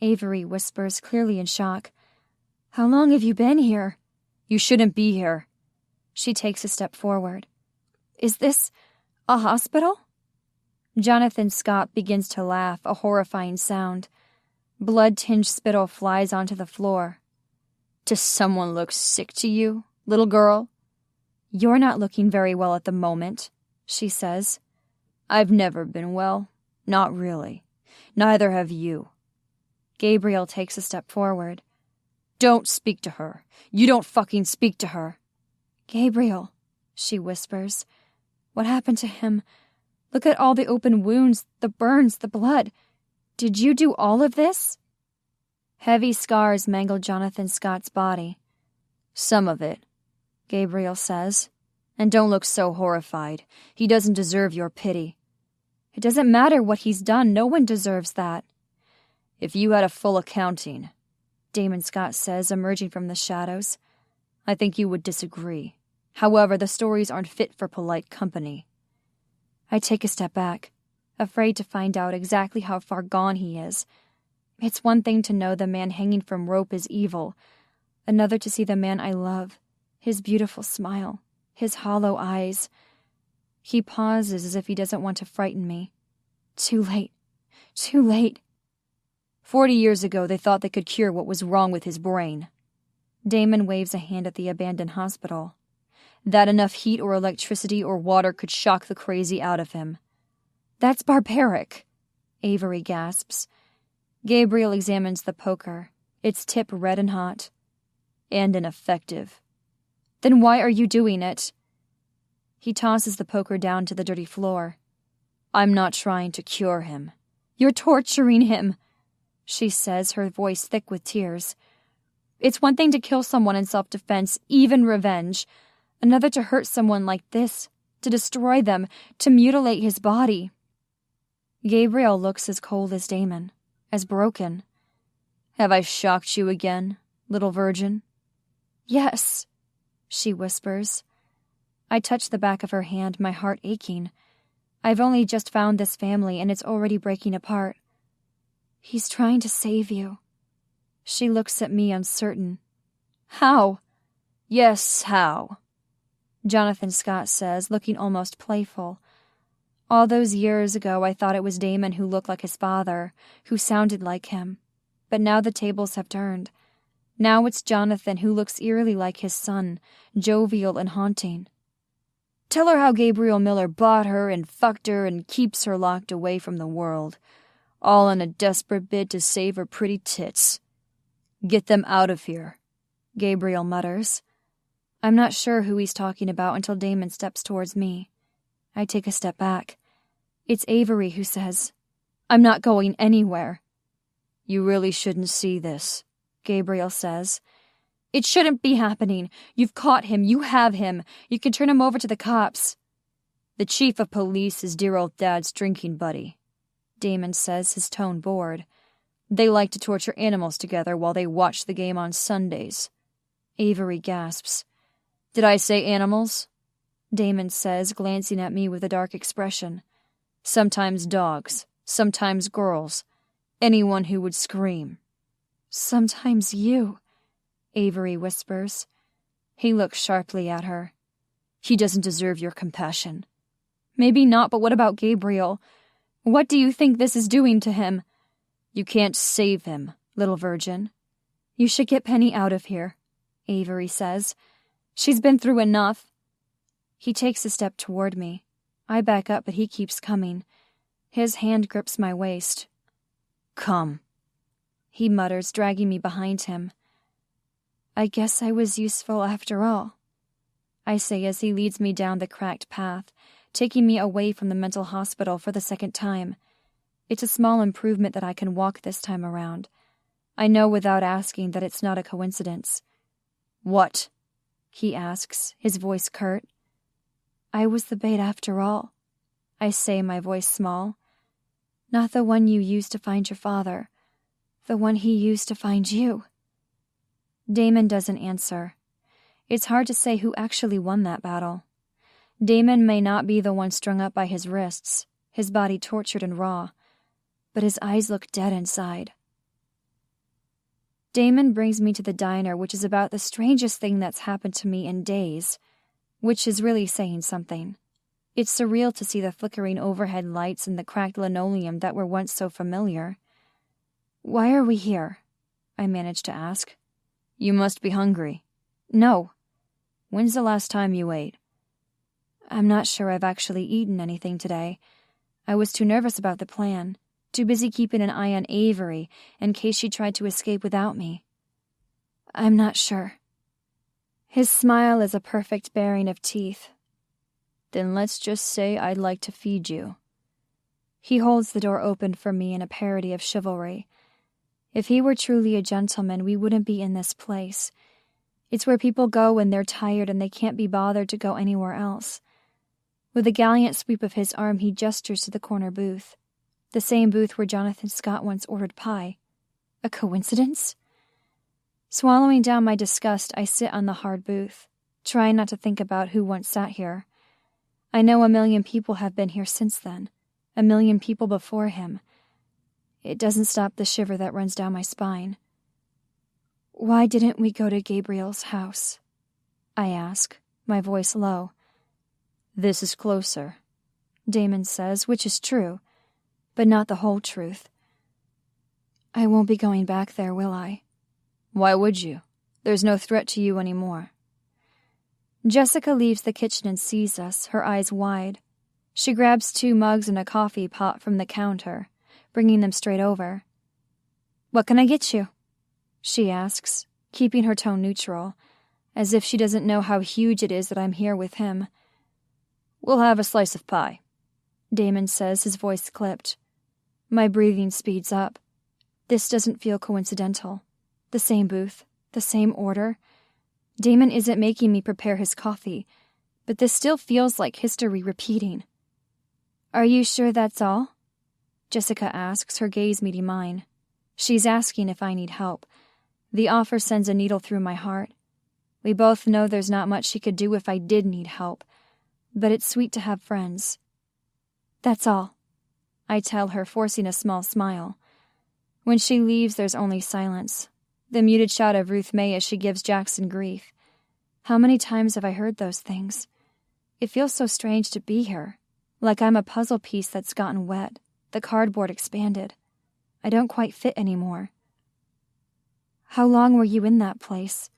Avery whispers, clearly in shock. "How long have you been here?" "You shouldn't be here." She takes a step forward. "Is this a hospital?" Jonathan Scott begins to laugh, a horrifying sound. Blood-tinged spittle flies onto the floor. "Does someone look sick to you, little girl?" "You're not looking very well at the moment," she says. "I've never been well. Not really. Neither have you." Gabriel takes a step forward. "Don't speak to her. You don't fucking speak to her." Gabriel, she whispers. What happened to him? Look at all the open wounds, the burns, the blood. Did you do all of this? Heavy scars mangled Jonathan Scott's body. Some of it, Gabriel says. And don't look so horrified. He doesn't deserve your pity. It doesn't matter what he's done. No one deserves that. If you had a full accounting, Damon Scott says, emerging from the shadows, I think you would disagree. However, the stories aren't fit for polite company. I take a step back, afraid to find out exactly how far gone he is. It's one thing to know the man hanging from rope is evil, another to see the man I love, his beautiful smile, his hollow eyes. He pauses as if he doesn't want to frighten me. Too late. Too late. 40 years ago, they thought they could cure what was wrong with his brain. Damon waves a hand at the abandoned hospital. That enough heat or electricity or water could shock the crazy out of him. That's barbaric, Avery gasps. Gabriel examines the poker, its tip red and hot. And ineffective. Then why are you doing it? He tosses the poker down to the dirty floor. I'm not trying to cure him. You're torturing him, she says, her voice thick with tears. It's one thing to kill someone in self-defense, even revenge. Another to hurt someone like this, to destroy them, to mutilate his body. Gabriel looks as cold as Damon, as broken. Have I shocked you again, little virgin? Yes, she whispers. I touch the back of her hand, my heart aching. I've only just found this family and it's already breaking apart. He's trying to save you. She looks at me uncertain. How? Yes, how? Jonathan Scott says, looking almost playful. All those years ago I thought it was Damon who looked like his father, who sounded like him. But now the tables have turned. Now it's Jonathan who looks eerily like his son, jovial and haunting. Tell her how Gabriel Miller bought her and fucked her and keeps her locked away from the world, all in a desperate bid to save her pretty tits. Get them out of here, Gabriel mutters. I'm not sure who he's talking about until Damon steps towards me. I take a step back. It's Avery who says, I'm not going anywhere. You really shouldn't see this, Gabriel says. It shouldn't be happening. You've caught him. You have him. You can turn him over to the cops. The chief of police is dear old Dad's drinking buddy, Damon says, his tone bored. They like to torture animals together while they watch the game on Sundays. Avery gasps. Did I say animals? Damon says, glancing at me with a dark expression. Sometimes dogs, sometimes girls, anyone who would scream. Sometimes you, Avery whispers. He looks sharply at her. He doesn't deserve your compassion. Maybe not, but what about Gabriel? What do you think this is doing to him? You can't save him, little virgin. You should get Penny out of here, Avery says. She's been through enough. He takes a step toward me. I back up, but he keeps coming. His hand grips my waist. Come, he mutters, dragging me behind him. I guess I was useful after all, I say as he leads me down the cracked path, taking me away from the mental hospital for the second time. It's a small improvement that I can walk this time around. I know without asking that it's not a coincidence. What? He asks, his voice curt. I was the bait after all, I say, my voice small. Not the one you used to find your father, the one he used to find you. Damon doesn't answer. It's hard to say who actually won that battle. Damon may not be the one strung up by his wrists, his body tortured and raw, but his eyes look dead inside. Damon brings me to the diner, which is about the strangest thing that's happened to me in days, which is really saying something. It's surreal to see the flickering overhead lights and the cracked linoleum that were once so familiar. Why are we here? I managed to ask. You must be hungry. No. When's the last time you ate? I'm not sure I've actually eaten anything today. I was too nervous about the plan, too busy keeping an eye on Avery in case she tried to escape without me. I'm not sure. His smile is a perfect baring of teeth. Then let's just say I'd like to feed you. He holds the door open for me in a parody of chivalry. If he were truly a gentleman, we wouldn't be in this place. It's where people go when they're tired and they can't be bothered to go anywhere else. With a gallant sweep of his arm, he gestures to the corner booth. The same booth where Jonathan Scott once ordered pie. A coincidence? Swallowing down my disgust, I sit on the hard booth, trying not to think about who once sat here. I know 1,000,000 people have been here since then, 1,000,000 people before him. It doesn't stop the shiver that runs down my spine. Why didn't we go to Gabriel's house? I ask, my voice low. This is closer, Damon says, which is true, but not the whole truth. I won't be going back there, will I? Why would you? There's no threat to you anymore. Jessica leaves the kitchen and sees us, her eyes wide. She grabs 2 mugs and a coffee pot from the counter, bringing them straight over. What can I get you? She asks, keeping her tone neutral, as if she doesn't know how huge it is that I'm here with him. We'll have a slice of pie, Damon says, his voice clipped. My breathing speeds up. This doesn't feel coincidental. The same booth, the same order. Damon isn't making me prepare his coffee, but this still feels like history repeating. Are you sure that's all? Jessica asks, her gaze meeting mine. She's asking if I need help. The offer sends a needle through my heart. We both know there's not much she could do if I did need help, but it's sweet to have friends. That's all, I tell her, forcing a small smile. When she leaves, there's only silence. The muted shout of Ruth May as she gives Jackson grief. How many times have I heard those things? It feels so strange to be here, like I'm a puzzle piece that's gotten wet, the cardboard expanded. I don't quite fit anymore. How long were you in that place?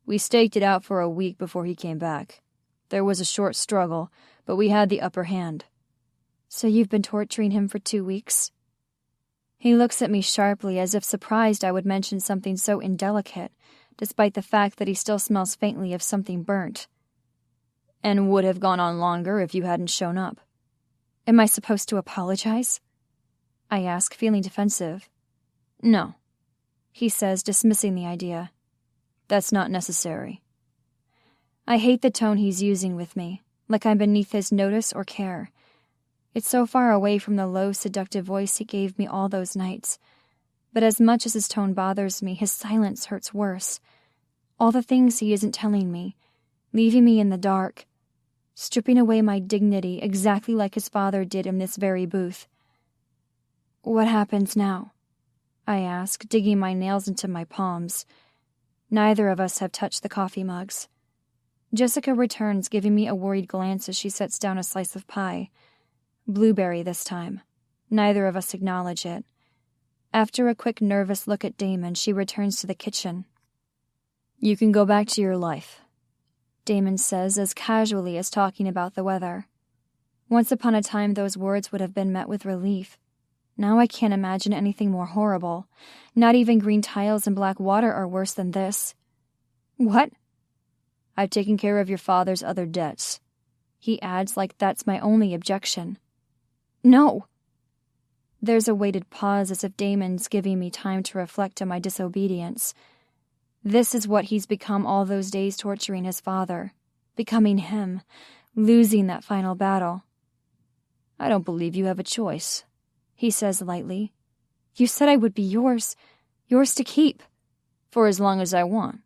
We staked it out for a week before he came back. There was a short struggle, but we had the upper hand. So you've been torturing him for 2 weeks? He looks at me sharply, as if surprised I would mention something so indelicate, despite the fact that he still smells faintly of something burnt. And would have gone on longer if you hadn't shown up. Am I supposed to apologize? I ask, feeling defensive. No, he says, dismissing the idea. That's not necessary. I hate the tone he's using with me, like I'm beneath his notice or care. It's so far away from the low, seductive voice he gave me all those nights. But as much as his tone bothers me, his silence hurts worse. All the things he isn't telling me, leaving me in the dark, stripping away my dignity exactly like his father did in this very booth. What happens now? I ask, digging my nails into my palms. Neither of us have touched the coffee mugs. Jessica returns, giving me a worried glance as she sets down a slice of pie. Blueberry this time. Neither of us acknowledge it. After a quick nervous look at Damon, she returns to the kitchen. You can go back to your life, Damon says, as casually as talking about the weather. Once upon a time those words would have been met with relief. Now I can't imagine anything more horrible. Not even green tiles and black water are worse than this. What? I've taken care of your father's other debts, he adds, like that's my only objection. No. There's a weighted pause, as if Damon's giving me time to reflect on my disobedience. This is what he's become all those days torturing his father. Becoming him. Losing that final battle. I don't believe you have a choice, he says lightly. You said I would be yours. Yours to keep. For as long as I want,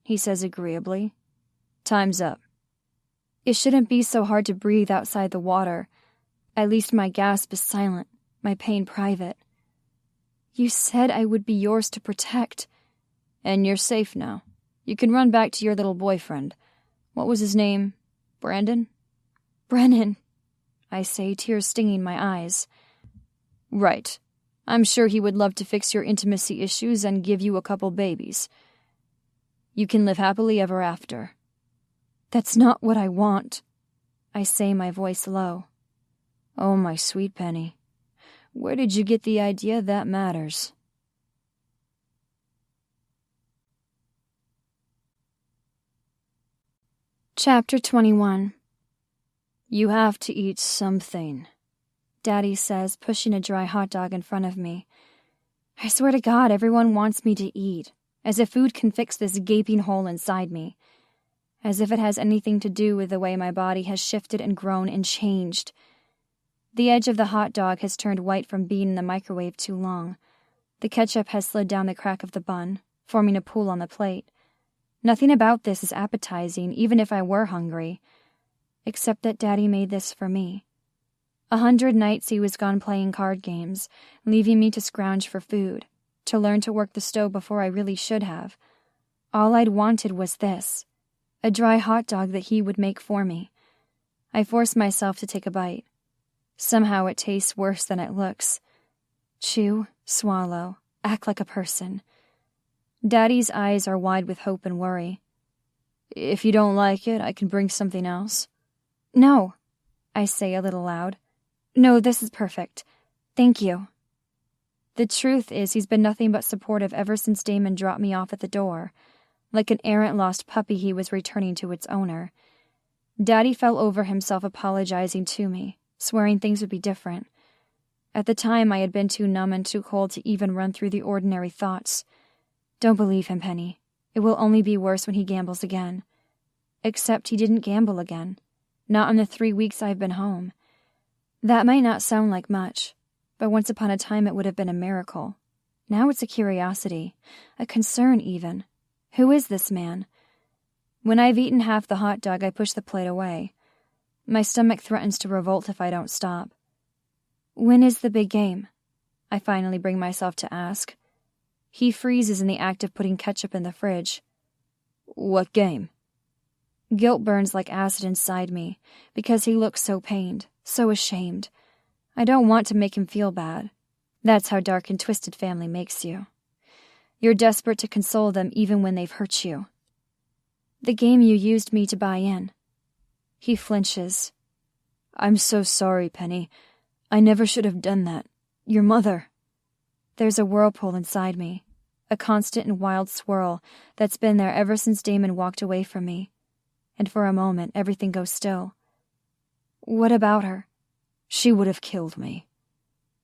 he says agreeably. Time's up. It shouldn't be so hard to breathe outside the water. At least my gasp is silent, my pain private. You said I would be yours to protect. And you're safe now. You can run back to your little boyfriend. What was his name? Brandon? Brennan, I say, tears stinging my eyes. Right. I'm sure he would love to fix your intimacy issues and give you a couple babies. You can live happily ever after. That's not what I want, I say, my voice low. Oh, my sweet Penny. Where did you get the idea that matters? Chapter 21. You have to eat something, Daddy says, pushing a dry hot dog in front of me. I swear to God, everyone wants me to eat, as if food can fix this gaping hole inside me. As if it has anything to do with the way my body has shifted and grown and changed. The edge of the hot dog has turned white from being in the microwave too long. The ketchup has slid down the crack of the bun, forming a pool on the plate. Nothing about this is appetizing, even if I were hungry. Except that Daddy made this for me. 100 nights he was gone playing card games, leaving me to scrounge for food, to learn to work the stove before I really should have. All I'd wanted was this. A dry hot dog that he would make for me. I force myself to take a bite. Somehow it tastes worse than it looks. Chew, swallow, act like a person. Daddy's eyes are wide with hope and worry. If you don't like it, I can bring something else. No, I say a little loud. No, this is perfect. Thank you. The truth is he's been nothing but supportive ever since Damon dropped me off at the door. Like an errant lost puppy he was returning to its owner. Daddy fell over himself apologizing to me, swearing things would be different. At the time I had been too numb and too cold to even run through the ordinary thoughts. Don't believe him, Penny. It will only be worse when he gambles again. Except he didn't gamble again. Not in the 3 weeks I've been home. That might not sound like much, but once upon a time it would have been a miracle. Now it's a curiosity, a concern even. Who is this man? When I've eaten half the hot dog, I push the plate away. My stomach threatens to revolt if I don't stop. When is the big game? I finally bring myself to ask. He freezes in the act of putting ketchup in the fridge. What game? Guilt burns like acid inside me, because he looks so pained, so ashamed. I don't want to make him feel bad. That's how dark and twisted family makes you. You're desperate to console them even when they've hurt you. The game you used me to buy in. He flinches. I'm so sorry, Penny. I never should have done that. Your mother. There's a whirlpool inside me, a constant and wild swirl that's been there ever since Damon walked away from me. And for a moment, everything goes still. What about her? She would have killed me,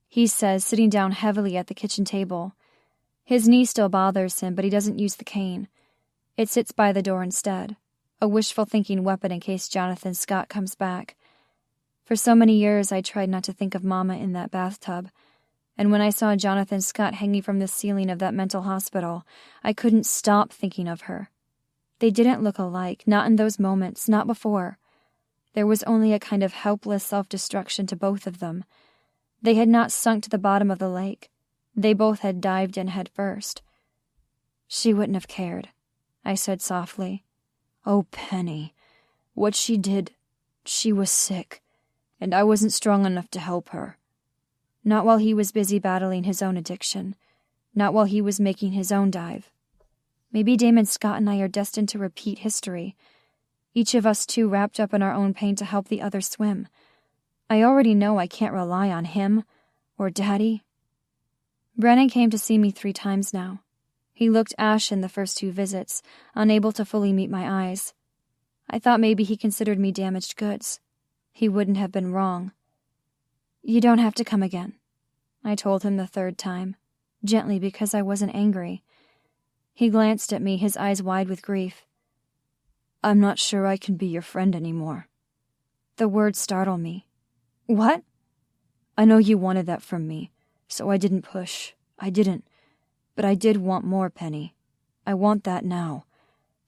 he says, sitting down heavily at the kitchen table. His knee still bothers him, but he doesn't use the cane. It sits by the door instead, a wishful-thinking weapon in case Jonathan Scott comes back. For so many years I tried not to think of Mama in that bathtub, and when I saw Jonathan Scott hanging from the ceiling of that mental hospital, I couldn't stop thinking of her. They didn't look alike, not in those moments, not before. There was only a kind of helpless self-destruction to both of them. They had not sunk to the bottom of the lake. They both had dived in head first. She wouldn't have cared, I said softly. Oh, Penny. What she did, she was sick, and I wasn't strong enough to help her. Not while he was busy battling his own addiction. Not while he was making his own dive. Maybe Damon Scott and I are destined to repeat history. Each of us two wrapped up in our own pain to help the other swim. I already know I can't rely on him, or Daddy. Brennan came to see me 3 times now. He looked ashen the first 2 visits, unable to fully meet my eyes. I thought maybe he considered me damaged goods. He wouldn't have been wrong. You don't have to come again, I told him the 3rd time, gently because I wasn't angry. He glanced at me, his eyes wide with grief. I'm not sure I can be your friend anymore. The words startle me. What? I know you wanted that from me, so I didn't push. I didn't. But I did want more, Penny. I want that now.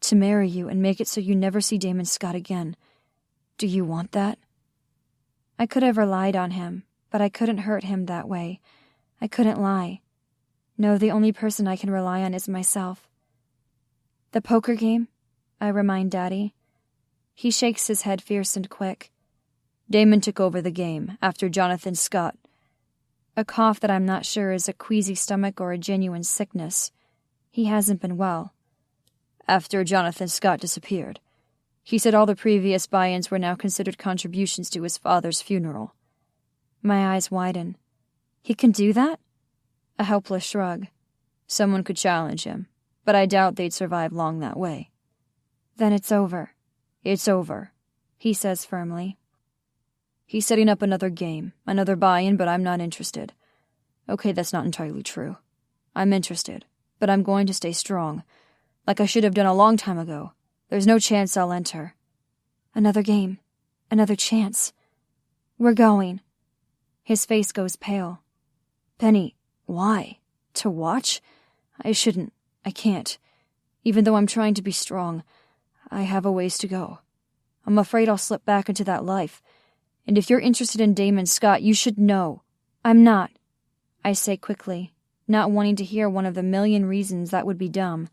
To marry you and make it so you never see Damon Scott again. Do you want that? I could have relied on him, but I couldn't hurt him that way. I couldn't lie. No, the only person I can rely on is myself. The poker game? I remind Daddy. He shakes his head fierce and quick. Damon took over the game, after Jonathan Scott. A cough that I'm not sure is a queasy stomach or a genuine sickness. He hasn't been well. After Jonathan Scott disappeared. He said all the previous buy-ins were now considered contributions to his father's funeral. My eyes widen. He can do that? A helpless shrug. Someone could challenge him, but I doubt they'd survive long that way. Then it's over. It's over, he says firmly. He's setting up another game, another buy-in, but I'm not interested. Okay, that's not entirely true. I'm interested, but I'm going to stay strong, like I should have done a long time ago. There's no chance I'll enter. Another game. Another chance. We're going. His face goes pale. Penny, why? To watch? I shouldn't. I can't. Even though I'm trying to be strong, I have a ways to go. I'm afraid I'll slip back into that life. And if you're interested in Damon Scott, you should know. I'm not, I say quickly, not wanting to hear one of the million reasons that would be dumb.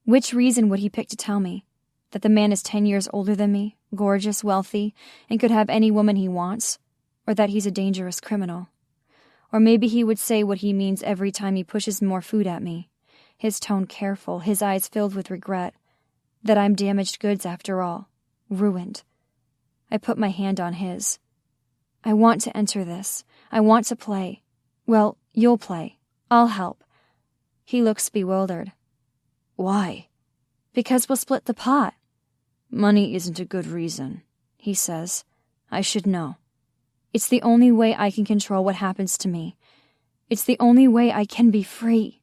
Which reason would he pick to tell me? That the man is 10 years older than me, gorgeous, wealthy, and could have any woman he wants? Or that he's a dangerous criminal? Or maybe he would say what he means every time he pushes more food at me, his tone careful, his eyes filled with regret, that I'm damaged goods after all, ruined. I put my hand on his. I want to enter this. I want to play. Well, you'll play. I'll help. He looks bewildered. Why? Because we'll split the pot. Money isn't a good reason, he says. I should know. It's the only way I can control what happens to me. It's the only way I can be free.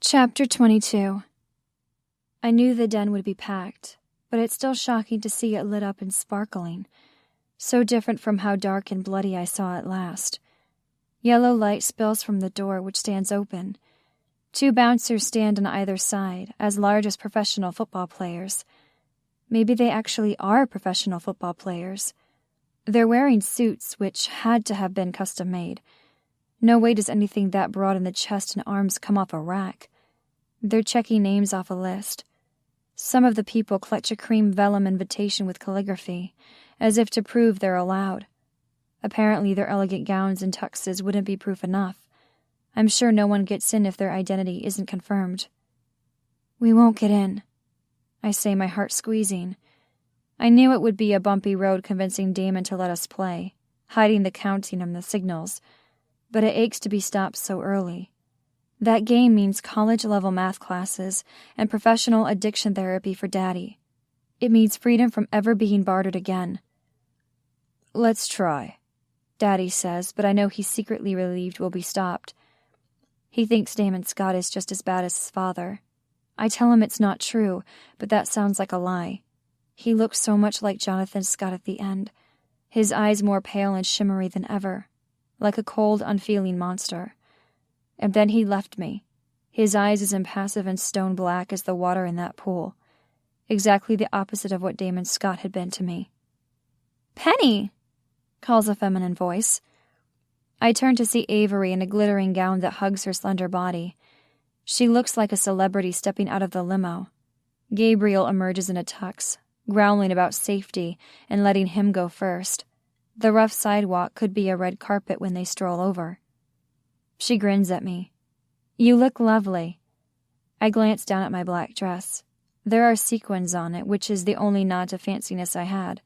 Chapter 22. I knew the den would be packed, but it's still shocking to see it lit up and sparkling, so different from how dark and bloody I saw it last. Yellow light spills from the door, which stands open. 2 bouncers stand on either side, as large as professional football players. Maybe they actually are professional football players. They're wearing suits, which had to have been custom-made. No way does anything that broad in the chest and arms come off a rack. They're checking names off a list. Some of the people clutch a cream vellum invitation with calligraphy, as if to prove they're allowed. Apparently their elegant gowns and tuxes wouldn't be proof enough. I'm sure no one gets in if their identity isn't confirmed. We won't get in, I say, my heart squeezing. I knew it would be a bumpy road convincing Damon to let us play, hiding the counting and the signals, but it aches to be stopped so early. That game means college-level math classes and professional addiction therapy for Daddy. It means freedom from ever being bartered again. Let's try, Daddy says, but I know he's secretly relieved we'll be stopped. He thinks Damon Scott is just as bad as his father. I tell him it's not true, but that sounds like a lie. He looks so much like Jonathan Scott at the end, his eyes more pale and shimmery than ever, like a cold, unfeeling monster. And then he left me, his eyes as impassive and stone black as the water in that pool, exactly the opposite of what Damon Scott had been to me. "Penny!" calls a feminine voice. I turn to see Avery in a glittering gown that hugs her slender body. She looks like a celebrity stepping out of the limo. Gabriel emerges in a tux, growling about safety and letting him go first. The rough sidewalk could be a red carpet when they stroll over. She grins at me. "You look lovely." I glance down at my black dress. There are sequins on it, which is the only nod to fanciness I had.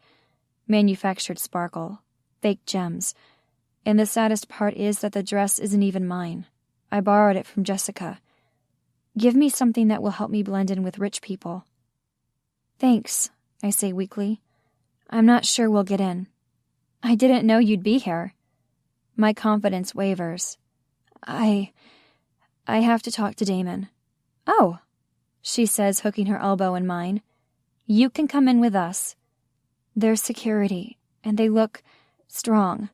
Manufactured sparkle. Fake gems. And the saddest part is that the dress isn't even mine. I borrowed it from Jessica. Give me something that will help me blend in with rich people. Thanks, I say weakly. I'm not sure we'll get in. I didn't know you'd be here. My confidence wavers. I have to talk to Damon. Oh, she says, hooking her elbow in mine. You can come in with us. There's security, and they look strong.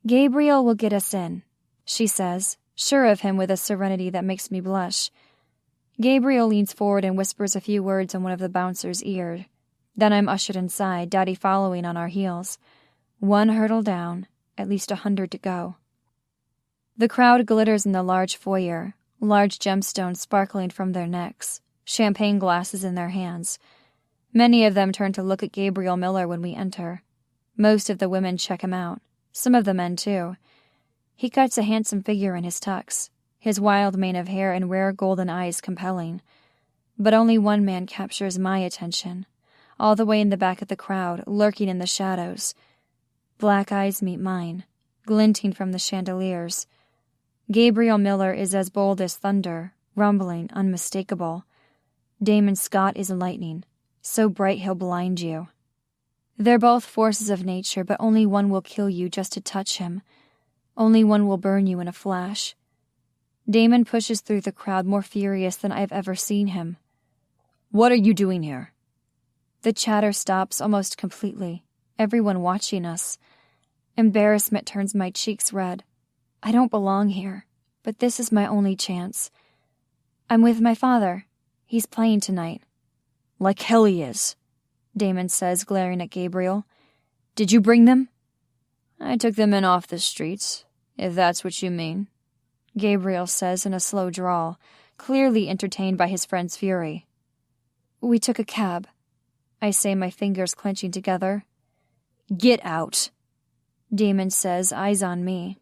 Gabriel will get us in, she says, sure of him with a serenity that makes me blush. Gabriel leans forward and whispers a few words in one of the bouncers' ears. Then I'm ushered inside, Daddy following on our heels. One hurdle down, at least 100 to go. The crowd glitters in the large foyer, large gemstones sparkling from their necks, champagne glasses in their hands. Many of them turn to look at Gabriel Miller when we enter. Most of the women check him out, some of the men too. He cuts a handsome figure in his tux, his wild mane of hair and rare golden eyes compelling. But only one man captures my attention, all the way in the back of the crowd, lurking in the shadows. Black eyes meet mine, glinting from the chandeliers. Gabriel Miller is as bold as thunder, rumbling, unmistakable. Damon Scott is lightning, so bright he'll blind you. They're both forces of nature, but only one will kill you just to touch him. Only one will burn you in a flash. Damon pushes through the crowd more furious than I've ever seen him. What are you doing here? The chatter stops almost completely, everyone watching us. Embarrassment turns my cheeks red. I don't belong here, but this is my only chance. I'm with my father. He's playing tonight. Like hell he is, Damon says, glaring at Gabriel. Did you bring them? I took them in off the streets, if that's what you mean, Gabriel says in a slow drawl, clearly entertained by his friend's fury. We took a cab, I say, my fingers clenching together. Get out, Damon says, eyes on me.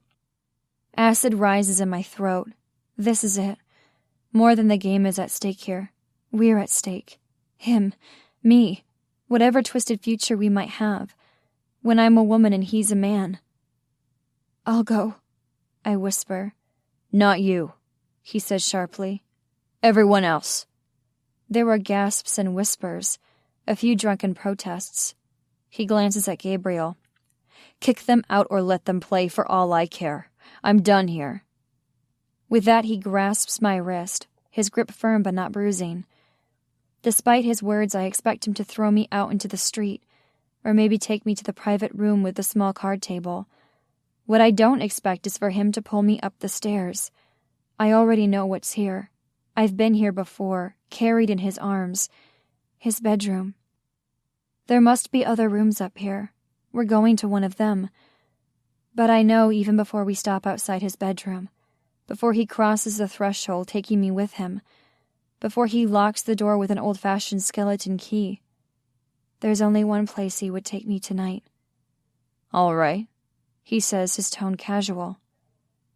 Acid rises in my throat. This is it. More than the game is at stake here. We're at stake. Him. Me. Whatever twisted future we might have. When I'm a woman and he's a man. I'll go, I whisper. Not you, he says sharply. Everyone else. There were gasps and whispers, a few drunken protests. He glances at Gabriel. Kick them out or let them play for all I care. I'm done here. With that, he grasps my wrist, his grip firm but not bruising. Despite his words, I expect him to throw me out into the street, or maybe take me to the private room with the small card table. What I don't expect is for him to pull me up the stairs. I already know what's here. I've been here before, carried in his arms. His bedroom. There must be other rooms up here. We're going to one of them. But I know even before we stop outside his bedroom, before he crosses the threshold taking me with him, before he locks the door with an old-fashioned skeleton key. There's only one place he would take me tonight. All right, he says, his tone casual.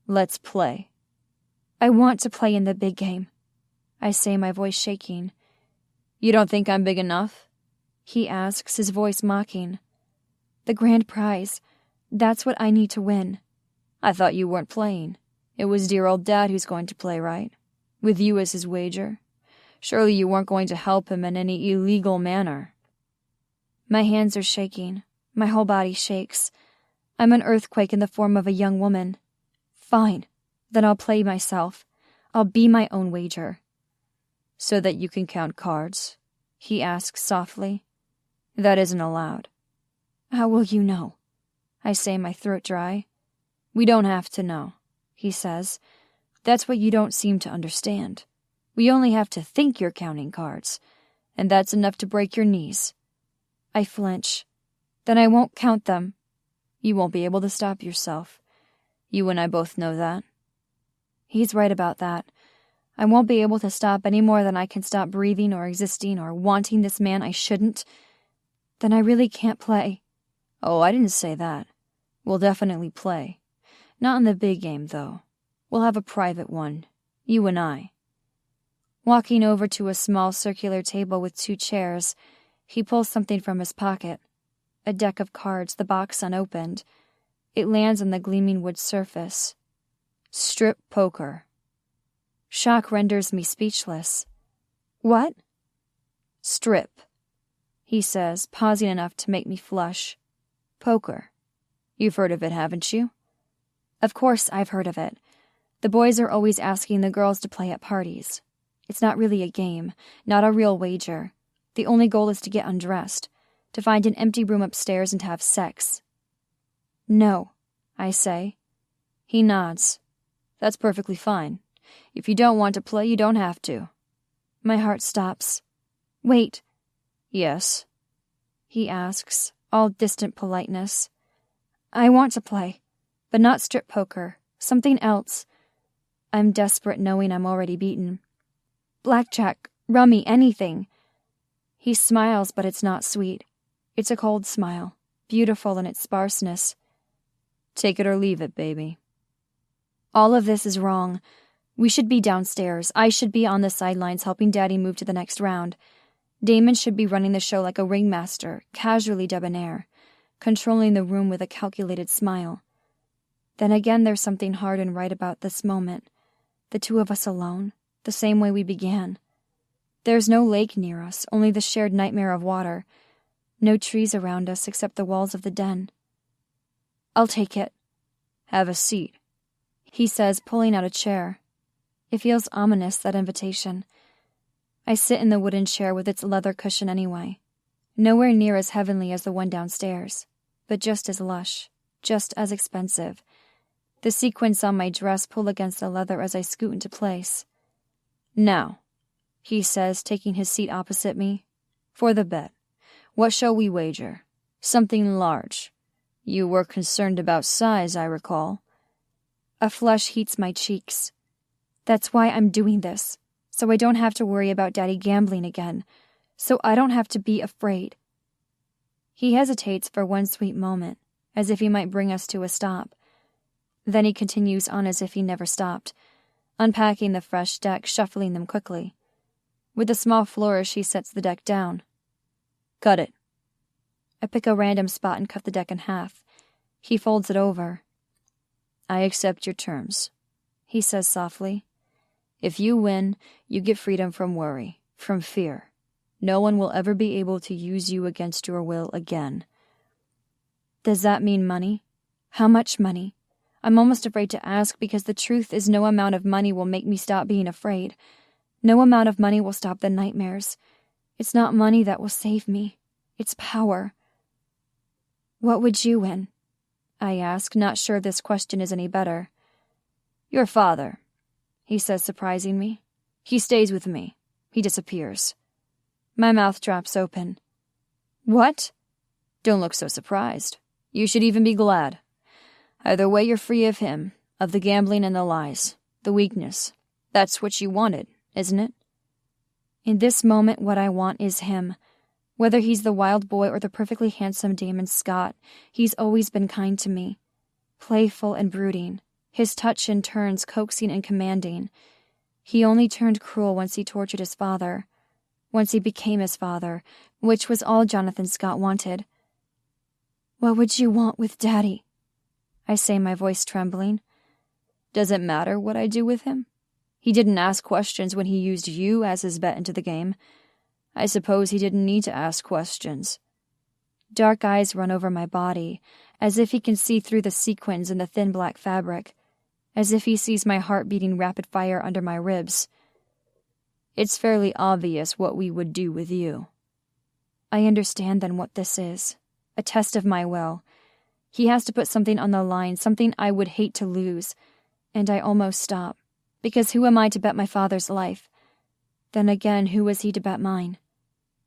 Let's play. I want to play in the big game, I say, my voice shaking. You don't think I'm big enough? He asks, his voice mocking. The grand prize, that's what I need to win. I thought you weren't playing. It was dear old Dad who's going to play, right? With you as his wager. Surely you weren't going to help him in any illegal manner. My hands are shaking. My whole body shakes. I'm an earthquake in the form of a young woman. Fine. Then I'll play myself. I'll be my own wager. So that you can count cards? He asks softly. That isn't allowed. How will you know? I say, my throat dry. We don't have to know, he says. That's what you don't seem to understand. We only have to think you're counting cards, and that's enough to break your knees. I flinch. Then I won't count them. You won't be able to stop yourself. You and I both know that. He's right about that. I won't be able to stop any more than I can stop breathing or existing or wanting this man I shouldn't. Then I really can't play. Oh, I didn't say that. We'll definitely play. Not in the big game, though. We'll have a private one. You and I. Walking over to a small circular table with 2 chairs, he pulls something from his pocket. A deck of cards, the box unopened. It lands on the gleaming wood surface. Strip poker. Shock renders me speechless. What? Strip, he says, pausing enough to make me flush. Poker. You've heard of it, haven't you? Of course I've heard of it. The boys are always asking the girls to play at parties. It's not really a game, not a real wager. The only goal is to get undressed, to find an empty room upstairs and have sex. No, I say. He nods. That's perfectly fine. If you don't want to play, you don't have to. My heart stops. Wait. Yes? He asks, all distant politeness. I want to play, but not strip poker. Something else. I'm desperate, knowing I'm already beaten. Blackjack, rummy, anything. He smiles, but it's not sweet. It's a cold smile, beautiful in its sparseness. Take it or leave it, baby. All of this is wrong. We should be downstairs. I should be on the sidelines helping Daddy move to the next round. Damon should be running the show like a ringmaster, casually debonair, controlling the room with a calculated smile. Then again, there's something hard and right about this moment. The 2 of us alone, the same way we began. There's no lake near us, only the shared nightmare of water. No trees around us except the walls of the den. I'll take it. Have a seat, he says, pulling out a chair. It feels ominous, that invitation. I sit in the wooden chair with its leather cushion anyway. Nowhere near as heavenly as the one downstairs, but just as lush, just as expensive. The sequins on my dress pull against the leather as I scoot into place. Now, he says, taking his seat opposite me, for the bet. What shall we wager? Something large. You were concerned about size, I recall. A flush heats my cheeks. That's why I'm doing this, so I don't have to worry about Daddy gambling again, so I don't have to be afraid. He hesitates for one sweet moment, as if he might bring us to a stop. Then he continues on as if he never stopped, unpacking the fresh deck, shuffling them quickly. With a small flourish, he sets the deck down. Cut it. I pick a random spot and cut the deck in half. He folds it over. I accept your terms, he says softly. If you win, you get freedom from worry, from fear. No one will ever be able to use you against your will again. Does that mean money? How much money? I'm almost afraid to ask, because the truth is no amount of money will make me stop being afraid. No amount of money will stop the nightmares. It's not money that will save me. It's power. What would you win? I ask, not sure this question is any better. Your father, he says, surprising me. He stays with me. He disappears. My mouth drops open. What? Don't look so surprised. You should even be glad. Either way, you're free of him, of the gambling and the lies, the weakness. That's what you wanted, isn't it? In this moment, what I want is him. Whether he's the wild boy or the perfectly handsome Damon Scott, he's always been kind to me. Playful and brooding, his touch in turns coaxing and commanding. He only turned cruel once he tortured his father. Once he became his father, which was all Jonathan Scott wanted. "What would you want with Daddy?" I say, my voice trembling. "Does it matter what I do with him? He didn't ask questions when he used you as his bet into the game. I suppose he didn't need to ask questions." Dark eyes run over my body, as if he can see through the sequins in the thin black fabric, as if he sees my heart beating rapid fire under my ribs. "It's fairly obvious what we would do with you." I understand then what this is. A test of my will. He has to put something on the line, something I would hate to lose, and I almost stop. Because who am I to bet my father's life? Then again, who is he to bet mine?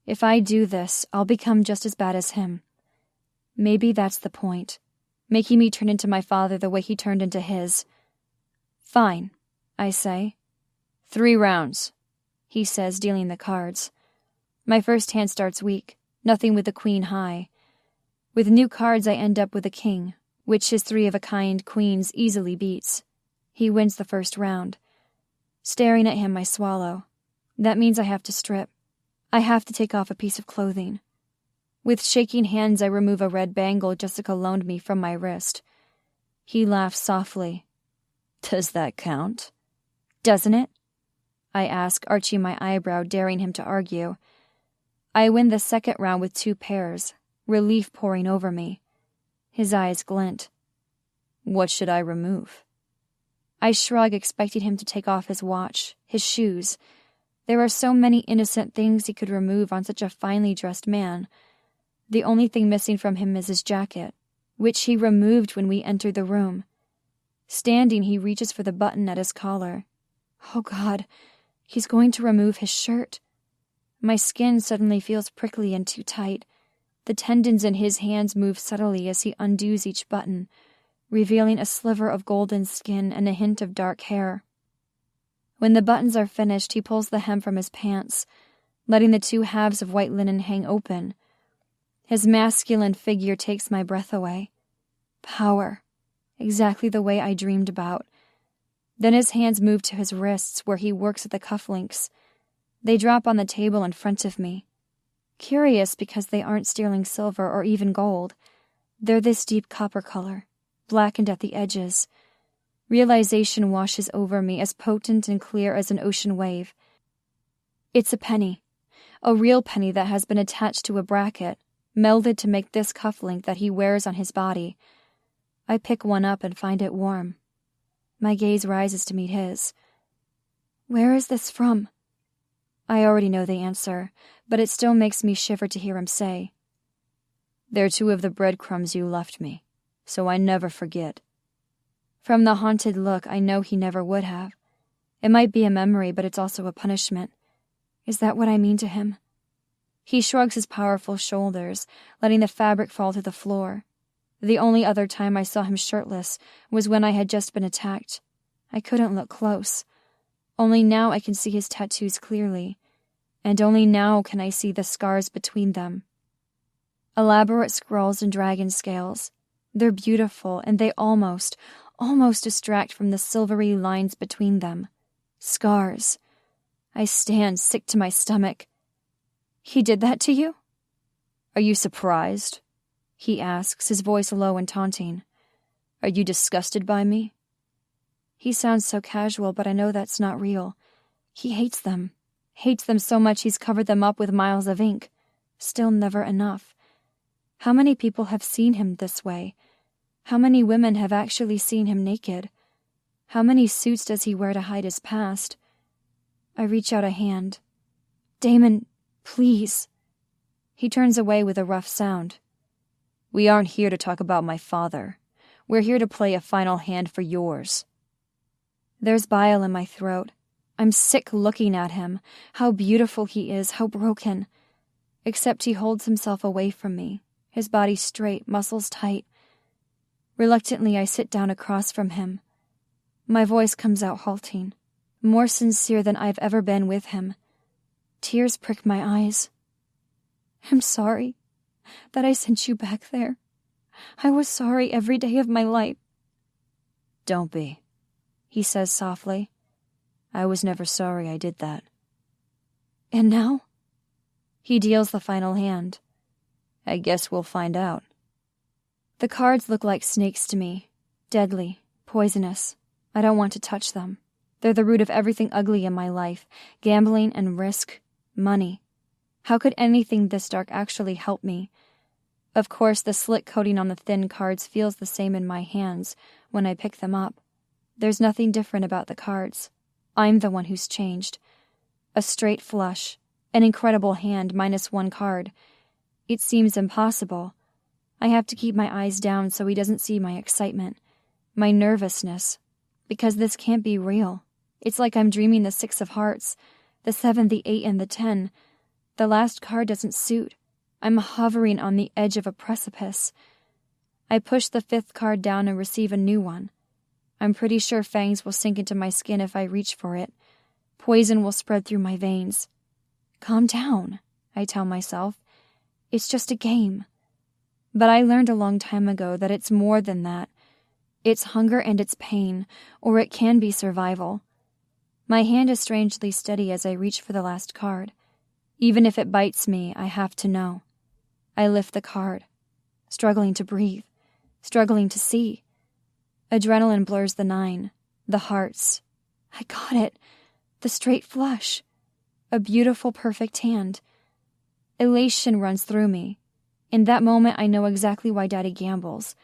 If I do this, I'll become just as bad as him. Maybe that's the point. Making me turn into my father the way he turned into his. "Fine," I say. 3 rounds, he says, dealing the cards. My first hand starts weak, nothing with the queen high. With new cards, I end up with a king, which his 3 of a kind queens easily beats. He wins the first round. Staring at him, I swallow. That means I have to strip. I have to take off a piece of clothing. With shaking hands, I remove a red bangle Jessica loaned me from my wrist. He laughs softly. "Does that count?" "Doesn't it?" I ask, arching my eyebrow, daring him to argue. I win the second round with 2 pairs, relief pouring over me. His eyes glint. "What should I remove?" I shrug, expecting him to take off his watch, his shoes. There are so many innocent things he could remove on such a finely dressed man. The only thing missing from him is his jacket, which he removed when we entered the room. Standing, he reaches for the button at his collar. Oh God, he's going to remove his shirt. My skin suddenly feels prickly and too tight. The tendons in his hands move subtly as he undoes each button, revealing a sliver of golden skin and a hint of dark hair. When the buttons are finished, he pulls the hem from his pants, letting the 2 halves of white linen hang open. His masculine figure takes my breath away. Power. Exactly the way I dreamed about. Then his hands move to his wrists, where he works at the cufflinks. They drop on the table in front of me. Curious because they aren't sterling silver or even gold. They're this deep copper color, blackened at the edges. Realization washes over me, as potent and clear as an ocean wave. It's a penny. A real penny that has been attached to a bracket, melded to make this cufflink that he wears on his body. I pick one up and find it warm. My gaze rises to meet his. "Where is this from?" I already know the answer, but it still makes me shiver to hear him say, "They're 2 of the breadcrumbs you left me, so I never forget." From the haunted look, I know he never would have. It might be a memory, but it's also a punishment. Is that what I mean to him? He shrugs his powerful shoulders, letting the fabric fall to the floor. The only other time I saw him shirtless was when I had just been attacked. I couldn't look close. Only now I can see his tattoos clearly, and only now can I see the scars between them. Elaborate scrolls and dragon scales. They're beautiful, and they almost distract from the silvery lines between them. Scars. I stand, sick to my stomach. "He did that to you?" "Are you surprised?" he asks, his voice low and taunting. "Are you disgusted by me?" He sounds so casual, but I know that's not real. He hates them so much he's covered them up with miles of ink. Still never enough. How many people have seen him this way? How many women have actually seen him naked? How many suits does he wear to hide his past? I reach out a hand. "Damon, please." He turns away with a rough sound. "We aren't here to talk about my father. We're here to play a final hand for yours." There's bile in my throat. I'm sick looking at him. How beautiful he is, how broken. Except he holds himself away from me, his body straight, muscles tight. Reluctantly, I sit down across from him. My voice comes out halting, more sincere than I've ever been with him. Tears prick my eyes. I'm sorry that I sent you back there. I was sorry every day of my life. Don't be, he says softly. I was never sorry I did that. And now? He deals the final hand. I guess we'll find out. The cards look like snakes to me. Deadly, poisonous. I don't want to touch them. They're the root of everything ugly in my life. Gambling and risk. Money. How could anything this dark actually help me? Of course, the slick coating on the thin cards feels the same in my hands when I pick them up. There's nothing different about the cards. I'm the one who's changed. A straight flush. An incredible hand minus one card. It seems impossible. I have to keep my eyes down so he doesn't see my excitement, my nervousness, because this can't be real. It's like I'm dreaming the 6 of hearts, the 7, the 8, and the 10. The last card doesn't suit. I'm hovering on the edge of a precipice. I push the 5th card down and receive a new one. I'm pretty sure fangs will sink into my skin if I reach for it. Poison will spread through my veins. Calm down, I tell myself. It's just a game. But I learned a long time ago that it's more than that. It's hunger and it's pain, or it can be survival. My hand is strangely steady as I reach for the last card. Even if it bites me, I have to know. I lift the card, struggling to breathe, struggling to see. Adrenaline blurs the 9, the hearts. I got it. The straight flush. A beautiful, perfect hand. Elation runs through me. In that moment, I know exactly why Daddy gambles.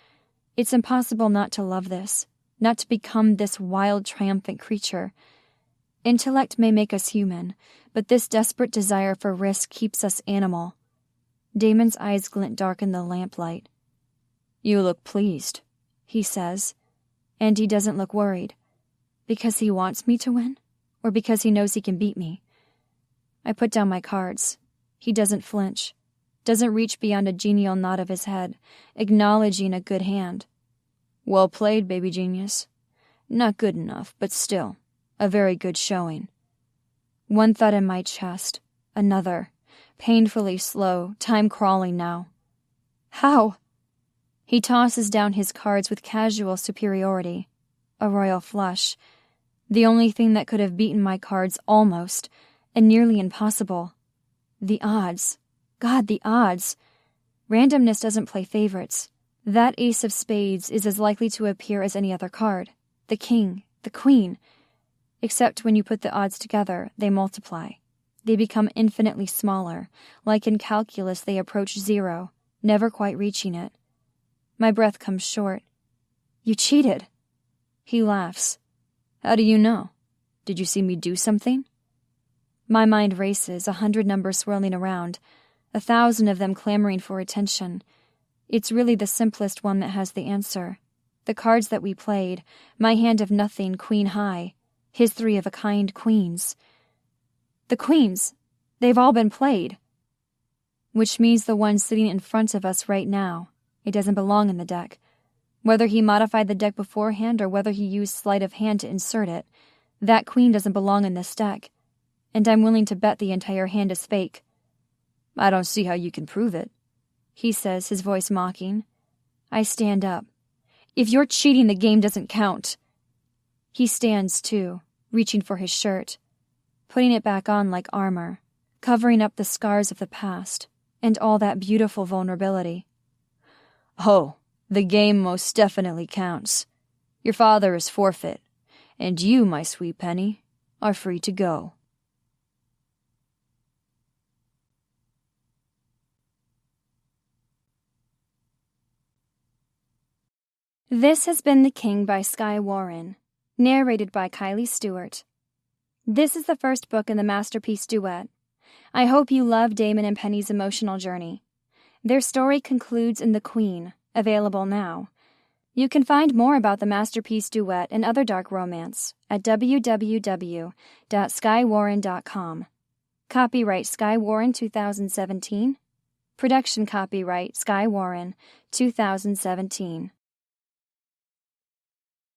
It's impossible not to love this, not to become this wild, triumphant creature. Intellect may make us human, but this desperate desire for risk keeps us animal. Damon's eyes glint dark in the lamplight. You look pleased, he says, and he doesn't look worried. Because he wants me to win, or because he knows he can beat me? I put down my cards. He doesn't flinch, doesn't reach beyond a genial nod of his head, acknowledging a good hand. Well played, baby genius. Not good enough, but still, a very good showing. One thud in my chest, another, painfully slow, time crawling now. How? He tosses down his cards with casual superiority. A royal flush. The only thing that could have beaten my cards almost, and nearly impossible. The odds. God, the odds. Randomness doesn't play favorites. That ace of spades is as likely to appear as any other card. The king, the queen. Except when you put the odds together, they multiply. They become infinitely smaller. Like in calculus, they approach 0, never quite reaching it. My breath comes short. You cheated. He laughs. How do you know? Did you see me do something? My mind races, 100 numbers swirling around, 1,000 of them clamoring for attention. It's really the simplest one that has the answer. The cards that we played, my hand of nothing, queen high, his 3 of a kind queens. The queens, they've all been played. Which means the one sitting in front of us right now, it doesn't belong in the deck. Whether he modified the deck beforehand or whether he used sleight of hand to insert it, that queen doesn't belong in this deck. And I'm willing to bet the entire hand is fake. I don't see how you can prove it, he says, his voice mocking. I stand up. If you're cheating, the game doesn't count. He stands, too, reaching for his shirt, putting it back on like armor, covering up the scars of the past, and all that beautiful vulnerability. Oh, the game most definitely counts. Your father is forfeit, and you, my sweet Penny, are free to go. This has been The King by Skye Warren, narrated by Kylie Stewart. This is the first book in the Masterpiece Duet. I hope you love Damon and Penny's emotional journey. Their story concludes in The Queen, available now. You can find more about the Masterpiece Duet and other dark romance at www.skyewarren.com. Copyright Skye Warren 2017. Production copyright Skye Warren 2017.